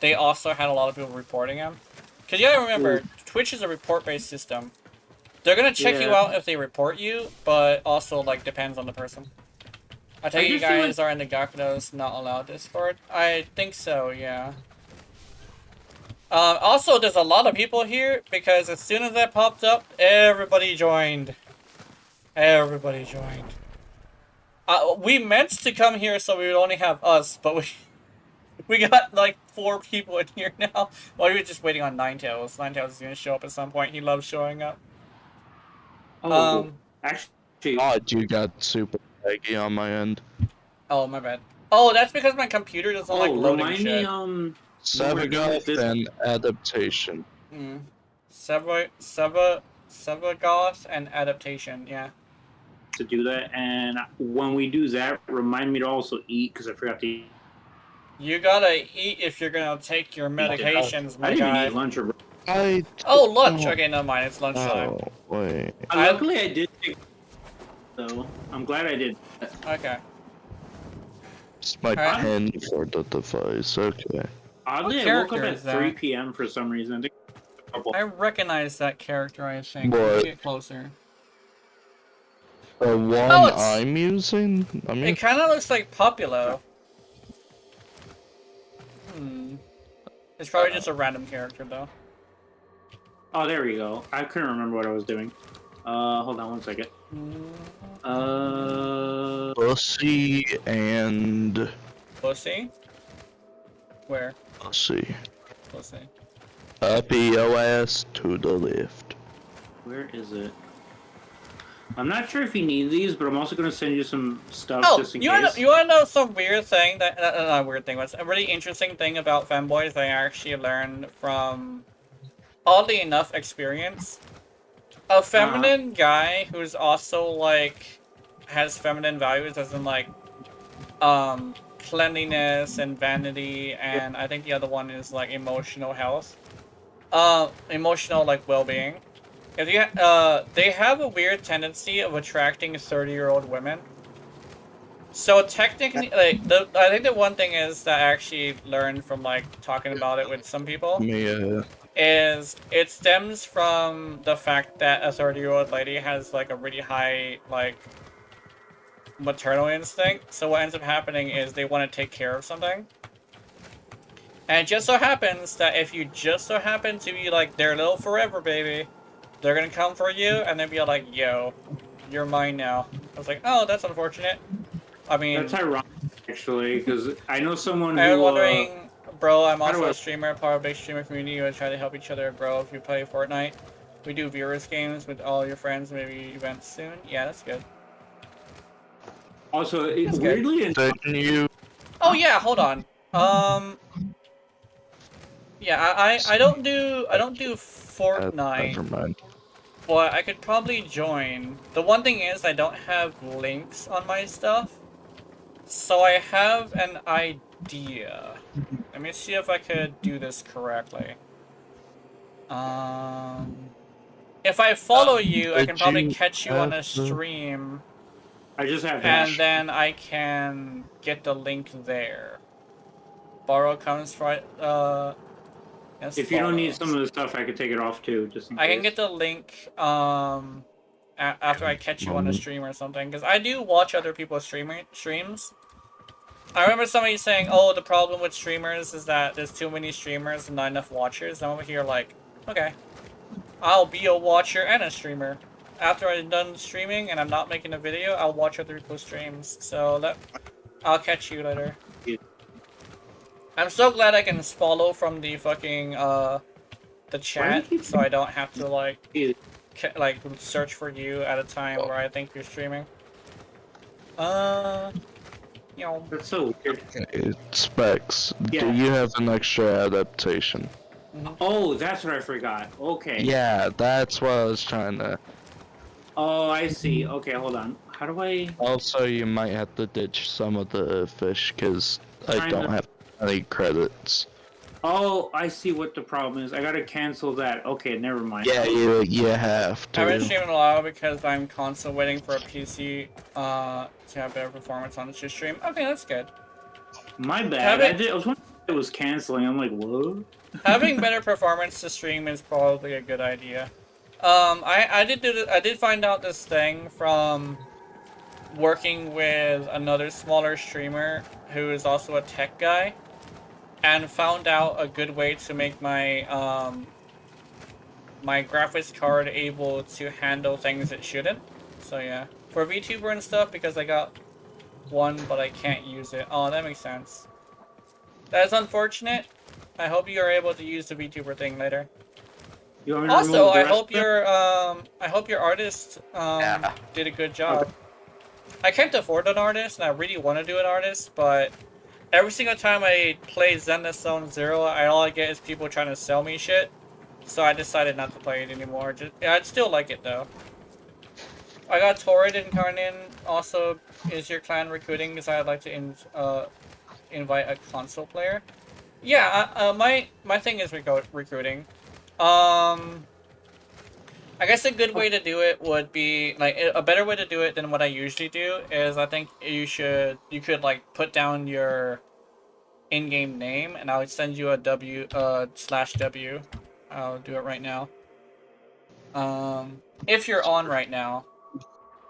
[SPEAKER 1] they also had a lot of people reporting him. Because you gotta remember, Twitch is a report-based system. They're gonna check you
[SPEAKER 9] Yeah.
[SPEAKER 1] out if they report you, but also, like, depends on the person. I tell you
[SPEAKER 9] just feel
[SPEAKER 1] guys are in the Gakuno's Not Allowed Discord? I think so, yeah. Also, there's a lot of people here, because as soon as that popped up, everybody joined. Everybody joined. We meant to come here so we would only have us, but we got like 4 people in here now. Well, we were just waiting on Ninetales. Ninetales is gonna show up at some point. He loves showing up.
[SPEAKER 9] Actually,
[SPEAKER 8] God, you got super laggy on my end.
[SPEAKER 1] Oh, my bad. Oh, that's because my computer doesn't like loading
[SPEAKER 9] remind
[SPEAKER 1] shit.
[SPEAKER 9] me,
[SPEAKER 8] Sabogoth and Adaptation.
[SPEAKER 1] Sabogoth and Adaptation, yeah.
[SPEAKER 9] to do that, and when we do that, remind me to also eat, because I forgot to eat.
[SPEAKER 1] You gotta eat if you're gonna take your medications,
[SPEAKER 9] I
[SPEAKER 1] my
[SPEAKER 9] didn't
[SPEAKER 1] guy.
[SPEAKER 9] even eat lunch or...
[SPEAKER 1] Oh, lunch! Okay, never mind, it's lunchtime.
[SPEAKER 8] Oh, wait.
[SPEAKER 9] Luckily, I did take... So, I'm glad I did.
[SPEAKER 1] Okay.
[SPEAKER 8] It's my
[SPEAKER 1] Alright.
[SPEAKER 8] pen for the device, okay.
[SPEAKER 9] Oddly,
[SPEAKER 1] What
[SPEAKER 9] I woke up
[SPEAKER 1] character
[SPEAKER 9] at
[SPEAKER 1] is that?
[SPEAKER 9] 3 p.m. for some reason. I think
[SPEAKER 1] I recognize that character, I think.
[SPEAKER 8] What?
[SPEAKER 1] Let's get closer.
[SPEAKER 8] The one
[SPEAKER 1] Oh, it's-
[SPEAKER 8] I'm using? I mean,
[SPEAKER 1] It kinda looks like Populo. It's probably just a random character, though.
[SPEAKER 9] Oh, there we go. I couldn't remember what I was doing. Hold on one second.
[SPEAKER 8] Pussy and...
[SPEAKER 1] Pussy? Where?
[SPEAKER 8] Pussy.
[SPEAKER 1] Pussy.
[SPEAKER 8] Up your ass to the left.
[SPEAKER 9] Where is it? I'm not sure if you need these, but I'm also going to send you some stuff
[SPEAKER 1] Oh,
[SPEAKER 9] just in
[SPEAKER 1] you
[SPEAKER 9] case.
[SPEAKER 1] wanna know some weird thing that not weird thing, but a really interesting thing about femboys that I actually learned from, oddly enough, experience. A feminine guy who's also like has feminine values, as in like cleanliness and vanity, and I think the other one is like emotional health, emotional like well-being. If you, they have a weird tendency of attracting 30-year-old women. So technically, like, I think the one thing is that I actually learned from, like, talking about it with some people, is it stems from the fact that a 30-year-old lady has, like, a really high, like, maternal instinct. So what ends up happening is they want to take care of something. And it just so happens that if you just so happen to be, like, their little forever baby, they're gonna come for you, and then be like, yo, you're mine now. I was like, oh, that's unfortunate. I mean...
[SPEAKER 9] That's ironic, actually, because I know someone who...
[SPEAKER 1] I was wondering, bro, I'm also a streamer, part of a big streamer community. We try to help each other grow. If you play Fortnite, we do viewers games with all your friends, maybe events soon. Yeah, that's good.
[SPEAKER 9] Also, weirdly...
[SPEAKER 1] Oh, yeah, hold on. Yeah, I don't do Fortnite.
[SPEAKER 8] Never mind.
[SPEAKER 1] But I could probably join. The one thing is I don't have links on my stuff. So I have an idea. Let me see if I could do this correctly. If I follow you, I can probably catch you on a stream.
[SPEAKER 9] I just have
[SPEAKER 1] and
[SPEAKER 9] hash.
[SPEAKER 1] then I can get the link there. Borrow comes right. Yes,
[SPEAKER 9] If you don't need some of the stuff, I could take it off too, just in
[SPEAKER 1] I
[SPEAKER 9] case.
[SPEAKER 1] can get the link after I catch you on a stream or something, because I do watch other people's streams. I remember somebody saying, oh, the problem with streamers is that there's too many streamers and not enough watchers. I'm over here like, okay, I'll be a watcher and a streamer. After I'm done streaming and I'm not making a video, I'll watch other people's streams. So I'll catch you later. I'm so glad I can follow from the fucking, the chat, so I don't have to, like search for you at a time where I think you're streaming. You know.
[SPEAKER 9] That's so weird.
[SPEAKER 8] Specs,
[SPEAKER 9] Yeah.
[SPEAKER 8] do you have an extra adaptation?
[SPEAKER 9] Oh, that's what I forgot. Okay.
[SPEAKER 8] Yeah, that's what I was trying to...
[SPEAKER 9] Oh, I see. Okay, hold on. How do I...
[SPEAKER 8] Also, you might have to ditch some of the fish, because I don't have any credits.
[SPEAKER 9] Oh, I see what the problem is. I gotta cancel that. Okay, never mind.
[SPEAKER 8] Yeah, you have to.
[SPEAKER 1] I've been streaming a lot because I'm constantly waiting for a PC to have better performance on the stream. Okay, that's good.
[SPEAKER 9] My bad. I was wondering if it was canceling. I'm like, what?
[SPEAKER 1] Having better performance to stream is probably a good idea. I did find out this thing from working with another smaller streamer who is also a tech guy, and found out a good way to make my my graphics card able to handle things it shouldn't. So yeah, for VTuber and stuff, because I got one but I can't use it. Oh, that makes sense. That is unfortunate. I hope you are able to use the VTuber thing later. Also, I hope your artist did a good job. I can't afford an artist, and I really want to do an artist, but every single time I play Zenless Zone Zero, all I get is people trying to sell me shit. So I decided not to play it anymore. I'd still like it though. I got Torrid and Karnin. Also, is your clan recruiting? Because I'd like to invite a console player. Yeah, my thing is recruiting. I guess a good way to do it would be, like, a better way to do it than what I usually do is I think you could like put down your in-game name, and I'll send you a /W. I'll do it right now. If you're on right now.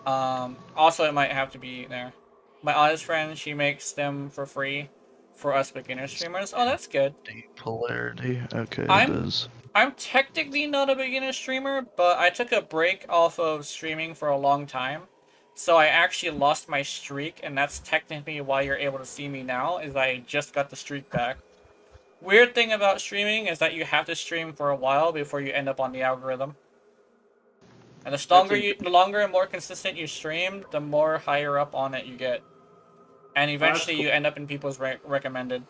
[SPEAKER 1] Also it might have to be there. My honest friend, she makes them for free for us beginner streamers. Oh, that's good.
[SPEAKER 8] Polarity. Okay, it is.
[SPEAKER 1] I'm technically not a beginner streamer, but I took a break off of streaming for a long time. So I actually lost my streak, and that's technically why you're able to see me now, is I just got the streak back. Weird thing about streaming is that you have to stream for a while before you end up on the algorithm. And the longer and more consistent you stream, the more higher up on it you get. And eventually you end up in people's recommended.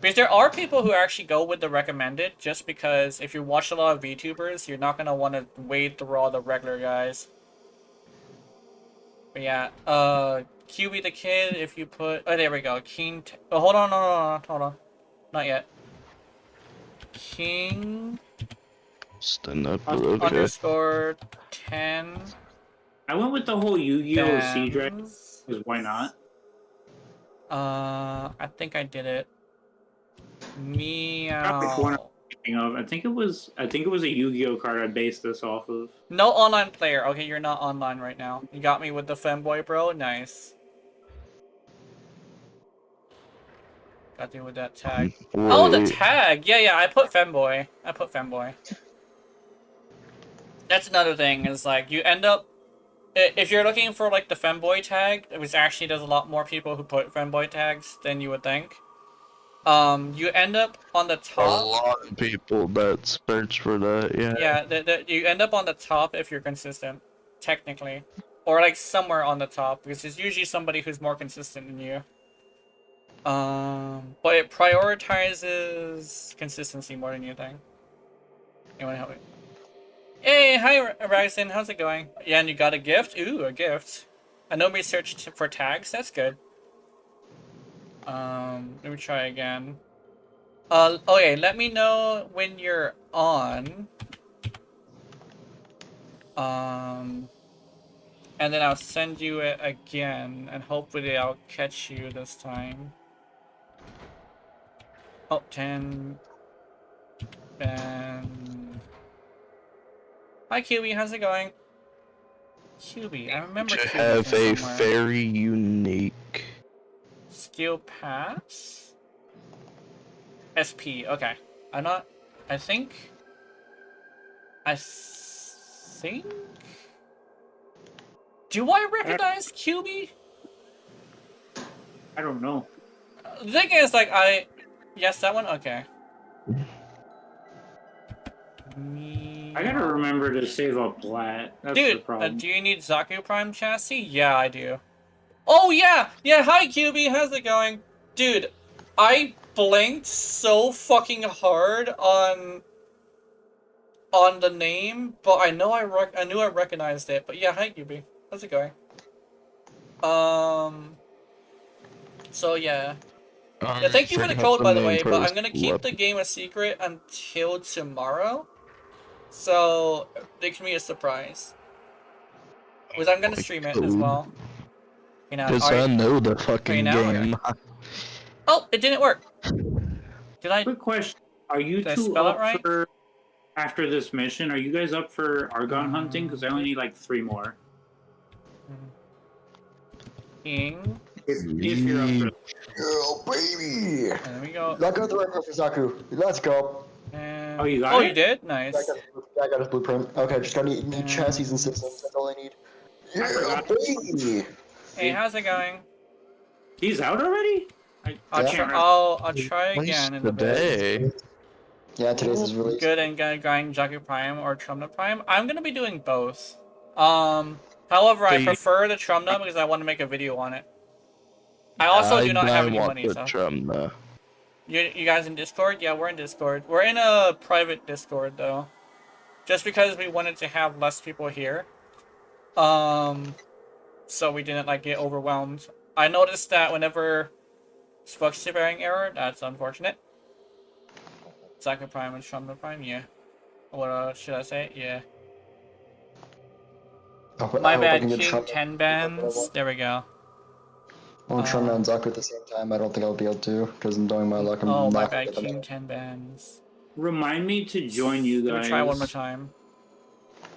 [SPEAKER 1] Because there are people who actually go with the recommended, just because if you watch a lot of VTubers, you're not going to want to wade through all the regular guys. But yeah, QB the Kid, if you put... Oh, there we go. King... Oh, hold on, hold on. Not yet. King...
[SPEAKER 8] Stand up, okay.
[SPEAKER 1] _10.
[SPEAKER 9] I went with the whole Yu-Gi-Oh! Sea Dragon,
[SPEAKER 1] Bands.
[SPEAKER 9] because why not?
[SPEAKER 1] I think I did it.
[SPEAKER 9] Probably the one I'm
[SPEAKER 1] Meow.
[SPEAKER 9] thinking of. I think it was a Yu-Gi-Oh! Card I based this off of.
[SPEAKER 1] No online player. Okay, you're not online right now. You got me with the femboy, bro. Nice. Got you with that tag. Oh, the tag! Yeah, I put femboy. That's another thing, is like, you end up... If you're looking for, like, the femboy tag, which actually there's a lot more people who put femboy tags than you would think. You end up on the top.
[SPEAKER 8] A lot of people that search for that, yeah.
[SPEAKER 1] Yeah, you end up on the top if you're consistent, technically. Or, like, somewhere on the top, because it's usually somebody who's more consistent than you. But it prioritizes consistency more than you think. You wanna help me? Hey, hi, Ryzen, how's it going? Yeah, and you got a gift? Ooh, a gift. I know we searched for tags, that's good. Let me try again. Okay, let me know when you're on. And then I'll send you it again, and hopefully I'll catch you this time. Oh, 10. Ben. Hi, QB, how's it going? QB, I remember
[SPEAKER 8] To
[SPEAKER 1] QB
[SPEAKER 8] have
[SPEAKER 1] from
[SPEAKER 8] a
[SPEAKER 1] somewhere.
[SPEAKER 8] very unique...
[SPEAKER 1] Skill pass? SP, okay. I think... Do I recognize QB?
[SPEAKER 9] I don't know.
[SPEAKER 1] The thing is, like, yes, that one? Okay.
[SPEAKER 9] I gotta remember to save up Plat. That's the
[SPEAKER 1] Dude,
[SPEAKER 9] problem.
[SPEAKER 1] do you need Zaku Prime chassis? Yeah, I do. Oh, yeah! Yeah, hi, QB, how's it going? Dude, I blinked so fucking hard on the name, but I know I knew I recognized it. But yeah, hi, QB. How's it going? So yeah. Yeah, thank you for the code, by the way, but I'm gonna keep the game a secret until tomorrow. So, it can be a surprise. Because I'm gonna stream it as well. You know,
[SPEAKER 8] Because I know the fucking game.
[SPEAKER 1] Oh, it didn't work!
[SPEAKER 9] Quick question. Are you
[SPEAKER 1] Did I
[SPEAKER 9] two
[SPEAKER 1] spell it
[SPEAKER 9] up
[SPEAKER 1] right?
[SPEAKER 9] for, after this mission, are you guys up for Argon hunting? Because I only need like 3 more.
[SPEAKER 1] King.
[SPEAKER 9] If you're up for it.
[SPEAKER 10] Oh, baby!
[SPEAKER 1] And then we go.
[SPEAKER 10] I got the right for Zaku. Let's go.
[SPEAKER 1] And...
[SPEAKER 9] Oh, you got
[SPEAKER 1] Oh,
[SPEAKER 9] it?
[SPEAKER 1] you did? Nice.
[SPEAKER 10] I got his blueprint. Okay, just gotta need chassis and systems. That's all I need. Yeah, baby!
[SPEAKER 1] Hey, how's it going?
[SPEAKER 9] He's out already?
[SPEAKER 1] I'll try again in a bit.
[SPEAKER 10] Yeah, today's his release.
[SPEAKER 1] Good and going Jaku Prime or Trumna Prime. I'm gonna be doing both. However, I prefer the Trumna because I want to make a video on it. I also do not have any money, so.
[SPEAKER 8] Trumna.
[SPEAKER 1] You guys in Discord? Yeah, we're in Discord. We're in a private Discord though, just because we wanted to have less people here. So we didn't like get overwhelmed. I noticed that whenever structure bearing error, that's unfortunate. Zaku Prime and Trumna Prime, yeah. What should I say? Yeah. My bad, King 10 bands. There we go.
[SPEAKER 10] Well, Trumna and Zaku at the same time, I don't think I'll be able to, because I'm doing my luck. I'm
[SPEAKER 1] Oh, my
[SPEAKER 10] not
[SPEAKER 1] bad,
[SPEAKER 10] gonna get
[SPEAKER 1] King
[SPEAKER 10] them.
[SPEAKER 1] 10 bands.
[SPEAKER 9] Remind me to join you guys.
[SPEAKER 1] Let me try one more time.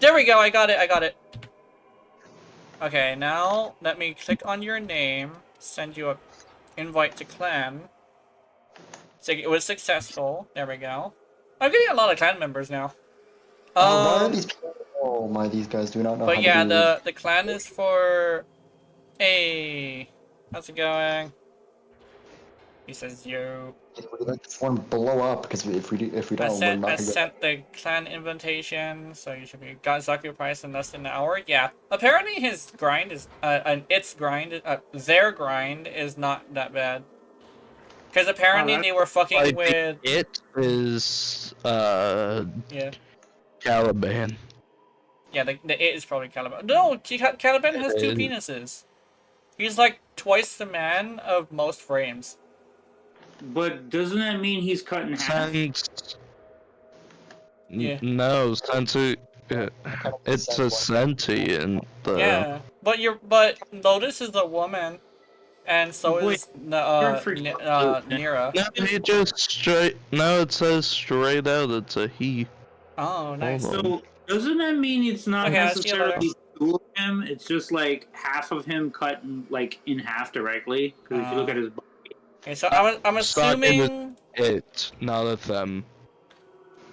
[SPEAKER 1] There we go, I got it. Okay, now let me click on your name, send you a invite to clan. So it was successful. There we go. I'm getting a lot of clan members now.
[SPEAKER 10] Why are these people? Oh my, these guys do not know how
[SPEAKER 1] But yeah,
[SPEAKER 10] to do
[SPEAKER 1] the clan is for... Hey, how's it going? He says yo.
[SPEAKER 10] Let this one blow up, because if we don't, we're not
[SPEAKER 1] I
[SPEAKER 10] gonna get...
[SPEAKER 1] sent the clan invitation, so you should be got Zaku price in less than an hour. Yeah, apparently his grind is their grind is not that bad. Because apparently they were fucking with...
[SPEAKER 8] It is,
[SPEAKER 1] yeah.
[SPEAKER 8] Caliban.
[SPEAKER 1] Yeah, the it is probably Caliban. No, Caliban has 2 penises. He's like twice the man of most frames.
[SPEAKER 9] But doesn't that mean he's cut in half?
[SPEAKER 1] Yeah.
[SPEAKER 8] No, since It's a sentient, though.
[SPEAKER 1] Yeah, but Lotus is a woman, and so is Nira.
[SPEAKER 8] No, he just straight. No, it says straight out. It's a he.
[SPEAKER 1] Oh, nice.
[SPEAKER 8] Hold on.
[SPEAKER 9] So doesn't that mean it's not
[SPEAKER 1] Okay, I'll see you later.
[SPEAKER 9] necessarily two of him? It's just like half of him cut in half directly. Because if you look at his body.
[SPEAKER 1] Okay, so I'm assuming.
[SPEAKER 8] It, not a them.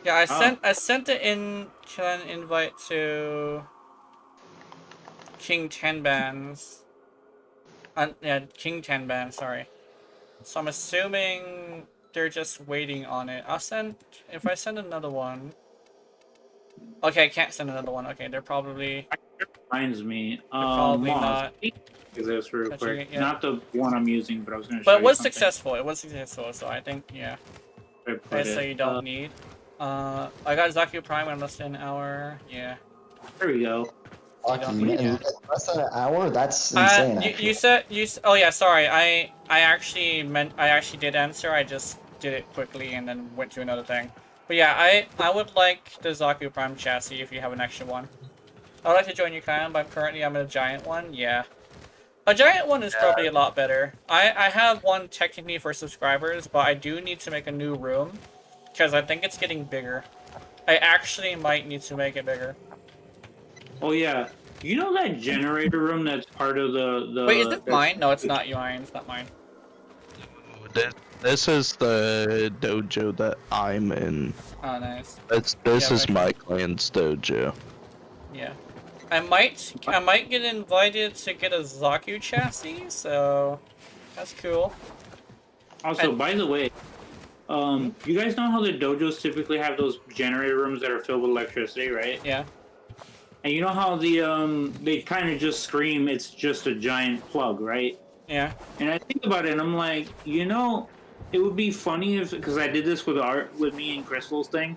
[SPEAKER 1] Yeah, I sent it in an invite to King Tenban's. Yeah, King Tenban, sorry. So I'm assuming they're just waiting on it. If I send another one. Okay, I can't send another one. Okay, they're probably.
[SPEAKER 9] Reminds me.
[SPEAKER 1] Probably
[SPEAKER 9] Moss.
[SPEAKER 1] not.
[SPEAKER 9] This real quick.
[SPEAKER 1] Yeah.
[SPEAKER 9] Not the one I'm using, but I was gonna.
[SPEAKER 1] But
[SPEAKER 9] show
[SPEAKER 1] it was
[SPEAKER 9] you something.
[SPEAKER 1] successful. It was successful. So I think
[SPEAKER 9] Put
[SPEAKER 1] so
[SPEAKER 9] it,
[SPEAKER 1] you don't need. I got Zaku Prime in less than an hour. Yeah.
[SPEAKER 9] There we go.
[SPEAKER 10] Lucky,
[SPEAKER 1] Yeah.
[SPEAKER 10] in less than an hour? That's insane.
[SPEAKER 1] You said oh yeah, sorry. I actually did answer. I just did it quickly and then went to another thing. But yeah, I would like the Zaku Prime chassis if you have an extra one. I'd like to join your clan, but currently I'm in a giant one. Yeah. A giant one is probably a lot better. I have one technically for subscribers, but I do need to make a new room because I think it's getting bigger. I actually might need to make it bigger.
[SPEAKER 9] Oh yeah. You know that generator room that's part of the
[SPEAKER 1] Wait, is it mine? No, it's not mine. It's not mine.
[SPEAKER 8] This is the dojo that I'm in.
[SPEAKER 1] Oh, nice.
[SPEAKER 8] This is my clan's dojo.
[SPEAKER 1] Yeah. I might get invited to get a Zaku chassis, so that's cool.
[SPEAKER 9] Also, by the way, you guys know how the dojos typically have those generator rooms that are filled with electricity, right?
[SPEAKER 1] Yeah.
[SPEAKER 9] And you know how they kind of just scream it's just a giant plug, right?
[SPEAKER 1] Yeah.
[SPEAKER 9] And I think about it and I'm like, you know, it would be funny if, because I did this with me and Crystal's thing,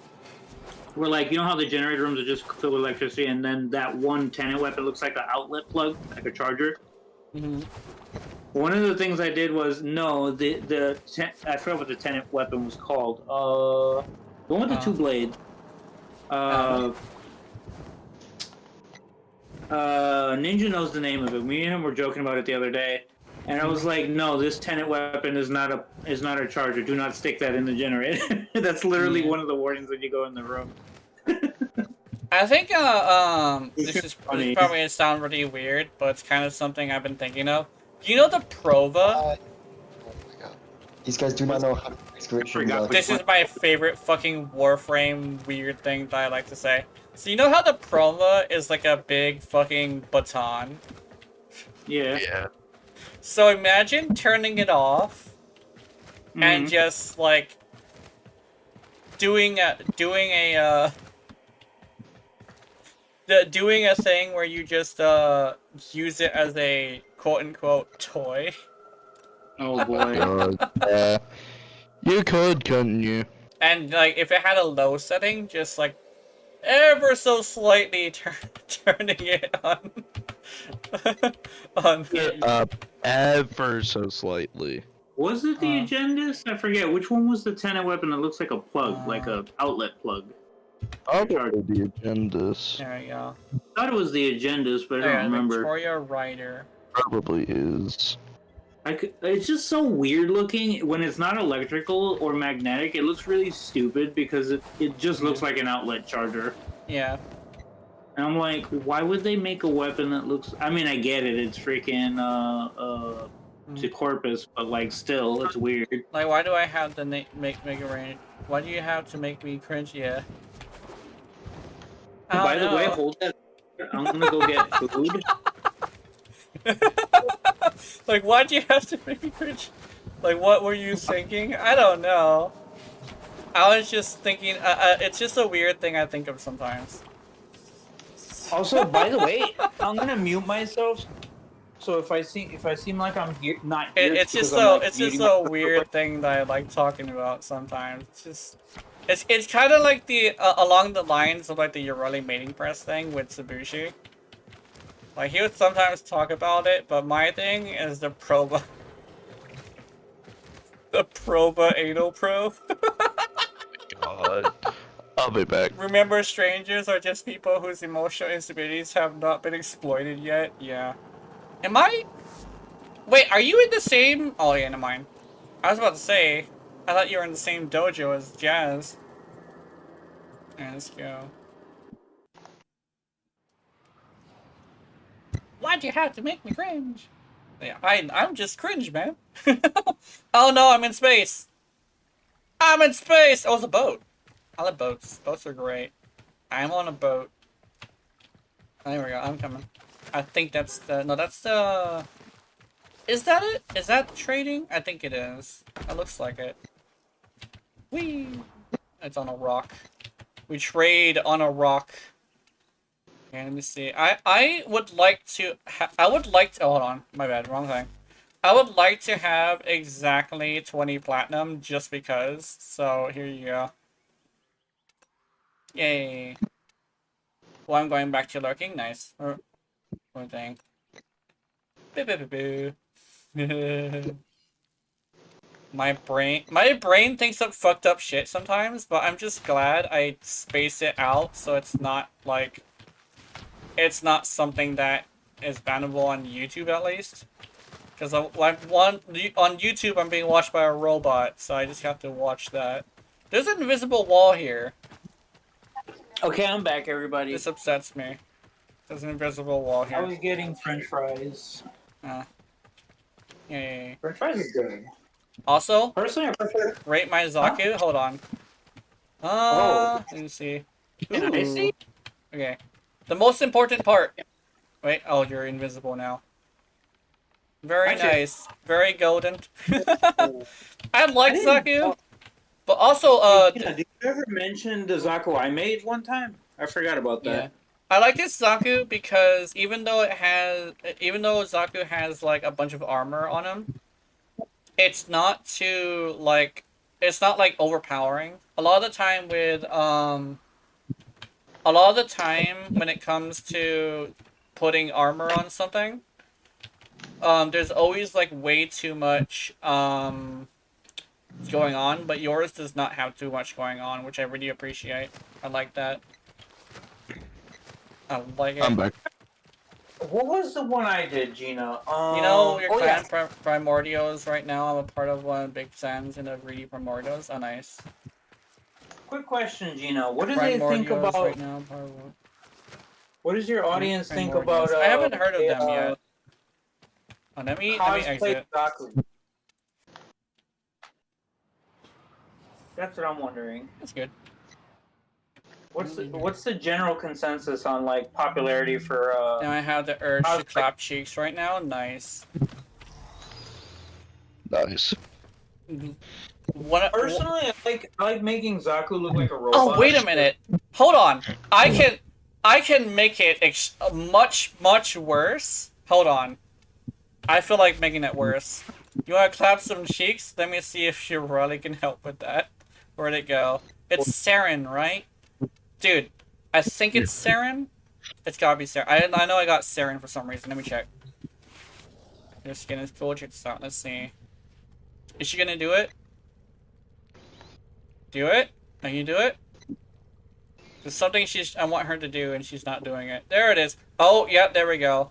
[SPEAKER 9] where like, you know how the generator rooms are just filled with electricity and then that one tenant weapon looks like an outlet plug, like a charger?
[SPEAKER 1] Mm-hmm.
[SPEAKER 9] One of the things I did was, no, I forgot what the tenant weapon was called. The one with the two blades. Ninja knows the name of it. Me and him were joking about it the other day, and I was like, "No, this tenant weapon is not a charger. Do not stick that in the generator." That's literally one of the warnings when you go in the room.
[SPEAKER 1] I think this is probably gonna sound really weird, but it's kind of something I've been thinking of. You know the Prova?
[SPEAKER 10] Oh my god. These guys do not know how to description.
[SPEAKER 1] This is my favorite fucking Warframe weird thing that I like to say. So you know how the Prova is like a big fucking baton?
[SPEAKER 9] Yeah.
[SPEAKER 8] Yeah.
[SPEAKER 1] So imagine turning it off and just like doing a thing where you just use it as a quote-unquote toy.
[SPEAKER 9] Oh boy.
[SPEAKER 8] You could, couldn't you?
[SPEAKER 1] And like if it had a low setting, just like ever so slightly turning it on.
[SPEAKER 8] Ever so slightly.
[SPEAKER 9] Was it the Agendus? I forget. Which one was the tenant weapon that looks like a plug, like a outlet plug?
[SPEAKER 8] Probably the Agendus.
[SPEAKER 1] There we go.
[SPEAKER 9] I thought it was the Agendus, but I don't remember.
[SPEAKER 1] Victoria Ryder.
[SPEAKER 8] Probably is.
[SPEAKER 9] It's just so weird looking. When it's not electrical or magnetic, it looks really stupid because it just looks like an outlet charger.
[SPEAKER 1] Yeah.
[SPEAKER 9] And I'm like, why would they make a weapon that looks... I mean, I get it. It's freaking, to Corpus, but, like, still, it's weird.
[SPEAKER 1] Like, why do I have to make a range? Why do you have to make me cringe? Yeah.
[SPEAKER 9] By the way, hold that. I'm gonna go get food.
[SPEAKER 1] Like, why do you have to make me cringe? Like, what were you thinking? I don't know. I was just thinking, it's just a weird thing I think of sometimes.
[SPEAKER 9] Also, by the way, I'm gonna mute myself. So if I seem like I'm here, not here,
[SPEAKER 1] It's just a weird thing that I like talking about sometimes. It's kind of like the along the lines of like the Yoreli mating press thing with Tsubushi. Like he would sometimes talk about it, but my thing is the Prova. The Prova anal probe.
[SPEAKER 8] God. I'll be back.
[SPEAKER 1] Remember, strangers are just people whose emotional instabilities have not been exploited yet. Yeah. Am I? Wait, are you in the same? Oh yeah, never mind. I was about to say, I thought you were in the same dojo as Jazz. Alright, let's go. Why'd you have to make me cringe? Yeah, I'm just cringe, man. Oh no, I'm in space. I'm in space. Oh, it's a boat. I love boats. Boats are great. I'm on a boat. There we go. I'm coming. I think that's the. No, that's the. Is that it? Is that trading? I think it is. It looks like it. Whee! It's on a rock. We trade on a rock. Okay, let me see. I would like to. I would like to. Oh, hold on. My bad. Wrong thing. I would like to have exactly 20 platinum just because. So here you go. Yay. Well, I'm going back to lurking. Nice. One thing. Boo boo boo boo. My brain thinks of fucked up shit sometimes, but I'm just glad I space it out so it's not like it's not something that is bannable on YouTube at least. Because on YouTube I'm being watched by a robot, so I just have to watch that. There's an invisible wall here.
[SPEAKER 9] Okay, I'm back, everybody.
[SPEAKER 1] This upsets me. There's an invisible wall here.
[SPEAKER 9] I was getting French fries.
[SPEAKER 1] Yay.
[SPEAKER 9] French fries is good.
[SPEAKER 1] Also,
[SPEAKER 9] personally, I prefer.
[SPEAKER 1] Rate my Zaku. Huh? Hold on. Let me see.
[SPEAKER 9] Can I see?
[SPEAKER 1] Okay. The most important part. Wait. Oh, you're invisible now. Very nice. Very golden. I like Zaku. But also,
[SPEAKER 9] did you ever mention the Zaku I made one time? I forgot about that.
[SPEAKER 1] Yeah. I like this Zaku because even though Zaku has like a bunch of armor on him, it's not too like it's not like overpowering. A lot of the time when it comes to putting armor on something, there's always like way too much going on, but yours does not have too much going on, which I really appreciate. I like that. I like it.
[SPEAKER 8] I'm back.
[SPEAKER 9] What was the one I did, Gina?
[SPEAKER 1] You know your clan Primordials right now? I'm a part of one of Big Sam's in the Greedy Primordials. Oh, nice.
[SPEAKER 9] Quick question, Gina. What do they think about...
[SPEAKER 1] Right now,
[SPEAKER 9] what does your audience think about...
[SPEAKER 1] I haven't heard of them yet. Oh, let me exit.
[SPEAKER 9] Zaku. That's what I'm wondering.
[SPEAKER 1] That's good.
[SPEAKER 9] What's the general consensus on like popularity for
[SPEAKER 1] Now I have the urge to clap cheeks right now. Nice.
[SPEAKER 8] Nice.
[SPEAKER 9] Personally, I like making Zaku look like a robot.
[SPEAKER 1] Oh, wait a minute. Hold on. I can make it much worse. Hold on. I feel like making it worse. You want to clap some cheeks? Let me see if she really can help with that. Where'd it go? It's Saren, right? Dude, I think it's Saren. It's gotta be Saren. I know I got Saren for some reason. Let me check. Your skin is cool. Check this out. Let's see. Is she gonna do it? Do it? Can you do it? There's something I want her to do and she's not doing it. There it is. Oh, yep, there we go.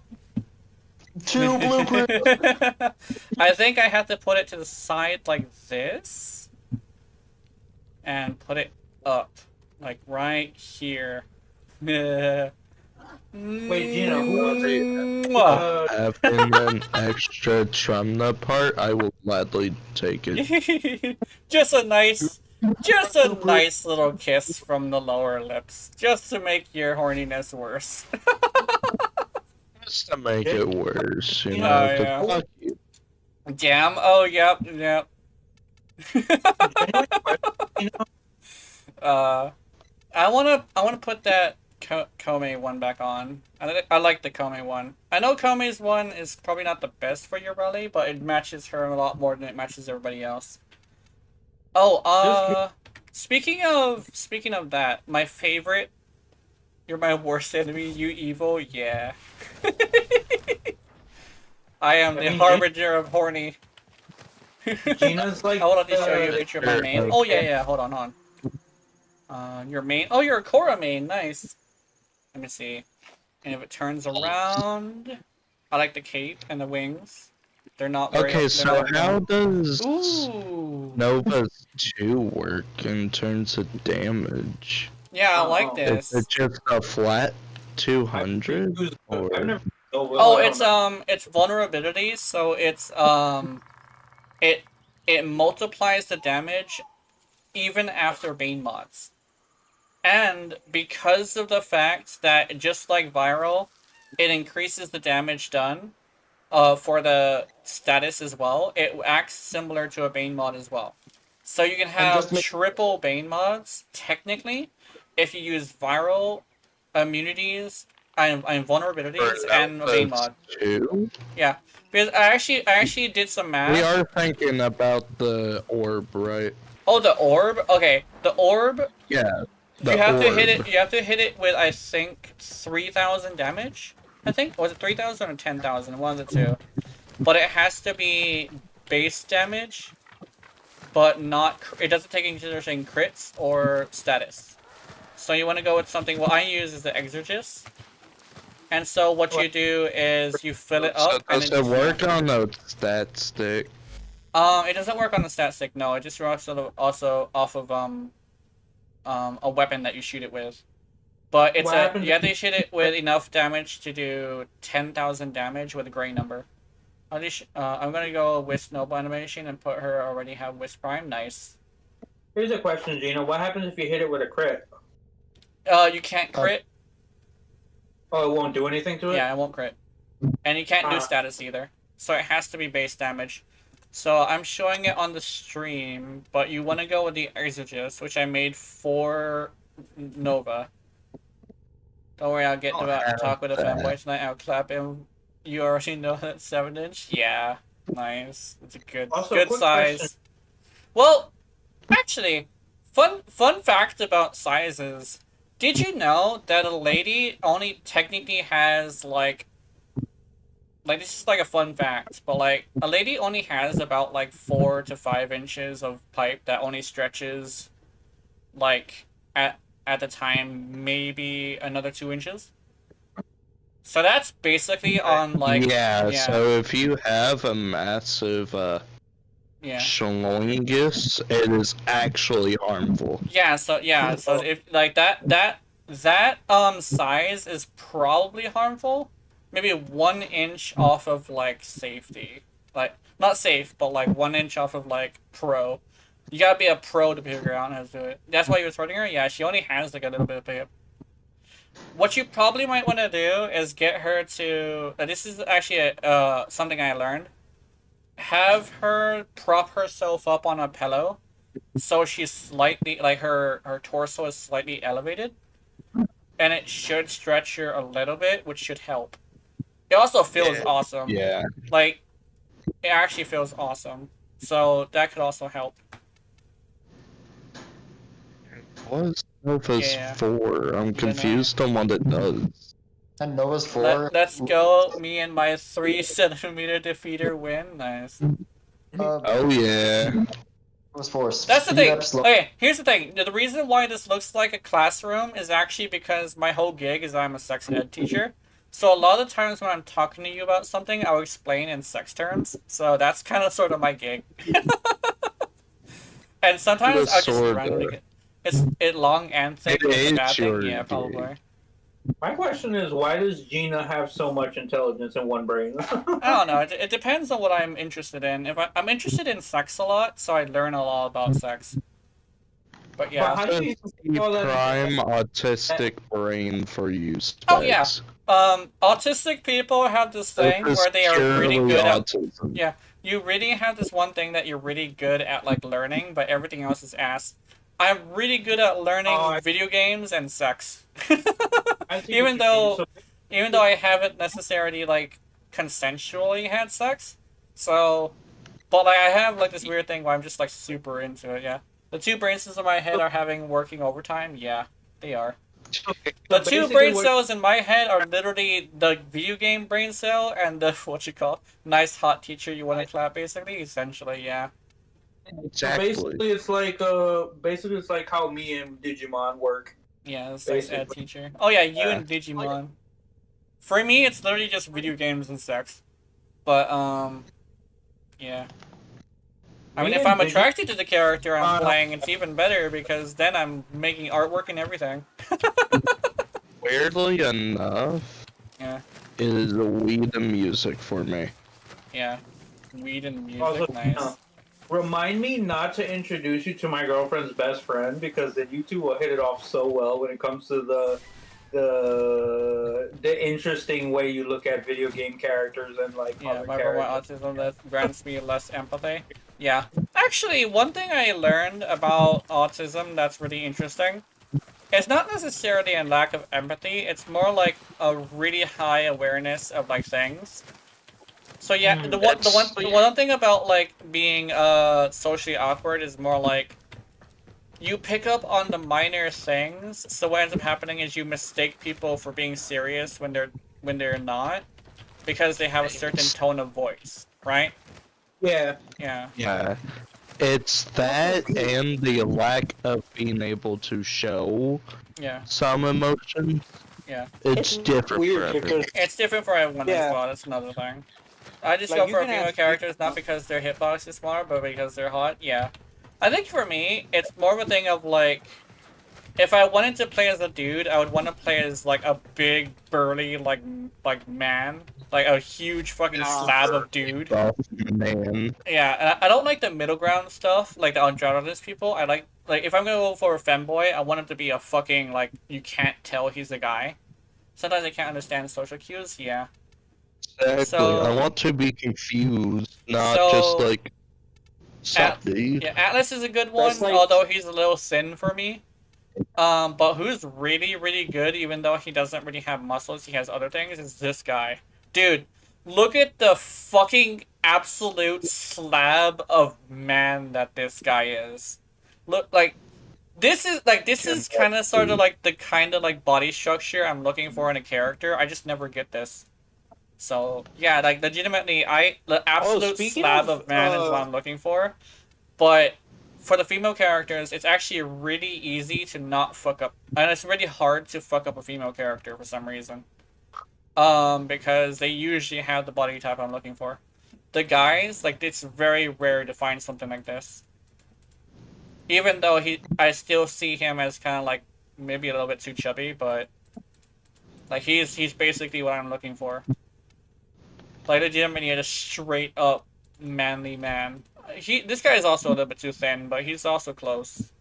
[SPEAKER 10] 2 blueprints.
[SPEAKER 1] I think I have to put it to the side like this. And put it up. Like right here.
[SPEAKER 9] Wait, Gina, who else are you?
[SPEAKER 8] Having an extra Trumna part, I will gladly take it.
[SPEAKER 1] Just a nice little kiss from the lower lips. Just to make your horniness worse.
[SPEAKER 8] Just to make it worse, you know.
[SPEAKER 1] Yeah.
[SPEAKER 8] Fuck you.
[SPEAKER 1] Damn. Oh, yep. I wanna put that Kome one back on. I like the Kome one. I know Kome's one is probably not the best for your rally, but it matches her a lot more than it matches everybody else. Oh, speaking of that, my favorite. You're my worst enemy, you evil. Yeah. I am the harbinger of horny.
[SPEAKER 9] Gina's like.
[SPEAKER 1] Hold on, to show you a picture of my name. Oh yeah. Hold on. Your main. Oh, you're a Korra main. Nice. Let me see. And if it turns around, I like the cape and the wings. They're not very.
[SPEAKER 8] Okay, so how does
[SPEAKER 1] Ooh.
[SPEAKER 8] Nova's 2 work in terms of damage?
[SPEAKER 1] Yeah, I like this.
[SPEAKER 8] Is it just a flat 200? Or...
[SPEAKER 1] Oh, it's vulnerability, so it's it multiplies the damage even after Bane mods. And because of the fact that, just like Viral, it increases the damage done for the status as well, it acts similar to a Bane mod as well. So you can have triple Bane mods, technically, if you use Viral, immunities, and vulnerabilities, and a Bane mod. Yeah, because I actually did some math.
[SPEAKER 8] We are thinking about the orb, right?
[SPEAKER 1] Oh, the orb? Okay, the orb...
[SPEAKER 8] Yeah.
[SPEAKER 1] You have to hit it. You have to hit it with, I think, 3,000 damage. I think was it 3,000 or 10,000? One of the two. But it has to be base damage, but not. It doesn't take into consideration crits or status. So you want to go with something. What I use is the Exorcist. And so what you do is you fill it up.
[SPEAKER 8] So does it work on the stat stick?
[SPEAKER 1] It doesn't work on the stat stick. No, it just works also off of a weapon that you shoot it with. But it's you have to shoot it with enough damage to do 10,000 damage with a gray number. I'm gonna go with Snowball Animation and put her already have Wisp Prime. Nice.
[SPEAKER 9] Here's a question, Gina. What happens if you hit it with a crit?
[SPEAKER 1] You can't crit.
[SPEAKER 9] Oh, it won't do anything to it?
[SPEAKER 1] Yeah, it won't crit. And you can't do status either. So it has to be base damage. So I'm showing it on the stream, but you want to go with the Exorcist, which I made for Nova. Don't worry, I'll get to talk with a fanboy tonight. I'll clap him. You already know that 7-inch? Yeah, nice. It's a good size. Question. Well, actually, fun fact about sizes. Did you know that a lady only technically has like this is like a fun fact, but like a lady only has about like 4 to 5 inches of pipe that only stretches like at the time maybe another 2 inches. So that's basically on like
[SPEAKER 8] yeah. So if you have a massive schlongus, it is actually harmful.
[SPEAKER 1] Yeah. So if like that size is probably harmful. Maybe 1 inch off of like safety, like not safe, but like 1 inch off of like pro. You gotta be a pro to figure out how to do it. That's why you were sorting her. Yeah, she only has like a little bit of pickup. What you probably might want to do is get her to. This is actually something I learned. Have her prop herself up on a pillow, so she's slightly like her torso is slightly elevated, and it should stretch her a little bit, which should help. It also feels awesome.
[SPEAKER 8] Yeah.
[SPEAKER 1] Like, it actually feels awesome. So, that could also help.
[SPEAKER 8] What is Nova's 4? I'm confused on what it does.
[SPEAKER 10] And Nova's 4?
[SPEAKER 1] Let's go. Me and my 3-centimeter defeater win. Nice.
[SPEAKER 8] Oh, yeah.
[SPEAKER 10] Nova's 4.
[SPEAKER 1] That's the thing. Okay, here's the thing. The reason why this looks like a classroom is actually because my whole gig is I'm a sex ed teacher. So a lot of times when I'm talking to you about something, I'll explain in sex terms. So that's kind of sort of my gig. And sometimes I'll just randomly it long and thick is a bad thing. Yeah, probably.
[SPEAKER 9] My question is, why does Gina have so much intelligence in one brain?
[SPEAKER 1] I don't know. It depends on what I'm interested in. If I'm interested in sex a lot, so I learn a lot about sex. But yeah.
[SPEAKER 8] But how do you prime autistic brain for you?
[SPEAKER 1] Oh yeah. Autistic people have this thing where they are really good at. Yeah, you really have this one thing that you're really good at, like learning, but everything else is ass. I'm really good at learning video games and sex. even though I haven't necessarily like consensually had sex, so, but like I have like this weird thing where I'm just like super into it. Yeah, the 2 brain cells in my head are working overtime. Yeah, they are. The 2 brain cells in my head are literally the video game brain cell and the nice hot teacher you want to clap, basically, essentially, yeah.
[SPEAKER 8] Exactly.
[SPEAKER 9] Basically, it's like how me and Digimon work.
[SPEAKER 1] Yeah, the sex ed teacher. Oh yeah, you and Digimon. For me, it's literally just video games and sex. But yeah. I mean, if I'm attracted to the character I'm playing, it's even better because then I'm making artwork and everything.
[SPEAKER 8] Weirdly enough,
[SPEAKER 1] Yeah.
[SPEAKER 8] is weed and music for me.
[SPEAKER 1] Yeah. Weed and music,
[SPEAKER 9] Also,
[SPEAKER 1] nice.
[SPEAKER 9] Remind me not to introduce you to my girlfriend's best friend because then you two will hit it off so well when it comes to the interesting way you look at video game characters and like
[SPEAKER 1] Yeah,
[SPEAKER 9] other
[SPEAKER 1] my
[SPEAKER 9] characters.
[SPEAKER 1] autism that grants me less empathy. Yeah. Actually, one thing I learned about autism that's really interesting, it's not necessarily a lack of empathy, it's more like a really high awareness of like things. So yeah, the one thing about like being socially awkward is more like you pick up on the minor things. So what ends up happening is you mistake people for being serious when they're not, because they have a certain tone of voice, right?
[SPEAKER 9] Yeah.
[SPEAKER 1] Yeah.
[SPEAKER 8] Yeah. It's that and the lack of being able to show some emotion.
[SPEAKER 1] Yeah.
[SPEAKER 8] It's different for everyone.
[SPEAKER 1] It's different for everyone as well, that's another thing. I just go for female characters not because their hitbox is smaller, but because they're hot, yeah. I think for me, it's more of a thing of like, if I wanted to play as a dude, I would want to play as like a big, burly, like man. Like a huge fucking slab of dude.
[SPEAKER 8] Man.
[SPEAKER 1] Yeah, and I don't like the middle ground stuff, like the Androgynous people. I like if I'm gonna go for a femboy, I want him to be a fucking, like, you can't tell he's a guy. Sometimes I can't understand social cues, yeah.
[SPEAKER 8] Exactly.
[SPEAKER 1] So,
[SPEAKER 8] I want to be confused, not just like dude.
[SPEAKER 1] Yeah, Atlas is a good one, although he's a little thin for me. But who's really, really good, even though he doesn't really have muscles, he has other things, is this guy. Dude, look at the fucking absolute slab of man that this guy is. Look, like, this is kind of sort of like the kind of like body structure I'm looking for in a character. I just never get this. So yeah, like legitimately, the absolute slab of man is what I'm looking for. But for the female characters, it's actually really easy to not fuck up, and it's really hard to fuck up a female character for some reason. Because they usually have the body type I'm looking for. The guys, like, it's very rare to find something like this. Even though I still see him as kind of like maybe a little bit too chubby, but like he's basically what I'm looking for. Like legitimately a straight up manly man. This guy is also a little bit too thin, but he's also close.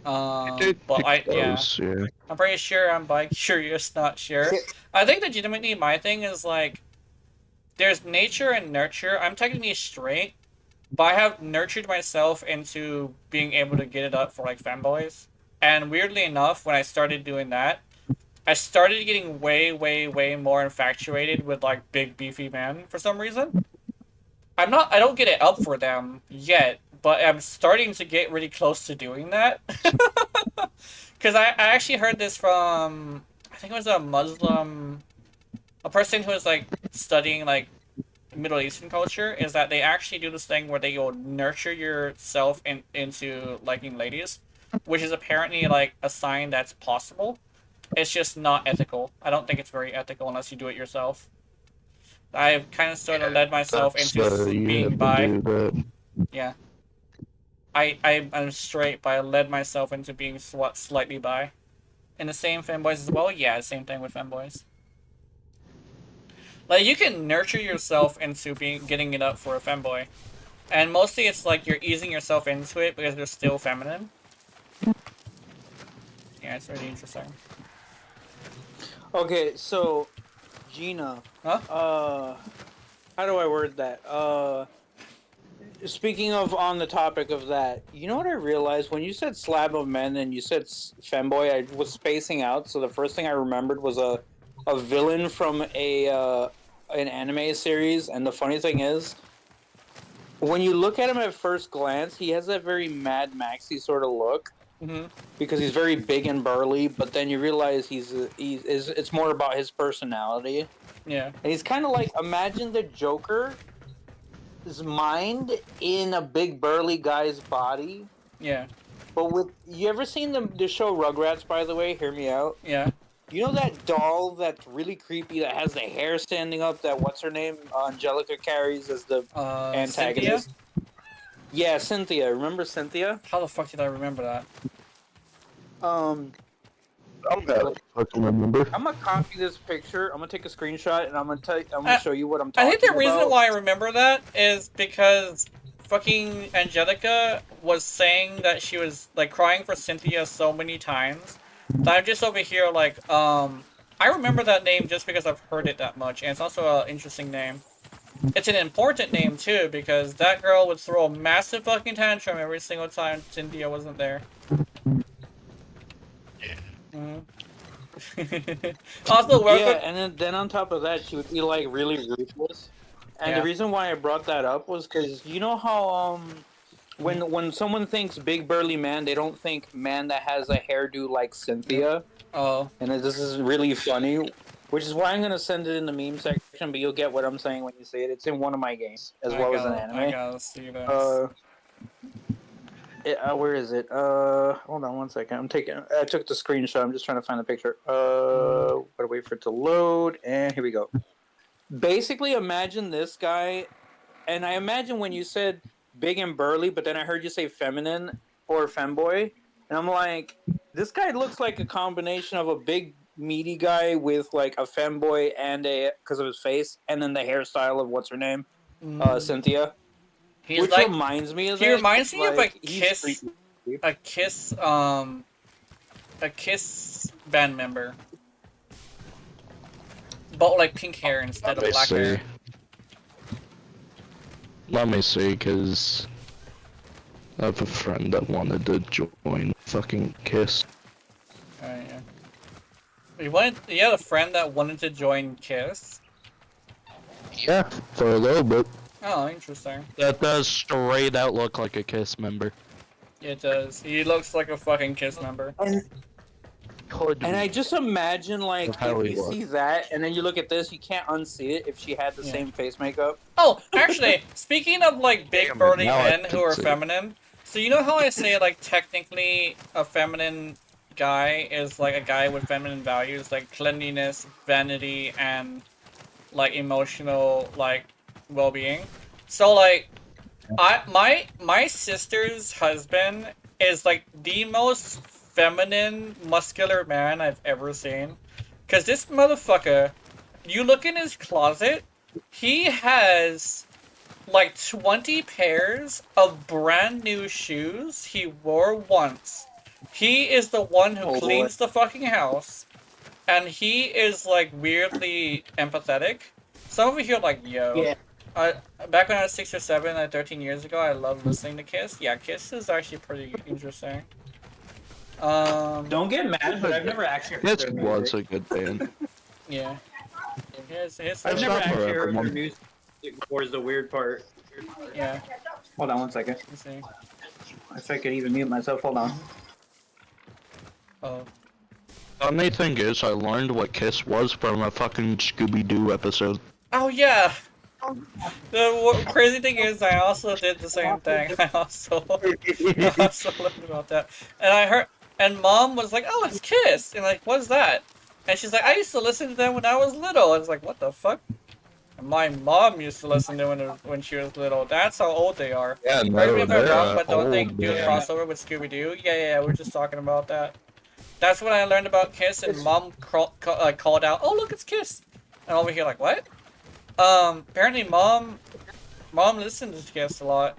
[SPEAKER 1] But yeah. I'm pretty sure I'm bi-curious, not sure. I think legitimately my thing is like, there's nature and nurture. I'm technically straight, but I have nurtured myself into being able to get it up for like femboys. And weirdly enough, when I started doing that, I started getting way, way, way more infatuated with like big beefy men for some reason. I don't get it up for them yet, but I'm starting to get really close to doing that. Because I actually heard this from, I think it was a person who was like studying like Middle Eastern culture, is that they actually do this thing where they will nurture yourself into liking ladies, which is apparently like a sign that's possible. It's just not ethical. I don't think it's very ethical unless you do it yourself. I've kind of sort of led myself into being bi. Yeah. I'm straight, but I led myself into being slightly bi. And the same femboys as well? Yeah, same thing with femboys. Like, you can nurture yourself into getting it up for a femboy. And mostly it's like you're easing yourself into it because they're still feminine. Yeah, it's really interesting.
[SPEAKER 11] Okay, so Gina.
[SPEAKER 1] Huh?
[SPEAKER 11] How do I word that? Speaking of on the topic of that, you know what I realized? When you said slab of men and you said femboy, I was spacing out, so the first thing I remembered was a villain from an anime series, and the funny thing is, when you look at him at first glance, he has that very Mad Maxy sort of look.
[SPEAKER 1] Mm-hmm.
[SPEAKER 11] Because he's very big and burly, but then you realize it's more about his personality.
[SPEAKER 1] Yeah.
[SPEAKER 11] And he's kind of like, imagine the Joker, mind in a big burly guy's body.
[SPEAKER 1] Yeah.
[SPEAKER 11] But with you ever seen the show Rugrats? By the way, hear me out.
[SPEAKER 1] Yeah.
[SPEAKER 11] You know that doll that's really creepy that has the hair standing up? That what's her name? Angelica carries as the antagonist.
[SPEAKER 1] Cynthia?
[SPEAKER 11] Yeah, Cynthia. Remember Cynthia?
[SPEAKER 1] How the fuck did I remember that?
[SPEAKER 8] I'm
[SPEAKER 11] gonna copy this picture. I'm gonna take a screenshot and I'm gonna show you what I'm talking
[SPEAKER 1] I
[SPEAKER 11] about.
[SPEAKER 1] think the reason why I remember that is because fucking Angelica was saying that she was like crying for Cynthia so many times that I'm just over here like, I remember that name just because I've heard it that much, and it's also an interesting name. It's an important name too because that girl would throw a massive fucking tantrum every single time Cynthia wasn't there. Also,
[SPEAKER 11] yeah, and then on top of that, she would be like really ruthless. And the reason why I brought that up was because you know how when someone thinks big burly man, they don't think man that has a hairdo like Cynthia.
[SPEAKER 1] Oh.
[SPEAKER 11] And this is really funny, which is why I'm gonna send it in the meme section. But you'll get what I'm saying when you see it. It's in one of my games as well as an anime.
[SPEAKER 1] I gotta see this.
[SPEAKER 11] Where is it? Hold on one second. I took the screenshot. I'm just trying to find the picture. Gotta wait for it to load. And here we go. Basically, imagine this guy. And I imagine when you said big and burly, but then I heard you say feminine or femboy. And I'm like, this guy looks like a combination of a big, meaty guy with like a femboy and because of his face. And then the hairstyle of what's her name? Cynthia. Which
[SPEAKER 1] like,
[SPEAKER 11] reminds me of
[SPEAKER 1] he
[SPEAKER 11] that.
[SPEAKER 1] reminds me of
[SPEAKER 11] like,
[SPEAKER 1] a Kiss band member, but like pink hair instead of black hair.
[SPEAKER 8] Let me see, because I have a friend that wanted to join fucking Kiss.
[SPEAKER 1] Yeah. You had a friend that wanted to join Kiss?
[SPEAKER 8] Yeah, for a little bit.
[SPEAKER 1] Oh, interesting.
[SPEAKER 8] That does straight out look like a Kiss member.
[SPEAKER 1] It does. He looks like a fucking Kiss member.
[SPEAKER 11] And I just imagine, like, if you see that, and then you look at this, you can't unsee it if she had the same face makeup.
[SPEAKER 1] Oh, actually, speaking of, like, big burly men who are feminine, so you know how I say, like, technically a feminine guy is, like, a guy with feminine values, like cleanliness, vanity, and, like, emotional, like, well-being. So like my sister's husband is like the most feminine muscular man I've ever seen, because this motherfucker, you look in his closet, he has like 20 pairs of brand new shoes he wore once. He is the one who cleans the fucking house, and he is like weirdly empathetic. Some of you here like, yo. Back when I was 6 or 7, like 13 years ago, I loved listening to Kiss. Yeah, Kiss is actually pretty interesting.
[SPEAKER 11] Don't get mad, but I've never actually heard
[SPEAKER 8] their music. Was a good band.
[SPEAKER 1] Yeah.
[SPEAKER 11] I've never actually heard their music before is the weird part.
[SPEAKER 1] Yeah.
[SPEAKER 11] Hold on one second.
[SPEAKER 1] Let's see.
[SPEAKER 11] If I could even mute myself, hold on.
[SPEAKER 1] Oh.
[SPEAKER 8] The only thing is, I learned what Kiss was from a fucking Scooby-Doo episode.
[SPEAKER 1] Oh, yeah! The crazy thing is, I also did the same thing. I also learned about that. And I heard, and Mom was like, oh, it's Kiss! And like, what's that? And she's like, I used to listen to them when I was little. I was like, what the fuck? And my mom used to listen to them when she was little. That's how old they are.
[SPEAKER 8] Yeah,
[SPEAKER 1] Correct me if I'm wrong, but don't they do a crossover with Scooby-Doo? Yeah, we're just talking about that. That's when I learned about Kiss, and Mom called out, oh, look, it's Kiss! And over here like, what? Apparently Mom listens to Kiss a lot.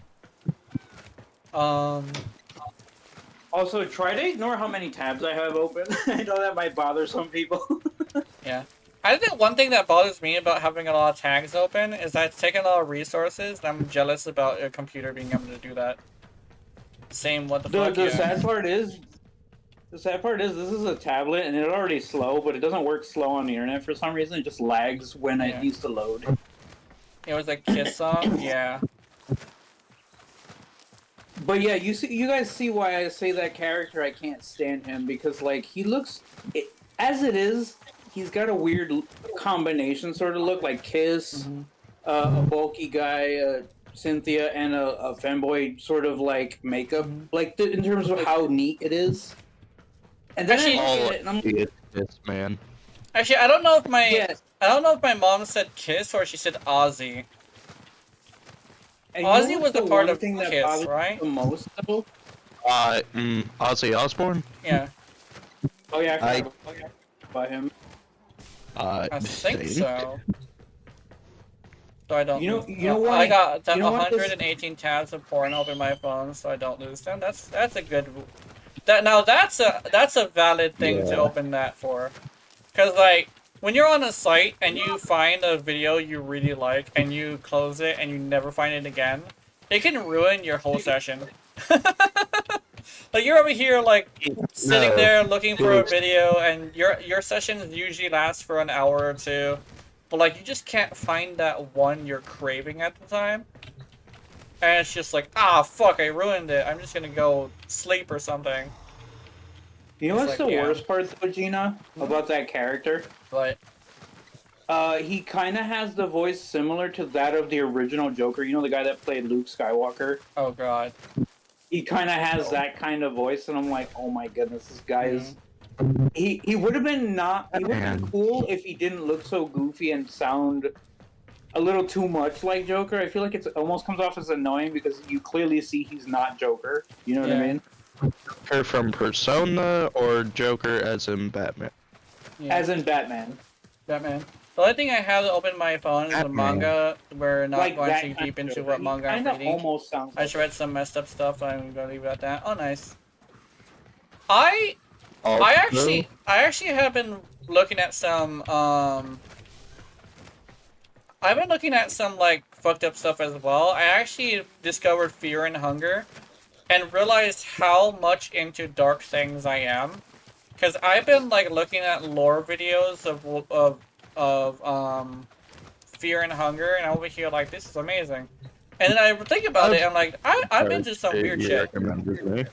[SPEAKER 11] Also, try to ignore how many tabs I have open. I know that might bother some people.
[SPEAKER 1] Yeah. I think one thing that bothers me about having a lot of tags open is that it's taking a lot of resources, and I'm jealous about a computer being able to do that. Same, what the fuck,
[SPEAKER 11] The sad part is, this is a tablet, and it's already slow, but it doesn't work slow on the internet for some reason. It just lags when it needs to load.
[SPEAKER 1] It was like Kiss song? Yeah.
[SPEAKER 11] But yeah, you guys see why I say that character, I can't stand him, because like he looks, as it is, he's got a weird combination sort of look, like Kiss, a bulky guy, Cynthia and a femboy sort of like makeup, like in terms of how neat it is. And then
[SPEAKER 1] Actually,
[SPEAKER 11] I look at it and I'm like,
[SPEAKER 8] Yes, man.
[SPEAKER 1] Actually, I don't know if my
[SPEAKER 11] Yes.
[SPEAKER 1] I don't know if my mom said Kiss or she said Ozzy.
[SPEAKER 11] and
[SPEAKER 1] Ozzy
[SPEAKER 11] you know
[SPEAKER 1] was
[SPEAKER 11] what's
[SPEAKER 1] a part
[SPEAKER 11] one
[SPEAKER 1] of
[SPEAKER 11] thing that
[SPEAKER 1] Kiss,
[SPEAKER 11] bothers me
[SPEAKER 1] right?
[SPEAKER 11] the most though?
[SPEAKER 8] Ozzy Osbourne?
[SPEAKER 1] Yeah,
[SPEAKER 11] Oh yeah, I forgot about him.
[SPEAKER 1] I think so. So I don't.
[SPEAKER 11] You know-
[SPEAKER 1] lose-
[SPEAKER 11] you know what?
[SPEAKER 1] I got
[SPEAKER 11] You know what this-
[SPEAKER 1] 118 tabs of porn open my phone, so I don't lose them. That's a good. That's a valid thing to
[SPEAKER 8] Yeah.
[SPEAKER 1] open that for, because like when you're on a site and you find a video you really like and you close it and you never find it again, it can ruin your whole session. Like you're over here like sitting
[SPEAKER 8] No.
[SPEAKER 1] there looking for a video and your sessions usually last for an hour or two, but like you just can't find that one you're craving at the time. And it's just like, ah, fuck, I ruined it. I'm just gonna go sleep or something.
[SPEAKER 11] You know
[SPEAKER 1] It's
[SPEAKER 11] what's
[SPEAKER 1] like,
[SPEAKER 11] the
[SPEAKER 1] yeah.
[SPEAKER 11] worst part though, Gina, about that character?
[SPEAKER 1] But
[SPEAKER 11] He kind of has the voice similar to that of the original Joker. You know, the guy that played Luke Skywalker?
[SPEAKER 1] oh god.
[SPEAKER 11] He kind of has that kind of voice, and I'm like, oh my goodness, this guy is... He would have been he would have been cool if he didn't look so goofy and sound a little too much like Joker. I feel like it almost comes off as annoying because you clearly see he's not Joker. You know what I
[SPEAKER 1] Yeah.
[SPEAKER 11] mean?
[SPEAKER 8] Joker from Persona or Joker as in Batman?
[SPEAKER 1] Yeah.
[SPEAKER 11] As in Batman.
[SPEAKER 1] Batman. The only thing I have to open my phone is the
[SPEAKER 8] Batman.
[SPEAKER 1] manga. We're not
[SPEAKER 11] Like
[SPEAKER 1] going
[SPEAKER 11] that
[SPEAKER 1] too
[SPEAKER 11] kind
[SPEAKER 1] deep
[SPEAKER 11] of
[SPEAKER 1] into
[SPEAKER 11] Joker.
[SPEAKER 1] what
[SPEAKER 11] He
[SPEAKER 1] manga I'm
[SPEAKER 11] kinda
[SPEAKER 1] reading.
[SPEAKER 11] almost sounds
[SPEAKER 1] I just
[SPEAKER 11] like
[SPEAKER 1] read some messed up stuff. I'm gonna leave it at that. Oh, nice. I actually have been looking at some I've been looking at some like fucked up stuff as well. I actually discovered Fear and Hunger and realized how much into dark things I am. Cause I've been like looking at lore videos of Fear and Hunger, and I'm over here like, this is amazing. And then I think about it, I'm like, I've been to some weird
[SPEAKER 8] you
[SPEAKER 1] shit.
[SPEAKER 8] recommended me.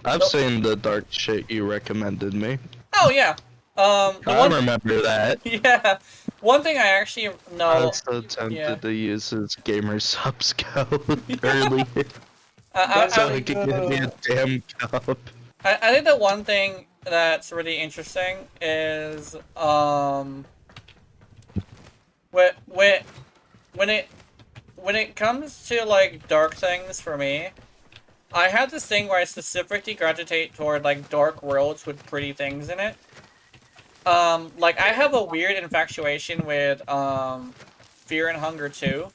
[SPEAKER 8] I've seen the dark shit you recommended me.
[SPEAKER 1] Oh yeah. The
[SPEAKER 8] I
[SPEAKER 1] one,
[SPEAKER 8] remember that.
[SPEAKER 1] yeah. One thing I actually
[SPEAKER 8] I
[SPEAKER 1] know.
[SPEAKER 8] was so tempted
[SPEAKER 1] yeah.
[SPEAKER 8] to use his gamer subs code earlier so he could give me a damn cup.
[SPEAKER 1] I think the one thing that's really interesting is when it comes to like dark things for me, I have this thing where I specifically gravitate toward like dark worlds with pretty things in it. Like I have a weird infatuation with Fear and Hunger 2,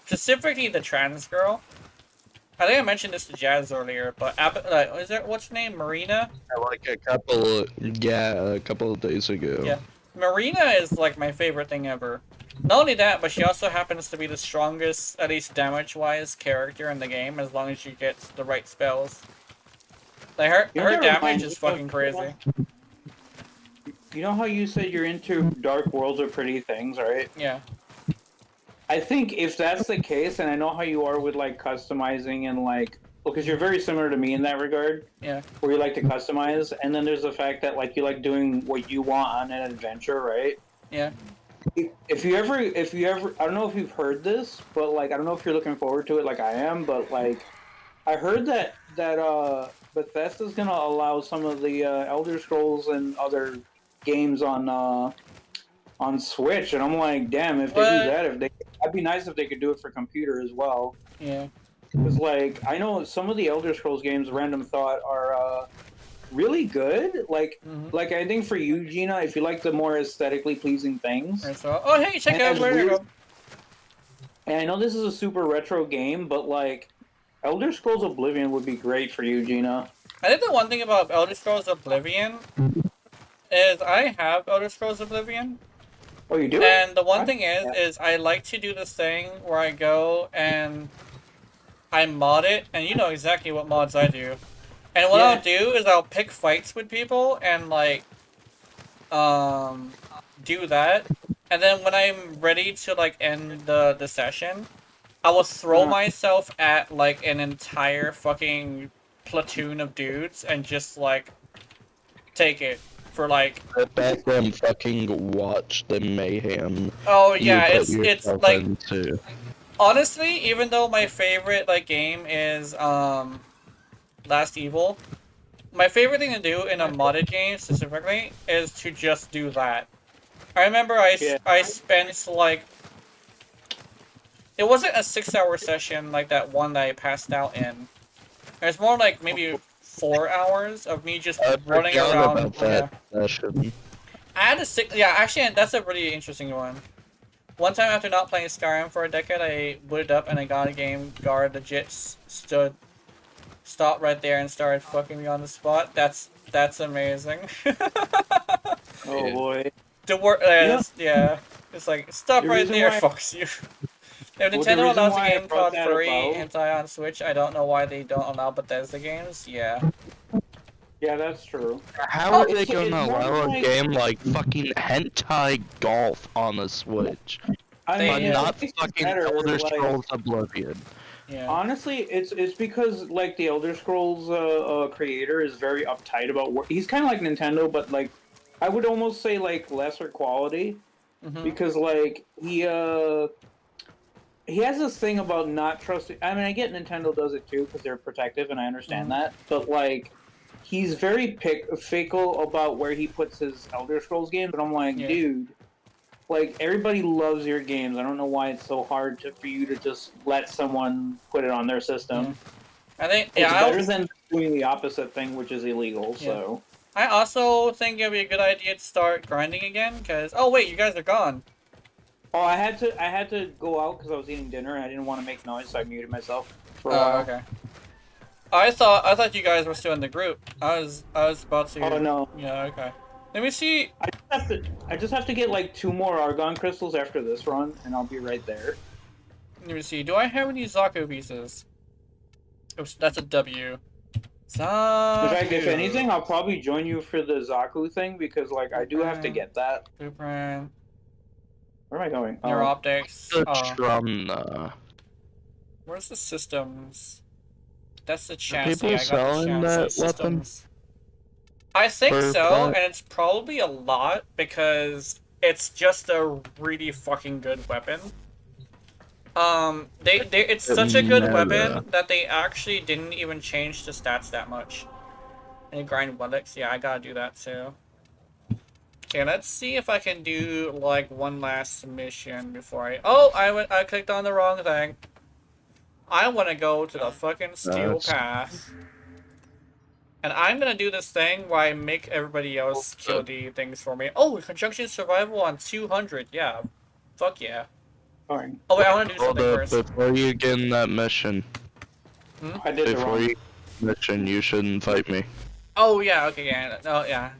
[SPEAKER 1] specifically the trans girl. I think I mentioned this to Jazz earlier, but is there what's her name? Marina?
[SPEAKER 8] Like a couple of days ago.
[SPEAKER 1] Yeah, Marina is like my favorite thing ever. Not only that, but she also happens to be the strongest, at least damage-wise, character in the game, as long as she gets the right spells. Like her
[SPEAKER 11] that
[SPEAKER 1] damage
[SPEAKER 11] reminds
[SPEAKER 1] is
[SPEAKER 11] me
[SPEAKER 1] fucking
[SPEAKER 11] of-
[SPEAKER 1] crazy.
[SPEAKER 11] You know how you said you're into dark worlds or pretty things, right?
[SPEAKER 1] Yeah.
[SPEAKER 11] I think if that's the case, and I know how you are with like customizing and like, because you're very similar to me in that regard,
[SPEAKER 1] Yeah.
[SPEAKER 11] where you like to customize, and then there's the fact that like you like doing what you want on an adventure, right?
[SPEAKER 1] Yeah.
[SPEAKER 11] If you ever, I don't know if you've heard this, but like I don't know if you're looking forward to it like I am, but like I heard that Bethesda's gonna allow some of the Elder Scrolls and other games on Switch, and I'm like, damn, if they
[SPEAKER 1] What?
[SPEAKER 11] do that, that'd be nice if they could do it for computer as well.
[SPEAKER 1] Yeah.
[SPEAKER 11] Because like I know some of the Elder Scrolls games, Random Thought, are really good. Like I think for you, Gina, if you like the more aesthetically pleasing things.
[SPEAKER 1] And so, oh hey, check
[SPEAKER 11] And
[SPEAKER 1] out
[SPEAKER 11] as
[SPEAKER 1] where you
[SPEAKER 11] weird-
[SPEAKER 1] go.
[SPEAKER 11] And I know this is a super retro game, but like Elder Scrolls Oblivion would be great for you, Gina.
[SPEAKER 1] I think the one thing about Elder Scrolls Oblivion is I have Elder Scrolls Oblivion.
[SPEAKER 11] Oh, you do?
[SPEAKER 1] And the one thing is I like to do this thing where I go and I mod it, and you know exactly what mods I do. And what I'll do is I'll pick fights with people and like do that. And then when I'm ready to like end the session, I will throw myself at like an entire fucking platoon of dudes and just like take it for like
[SPEAKER 8] I bet them fucking watch the mayhem.
[SPEAKER 1] oh yeah,
[SPEAKER 8] you put
[SPEAKER 1] it's
[SPEAKER 8] yourself
[SPEAKER 1] like
[SPEAKER 8] into.
[SPEAKER 1] Honestly, even though my favorite like game is Last Evil, my favorite thing to do in a modded game specifically is to just do that. I remember I spent like, it wasn't a 6-hour session like that one that I passed out in. It was more like maybe 4 hours of me just running around.
[SPEAKER 8] About that session.
[SPEAKER 1] I had actually that's a really interesting one. One time after not playing Skyrim for a decade, I booted up and I got a game. Guard legit stopped right there and started fucking me on the spot. That's amazing.
[SPEAKER 11] Oh boy.
[SPEAKER 1] The work, it's like stop right there, fucks you. If Nintendo allows a game called Furry Hentai on Switch, I don't know why they don't allow Bethesda games. Yeah.
[SPEAKER 11] Yeah, that's true.
[SPEAKER 8] How are they gonna allow a game like fucking hentai golf on the Switch? But not fucking Elder Scrolls Oblivion.
[SPEAKER 11] Yeah. Honestly, it's because like the Elder Scrolls creator is very uptight about work. He's kind of like Nintendo, but like I would almost say like lesser quality, because like he has this thing about not trusting. I mean, I get Nintendo does it too because they're protective, and I understand that. But like, he's very fickle about where he puts his Elder Scrolls games, and I'm like, dude. Like, everybody loves your games. I don't know why it's so hard for you to just let someone put it on their system.
[SPEAKER 1] I think
[SPEAKER 11] it's better than doing the opposite thing, which is illegal. So
[SPEAKER 1] I also think it'd be a good idea to start grinding again. Cause wait, you guys are gone.
[SPEAKER 11] Oh, I had to go out because I was eating dinner and I didn't want to make noise, so I muted myself for a while.
[SPEAKER 1] Okay. I thought you guys were still in the group. I was about to.
[SPEAKER 11] Oh no.
[SPEAKER 1] Yeah. Okay. Let me see.
[SPEAKER 11] I just have to get like 2 more Argon crystals after this run, and I'll be right there.
[SPEAKER 1] Let me see. Do I have any Zaku pieces? Oops, that's a W. Zaku.
[SPEAKER 11] In fact, if anything, I'll probably join you for the Zaku thing because like I do have to get that.
[SPEAKER 1] Blueprint.
[SPEAKER 11] Where am I going?
[SPEAKER 1] Your optics.
[SPEAKER 8] Where's
[SPEAKER 1] the systems? That's the chassis.
[SPEAKER 8] People selling that weapon?
[SPEAKER 1] I think so, and it's probably a lot because it's just a really fucking good weapon. It's such a good weapon that they actually didn't even change the stats that much. And grind bullets, yeah, I gotta do that too. Okay, let's see if I can do like one last mission before I clicked on the wrong thing. I want to go to the fucking Steel Path. And I'm gonna do this thing where I make everybody else kill the things for me. Oh, conjunction survival on 200. Yeah. Fuck yeah.
[SPEAKER 11] Fine.
[SPEAKER 1] Oh wait, I wanna do something first.
[SPEAKER 8] Before you get in that mission.
[SPEAKER 11] I did
[SPEAKER 8] Before you mission, you should invite me.
[SPEAKER 1] Oh yeah, okay, yeah. Oh yeah.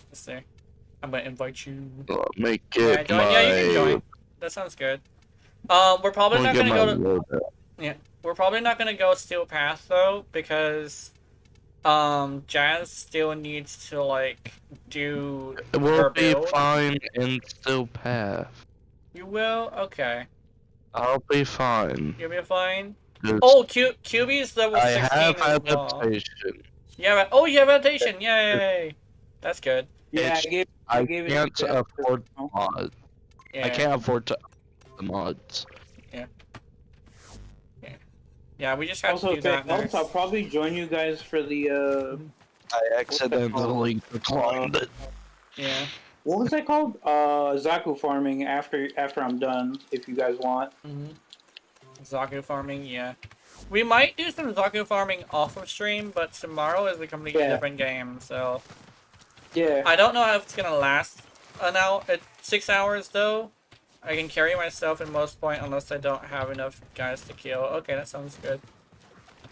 [SPEAKER 1] Let's see. I'm gonna invite you.
[SPEAKER 8] Make it
[SPEAKER 1] you can join. That sounds good. We're probably not gonna go to... Yeah. We're probably not gonna go Steel Path though, because Jazz still needs to like do
[SPEAKER 8] it will be fine in Steel Path.
[SPEAKER 1] You will? Okay.
[SPEAKER 8] I'll be fine.
[SPEAKER 1] You'll be fine? Oh, QB's level 16
[SPEAKER 8] I have
[SPEAKER 1] as well.
[SPEAKER 8] adaptation.
[SPEAKER 1] Yeah, oh, you have adaptation! Yay! That's good.
[SPEAKER 11] Yeah,
[SPEAKER 8] I can't afford mods.
[SPEAKER 1] Yeah.
[SPEAKER 8] I can't afford to the mods.
[SPEAKER 1] Yeah. Yeah, we just have to do that next.
[SPEAKER 11] I'll probably join you guys for the,
[SPEAKER 8] I accidentally declined it.
[SPEAKER 1] Yeah.
[SPEAKER 11] What was that called? Zaku farming after I'm done, if you guys want.
[SPEAKER 1] Zaku farming, yeah. We might do some Zaku farming off of stream, but tomorrow is a completely different game, so...
[SPEAKER 11] Yeah.
[SPEAKER 1] I don't know if it's gonna last 6 hours, though. I can carry myself in most point unless I don't have enough guys to kill. Okay, that sounds good.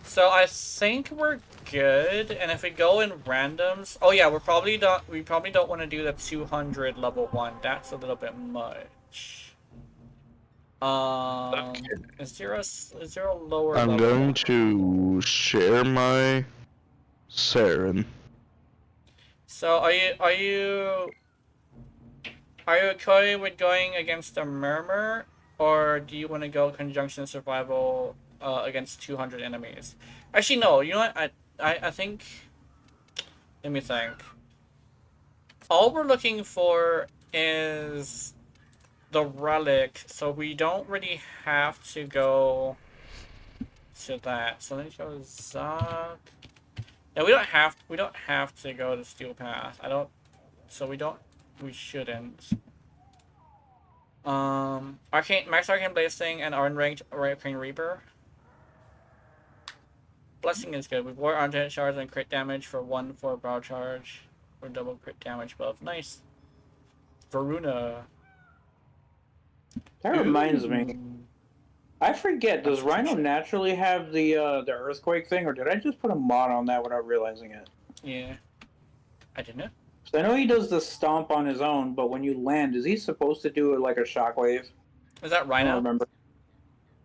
[SPEAKER 1] So I think we're good, and if we go in randoms... Oh yeah, we probably don't want to do the 200 level 1. That's a little bit much.
[SPEAKER 8] Okay.
[SPEAKER 1] Is there a lower
[SPEAKER 8] I'm
[SPEAKER 1] level?
[SPEAKER 8] going to share my Saren.
[SPEAKER 1] So are you okay with going against the Murmur, or do you want to go conjunction survival against 200 enemies? Actually, no. You know what? I think. Let me think. All we're looking for is the relic, so we don't really have to go to that. So let me go Zog. Yeah, we don't have to go to Steel Path. We shouldn't. Max Arcane Blazing and unranked Arcane Reaper. Blessing is good. We bore on-hit shards and crit damage for 1 for brow charge. Or double crit damage buff. Nice. Varuna.
[SPEAKER 11] That reminds me. I forget. Does Rhino
[SPEAKER 1] Constitution.
[SPEAKER 11] naturally have the earthquake thing, or did I just put a mod on that without realizing it?
[SPEAKER 1] Yeah. I didn't know.
[SPEAKER 11] So I know he does the stomp on his own, but when you land, is he supposed to do like a shockwave?
[SPEAKER 1] Is that
[SPEAKER 11] I
[SPEAKER 1] Rhino?
[SPEAKER 11] don't remember.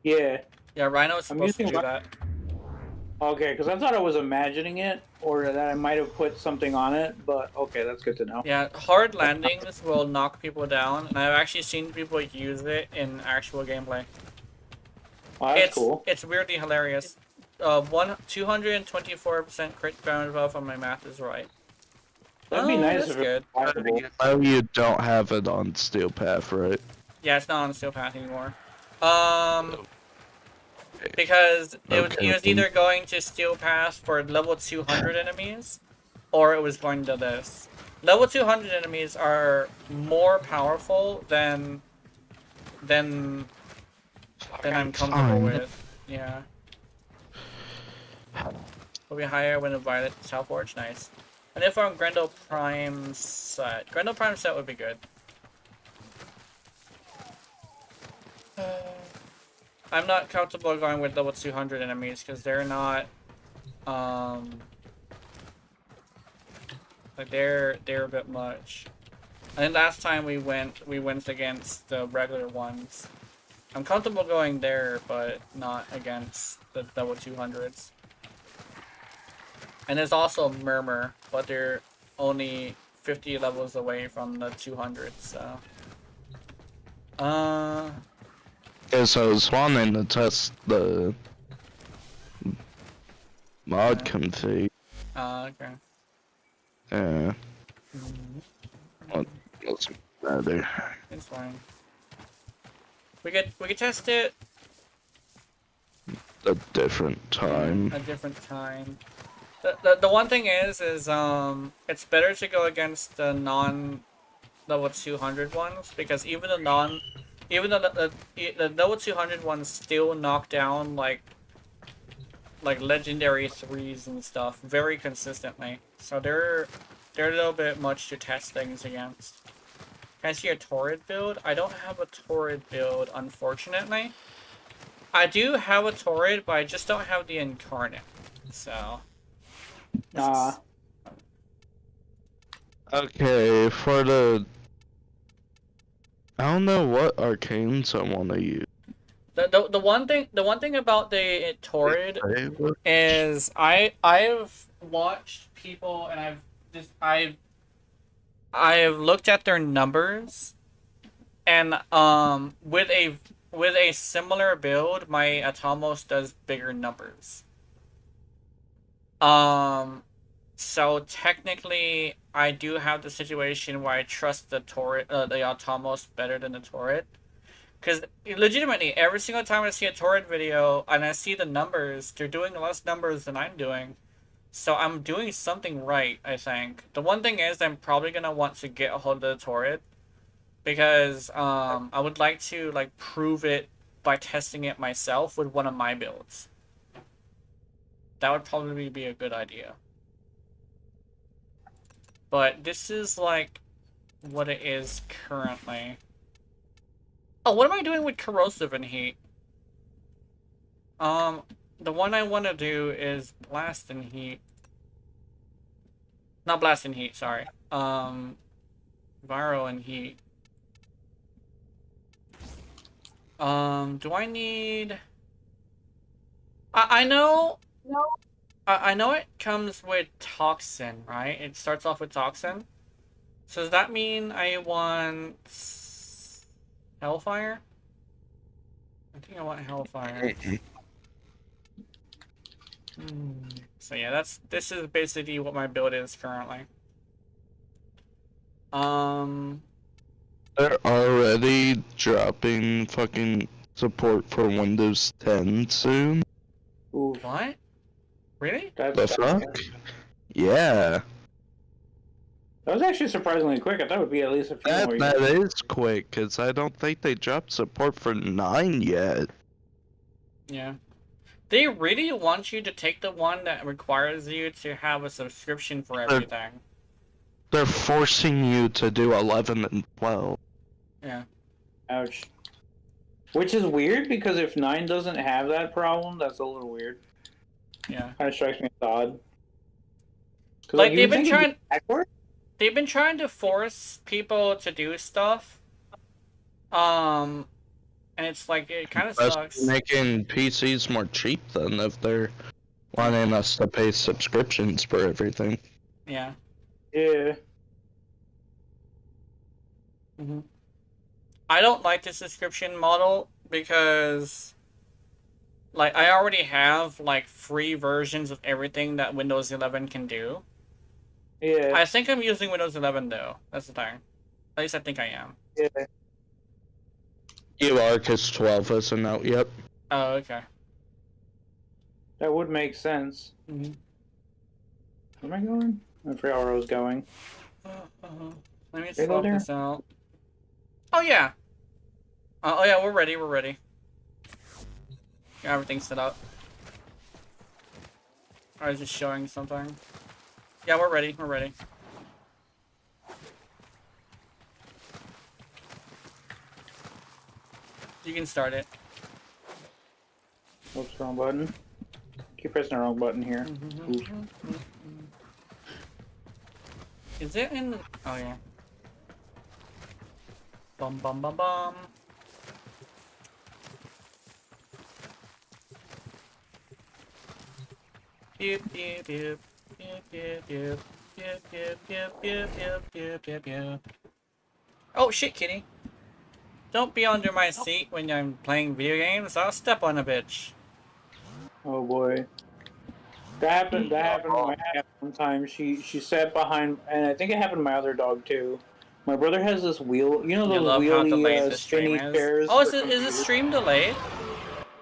[SPEAKER 11] Yeah.
[SPEAKER 1] Yeah, Rhino is supposed to do that.
[SPEAKER 11] Okay, because I thought I was imagining it, or that I might have put something on it, but okay, that's good to know.
[SPEAKER 1] Yeah, hard landings will knock people down, and I've actually seen people use it in actual gameplay.
[SPEAKER 11] Oh, that's cool.
[SPEAKER 1] It's weirdly hilarious. 224% crit damage buff on my math is right.
[SPEAKER 11] That'd be nice
[SPEAKER 1] that's
[SPEAKER 11] if
[SPEAKER 1] good.
[SPEAKER 11] it was possible.
[SPEAKER 8] Oh, you don't have it on Steel Path, right?
[SPEAKER 1] Yeah, it's not on Steel Path anymore. Because it was either going to Steel Path for level 200 enemies, or it was going to this. Level 200 enemies are more powerful than I'm comfortable with. Yeah. Will be higher when a Violet Southforge, nice. And if on Grendel Prime set. Grendel Prime set would be good. I'm not comfortable going with level 200 enemies because they're not like they're a bit much. I think last time we went against the regular ones. I'm comfortable going there, but not against the level 200s. And there's also Murmur, but they're only 50 levels away from the 200s, so.
[SPEAKER 8] Yeah, so I was wanting to test the mod config.
[SPEAKER 1] Okay.
[SPEAKER 8] Yeah. What doesn't matter.
[SPEAKER 1] It's fine. We could test it
[SPEAKER 8] A different time.
[SPEAKER 1] a different time. The one thing is it's better to go against the non level 200 ones because even the level 200 ones still knock down like legendary 3s and stuff very consistently. So they're a little bit much to test things against. Can I see a Torrid build? I don't have a Torrid build, unfortunately. I do have a Torrid, but I just don't have the Incarnate. So.
[SPEAKER 8] Okay, for the... I don't know what arcanes I want to use.
[SPEAKER 1] The one thing about the Torrid is I've watched people and I've looked at their numbers, and with a similar build, my Atomos does bigger numbers. So technically, I do have the situation where I trust the Torrid, the Atomos better than the Torrid. Because legitimately, every single time I see a Torrid video and I see the numbers, they're doing less numbers than I'm doing. So I'm doing something right, I think. The one thing is I'm probably going to want to get a hold of the Torrid. Because I would like to prove it by testing it myself with one of my builds. That would probably be a good idea. But this is what it is currently. Oh, what am I doing with corrosive and heat? The one I want to do is blast and heat. Not blast and heat, sorry. Viral and heat. Do I need... I know... No. I know it comes with Toxin, right? It starts off with Toxin. So does that mean I want... Hellfire? I think I want Hellfire. So yeah, this is basically what my build is currently.
[SPEAKER 8] They're already dropping fucking support for Windows 10 soon.
[SPEAKER 11] Oof.
[SPEAKER 1] What? Really?
[SPEAKER 8] The fuck? Yeah.
[SPEAKER 11] That was actually surprisingly quick. I thought it would be at least a few more
[SPEAKER 8] That
[SPEAKER 11] years.
[SPEAKER 8] is quick, because I don't think they dropped support for 9 yet.
[SPEAKER 1] Yeah. They really want you to take the one that requires you to have a subscription for everything.
[SPEAKER 8] They're forcing you to do 11 and 12.
[SPEAKER 1] Yeah.
[SPEAKER 11] Ouch. Which is weird, because if 9 doesn't have that problem, that's a little weird.
[SPEAKER 1] Yeah.
[SPEAKER 11] Kind of strikes me as odd.
[SPEAKER 1] Like,
[SPEAKER 11] you would think it'd be backward?
[SPEAKER 1] they've been trying to force people to do stuff. And it's like, it kind of sucks.
[SPEAKER 8] Making PCs more cheap then if they're wanting us to pay subscriptions for everything.
[SPEAKER 1] Yeah.
[SPEAKER 11] Yeah.
[SPEAKER 1] Mm-hmm. I don't like the subscription model because, like, I already have, like, free versions of everything that Windows 11 can do.
[SPEAKER 11] Yeah.
[SPEAKER 1] I think I'm using Windows 11, though. That's the thing. At least I think I am.
[SPEAKER 11] Yeah.
[SPEAKER 8] You are, because 12 isn't out yet.
[SPEAKER 1] Oh, okay.
[SPEAKER 11] That would make sense.
[SPEAKER 1] Mm-hmm.
[SPEAKER 11] Where am I going? I forgot where I was going.
[SPEAKER 1] Let me
[SPEAKER 11] They go
[SPEAKER 1] swap
[SPEAKER 11] there?
[SPEAKER 1] this out. Oh, yeah. Oh, yeah, we're ready, we're ready. Got everything set up. I was just showing something. Yeah, we're ready, we're ready. You can start it.
[SPEAKER 11] Oops, wrong button. Keep pressing the wrong button here. Oof.
[SPEAKER 1] Is it in the... Oh, yeah. Bum bum bum bum. Beep beep beep. Beep beep beep. Beep beep beep beep beep beep beep. Oh shit, kitty. Don't be under my seat when I'm playing video games. I'll step on a bitch.
[SPEAKER 11] Oh boy. That happened to my cat one time. She sat behind, and I think it happened to my other dog too. My brother has this wheel, you know
[SPEAKER 1] You
[SPEAKER 11] those
[SPEAKER 1] love how delayed
[SPEAKER 11] wheelie
[SPEAKER 1] the stream
[SPEAKER 11] spinny
[SPEAKER 1] is.
[SPEAKER 11] chairs?
[SPEAKER 1] Oh, is
[SPEAKER 11] for
[SPEAKER 1] the
[SPEAKER 11] computers?
[SPEAKER 1] stream delayed?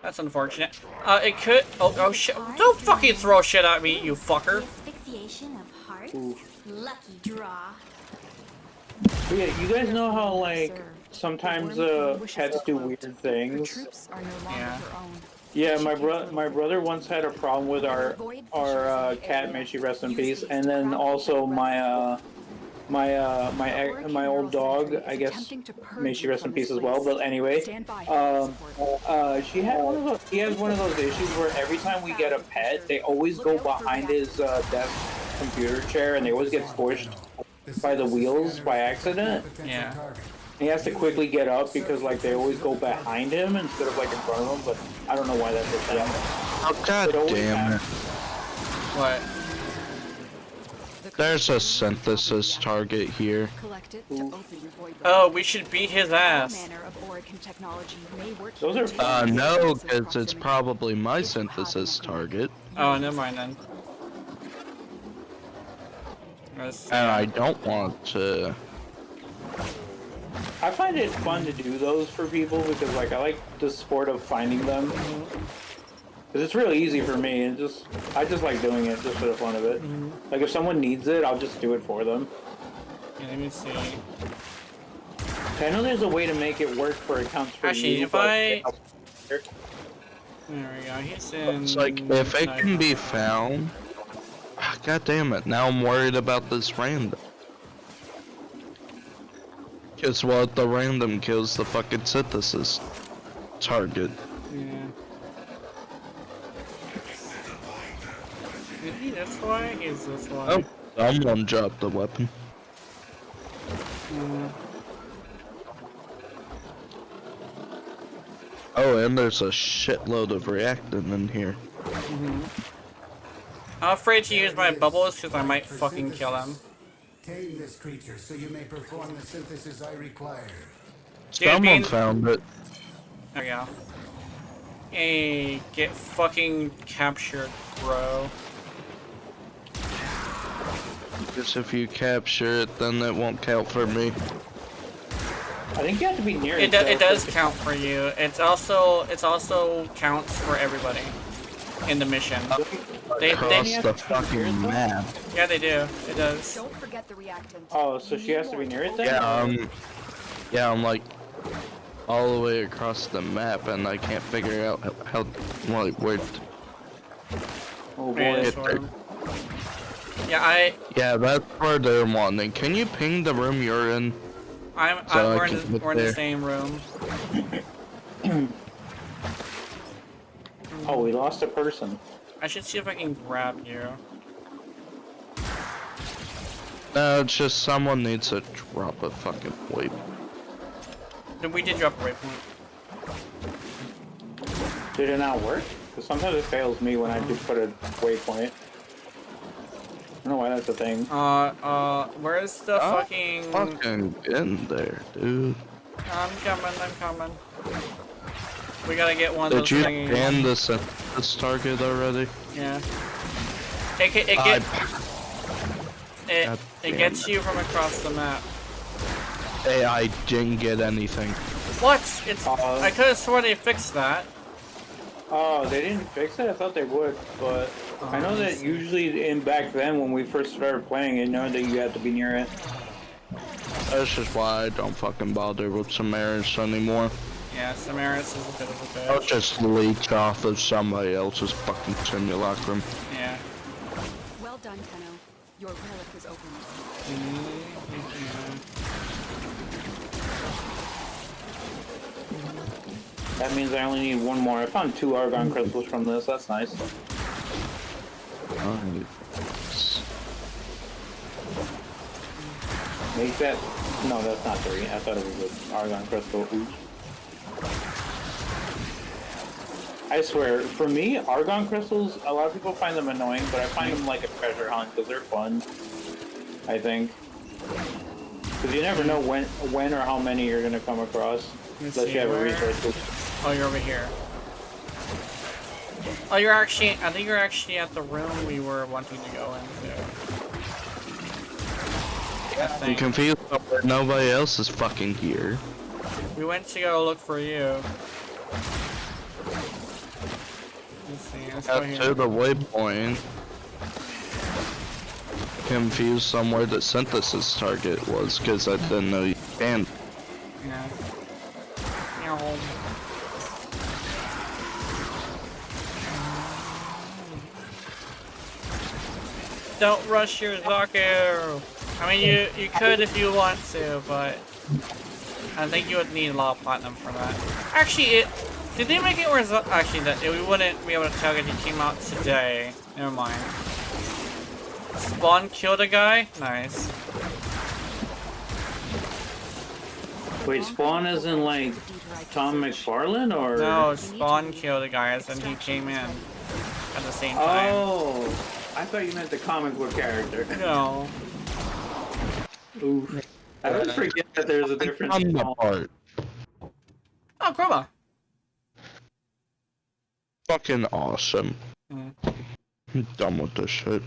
[SPEAKER 1] That's unfortunate. It could. Oh shit! Don't fucking throw shit at me, you fucker.
[SPEAKER 12] Asphyxiation of hearts.
[SPEAKER 11] Oof.
[SPEAKER 12] Lucky draw.
[SPEAKER 11] But yeah, you guys know how like sometimes pets do weird things.
[SPEAKER 1] Yeah.
[SPEAKER 11] Yeah, my brother once had a problem with our cat, may she rest in peace, and then also my old dog, I guess, may she rest in peace as well. But anyway, he has one of those issues where every time we get a pet, they always go behind his desk computer chair, and they always get squished by the wheels by accident.
[SPEAKER 1] Yeah.
[SPEAKER 11] He has to quickly get up because like they always go behind him instead of like in front of him, but I don't know why that's a thing.
[SPEAKER 8] Oh god damn it.
[SPEAKER 1] What?
[SPEAKER 8] There's a synthesis target here.
[SPEAKER 1] Oh, we should beat his ass.
[SPEAKER 11] Those are
[SPEAKER 8] no, because it's probably my synthesis target.
[SPEAKER 1] Oh, never mind then.
[SPEAKER 8] And I don't want to...
[SPEAKER 11] I find it fun to do those for people because like I like the sport of finding them. Cause it's really easy for me, and I just like doing it just for the fun of it. Like if someone needs it, I'll just do it for them.
[SPEAKER 1] Yeah, let me see.
[SPEAKER 11] I know there's a way to make it work for accounts for
[SPEAKER 1] Actually,
[SPEAKER 11] you.
[SPEAKER 1] if I... There we go, he's in...
[SPEAKER 8] It's like, if it can be found... God damn it, now I'm worried about this random. Guess what? The random kills the fucking synthesis target.
[SPEAKER 1] Yeah. Is he this way? He's this way.
[SPEAKER 8] Oh, someone dropped the weapon. Oh, and there's a shitload of reactant in here.
[SPEAKER 1] I'm afraid to use my bubbles because I might fucking kill him.
[SPEAKER 13] Tame this creature so you may perform the synthesis I require.
[SPEAKER 8] Someone found it.
[SPEAKER 1] There we go. Hey, get fucking captured, bro.
[SPEAKER 8] Guess if you capture it, then it won't count for me.
[SPEAKER 11] I think you have to be near
[SPEAKER 1] It does count for you. It's also counts for everybody in the mission.
[SPEAKER 8] Across the fucking map.
[SPEAKER 1] Yeah, they do. It does.
[SPEAKER 2] Don't forget the reactant.
[SPEAKER 11] Oh, so she has to be near it then?
[SPEAKER 8] Yeah, I'm like all the way across the map, and I can't figure out how like where.
[SPEAKER 11] Oh
[SPEAKER 1] boy. Yeah,
[SPEAKER 8] Yeah, that's where they're wanting. Can you ping the room you're in?
[SPEAKER 1] we're in the same room.
[SPEAKER 11] Oh, we lost a person.
[SPEAKER 1] I should see if I can grab you.
[SPEAKER 8] No, it's just someone needs to drop a fucking waypoint.
[SPEAKER 1] We did drop a waypoint.
[SPEAKER 11] Did it not work? Because sometimes it fails me when I do put a waypoint. I don't know why that's a thing.
[SPEAKER 1] Where's the fucking...
[SPEAKER 8] Fucking in there, dude.
[SPEAKER 1] I'm coming. We gotta get one of those
[SPEAKER 8] things.
[SPEAKER 1] thingies.
[SPEAKER 8] Did you ban this target already?
[SPEAKER 1] Yeah. It gets you from across the map.
[SPEAKER 8] Hey, I didn't get anything.
[SPEAKER 1] What? I could have sworn they fixed that.
[SPEAKER 11] Oh, they didn't fix it? I thought they would, but I know that usually back then when we first started playing, I know that you had to be near it.
[SPEAKER 8] That's just why I don't fucking bother with Samaris anymore.
[SPEAKER 1] Yeah, Samaris is a bit of a bitch.
[SPEAKER 8] I'll just leech off of somebody else's fucking simulacrum.
[SPEAKER 1] Yeah.
[SPEAKER 2] Well done, Tenno. Your relic was opened.
[SPEAKER 11] That means I only need one more. I found 2 argon crystals from this. That's nice. Make that... No, that's not 3. I thought it was an argon crystal. Oops. I swear, for me, argon crystals, a lot of people find them annoying, but I find them like a treasure hunt because they're fun. I think. Because you never know when or how many you're going to come across. Unless you have a resource.
[SPEAKER 1] Oh, you're over here. Oh, you're actually... I think you're actually at the room we were wanting to go into.
[SPEAKER 8] I'm confused but nobody else is fucking here.
[SPEAKER 1] We went to go look for you. Let's see, let's go here.
[SPEAKER 8] To the waypoint. Confused somewhere the synthesis target was because I didn't know you can.
[SPEAKER 1] Yeah. Don't rush your Zaku! I mean, you could if you want to, but I think you would need a lot of platinum for that. Actually, did they make it where actually that we wouldn't be able to tell if he came out today? Never mind. Spawn killed a guy? Nice.
[SPEAKER 11] Wait, Spawn is in like Tom McFarlane or?
[SPEAKER 1] No, Spawn killed a guy and he came in at the same time.
[SPEAKER 11] Oh, I thought you meant the comic book character.
[SPEAKER 1] No.
[SPEAKER 11] Oof. I always forget that there's a difference.
[SPEAKER 8] Oh,
[SPEAKER 1] Chroma.
[SPEAKER 8] Fucking awesome. I'm done with this shit.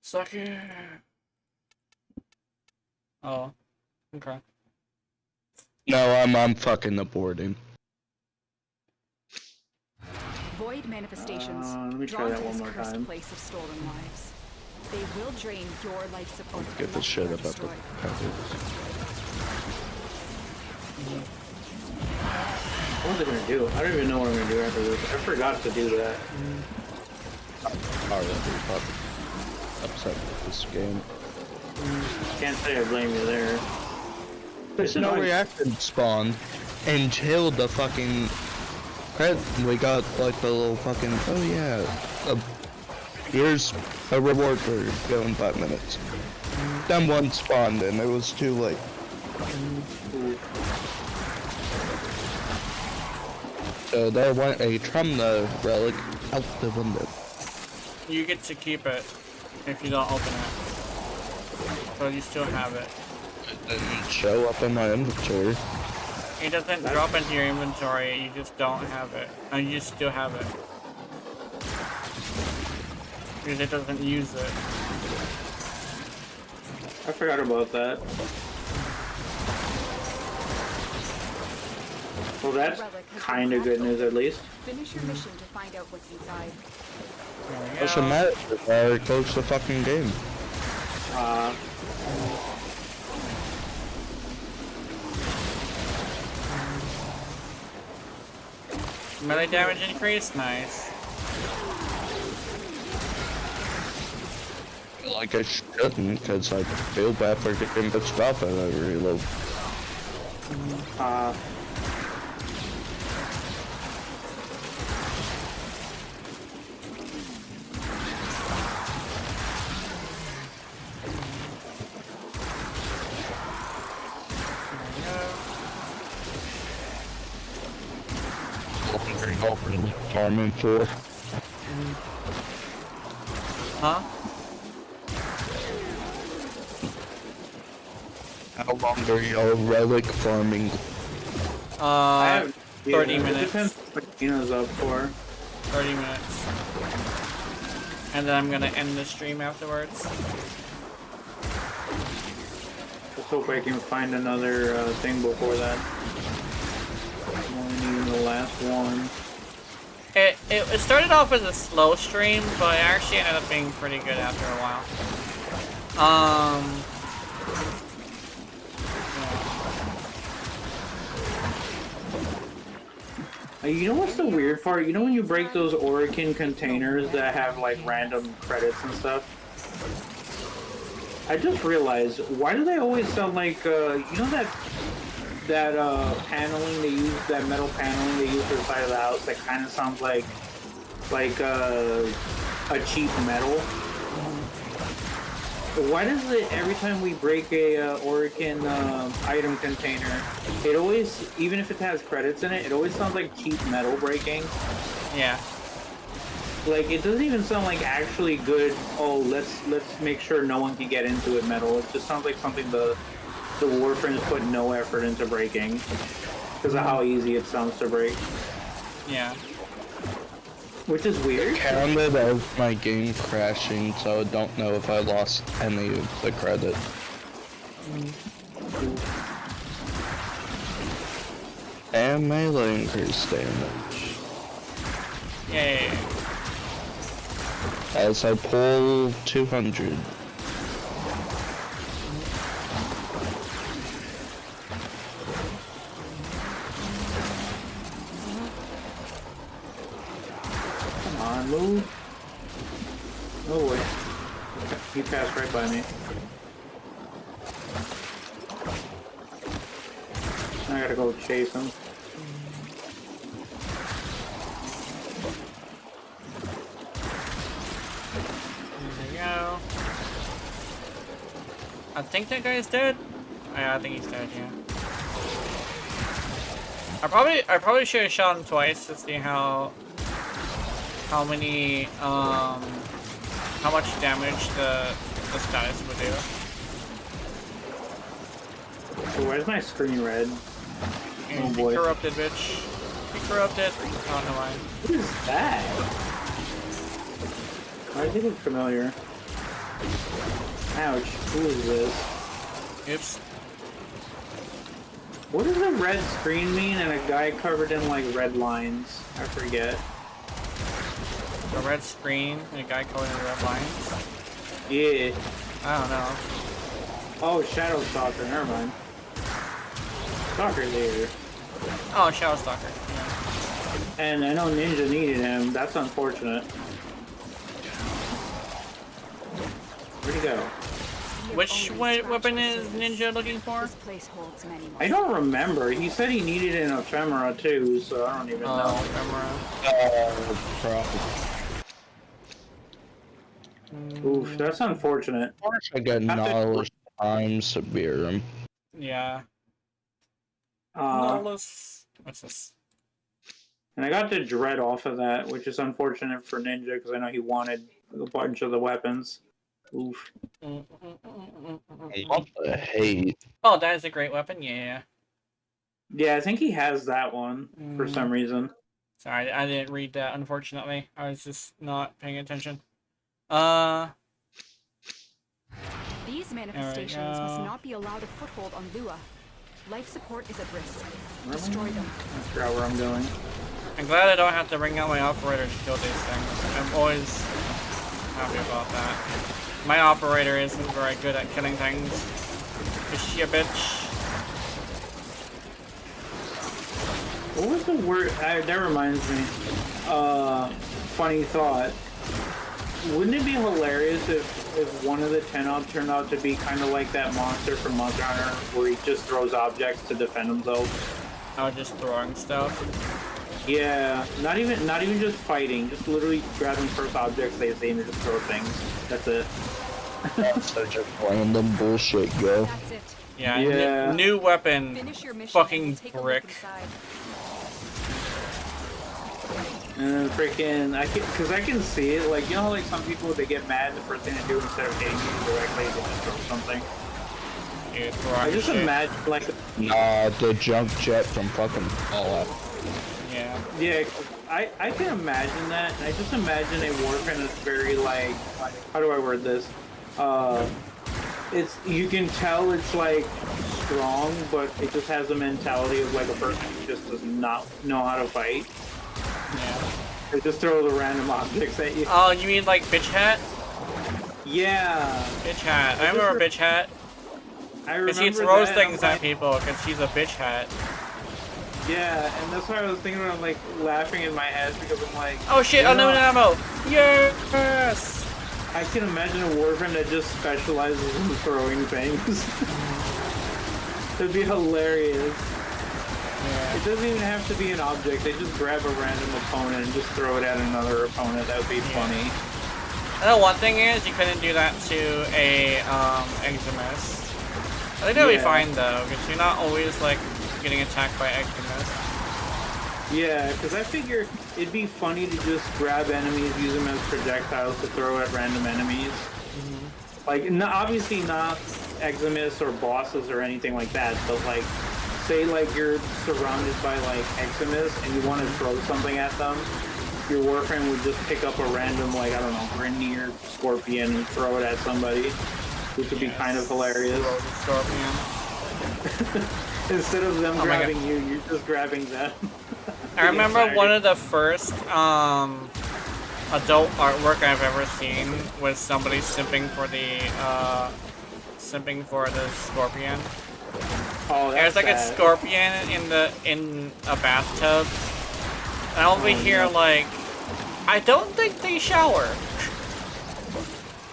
[SPEAKER 1] Suck it. Oh. Okay.
[SPEAKER 8] No, I'm fucking aborting.
[SPEAKER 2] Void manifestations.
[SPEAKER 11] Let me try
[SPEAKER 2] Drawn
[SPEAKER 11] that
[SPEAKER 2] to
[SPEAKER 11] one
[SPEAKER 2] this
[SPEAKER 11] more
[SPEAKER 2] cursed
[SPEAKER 11] time.
[SPEAKER 2] place of stolen lives. They will drain your life support.
[SPEAKER 8] Get the
[SPEAKER 2] unless
[SPEAKER 8] shit
[SPEAKER 2] you are
[SPEAKER 8] about the
[SPEAKER 2] destroyed.
[SPEAKER 11] What was I gonna do? I don't even know what I'm gonna do after this. I forgot to do that.
[SPEAKER 8] Already fucking upset with this game.
[SPEAKER 11] Can't say I blame you there.
[SPEAKER 8] There's no reaction spawn until the fucking we got like the little fucking oh yeah here's a reward for going 5 minutes. Then one spawned and it was too late. So there went a Trumna relic out the window.
[SPEAKER 1] You get to keep it if you don't open it. So you still have it.
[SPEAKER 8] It didn't show up in my inventory.
[SPEAKER 1] It doesn't drop into your inventory, you just don't have it. And you still have it. because it doesn't use it.
[SPEAKER 11] I forgot about that. Well, that's kind of good news, at least.
[SPEAKER 2] Finish your mission to find out what's inside.
[SPEAKER 8] What's the matter? Close the fucking game.
[SPEAKER 1] Melee damage increase? Nice.
[SPEAKER 8] Like I shouldn't, because I feel bad for getting the stuff and I reload. Farming for.
[SPEAKER 1] Huh?
[SPEAKER 8] How long are y'all relic farming?
[SPEAKER 1] 30 minutes.
[SPEAKER 11] It depends what Tina's up for.
[SPEAKER 1] 30 minutes. And then I'm gonna end the stream afterwards.
[SPEAKER 11] Let's hope I can find another thing before that. I'm only needing the last one.
[SPEAKER 1] It started off as a slow stream, but it actually ended up being pretty good after a while.
[SPEAKER 11] You know what's the weird part? You know when you break those Orican containers that have like random credits and stuff? I just realized, why do they always sound like, you know that paneling they use, that metal paneling they use for the side of the house that kind of sounds like a cheap metal? Why does it, every time we break a Orican item container, it always, even if it has credits in it, it always sounds like cheap metal breaking?
[SPEAKER 1] Yeah.
[SPEAKER 11] Like, it doesn't even sound like actually good, oh, let's make sure no one can get into it metal. It just sounds like something the Warframes put no effort into breaking because of how easy it sounds to break.
[SPEAKER 1] Yeah.
[SPEAKER 11] Which is weird.
[SPEAKER 8] Counted as my game crashing, so I don't know if I lost any of the credit. And melee increased damage.
[SPEAKER 1] Yay.
[SPEAKER 8] As I pull 200.
[SPEAKER 11] Come on, move. Oh wait. He passed right by me. I gotta go chase him.
[SPEAKER 1] There we go. I think that guy's dead. Yeah, I think he's dead, yeah. I probably should have shot him twice to see how many how much damage the status would do.
[SPEAKER 11] So where's my screen red?
[SPEAKER 1] Oh boy. Be corrupted, bitch. Be corrupted. Oh, no mind.
[SPEAKER 11] What is that? Why does it look familiar? Ouch. Who is this?
[SPEAKER 1] Oops.
[SPEAKER 11] What does a red screen mean and a guy covered in like red lines? I forget.
[SPEAKER 1] A red screen and a guy covered in red lines?
[SPEAKER 11] Yeah.
[SPEAKER 1] I don't know.
[SPEAKER 11] Oh, Shadow Stalker, never mind. Stalker's here.
[SPEAKER 1] Oh, Shadow Stalker, yeah.
[SPEAKER 11] And I know Ninja needed him, that's unfortunate. Where'd he go?
[SPEAKER 1] Which weapon is Ninja looking for?
[SPEAKER 2] This place holds many more.
[SPEAKER 11] I don't remember. He said he needed an ephemera too, so I don't even know.
[SPEAKER 1] Ephemera.
[SPEAKER 11] Oof, that's unfortunate.
[SPEAKER 8] Of course I got knowledge times to beer him.
[SPEAKER 1] Yeah. Lawless. What's this?
[SPEAKER 11] And I got the dread off of that, which is unfortunate for Ninja because I know he wanted a bunch of the weapons. Oof.
[SPEAKER 8] What the hate?
[SPEAKER 1] Oh, that is a great weapon, yeah.
[SPEAKER 11] Yeah, I think he has that one for some reason.
[SPEAKER 1] Sorry, I didn't read that, unfortunately. I was just not paying attention.
[SPEAKER 2] These manifestations must not be allowed a foothold on Lua. Life support is at risk. Destroy them.
[SPEAKER 11] I forgot where I'm going.
[SPEAKER 1] I'm glad I don't have to bring out my operator to kill these things. I'm always happy about that. My operator isn't very good at killing things. Is she a bitch?
[SPEAKER 11] What was the word? That reminds me. Funny thought. Wouldn't it be hilarious if one of the 10-op turned out to be kind of like that monster from Monster Hunter, where he just throws objects to defend himself?
[SPEAKER 1] Oh, just throwing stuff?
[SPEAKER 11] Yeah, not even just fighting, just literally grabbing first objects they see and just throw things. That's it.
[SPEAKER 8] That's such a random bullshit, go.
[SPEAKER 2] That's it.
[SPEAKER 1] Yeah, new weapon.
[SPEAKER 2] Finish your mission
[SPEAKER 1] Fucking
[SPEAKER 2] and take a look
[SPEAKER 1] brick.
[SPEAKER 2] inside.
[SPEAKER 11] And freaking, because I can see it, like, you know, like some people, they get mad, the first thing they do instead of hitting you directly, they just throw something. I just imagine, like...
[SPEAKER 8] Nah, the jump jet from fucking Fallout.
[SPEAKER 1] Yeah.
[SPEAKER 11] Yeah, I can imagine that. I just imagine a Warframe that's very, like, how do I word this? You can tell it's, like, strong, but it just has the mentality of, like, a person who just does not know how to fight.
[SPEAKER 1] Yeah.
[SPEAKER 11] They just throw the random objects at you.
[SPEAKER 1] Oh, you mean like Bitch Hat?
[SPEAKER 11] Yeah.
[SPEAKER 1] Bitch Hat. I remember Bitch Hat.
[SPEAKER 11] I remember
[SPEAKER 1] Because she throws
[SPEAKER 11] that,
[SPEAKER 1] things
[SPEAKER 11] I'm
[SPEAKER 1] at
[SPEAKER 11] like,
[SPEAKER 1] people because she's a bitch hat.
[SPEAKER 11] Yeah, and that's why I was thinking I'm like laughing in my head because I'm like,
[SPEAKER 1] Oh shit,
[SPEAKER 11] you know,
[SPEAKER 1] unknown ammo! Yes!
[SPEAKER 11] I can imagine a Warframe that just specializes in throwing things. It'd be hilarious.
[SPEAKER 1] Yeah.
[SPEAKER 11] It doesn't even have to be an object. They just grab a random opponent and just throw it at another opponent. That would be funny.
[SPEAKER 1] I know one thing is you couldn't do that to a Eximus. I think that'll be fine though, because you're not always like getting attacked by Eximus.
[SPEAKER 11] Yeah, because I figure it'd be funny to just grab enemies, use them as projectiles to throw at random enemies. Mm-hmm. Like, obviously not Eximus or bosses or anything like that, but like, say like you're surrounded by like Eximus and you want to throw something at them, your Warframe would just pick up a random, like, I don't know, Grineer, Scorpion and throw it at somebody, which would be kind of hilarious.
[SPEAKER 1] Scorpion.
[SPEAKER 11] Instead of them grabbing you, you're just grabbing them.
[SPEAKER 1] I remember one of the first adult artwork I've ever seen was somebody simping for the Scorpion.
[SPEAKER 11] Oh, that's
[SPEAKER 1] There's like
[SPEAKER 11] sad.
[SPEAKER 1] a scorpion in a bathtub. And I'll be here like, I don't think they shower.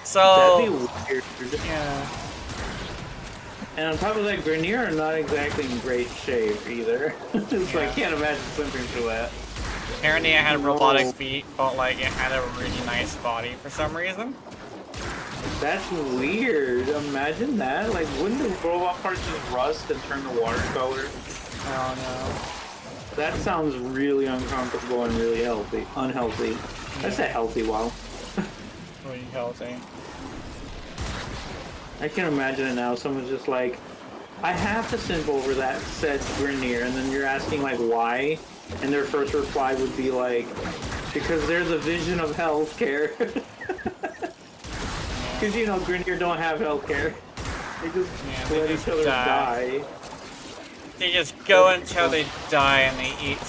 [SPEAKER 1] So
[SPEAKER 11] that'd be weird.
[SPEAKER 1] Yeah.
[SPEAKER 11] And on top of that, Grineer are not exactly in great shape either. So I can't imagine simping for that.
[SPEAKER 1] Apparently it had robotic feet, but like it had a really nice body for some reason.
[SPEAKER 11] That's weird. Imagine that. Like, wouldn't the robot parts just rust and turn to watercolor?
[SPEAKER 1] Oh no.
[SPEAKER 11] That sounds really uncomfortable and really unhealthy. I said healthy, wow.
[SPEAKER 1] Really healthy.
[SPEAKER 11] I can imagine it now. Someone's just like, I have to simp over that said Grineer, and then you're asking like why, and their first reply would be like, because they're the vision of healthcare. Because you know Grineer don't have healthcare. They just let each other die.
[SPEAKER 1] They just go until they die and they eat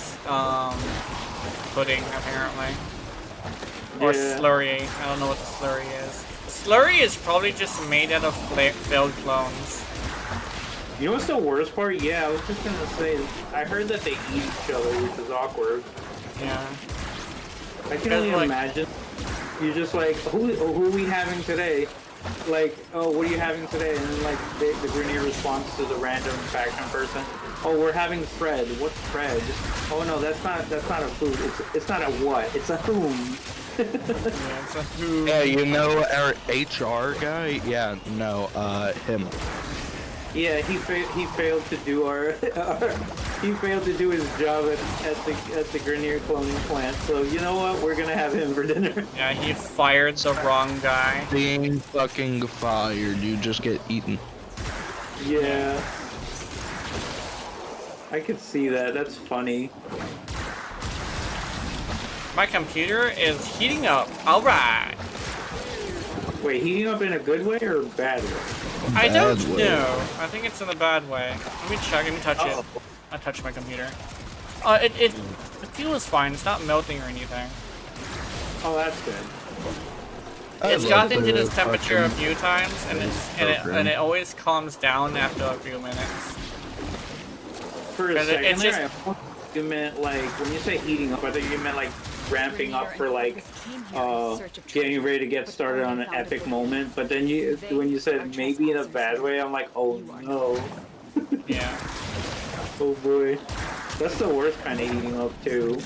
[SPEAKER 1] pudding apparently. Or slurry. I don't know what the slurry is. Slurry is probably just made out of failed clones.
[SPEAKER 11] You know what's the worst part? Yeah, I was just gonna say, I heard that they eat each other, which is awkward.
[SPEAKER 1] Yeah.
[SPEAKER 11] I can only imagine. You're just like, who are we having today? Like, oh, what are you having today? And then like the Grineer responds to the random faction person. Oh, we're having Fred. What's Fred? Oh no, that's not a food. It's not a what? It's a whom.
[SPEAKER 8] Yeah, you know our HR guy? Yeah, no, him.
[SPEAKER 11] Yeah, he failed to do he failed to do his job at the Grineer cloning plant. So you know what? We're gonna have him for dinner.
[SPEAKER 1] Yeah, he fired the wrong guy.
[SPEAKER 8] Being fucking fired, you just get eaten.
[SPEAKER 11] Yeah. I could see that. That's funny.
[SPEAKER 1] My computer is heating up. Alright.
[SPEAKER 9] Wait, heating up in a good way or a bad way?
[SPEAKER 1] I don't know. I think it's in a bad way. Let me check. Let me touch it. I touched my computer. It feels fine. It's not melting or anything.
[SPEAKER 9] Oh, that's good.
[SPEAKER 1] It's gotten to this temperature a few times, and it always calms down after a few minutes.
[SPEAKER 9] For a second
[SPEAKER 1] it's
[SPEAKER 9] there, you meant like when you say heating up, I thought you meant like ramping up for like getting ready to get started on an epic moment. But then when you said maybe in a bad way, I'm like, oh no.
[SPEAKER 1] Yeah.
[SPEAKER 9] Oh boy, that's the worst kind of heating up too.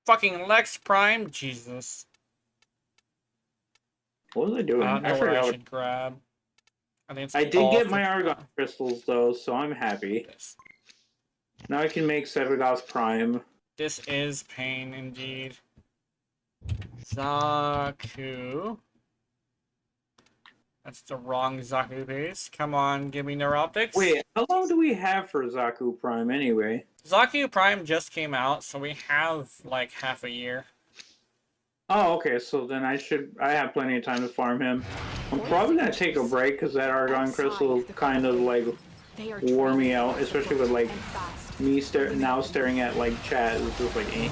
[SPEAKER 1] Fucking Lex Prime, Jesus.
[SPEAKER 9] What was I doing?
[SPEAKER 1] I don't know what I should grab. I think it's
[SPEAKER 9] I did get my Argon crystals though, so I'm happy.
[SPEAKER 1] Yes.
[SPEAKER 9] Now I can make Severgoth's Prime.
[SPEAKER 1] This is pain indeed. Zaku. That's the wrong Zaku base. Come on, give me Neuroptics.
[SPEAKER 9] Wait, how long do we have for Zaku Prime anyway?
[SPEAKER 1] Zaku Prime just came out, so we have like half a year.
[SPEAKER 9] Oh, okay, so then I have plenty of time to farm him. I'm probably gonna take a break because that Argon Crystal kind of like wore me out, especially with like me now staring at like chat. It's just like, eh.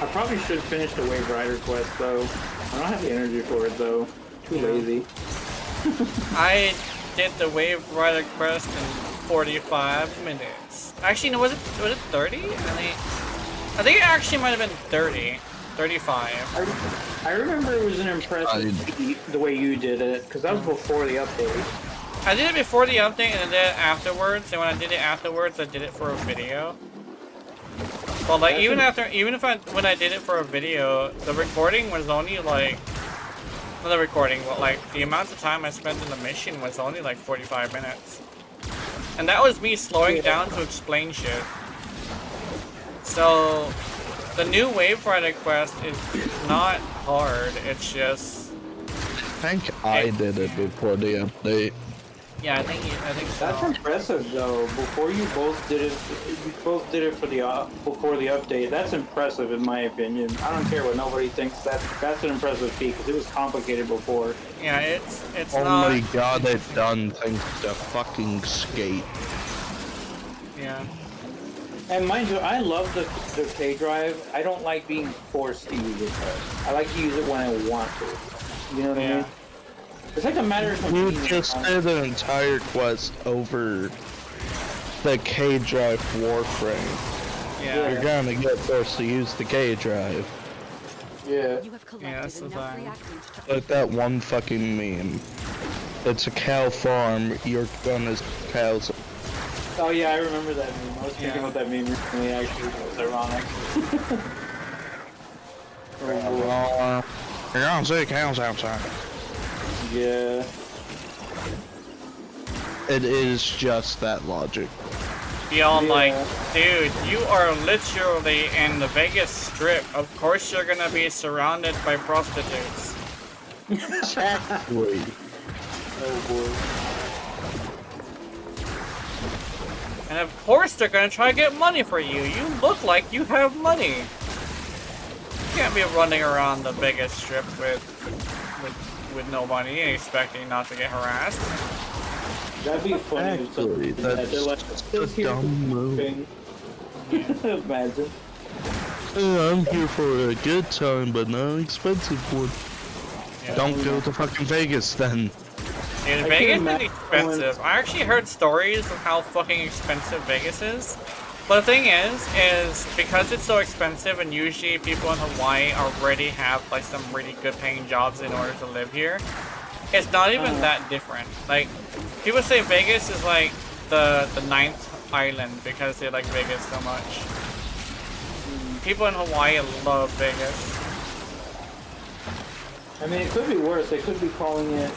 [SPEAKER 9] I probably should finish the Wave Rider quest though. I don't have the energy for it though. Too lazy.
[SPEAKER 1] I did the Wave Rider quest in 45 minutes. Actually, no, was it 30? I think it actually might have been 30. 35.
[SPEAKER 9] I remember it was an impressive feat the way you did it, because that was before the update.
[SPEAKER 1] I did it before the update and I did it afterwards, and when I did it afterwards, I did it for a video. But like, when I did it for a video, the recording was only like, not the recording, but like, the amount of time I spent in the mission was only like 45 minutes. And that was me slowing down to explain shit. So, the new Wave Rider quest is not hard, it's just...
[SPEAKER 8] I think I did it before the update.
[SPEAKER 1] Yeah, I think so.
[SPEAKER 9] That's impressive though. Before you both did it for before the update. That's impressive in my opinion. I don't care what nobody thinks. That's an impressive feat because it was complicated before.
[SPEAKER 1] Yeah, it's
[SPEAKER 8] oh
[SPEAKER 1] not.
[SPEAKER 8] Oh my god, they've done things to fucking skate.
[SPEAKER 1] Yeah.
[SPEAKER 9] And mind you, I love the K drive. I don't like being forced to use it. I like to use it when I want to. You know what I mean? It's like a matter of
[SPEAKER 8] You just did an entire quest over the K drive Warframe.
[SPEAKER 1] Yeah.
[SPEAKER 8] You're gonna get forced to use the K drive.
[SPEAKER 9] Yeah.
[SPEAKER 1] Yeah, that's the thing.
[SPEAKER 8] Like that one fucking meme. It's a cow farm, you're gonna cows.
[SPEAKER 9] Oh yeah, I remember that meme. I was thinking about that meme recently actually. It was ironic.
[SPEAKER 8] You're gonna see cows outside.
[SPEAKER 9] Yeah.
[SPEAKER 8] It is just that logic.
[SPEAKER 1] Beyond like, dude, you are literally in the Vegas Strip. Of course you're gonna be surrounded by prostitutes.
[SPEAKER 8] Wait.
[SPEAKER 9] Oh boy.
[SPEAKER 1] And of course they're gonna try to get money for you. You look like you have money. You can't be running around the Vegas Strip with no money and expecting not to get harassed.
[SPEAKER 9] That'd be funny.
[SPEAKER 8] Actually, that's a dumb move.
[SPEAKER 9] Imagine.
[SPEAKER 8] I'm here for a good time, but not an expensive one.
[SPEAKER 1] Yeah.
[SPEAKER 8] Don't go to fucking Vegas then.
[SPEAKER 1] Dude, Vegas is expensive. I actually heard stories of how fucking expensive Vegas is. But the thing is because it's so expensive and usually people in Hawaii already have like some really good paying jobs in order to live here, it's not even that different. Like, people say Vegas is like the ninth island because they like Vegas so much. People in Hawaii love Vegas.
[SPEAKER 9] I mean, it could be worse. They could be calling it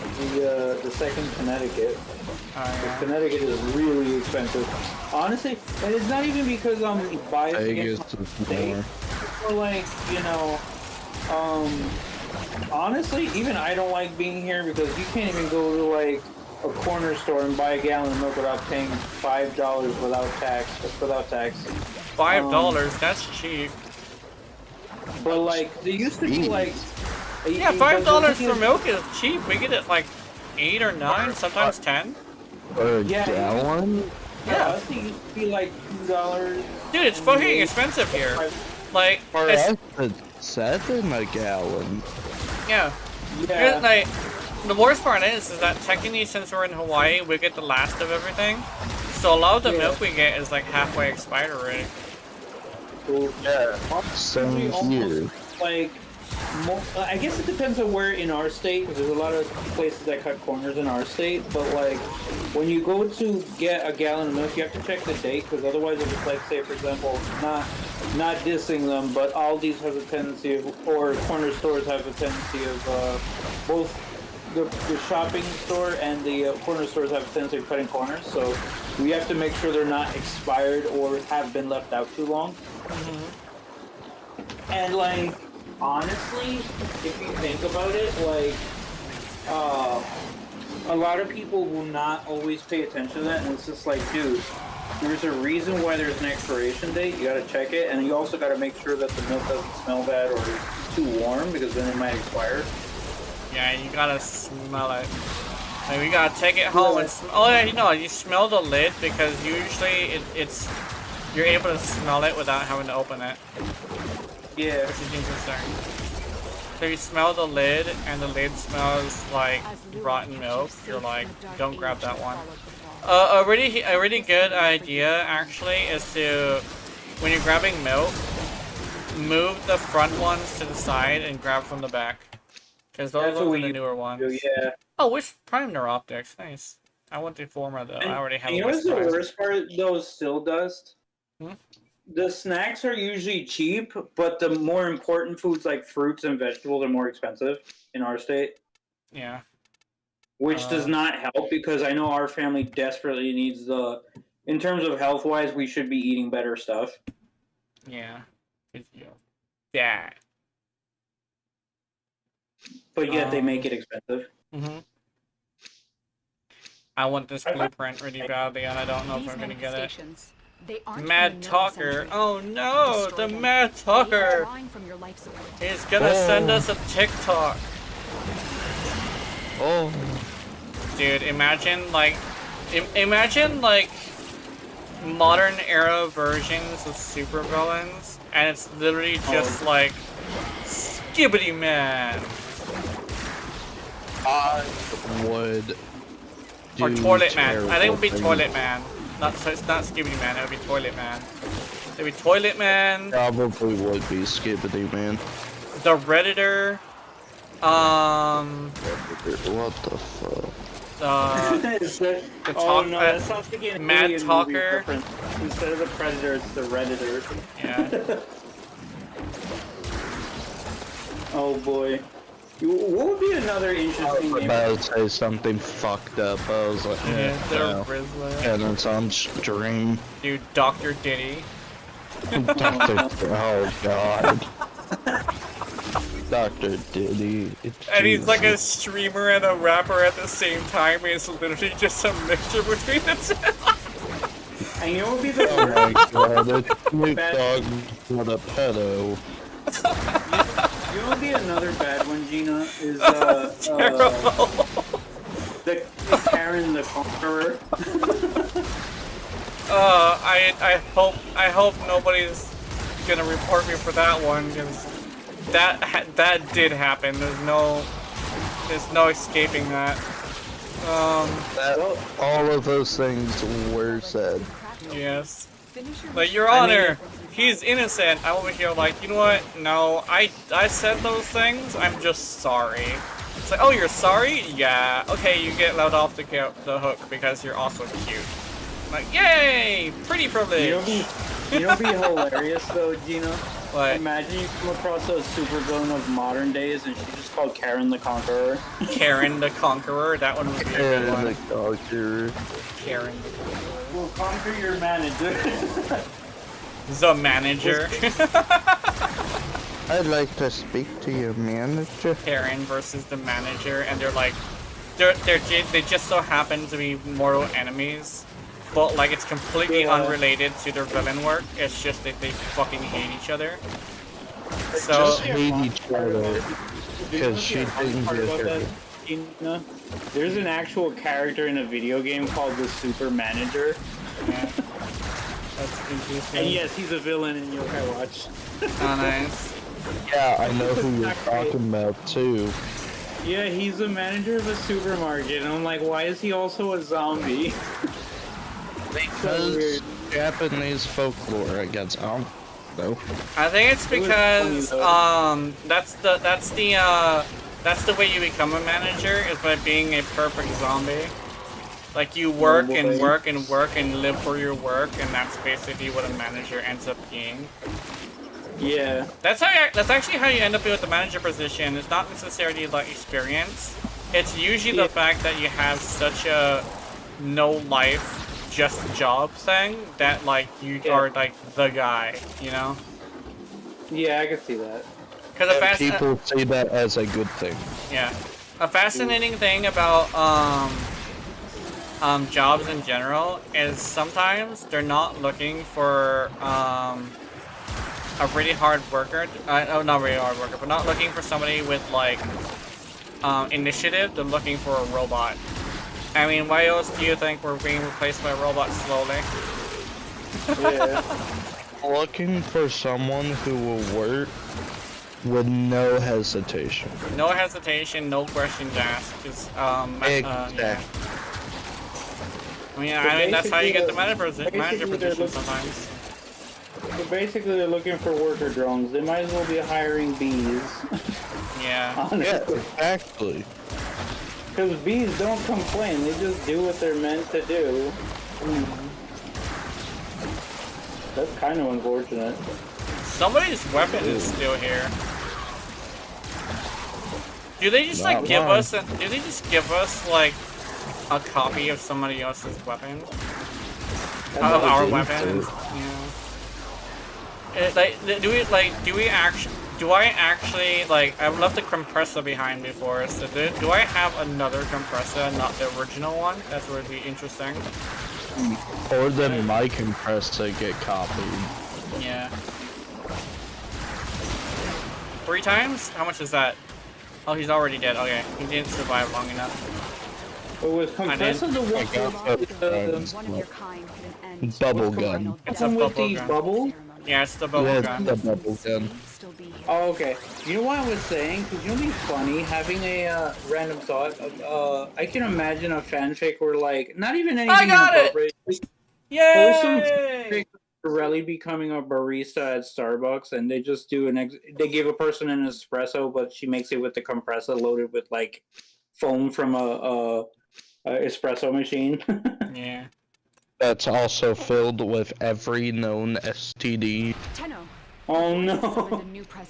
[SPEAKER 9] the second Connecticut.
[SPEAKER 1] Yeah.
[SPEAKER 9] Connecticut is really expensive. Honestly, and it's not even because I'm biased against my state. Or like, you know, honestly, even I don't like being here because you can't even go to like
[SPEAKER 11] a corner store and buy a gallon of milk without paying $5 without tax.
[SPEAKER 1] $5? That's cheap.
[SPEAKER 11] But like, they used to be like.
[SPEAKER 1] Yeah, $5 for milk is cheap. We get it like 8 or 9, sometimes 10.
[SPEAKER 8] For a gallon?
[SPEAKER 11] Yeah, it used to be like $2.
[SPEAKER 1] Dude, it's fucking expensive here. Like,
[SPEAKER 8] For us, it's 7 a gallon.
[SPEAKER 1] yeah.
[SPEAKER 11] Yeah.
[SPEAKER 1] Like, the worst part is that technically, since we're in Hawaii, we get the last of everything. So a lot of the milk we get is like halfway expired already.
[SPEAKER 8] Yeah. Same here.
[SPEAKER 11] Like, I guess it depends on where in our state, because there's a lot of places that cut corners in our state, but like, when you go to get a gallon of milk, you have to check the date, because otherwise if it's like, say for example, not dissing them, but Aldi's has a tendency of, or corner stores have a tendency of, both the shopping store and the corner stores have a tendency of cutting corners, so we have to make sure they're not expired or have been left out too long. And like, honestly, if you think about it, like, a lot of people will not always pay attention to that, and it's just like, dude, there's a reason why there's an expiration date. You gotta check it, and you also gotta make sure that the milk doesn't smell bad or is too warm, because then it might expire.
[SPEAKER 1] Yeah, you gotta smell it. Like, we gotta take it home and oh yeah, you know, you smell the lid, because usually you're able to smell it without having to open it.
[SPEAKER 11] Yeah.
[SPEAKER 1] Which is interesting. So you smell the lid, and the lid smells like rotten milk. You're like, don't grab that one. A really good idea actually is to, when you're grabbing milk, move the front ones to the side and grab from the back, because those are the newer ones.
[SPEAKER 11] Yeah.
[SPEAKER 1] Oh, which Prime Neuroptics? Nice. I want the former though. I already have.
[SPEAKER 11] You know what's the worst part though? Still dust.
[SPEAKER 1] Hmm?
[SPEAKER 11] The snacks are usually cheap, but the more important foods like fruits and vegetables are more expensive in our state.
[SPEAKER 1] Yeah.
[SPEAKER 11] Which does not help, because I know our family desperately needs in terms of health-wise, we should be eating better stuff.
[SPEAKER 1] Yeah. Yeah.
[SPEAKER 11] But yet they make it expensive.
[SPEAKER 1] I want this blueprint really badly, and I don't know if I'm gonna get it. Mad Talker. Oh no, the Mad Talker. He's gonna send us a TikTok.
[SPEAKER 8] Oh.
[SPEAKER 1] Dude, imagine like modern era versions of supervillains, and it's literally just like Skibbity Man.
[SPEAKER 8] I would.
[SPEAKER 1] Or Toilet Man. I think it would be Toilet Man. So it's not Skibbity Man, it would be Toilet Man. It would be Toilet Man.
[SPEAKER 8] Probably would be Skibbity Man.
[SPEAKER 1] The Redditor.
[SPEAKER 8] What the fuck?
[SPEAKER 11] That sounds like an
[SPEAKER 1] Mad
[SPEAKER 11] alien
[SPEAKER 1] Talker.
[SPEAKER 11] movie reference. Instead of the Predator, it's the Redditor.
[SPEAKER 1] Yeah.
[SPEAKER 11] Oh boy. What would be another interesting name?
[SPEAKER 8] I was about to say something fucked up. I was like,
[SPEAKER 1] Yeah, they're Grizzly.
[SPEAKER 8] And it's on stream.
[SPEAKER 1] Dude, Dr. Diddy.
[SPEAKER 8] Oh god. Dr. Diddy.
[SPEAKER 1] And he's like a streamer and a rapper at the same time. It's literally just a mixture between the two.
[SPEAKER 11] And you know what would be the
[SPEAKER 8] Oh my god, it's Snoop Dogg with a pedo.
[SPEAKER 11] You know what would be another bad one, Gina? Is the Karen the Conqueror.
[SPEAKER 1] I hope nobody's gonna report me for that one, because that did happen. There's no escaping that.
[SPEAKER 8] All of those things were said.
[SPEAKER 1] Yes. Like, Your Honor, he's innocent. I'm over here like, you know what? No, I said those things. I'm just sorry. It's like, oh, you're sorry? Yeah. Okay, you get let off the hook because you're also cute. I'm like, yay! Pretty privilege.
[SPEAKER 11] You know what'd be hilarious though, Gina?
[SPEAKER 1] What?
[SPEAKER 11] Imagine you come across a supervillain of modern days and she's just called Karen the Conqueror.
[SPEAKER 1] Karen the Conqueror? That one would be a good one.
[SPEAKER 8] The Conqueror.
[SPEAKER 1] Karen.
[SPEAKER 11] We'll conquer your manager.
[SPEAKER 1] The manager.
[SPEAKER 8] I'd like to speak to your manager.
[SPEAKER 1] Karen versus the manager, and they're like, they just so happen to be mortal enemies, but like it's completely unrelated to their villain work. It's just that they fucking hate each other. So
[SPEAKER 8] Just hate each other because she didn't get her.
[SPEAKER 11] There's an actual character in a video game called the Super Manager.
[SPEAKER 1] Yeah. That's interesting.
[SPEAKER 11] And yes, he's a villain in Yokai Watch.
[SPEAKER 1] Oh, nice.
[SPEAKER 8] Yeah, I know who you're talking about too.
[SPEAKER 11] Yeah, he's the manager of a supermarket, and I'm like, why is he also a zombie?
[SPEAKER 8] Because Japanese folklore, I guess. I don't know.
[SPEAKER 1] I think it's because that's the way you become a manager, is by being a perfect zombie. Like you work and work and work and live for your work, and that's basically what a manager ends up being.
[SPEAKER 11] Yeah.
[SPEAKER 1] That's actually how you end up with the manager position. It's not necessarily like experience. It's usually the fact that you have such a no life, just job thing that like you are like the guy, you know?
[SPEAKER 11] Yeah, I can see that.
[SPEAKER 8] And people see that as a good thing.
[SPEAKER 1] Yeah. A fascinating thing about jobs in general is sometimes they're not looking for a really hard worker. Not really hard worker, but not looking for somebody with like initiative. They're looking for a robot. I mean, why else do you think we're being replaced by robots slowly?
[SPEAKER 8] Yeah. Looking for someone who will work with no hesitation.
[SPEAKER 1] No hesitation, no questions asked. Just yeah. I mean that's how you get the manager position sometimes.
[SPEAKER 11] So basically, they're looking for worker drones. They might as well be hiring bees.
[SPEAKER 1] Yeah.
[SPEAKER 8] Yeah, exactly.
[SPEAKER 11] Because bees don't complain. They just do what they're meant to do. That's kind of unfortunate.
[SPEAKER 1] Somebody's weapon is still here. Do they just like give us? Do they just give us like a copy of somebody else's weapon? Of our weapon? Yeah. Do I actually like? I left the compressor behind before. So do I have another compressor, not the original one? That's would be interesting.
[SPEAKER 8] Or then my compressor get copied.
[SPEAKER 1] Yeah. 3 times? How much is that? Oh, he's already dead. Okay, he didn't survive long enough.
[SPEAKER 11] But was compressor the
[SPEAKER 2] one of your kind put an end.
[SPEAKER 8] Bubble gun.
[SPEAKER 1] It's a bubble gun.
[SPEAKER 11] Bubble?
[SPEAKER 1] Yeah, it's the bubble gun.
[SPEAKER 8] The bubble gun.
[SPEAKER 11] Oh, okay. You know what I was saying? Because you know, it'd be funny having a random thought. I can imagine a fanfic where, like, not even anything.
[SPEAKER 1] I got it! Yay!
[SPEAKER 11] Wholesome fanfic Pirelli becoming a barista at Starbucks, and they just do they give a person an espresso, but she makes it with the compressor loaded with like foam from a espresso machine.
[SPEAKER 1] Yeah.
[SPEAKER 8] That's also filled with every known STD.
[SPEAKER 11] Oh no!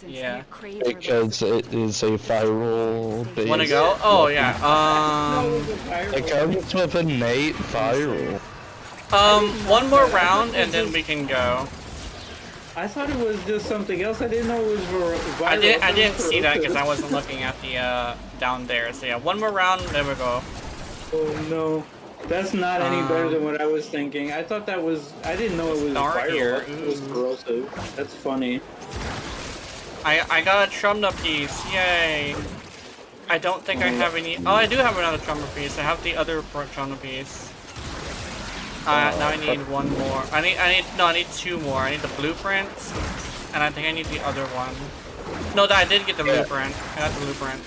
[SPEAKER 1] Yeah.
[SPEAKER 8] Because it is a viral base.
[SPEAKER 1] Wanna go? Oh yeah.
[SPEAKER 8] It comes with innate viral.
[SPEAKER 1] One more round and then we can go.
[SPEAKER 11] I thought it was just something else. I didn't know it was viral.
[SPEAKER 1] I didn't see that because I wasn't looking at the down there. So yeah, one more round, there we go.
[SPEAKER 11] Oh no. That's not any better than what I was thinking. I thought that was... I didn't know it was viral.
[SPEAKER 1] Here.
[SPEAKER 11] It was corrosive. That's funny.
[SPEAKER 1] I got a Trumna piece. Yay. I don't think I have any... Oh, I do have another Trumna piece. I have the other Trumna piece. Now I need one more. I need 2 more. I need the blueprint. And I think I need the other one. No, I did get the blueprint. I got the blueprint.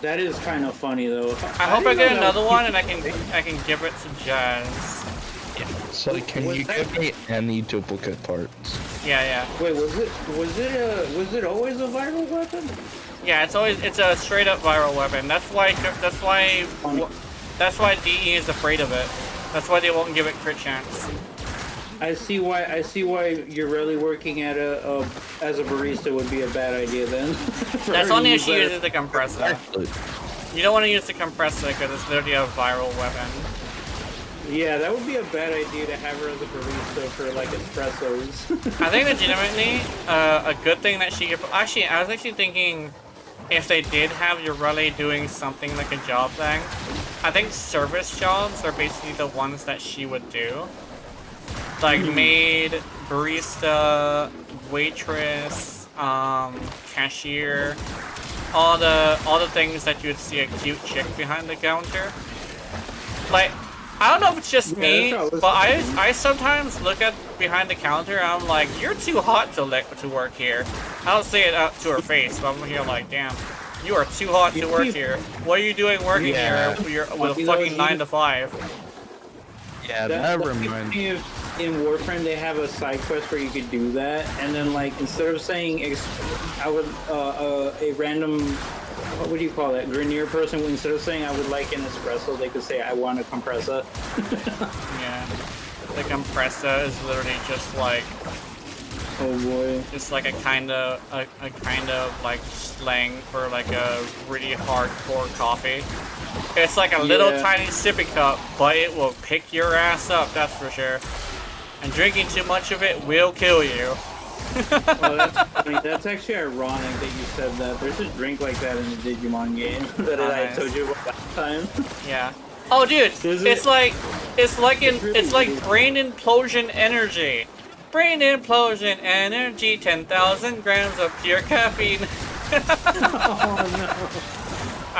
[SPEAKER 11] That is kind of funny though.
[SPEAKER 1] I hope I get another one and I can give it to Jazz.
[SPEAKER 8] Yeah. So can you give me any duplicate parts?
[SPEAKER 1] Yeah.
[SPEAKER 11] Wait, was it always a viral weapon?
[SPEAKER 1] Yeah, it's a straight up viral weapon. That's why DE is afraid of it. That's why they won't give it crit chance.
[SPEAKER 11] I see why you're really working at as a barista would be a bad idea then.
[SPEAKER 1] That's only if she uses the compressor. Exactly. You don't want to use the compressor because it's literally a viral weapon.
[SPEAKER 11] Yeah, that would be a bad idea to have her as a barista for like espressos.
[SPEAKER 1] I think legitimately a good thing that she could. Actually, I was actually thinking if they did have you really doing something like a job thing, I think service jobs are basically the ones that she would do. Like maid, barista, waitress, cashier, all the things that you'd see a cute chick behind the counter. Like, I don't know if it's just me, but I sometimes look at behind the counter and I'm like, you're too hot to work here. I don't say it out to her face, but I'm here like, damn, you are too hot to work here. What are you doing working here with a fucking 9 to 5?
[SPEAKER 8] Yeah, that reminds
[SPEAKER 11] me. In Warframe, they have a side quest where you could do that, and then like instead of saying a random, what would you call that, Grenier person, instead of saying I would like an espresso, they could say I want a compressa.
[SPEAKER 1] Yeah, the compressa is literally just like,
[SPEAKER 11] oh boy,
[SPEAKER 1] just like a kind of like slang for like a really hardcore coffee. It's like a little tiny sippy cup, but it will pick your ass up, that's for sure. And drinking too much of it will kill you.
[SPEAKER 11] Well, that's funny. That's actually ironic that you said that. There's a drink like that in the Digimon game that I told you about last time.
[SPEAKER 1] Yeah. Oh, dude, it's like brain implosion energy. Brain implosion energy, 10,000 grams of pure caffeine.
[SPEAKER 11] Oh no.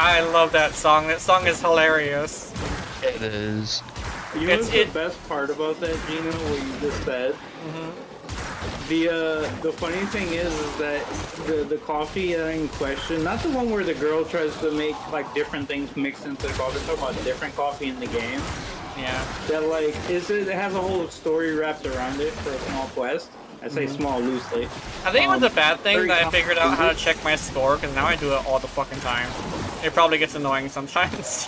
[SPEAKER 1] I love that song. That song is hilarious.
[SPEAKER 8] It is.
[SPEAKER 11] You know what's the best part about that, Gino, what you just said? The funny thing is that the coffee in question, not the one where the girl tries to make like different things mixed into the coffee, I'm talking about different coffee in the game.
[SPEAKER 1] Yeah.
[SPEAKER 11] That like it has a whole story wrapped around it for a small quest. I say small loosely.
[SPEAKER 1] I think it was a bad thing that I figured out how to check my score, because now I do it all the fucking time. It probably gets annoying sometimes.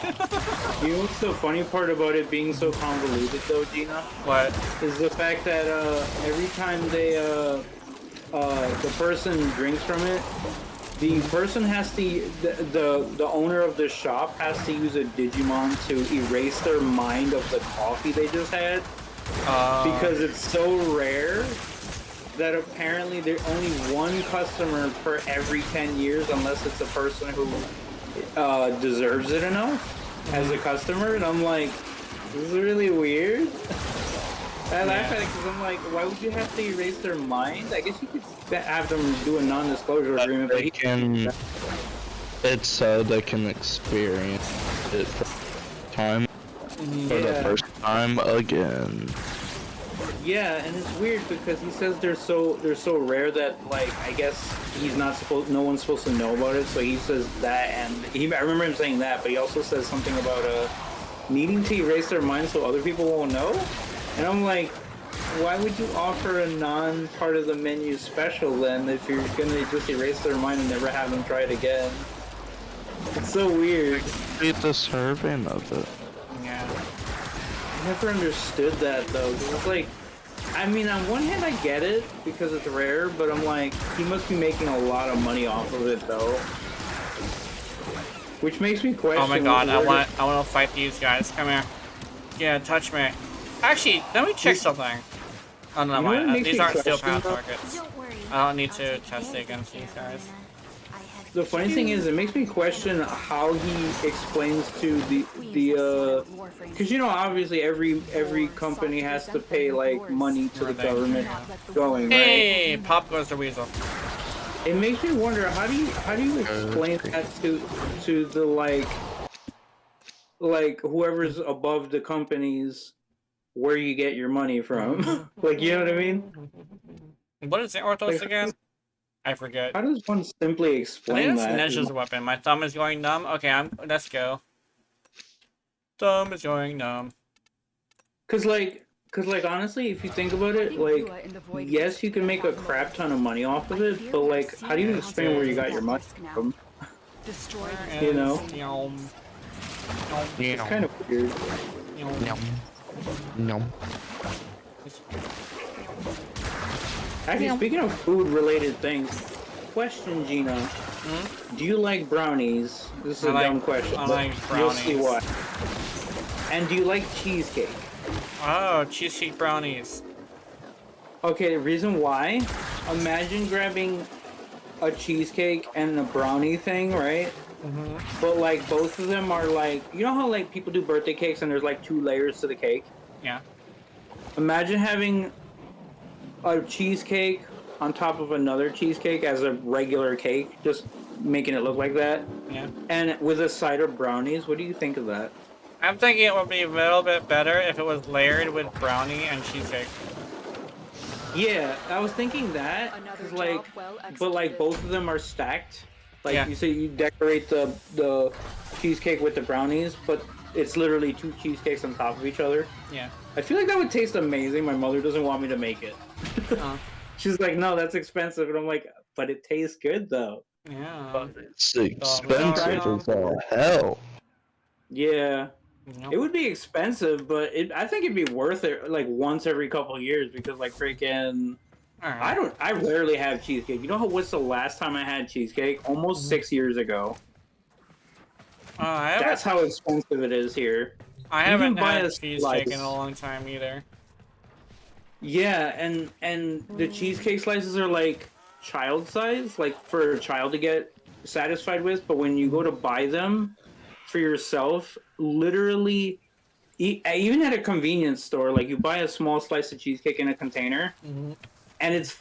[SPEAKER 11] You know what's the funny part about it being so convoluted though, Gina?
[SPEAKER 1] What?
[SPEAKER 11] Is the fact that every time they the person drinks from it, the person has to the owner of the shop has to use a Digimon to erase their mind of the coffee they just had. Because it's so rare that apparently there's only one customer per every 10 years unless it's a person who deserves it enough as a customer. And I'm like, this is really weird. I laugh at it because I'm like, why would you have to erase their mind? I guess you could have them do a non-disclosure agreement.
[SPEAKER 8] They can, it's so they can experience it for the time. For the first time again.
[SPEAKER 11] Yeah, and it's weird because he says they're so rare that like I guess no one's supposed to know about it. So he says that, and I remember him saying that, but he also says something about needing to erase their mind so other people won't know. And I'm like, why would you offer a non-part of the menu special then if you're gonna just erase their mind and never have them try it again? It's so weird.
[SPEAKER 8] Read the serving of it.
[SPEAKER 1] Yeah.
[SPEAKER 11] I never understood that though. 'Cause it's like, I mean, on one hand I get it because it's rare, but I'm like, he must be making a lot of money off of it though. Which makes me question.
[SPEAKER 1] Oh my god, I want to fight these guys. Come here. Yeah, touch me. Actually, let me check something. Oh no, these aren't steel pound targets. I don't need to test it against these guys.
[SPEAKER 11] The funny thing is, it makes me question how he explains to the because you know obviously every company has to pay like money to the government going, right?
[SPEAKER 1] Hey, pop goes the weasel.
[SPEAKER 11] It makes me wonder how do you explain that to the like whoever's above the companies where you get your money from, like, you know what I mean?
[SPEAKER 1] What is the Orthos again? I forget.
[SPEAKER 11] How does one simply explain
[SPEAKER 1] I
[SPEAKER 11] that?
[SPEAKER 1] think that's Nej's weapon. My thumb is going numb. Okay, let's go. Thumb is going numb.
[SPEAKER 11] Cause like honestly, if you think about it, like, yes, you can make a crap ton of money off of it, but like, how do you explain where you got your money from? You know? It's kind of weird.
[SPEAKER 8] No.
[SPEAKER 11] Actually, speaking of food-related things, question, Gina. Do you like brownies? This is a dumb question.
[SPEAKER 1] I like brownies.
[SPEAKER 11] You'll see why. And do you like cheesecake?
[SPEAKER 1] Oh, cheesecake brownies.
[SPEAKER 11] Okay, the reason why? Imagine grabbing a cheesecake and a brownie thing, right?
[SPEAKER 1] Mm-hmm.
[SPEAKER 11] But like both of them are like, you know how like people do birthday cakes and there's like 2 layers to the cake?
[SPEAKER 1] Yeah.
[SPEAKER 11] Imagine having a cheesecake on top of another cheesecake as a regular cake, just making it look like that.
[SPEAKER 1] Yeah.
[SPEAKER 11] And with a side of brownies. What do you think of that?
[SPEAKER 1] I'm thinking it would be a little bit better if it was layered with brownie and cheesecake.
[SPEAKER 11] Yeah, I was thinking that.
[SPEAKER 2] Another
[SPEAKER 11] 'Cause, like,
[SPEAKER 2] job well
[SPEAKER 11] but like
[SPEAKER 2] executed.
[SPEAKER 11] both of them are stacked. Like
[SPEAKER 1] Yeah.
[SPEAKER 11] you say, you decorate the cheesecake with the brownies, but it's literally 2 cheesecakes on top of each other.
[SPEAKER 1] Yeah.
[SPEAKER 11] I feel like that would taste amazing. My mother doesn't want me to make it. She's like, no, that's expensive, and I'm like, but it tastes good though.
[SPEAKER 1] Yeah.
[SPEAKER 8] It's expensive as all hell.
[SPEAKER 11] Yeah.
[SPEAKER 1] Nope.
[SPEAKER 11] It would be expensive, but I think it'd be worth it like once every couple of years because like freaking I rarely have cheesecake. You know what's the last time I had cheesecake? Almost 6 years ago. That's how expensive it is here.
[SPEAKER 1] I
[SPEAKER 11] You can
[SPEAKER 1] haven't
[SPEAKER 11] buy
[SPEAKER 1] had
[SPEAKER 11] a
[SPEAKER 1] cheesecake
[SPEAKER 11] slice.
[SPEAKER 1] in a long time either.
[SPEAKER 11] Yeah, and the cheesecake slices are like child size, like for a child to get satisfied with, but when you go to buy them for yourself, literally even at a convenience store, like you buy a small slice of cheesecake in a container and it's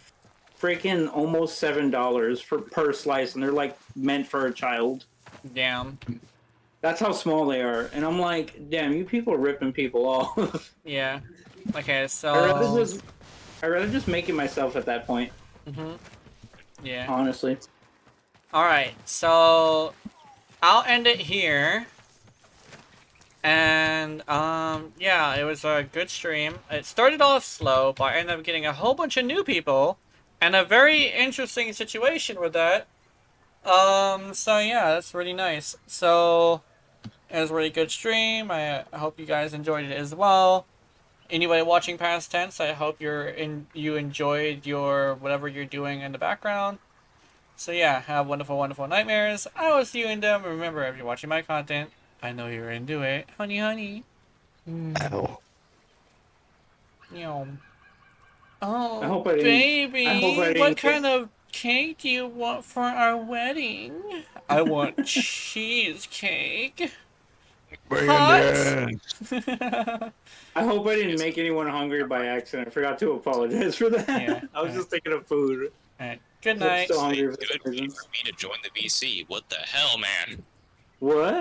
[SPEAKER 11] freaking almost $7 per slice, and they're like meant for a child.
[SPEAKER 1] Damn.
[SPEAKER 11] That's how small they are, and I'm like, damn, you people are ripping people off.
[SPEAKER 1] Yeah. Okay, so
[SPEAKER 11] I'd rather just make it myself at that point.
[SPEAKER 1] Yeah.
[SPEAKER 11] Honestly.
[SPEAKER 1] Alright, so I'll end it here. And yeah, it was a good stream. It started off slow, but I ended up getting a whole bunch of new people and a very interesting situation with that. So yeah, that's really nice. So it was a really good stream. I hope you guys enjoyed it as well. Anybody watching past tense, I hope you enjoyed your whatever you're doing in the background. So yeah, have wonderful, wonderful nightmares. I will see you in them. Remember, if you're watching my content, I know you're into it. Honey, honey.
[SPEAKER 8] Ow.
[SPEAKER 1] Yo. Oh,
[SPEAKER 11] I hope I didn't-
[SPEAKER 1] baby,
[SPEAKER 11] I hope I didn't
[SPEAKER 1] what
[SPEAKER 11] get-
[SPEAKER 1] kind of cake do you want for our wedding? I want cheesecake.
[SPEAKER 8] Bring
[SPEAKER 1] Hot.
[SPEAKER 8] it
[SPEAKER 11] I hope I didn't make anyone hungry by accident. I forgot to apologize for that.
[SPEAKER 1] Yeah.
[SPEAKER 11] I was just thinking of food.
[SPEAKER 1] Alright, good
[SPEAKER 11] I'm
[SPEAKER 1] night.
[SPEAKER 11] still hungry for
[SPEAKER 14] Good
[SPEAKER 11] some reason.
[SPEAKER 14] for me to join the VC. What the hell, man?
[SPEAKER 11] What?